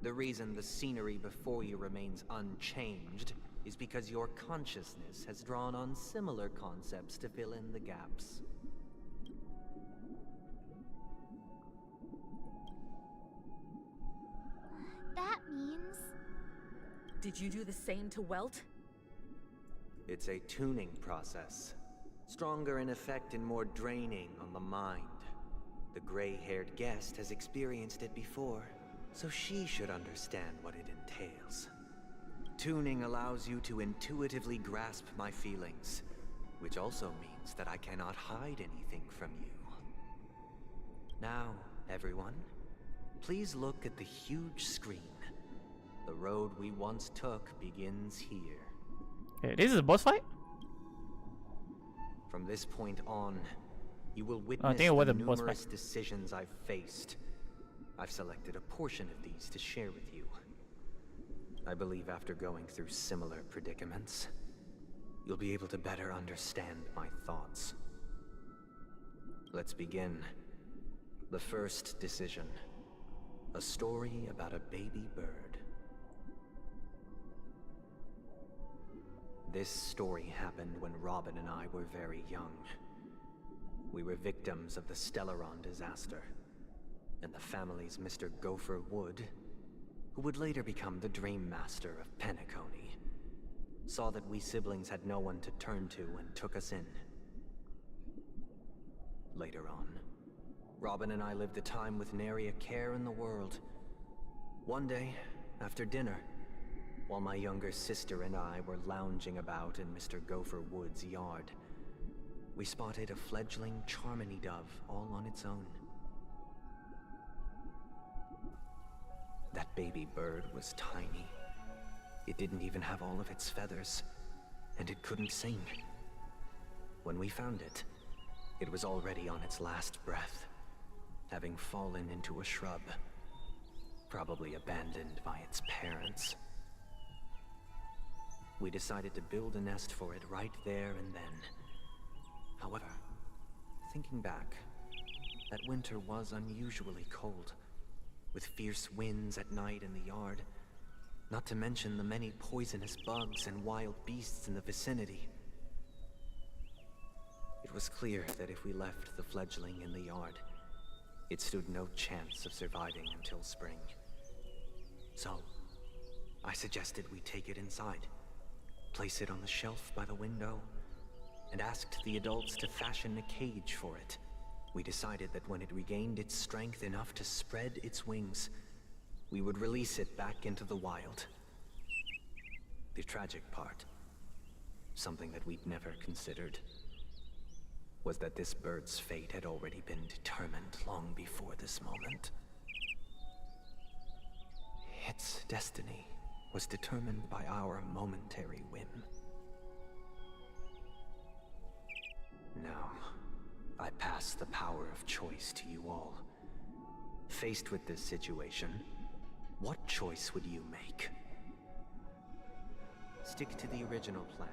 The reason the scenery before you remains unchanged is because your consciousness has drawn on similar concepts to fill in the gaps. That means... Did you do the same to Welt? It's a tuning process. Stronger in effect and more draining on the mind. The gray-haired guest has experienced it before, so she should understand what it entails. Tuning allows you to intuitively grasp my feelings, which also means that I cannot hide anything from you. Now, everyone, please look at the huge screen. The road we once took begins here. Okay, this is a boss fight? From this point on, you will I witness think it was the a boss numerous fight. decisions I've faced. I've selected a portion of these to share with you. I believe after going through similar predicaments, you'll be able to better understand my thoughts. Let's begin. The first decision. A story about a baby bird. This story happened when Robin and I were very young. We were victims of the Stellaron disaster, and the family's Mr. Gopher Wood, who would later become the Dream Master of Penacony, saw that we siblings had no one to turn to and took us in. Later on, Robin and I lived a time with nary a care in the world. One day, after dinner, while my younger sister and I were lounging about in Mr. Gopher Wood's yard, we spotted a fledgling Charmony dove all on its own. That baby bird was tiny. It didn't even have all of its feathers, and it couldn't sing. When we found it, it was already on its last breath, having fallen into a shrub, probably abandoned by its parents. We decided to build a nest for it right there and then. However, thinking back, that winter was unusually cold, with fierce winds at night in the yard, not to mention the many poisonous bugs and wild beasts in the vicinity. It was clear that if we left the fledgling in the yard, it stood no chance of surviving until spring. So, I suggested we take it inside, place it on the shelf by the window, and asked the adults to fashion a cage for it. We decided that when it regained its strength enough to spread its wings, we would release it back into the wild. The tragic part, something that we'd never considered, was that this bird's fate had already been determined long before this moment. Its destiny was determined by our momentary whim. Now, I pass the power of choice to you all. Faced with this situation, what choice would you make? Stick to the original plan,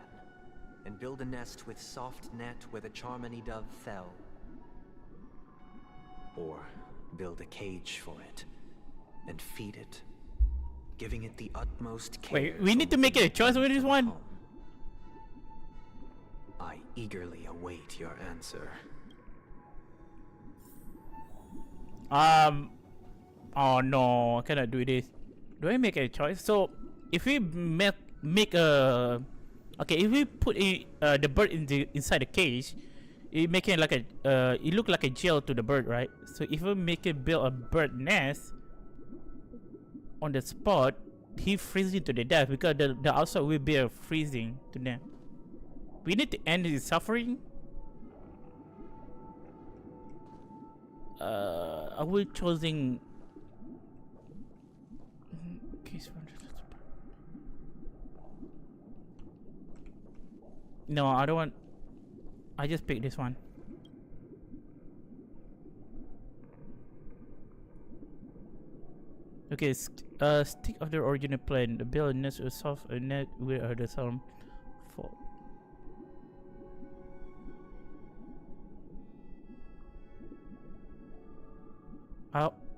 and build a nest with soft net where the Charmony dove fell. Or build a cage for it, and feed it, giving it the utmost care. Wait, we need to make a choice with this one? I eagerly await your answer. Oh no, I cannot do this. Do I make a choice? So, if we make a... Okay, if we put the bird inside the cage, it make it like a... it look like a jail to the bird, right? So if we make it build a bird nest on the spot, he freezing to the death because the outside will be a freezing to them. We need to end his suffering. I will choosing. No, I don't want. I just pick this one. Okay, stick of the original plan. The build needs a soft a net where the sound fall.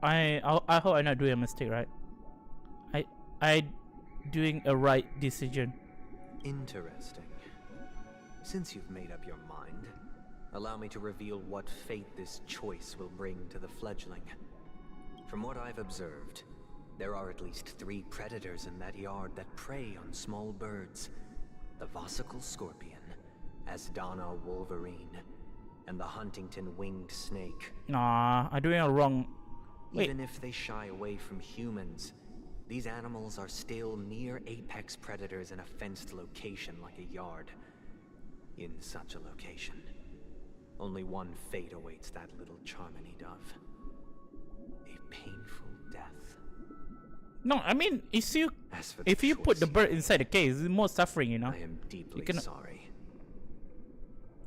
I hope I'm not doing a mistake, right? I doing a right decision. Interesting. Since you've made up your mind, allow me to reveal what fate this choice will bring to the fledgling. From what I've observed, there are at least 3 predators in that yard that prey on small birds. The Vosicle Scorpion, Asdana Wolverine, and the Huntington Winged Snake. Nah, I'm doing it wrong. Wait. Even if they shy away from humans, these animals are still near apex predators in a fenced location like a yard. In such a location, only one fate awaits that little Charmony dove. A painful death. No, I mean, if you put the bird inside the cage, it's more suffering, you know. I am deeply sorry.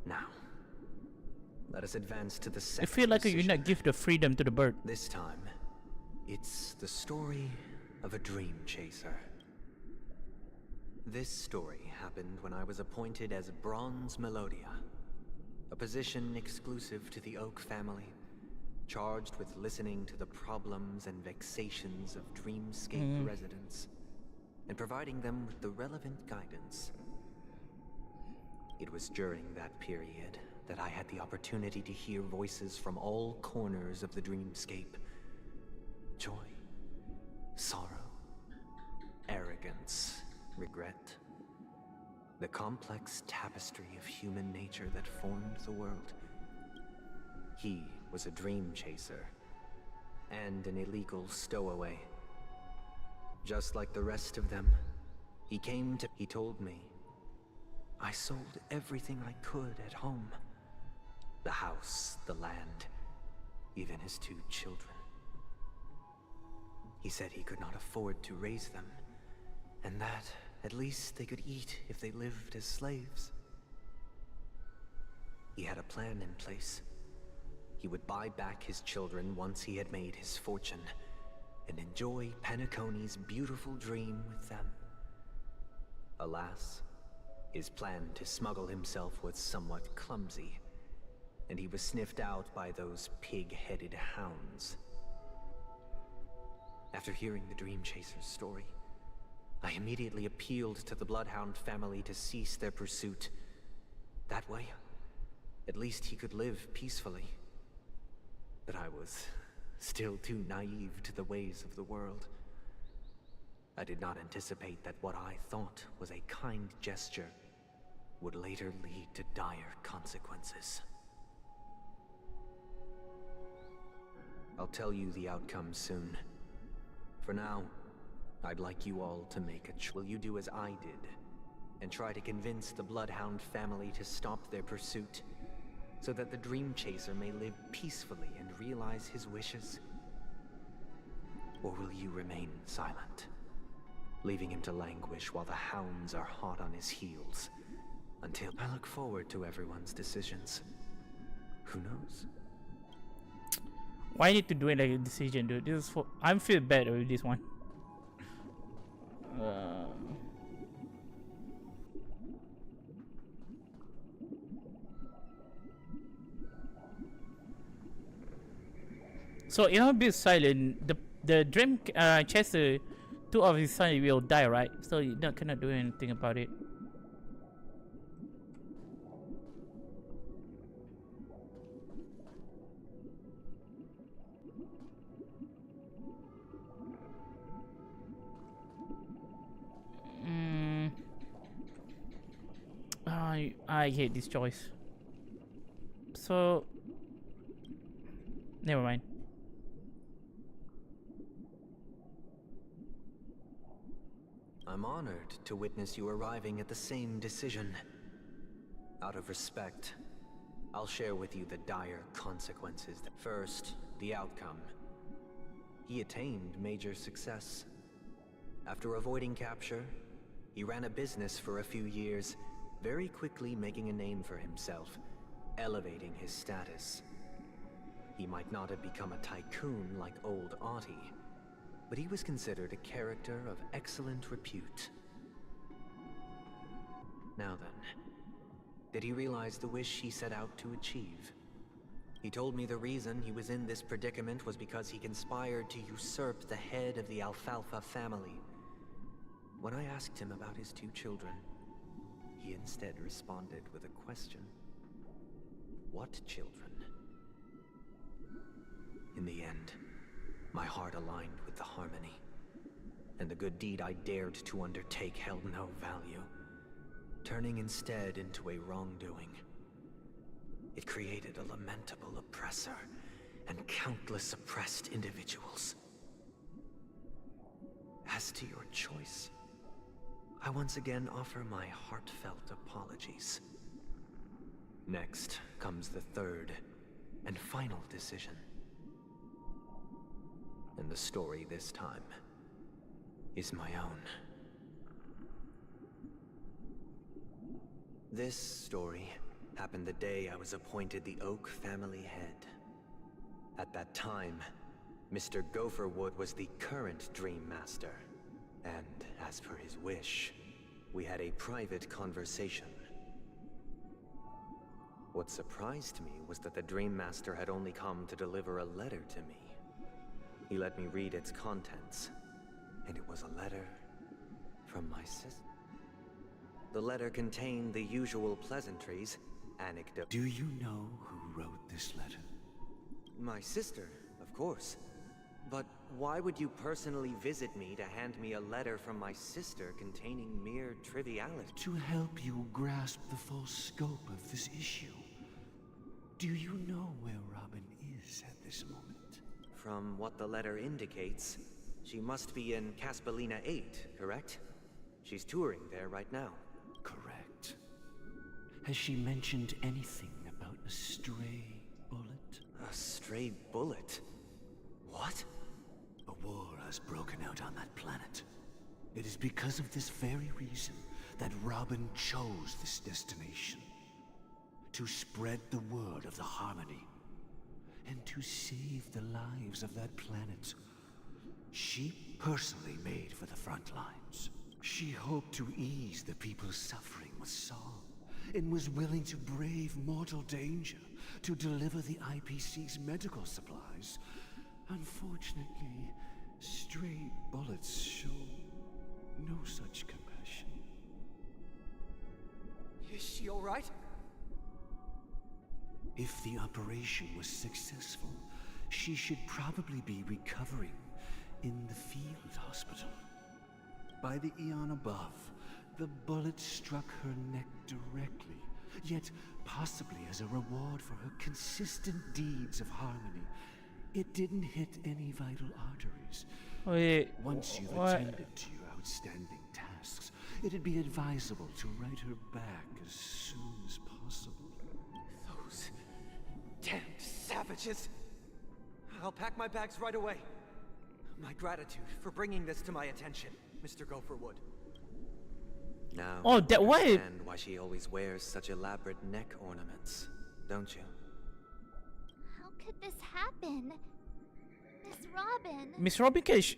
Now, let us advance to the second. I feel like you not give the freedom to the bird. This time, it's the story of a dream chaser. This story happened when I was appointed as Bronze Melodia, a position exclusive to the Oak family, charged with listening to the problems and vexations of Dreamscape residents, and providing them with the relevant guidance. It was during that period that I had the opportunity to hear voices from all corners of the Dreamscape. Joy, sorrow, arrogance, regret. The complex tapestry of human nature that formed the world. He was a dream chaser and an illegal stowaway. Just like the rest of them, he told me, I sold everything I could at home. The house, the land, even his 2 children. He said he could not afford to raise them, and that at least they could eat if they lived as slaves. He had a plan in place. He would buy back his children once he had made his fortune, and enjoy Penacony's beautiful dream with them. Alas, his plan to smuggle himself was somewhat clumsy, and he was sniffed out by those pig-headed hounds. After hearing the Dream Chaser's story, I immediately appealed to the Bloodhound family to cease their pursuit. That way, at least he could live peacefully. But I was still too naive to the ways of the world. I did not anticipate that what I thought was a kind gesture would later lead to dire consequences. I'll tell you the outcome soon. For now, I'd like you all to make a choice. Will you do as I did, and try to convince the Bloodhound family to stop their pursuit, so that the Dream Chaser may live peacefully and realize his wishes? Or will you remain silent, leaving him to languish while the hounds are hot on his heels? Until I look forward to everyone's decisions. Who knows? Why need to do it like a decision, dude? This is for I'm feel bad with this one. So you know, be silent. The dream chaser, 2 of his sons will die, right? So you cannot do anything about it. I hate this choice. So never mind. I'm honored to witness you arriving at the same decision. Out of respect, I'll share with you the dire consequences. First, the outcome. He attained major success. After avoiding capture, he ran a business for a few years, very quickly making a name for himself, elevating his status. He might not have become a tycoon like old Audie, but he was considered a character of excellent repute. Now then, did he realize the wish he set out to achieve? He told me the reason he was in this predicament was because he conspired to usurp the head of the Alfalfa family. When I asked him about his 2 children, he instead responded with a question. What children? In the end, my heart aligned with the harmony, and the good deed I dared to undertake held no value, turning instead into a wrongdoing. It created a lamentable oppressor and countless oppressed individuals. As to your choice, I once again offer my heartfelt apologies. Next comes the third and final decision. And the story this time is my own. This story happened the day I was appointed the Oak family head. At that time, Mr. Gopherwood was the current Dream Master, and as per his wish, we had a private conversation. What surprised me was that the Dream Master had only come to deliver a letter to me. He let me read its contents, and it was a letter from my sister. The letter contained the usual pleasantries, anecdotes. Do you know who wrote this letter? My sister, of course. But why would you personally visit me to hand me a letter from my sister containing mere triviality? To help you grasp the full scope of this issue. Do you know where Robin is at this moment? From what the letter indicates, she must be in Caspelina 8, correct? She's touring there right now. Correct. Has she mentioned anything about a stray bullet? A stray bullet? What? A war has broken out on that planet. It is because of this very reason that Robin chose this destination. To spread the word of the harmony. And to save the lives of that planet. She personally made for the front lines. She hoped to ease the people's suffering with song, and was willing to brave mortal danger to deliver the IPC's medical supplies. Unfortunately, stray bullets show no such compassion. Is she all right? If the operation was successful, she should probably be recovering in the field hospital. By the eon above, the bullet struck her neck directly, yet possibly as a reward for her consistent deeds of harmony. It didn't hit any vital arteries. Wait, once you've what? attended to your outstanding tasks, it'd be advisable to write her back as soon as possible. Those damned savages! I'll pack my bags right away. My gratitude for bringing this to my attention, Mr. Gopherwood. Now, oh, that you way. understand why she always wears such elaborate neck ornaments, don't you? How could this happen? Miss Robin. Miss Robin Cash.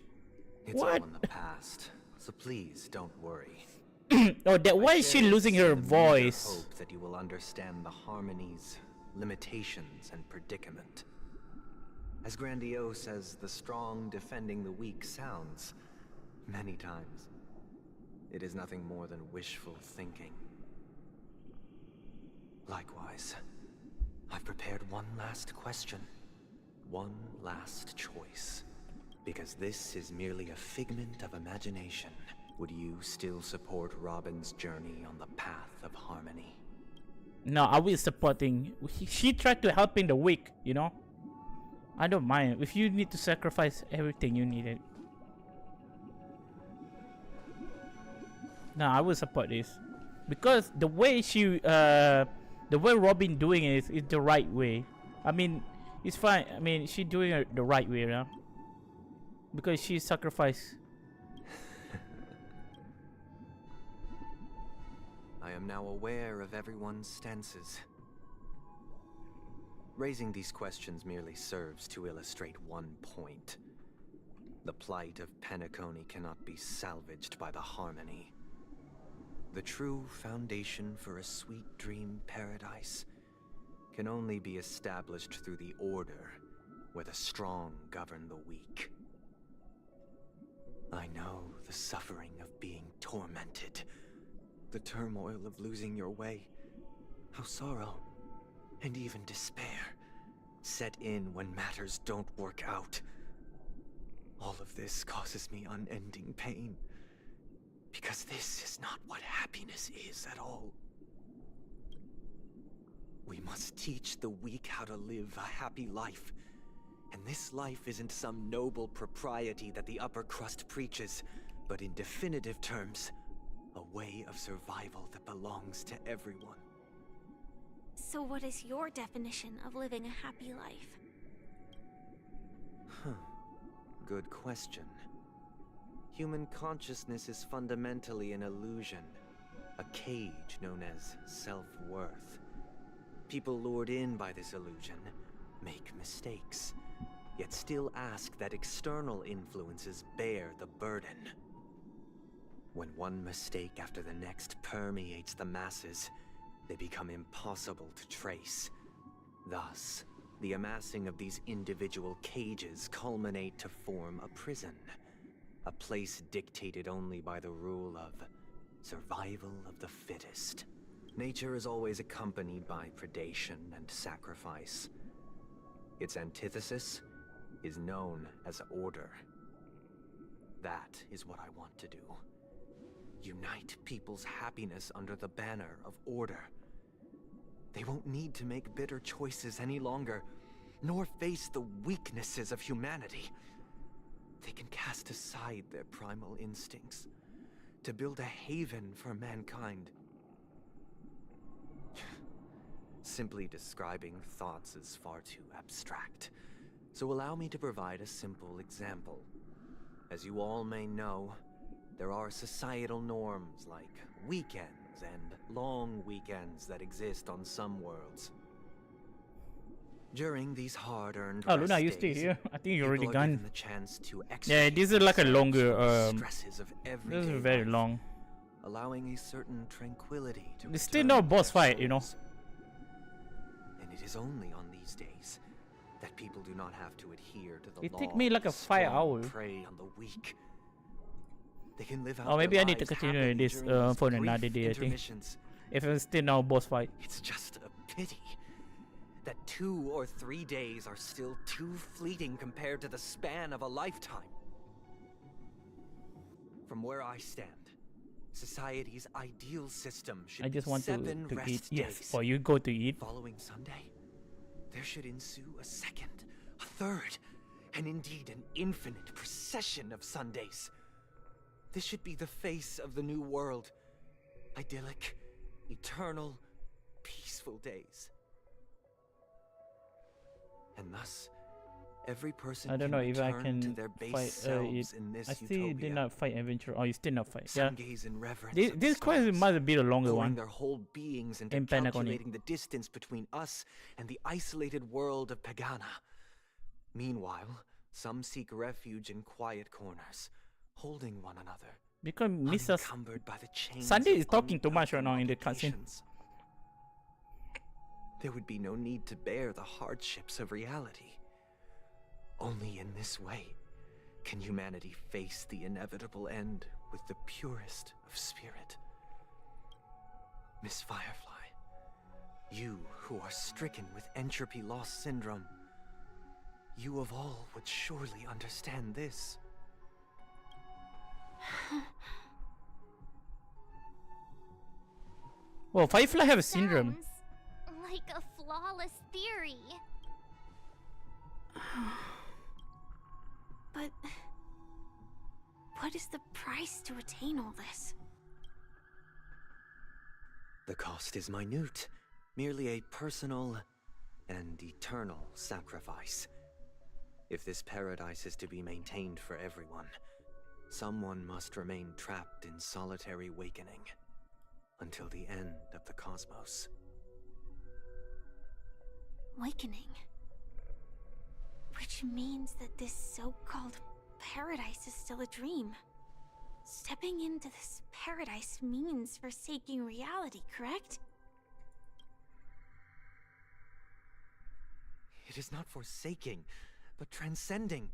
It's What? all in the past, so please don't worry. Oh, that why is she losing her I voice? hope that you will understand the harmony's limitations and predicament. As grandiose as the strong defending the weak sounds, many times, it is nothing more than wishful thinking. Likewise, I've prepared one last question, one last choice, because this is merely a figment of imagination. Would you still support Robin's journey on the path of harmony? No, I will supporting. She tried to help in the weak, you know. I don't mind if you need to sacrifice everything you needed. No, I will support this because the way she, the way Robin doing it is the right way. I mean, it's fine. I mean, she's doing it the right way, you know? Because she sacrificed. I am now aware of everyone's stances. Raising these questions merely serves to illustrate one point. The plight of Penacony cannot be salvaged by the harmony. The true foundation for a sweet dream paradise can only be established through the order where the strong govern the weak. I know the suffering of being tormented, the turmoil of losing your way, how sorrow and even despair set in when matters don't work out. All of this causes me unending pain, because this is not what happiness is at all. We must teach the weak how to live a happy life. And this life isn't some noble propriety that the upper crust preaches, but in definitive terms, a way of survival that belongs to everyone. So what is your definition of living a happy life? Good question. Human consciousness is fundamentally an illusion, a cage known as self-worth. People lured in by this illusion make mistakes, yet still ask that external influences bear the burden. When one mistake after the next permeates the masses, they become impossible to trace. Thus, the amassing of these individual cages culminate to form a prison, a place dictated only by the rule of survival of the fittest. Nature is always accompanied by predation and sacrifice. Its antithesis is known as order. That is what I want to do. Unite people's happiness under the banner of order. They won't need to make bitter choices any longer, nor face the weaknesses of humanity. They can cast aside their primal instincts to build a haven for mankind. Simply describing thoughts is far too abstract, so allow me to provide a simple example. As you all may know, there are societal norms like weekends and long weekends that exist on some worlds. During these hard-earned Oh, Luna, you still here? I think you're already people are gone. given the chance to Yeah, this is like a longer. stresses of This everyday is very life, long. allowing a certain tranquility to There's still return no to boss their fight, you know. souls. And it is only on these days that people do not have to adhere to the It law. take me like a of 5 strong hours. Prey on the weak. They can live out Oh, maybe their I need to lives continue happily this during these for brief another day, I think. intermissions. If it's still no boss fight. It's just a pity that 2 or 3 days are still too fleeting compared to the span of a lifetime. From where I stand, society's ideal system should I just be want 7 to rest eat. Yes, days. or you go to eat. Following Sunday, there should ensue a second, a third, and indeed an infinite procession of Sundays. This should be the face of the new world. Idyllic, eternal, peaceful days. And thus, every person I don't know if I return to can their base fight selves in this I still utopia. did not fight adventure. Oh, you still not fight. Yeah. Some gaze in reverence This, of this the quest stars, must be a longer lowering one. their whole beings into In Penacony. calculating the distance between us and the isolated world of Pagana. Meanwhile, some seek refuge in quiet corners, holding one another, Because Mrs. unencumbered by the chains Sunday of is talking too much right now in the cutscene. obligations. There would be no need to bear the hardships of reality. Only in this way can humanity face the inevitable end with the purest of spirit. Miss Firefly, you who are stricken with entropy loss syndrome, you of all would surely understand this. Well, Firefly have a syndrome. Sounds like a flawless theory. But what is the price to attain all this? The cost is minute, merely a personal and eternal sacrifice. If this paradise is to be maintained for everyone, someone must remain trapped in solitary awakening until the end of the cosmos. Awakening. Which means that this so-called paradise is still a dream. Stepping into this paradise means forsaking reality, correct? It is not forsaking, but transcending.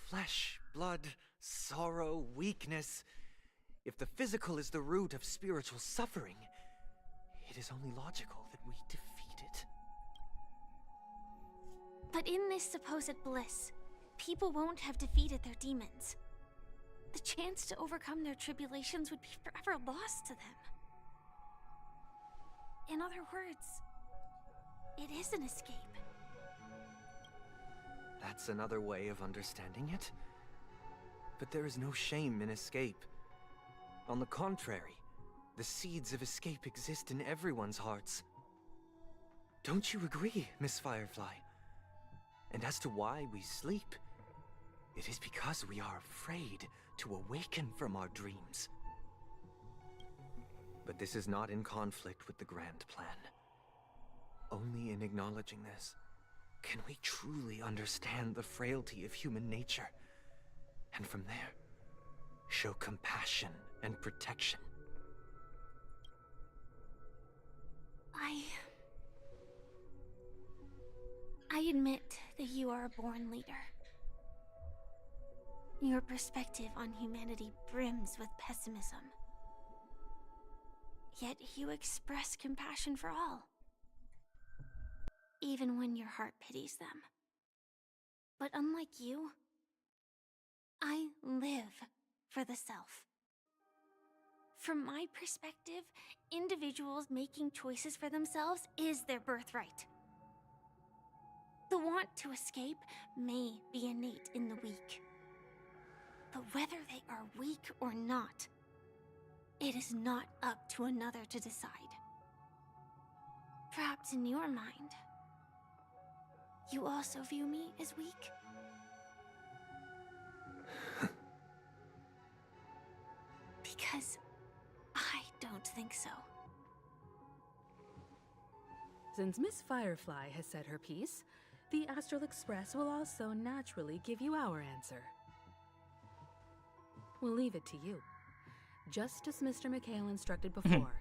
Flesh, blood, sorrow, weakness. If the physical is the root of spiritual suffering, it is only logical that we defeat it. But in this supposed bliss, people won't have defeated their demons. The chance to overcome their tribulations would be forever lost to them. In other words, it is an escape. That's another way of understanding it. But there is no shame in escape. On the contrary, the seeds of escape exist in everyone's hearts. Don't you agree, Miss Firefly? And as to why we sleep, it is because we are afraid to awaken from our dreams. But this is not in conflict with the grand plan. Only in acknowledging this can we truly understand the frailty of human nature, and from there, show compassion and protection. I admit that you are a born leader. Your perspective on humanity brims with pessimism. Yet you express compassion for all, even when your heart pities them. But unlike you, I live for the self. From my perspective, individuals making choices for themselves is their birthright. The want to escape may be innate in the weak. But whether they are weak or not, it is not up to another to decide. Perhaps in your mind, you also view me as weak? Because I don't think so. Since Miss Firefly has said her piece, the Astral Express will also naturally give you our answer. We'll leave it to you. Just as Mr. McHale instructed before.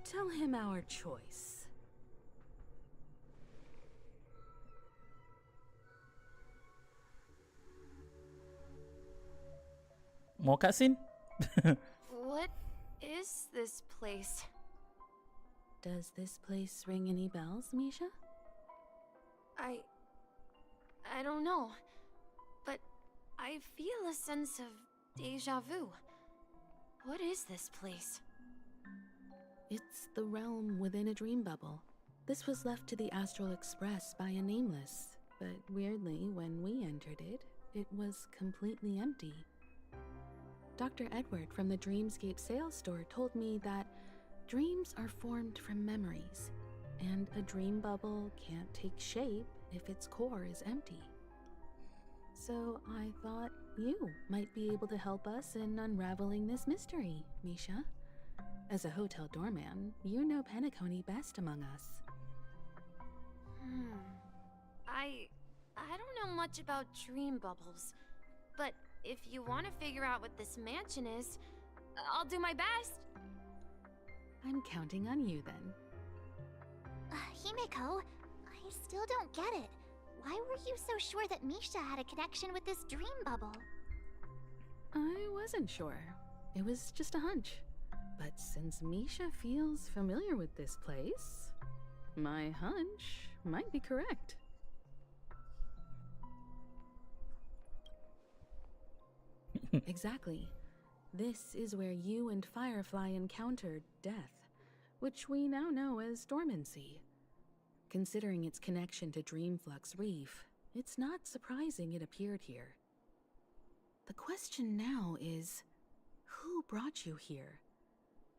Tell him our choice. More cutscene? What is this place? Does this place ring any bells, Misha? I don't know, but I feel a sense of deja vu. What is this place? It's the realm within a dream bubble. This was left to the Astral Express by a nameless, but weirdly, when we entered it, it was completely empty. Dr. Edward from the Dreamscape sales store told me that dreams are formed from memories, and a dream bubble can't take shape if its core is empty. So I thought you might be able to help us in unraveling this mystery, Misha. As a hotel doorman, you know Penacony best among us. I don't know much about dream bubbles, but if you want to figure out what this mansion is, I'll do my best. I'm counting on you then. Himeko, I still don't get it. Why were you so sure that Misha had a connection with this dream bubble? I wasn't sure. It was just a hunch. But since Misha feels familiar with this place, my hunch might be correct. Exactly. This is where you and Firefly encountered death, which we now know as dormancy. Considering its connection to Dreamflux Reef, it's not surprising it appeared here. The question now is, who brought you here?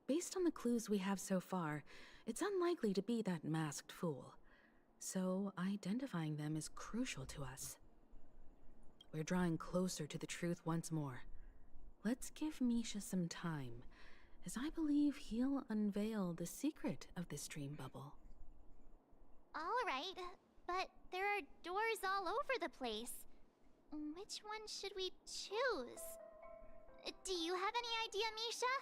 Based on the clues we have so far, it's unlikely to be that masked fool. So identifying them is crucial to us. We're drawing closer to the truth once more. Let's give Misha some time, as I believe he'll unveil the secret of this dream bubble. All right, but there are doors all over the place. which one should we choose? Do you have any idea, Misha?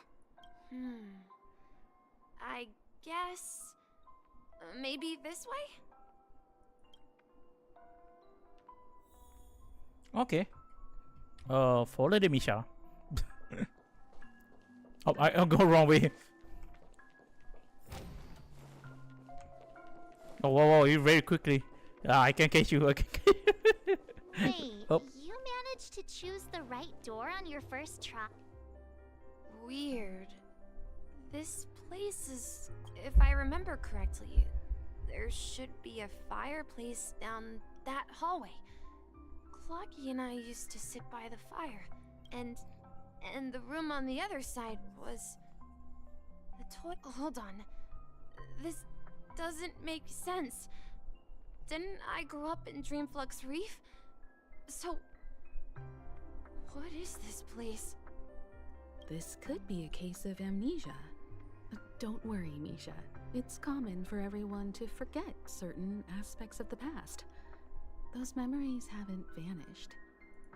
I guess... maybe this way? Okay. Follow the Misha. Oh, I'll go wrong way. Oh, whoa, you very quickly. I can catch you. I can catch you. Wait, Oh. you managed to choose the right door on your first try? Weird. This place is... if I remember correctly, there should be a fireplace down that hallway. Clocky and I used to sit by the fire, and the room on the other side was... the toilet. Hold on. This doesn't make sense. Didn't I grow up in Dreamflux Reef? So... what is this place? This could be a case of amnesia. Don't worry, Misha. It's common for everyone to forget certain aspects of the past. Those memories haven't vanished.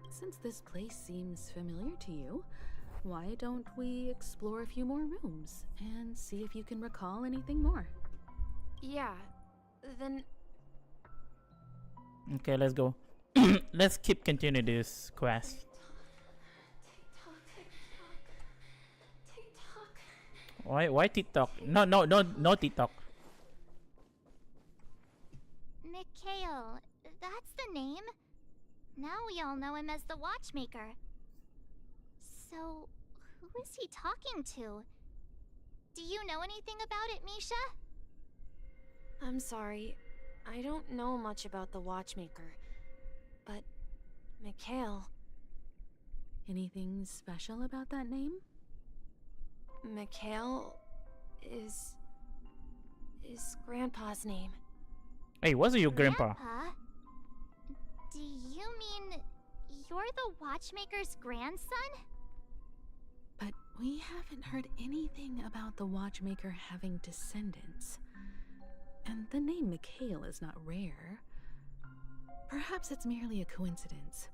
Since this place seems familiar to you, why don't we explore a few more rooms and see if you can recall anything more? Yeah, then... Okay, let's go. Let's keep continue this quest. Why TikTok? No TikTok. Mikhail, that's the name. Now we all know him as the Watchmaker. So, who is he talking to? Do you know anything about it, Misha? I'm sorry. I don't know much about the Watchmaker. But, Mikhail... Anything special about that name? Mikhail is Grandpa's name. Hey, what's your grandpa? Grandpa? Do you mean you're the Watchmaker's grandson? But we haven't heard anything about the Watchmaker having descendants. And the name Mikhail is not rare. Perhaps it's merely a coincidence.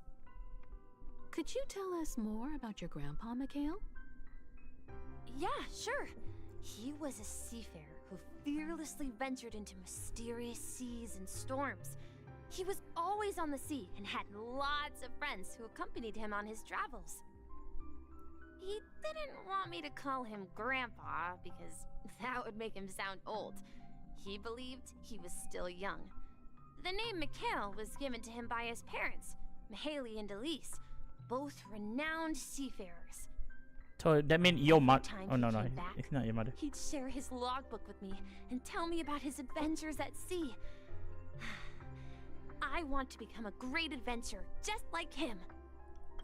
Could you tell us more about your grandpa, Mikhail? Yeah, sure. He was a seafarer who fearlessly ventured into mysterious seas and storms. He was always on the sea and had lots of friends who accompanied him on his travels. He didn't want me to call him Grandpa because that would make him sound old. He believed he was still young. The name Mikhail was given to him by his parents, Mihaly and Elise, both renowned seafarers. So that means your mother. Time Oh no, he no, came back, it's not your mother. He'd share his logbook with me and tell me about his adventures at sea. I want to become a great adventurer, just like him.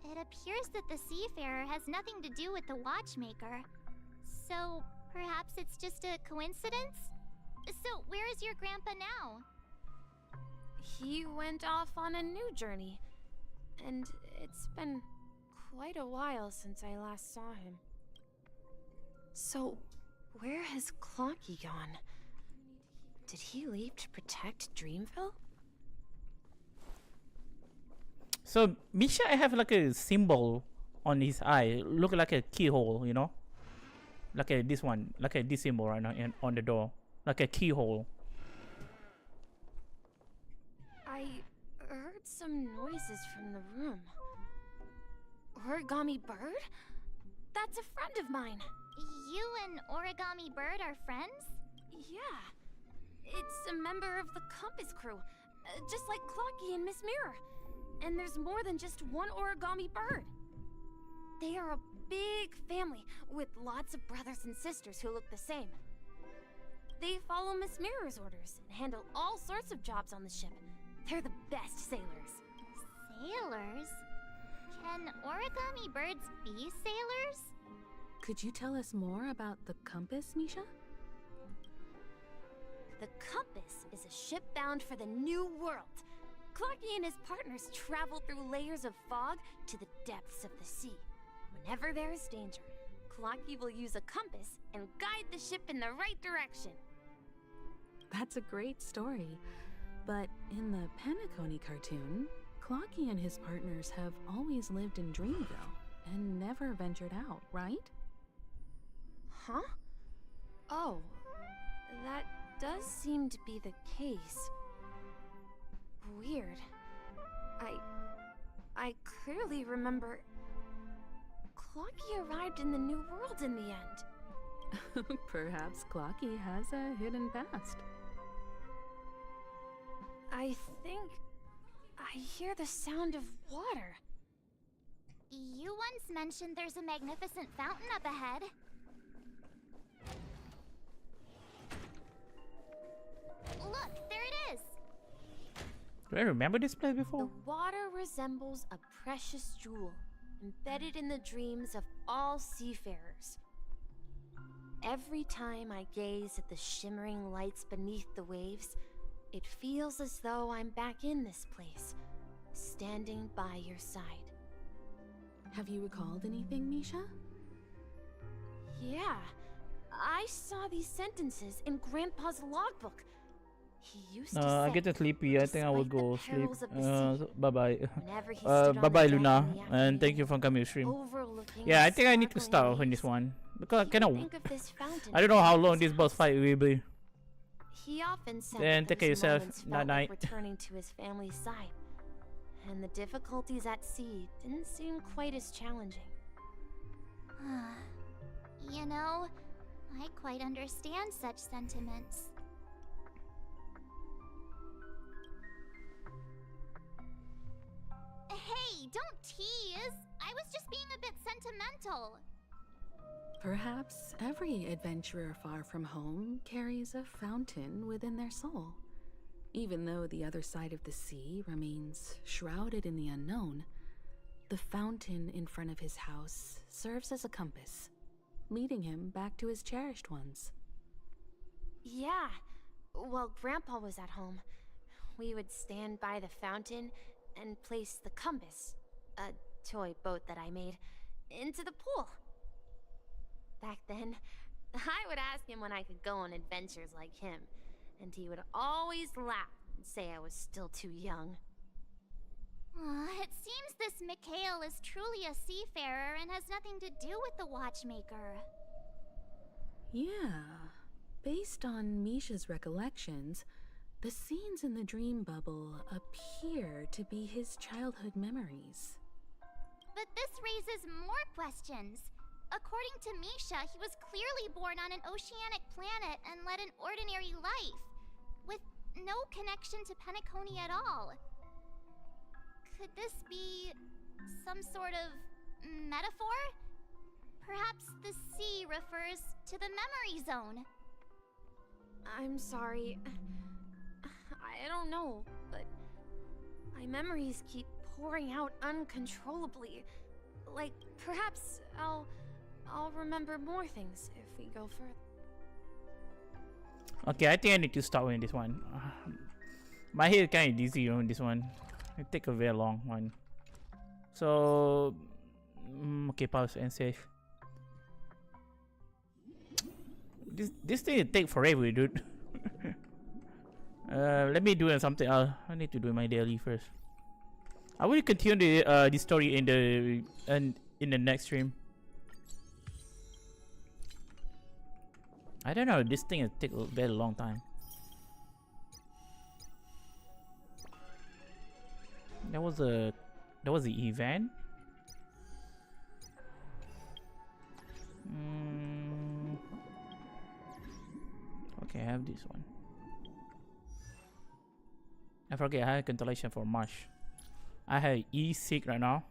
It appears that the Seafarer has nothing to do with the Watchmaker. So, perhaps it's just a coincidence? So, where is your grandpa now? He went off on a new journey, and it's been quite a while since I last saw him. So, where has Clocky gone? Did he leave to protect Dreamville? So Misha, I have like a symbol on his eye, look like a keyhole, you know, like this one, like this symbol right now on the door, like a keyhole. I heard some noises from the room. Origami Bird? That's a friend of mine. You and Origami Bird are friends? Yeah. It's a member of the Compass crew, just like Clocky and Miss Mirror. And there's more than just one Origami Bird. They are a big family with lots of brothers and sisters who look the same. They follow Miss Mirror's orders and handle all sorts of jobs on the ship. They're the best sailors. Sailors? Can Origami Birds be sailors? Could you tell us more about the Compass, Misha? The Compass is a ship bound for the New World. Clocky and his partners travel through layers of fog to the depths of the sea. Whenever there is danger, Clocky will use a compass and guide the ship in the right direction. That's a great story. But in the Penacony cartoon, Clocky and his partners have always lived in Dreamville and never ventured out, right? Huh? Oh, that does seem to be the case. Weird. I clearly remember Clocky arrived in the New World in the end. Perhaps Clocky has a hidden past. I think I hear the sound of water. You once mentioned there's a magnificent fountain up ahead. Look, there it is. Do I remember this place before? The water resembles a precious jewel, embedded in the dreams of all seafarers. Every time I gaze at the shimmering lights beneath the waves, it feels as though I'm back in this place, standing by your side. Have you recalled anything, Misha? Yeah, I saw these sentences in Grandpa's logbook. He used to say, I get sleepy. I think I will go sleep. perils of the sea, Bye bye. whenever he stood on Bye bye, the deck Luna, in the and thank afternoon, you for coming to stream. overlooking Yeah, the I think I need to sparkling stop on this one because I cannot. think of this fountain I don't know how as long this boss fight will be. He often said Then that take care of those yourself. moments Night felt night. like returning to his family's side, and the difficulties at sea didn't seem quite as challenging. You know, I quite understand such sentiments. Hey, don't tease! I was just being a bit sentimental. Perhaps every adventurer far from home carries a fountain within their soul. Even though the other side of the sea remains shrouded in the unknown, the fountain in front of his house serves as a compass, leading him back to his cherished ones. Yeah, while Grandpa was at home, we would stand by the fountain and place the compass, a toy boat that I made, into the pool. Back then, I would ask him when I could go on adventures like him, and he would always laugh and say I was still too young. It seems this Mikhail is truly a seafarer and has nothing to do with the watchmaker. Yeah, based on Misha's recollections, the scenes in the dream bubble appear to be his childhood memories. But this raises more questions. According to Misha, he was clearly born on an oceanic planet and led an ordinary life, with no connection to Penacony at all. Could this be some sort of metaphor? Perhaps the sea refers to the memory zone. I'm sorry. I don't know, but my memories keep pouring out uncontrollably. Like, perhaps I'll remember more things if we go further. Okay, I think I need to stop with this one. My head kind of dizzy on this one. It take a very long one. So, okay, pause and save. This thing take forever, dude. Let me do something else. I need to do my daily first. I will continue the story in the next stream. I don't know. This thing will take a very long time. That was the event. Okay, I have this one. I forget I have constellation for March. I have E6 right now.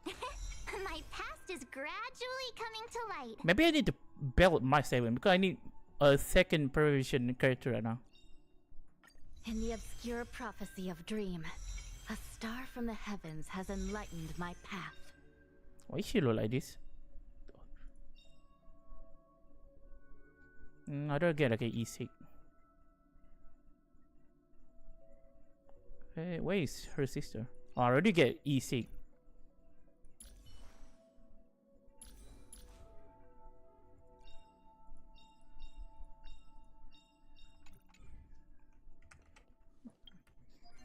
My past is gradually coming to light. Maybe I need to build my 7 because I need a second provision character right now. In the obscure prophecy of Dream, a star from the heavens has enlightened my path. Why is she look like this? I don't get like an E6. Hey, where is her sister? Oh, I already get E6.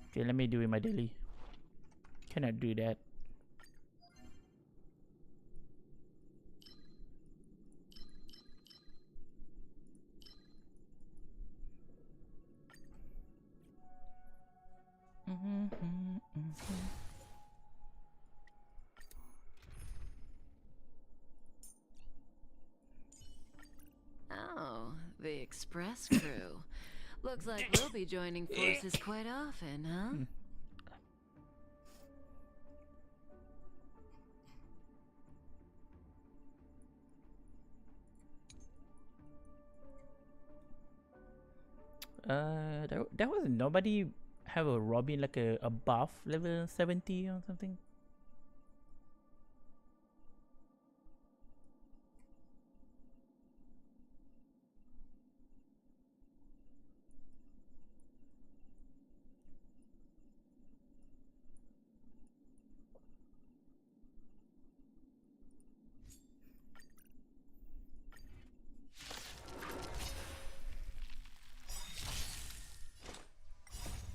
Okay, let me do it my daily. Cannot do that. Oh, the Express crew. Looks like we'll be joining forces quite often, huh? There was nobody have a Robin like a buff level 70 or something.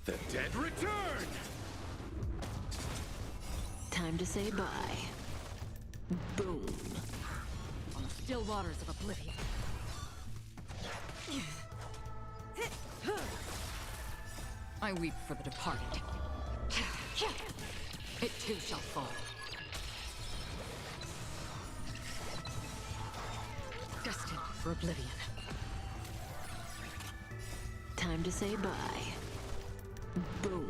The dead return! Time to say bye. Boom. On the still waters of oblivion. I weep for the departed. It too shall fall. Destined for oblivion. Time to say bye. Boom.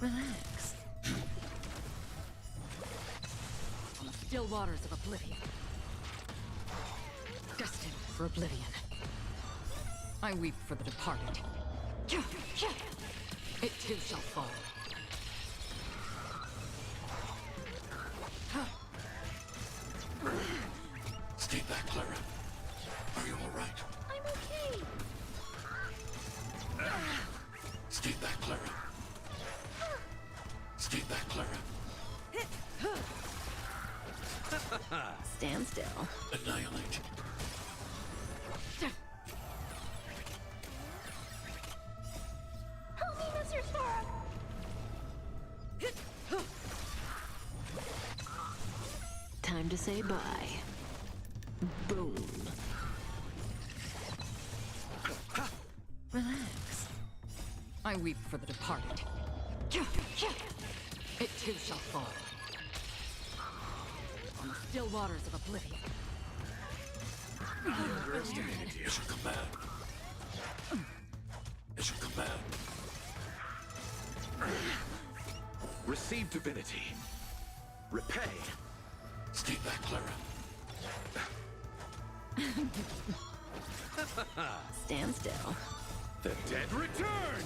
Relax. On the still waters of oblivion. Destined for oblivion. I weep for the departed. It too shall fall. Stay back, Clara. Are you all right? I'm okay. Stay back, Clara. Stay back, Clara. Stand still. Annihilate. Help me, Mr. Sora. Time to say bye. Boom. Relax. I weep for the departed. It too shall fall. On the still waters of oblivion. Underestimated you. It's your command. It's your command. Receive divinity. Repay. Stay back, Clara. Stand still. The dead return!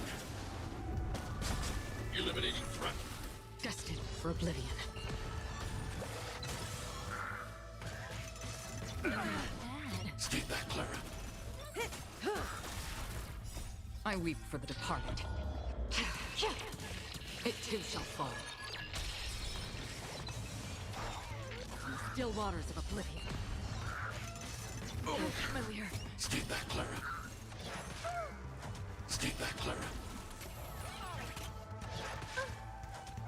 Eliminating threat. Destined for oblivion. Stay back, Clara. I weep for the departed. It too shall fall. On the still waters of oblivion. Familiar. Stay back, Clara. Stay back, Clara.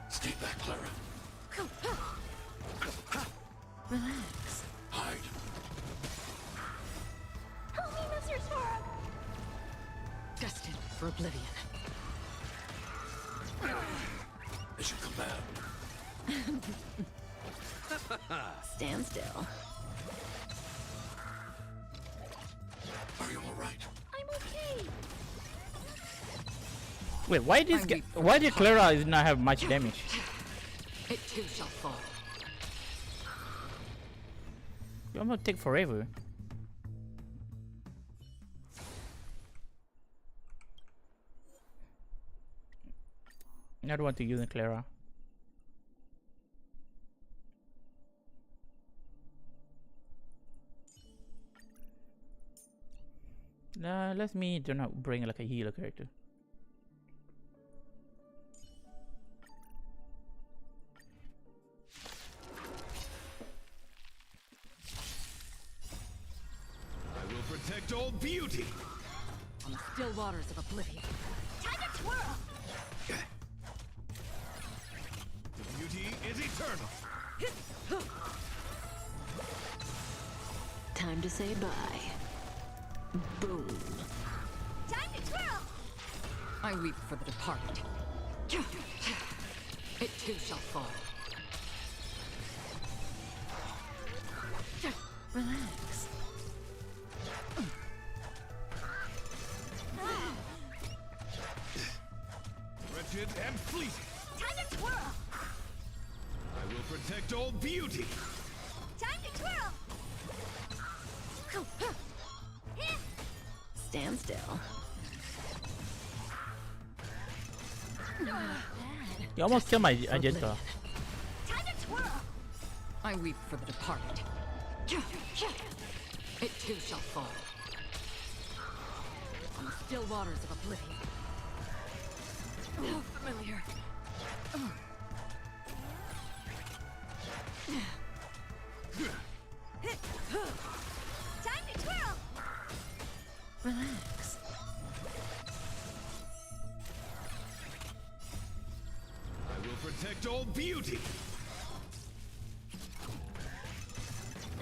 Stay back, Clara. Relax. Hide. Help me, Mr. Sora. Destined for oblivion. It's your command. Stand still. Are you all right? I'm okay. Wait, why did Clara is not have much damage? It too shall fall. I'm gonna take forever. I don't want to use Clara. Nah, let me do not bring like a healer character. I will protect all beauty. On the still waters of oblivion. Time to twirl! Beauty is eternal. Time to say bye. Boom. Time to twirl! I weep for the departed. It too shall fall. Relax. Wretched and fleeting. Time to twirl! I will protect all beauty. Time to twirl! Stand still. You almost killed my agenda. Time to twirl! I weep for the departed. It too shall fall. On the still waters of oblivion. How familiar. Time to twirl! Relax. I will protect all beauty.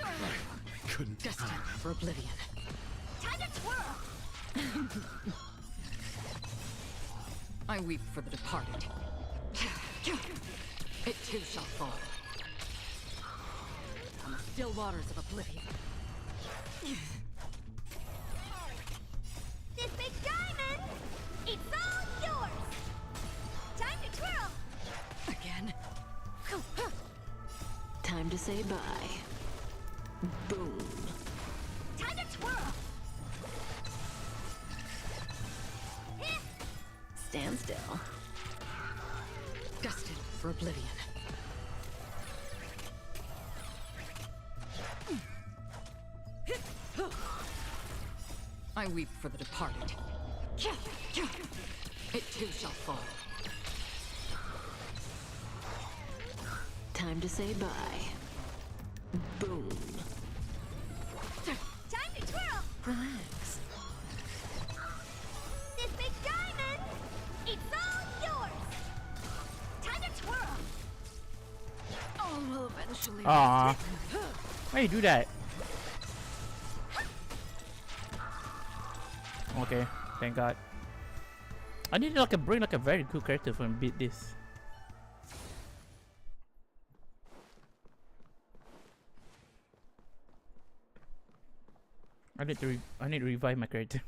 I couldn't. Destined for oblivion. Time to twirl! I weep for the departed. It too shall fall. On the still waters of oblivion. This big diamond! It's all yours! Time to twirl! Again? Time to say bye. Boom. Time to twirl! Stand still. Destined for oblivion. I weep for the departed. It too shall fall. Time to say bye. Boom. Time to twirl! Relax. This big diamond! It's all yours! Time to twirl! All will eventually. Aww. Why you do that? Okay, thank God. I need like bring like a very cool character for beat this. I need to revive my character.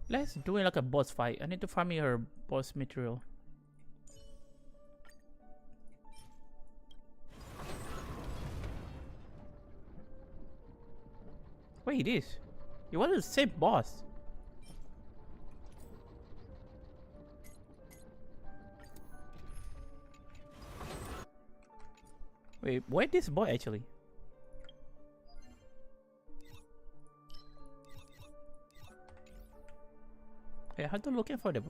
Let's do it like a boss fight. I need to farm me her boss material. Wait, it is. It was the same boss. Wait, where this boy actually? Hey, how to looking for them?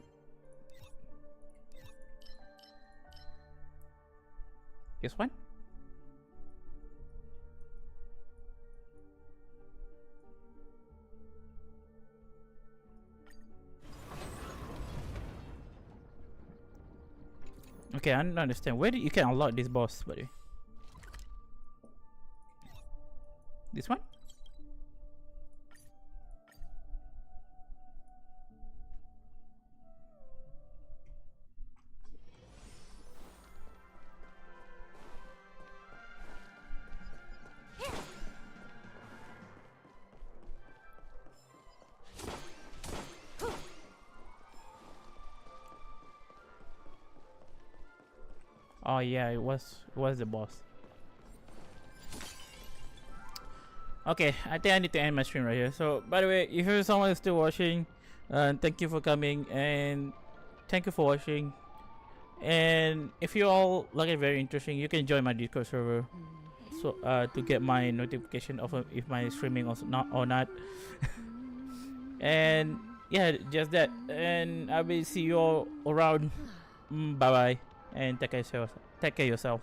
This one? Okay, I don't understand. Where do you can unlock this boss, buddy? This one? Oh yeah, it was the boss. Okay, I think I need to end my stream right here. So, by the way, if you're someone who's still watching, thank you for coming and thank you for watching. And if you all like it very interesting, you can join my Discord server, so to get my notification of if my streaming or not. And yeah, just that. And I will see you all around. Bye bye, and take care of yourself.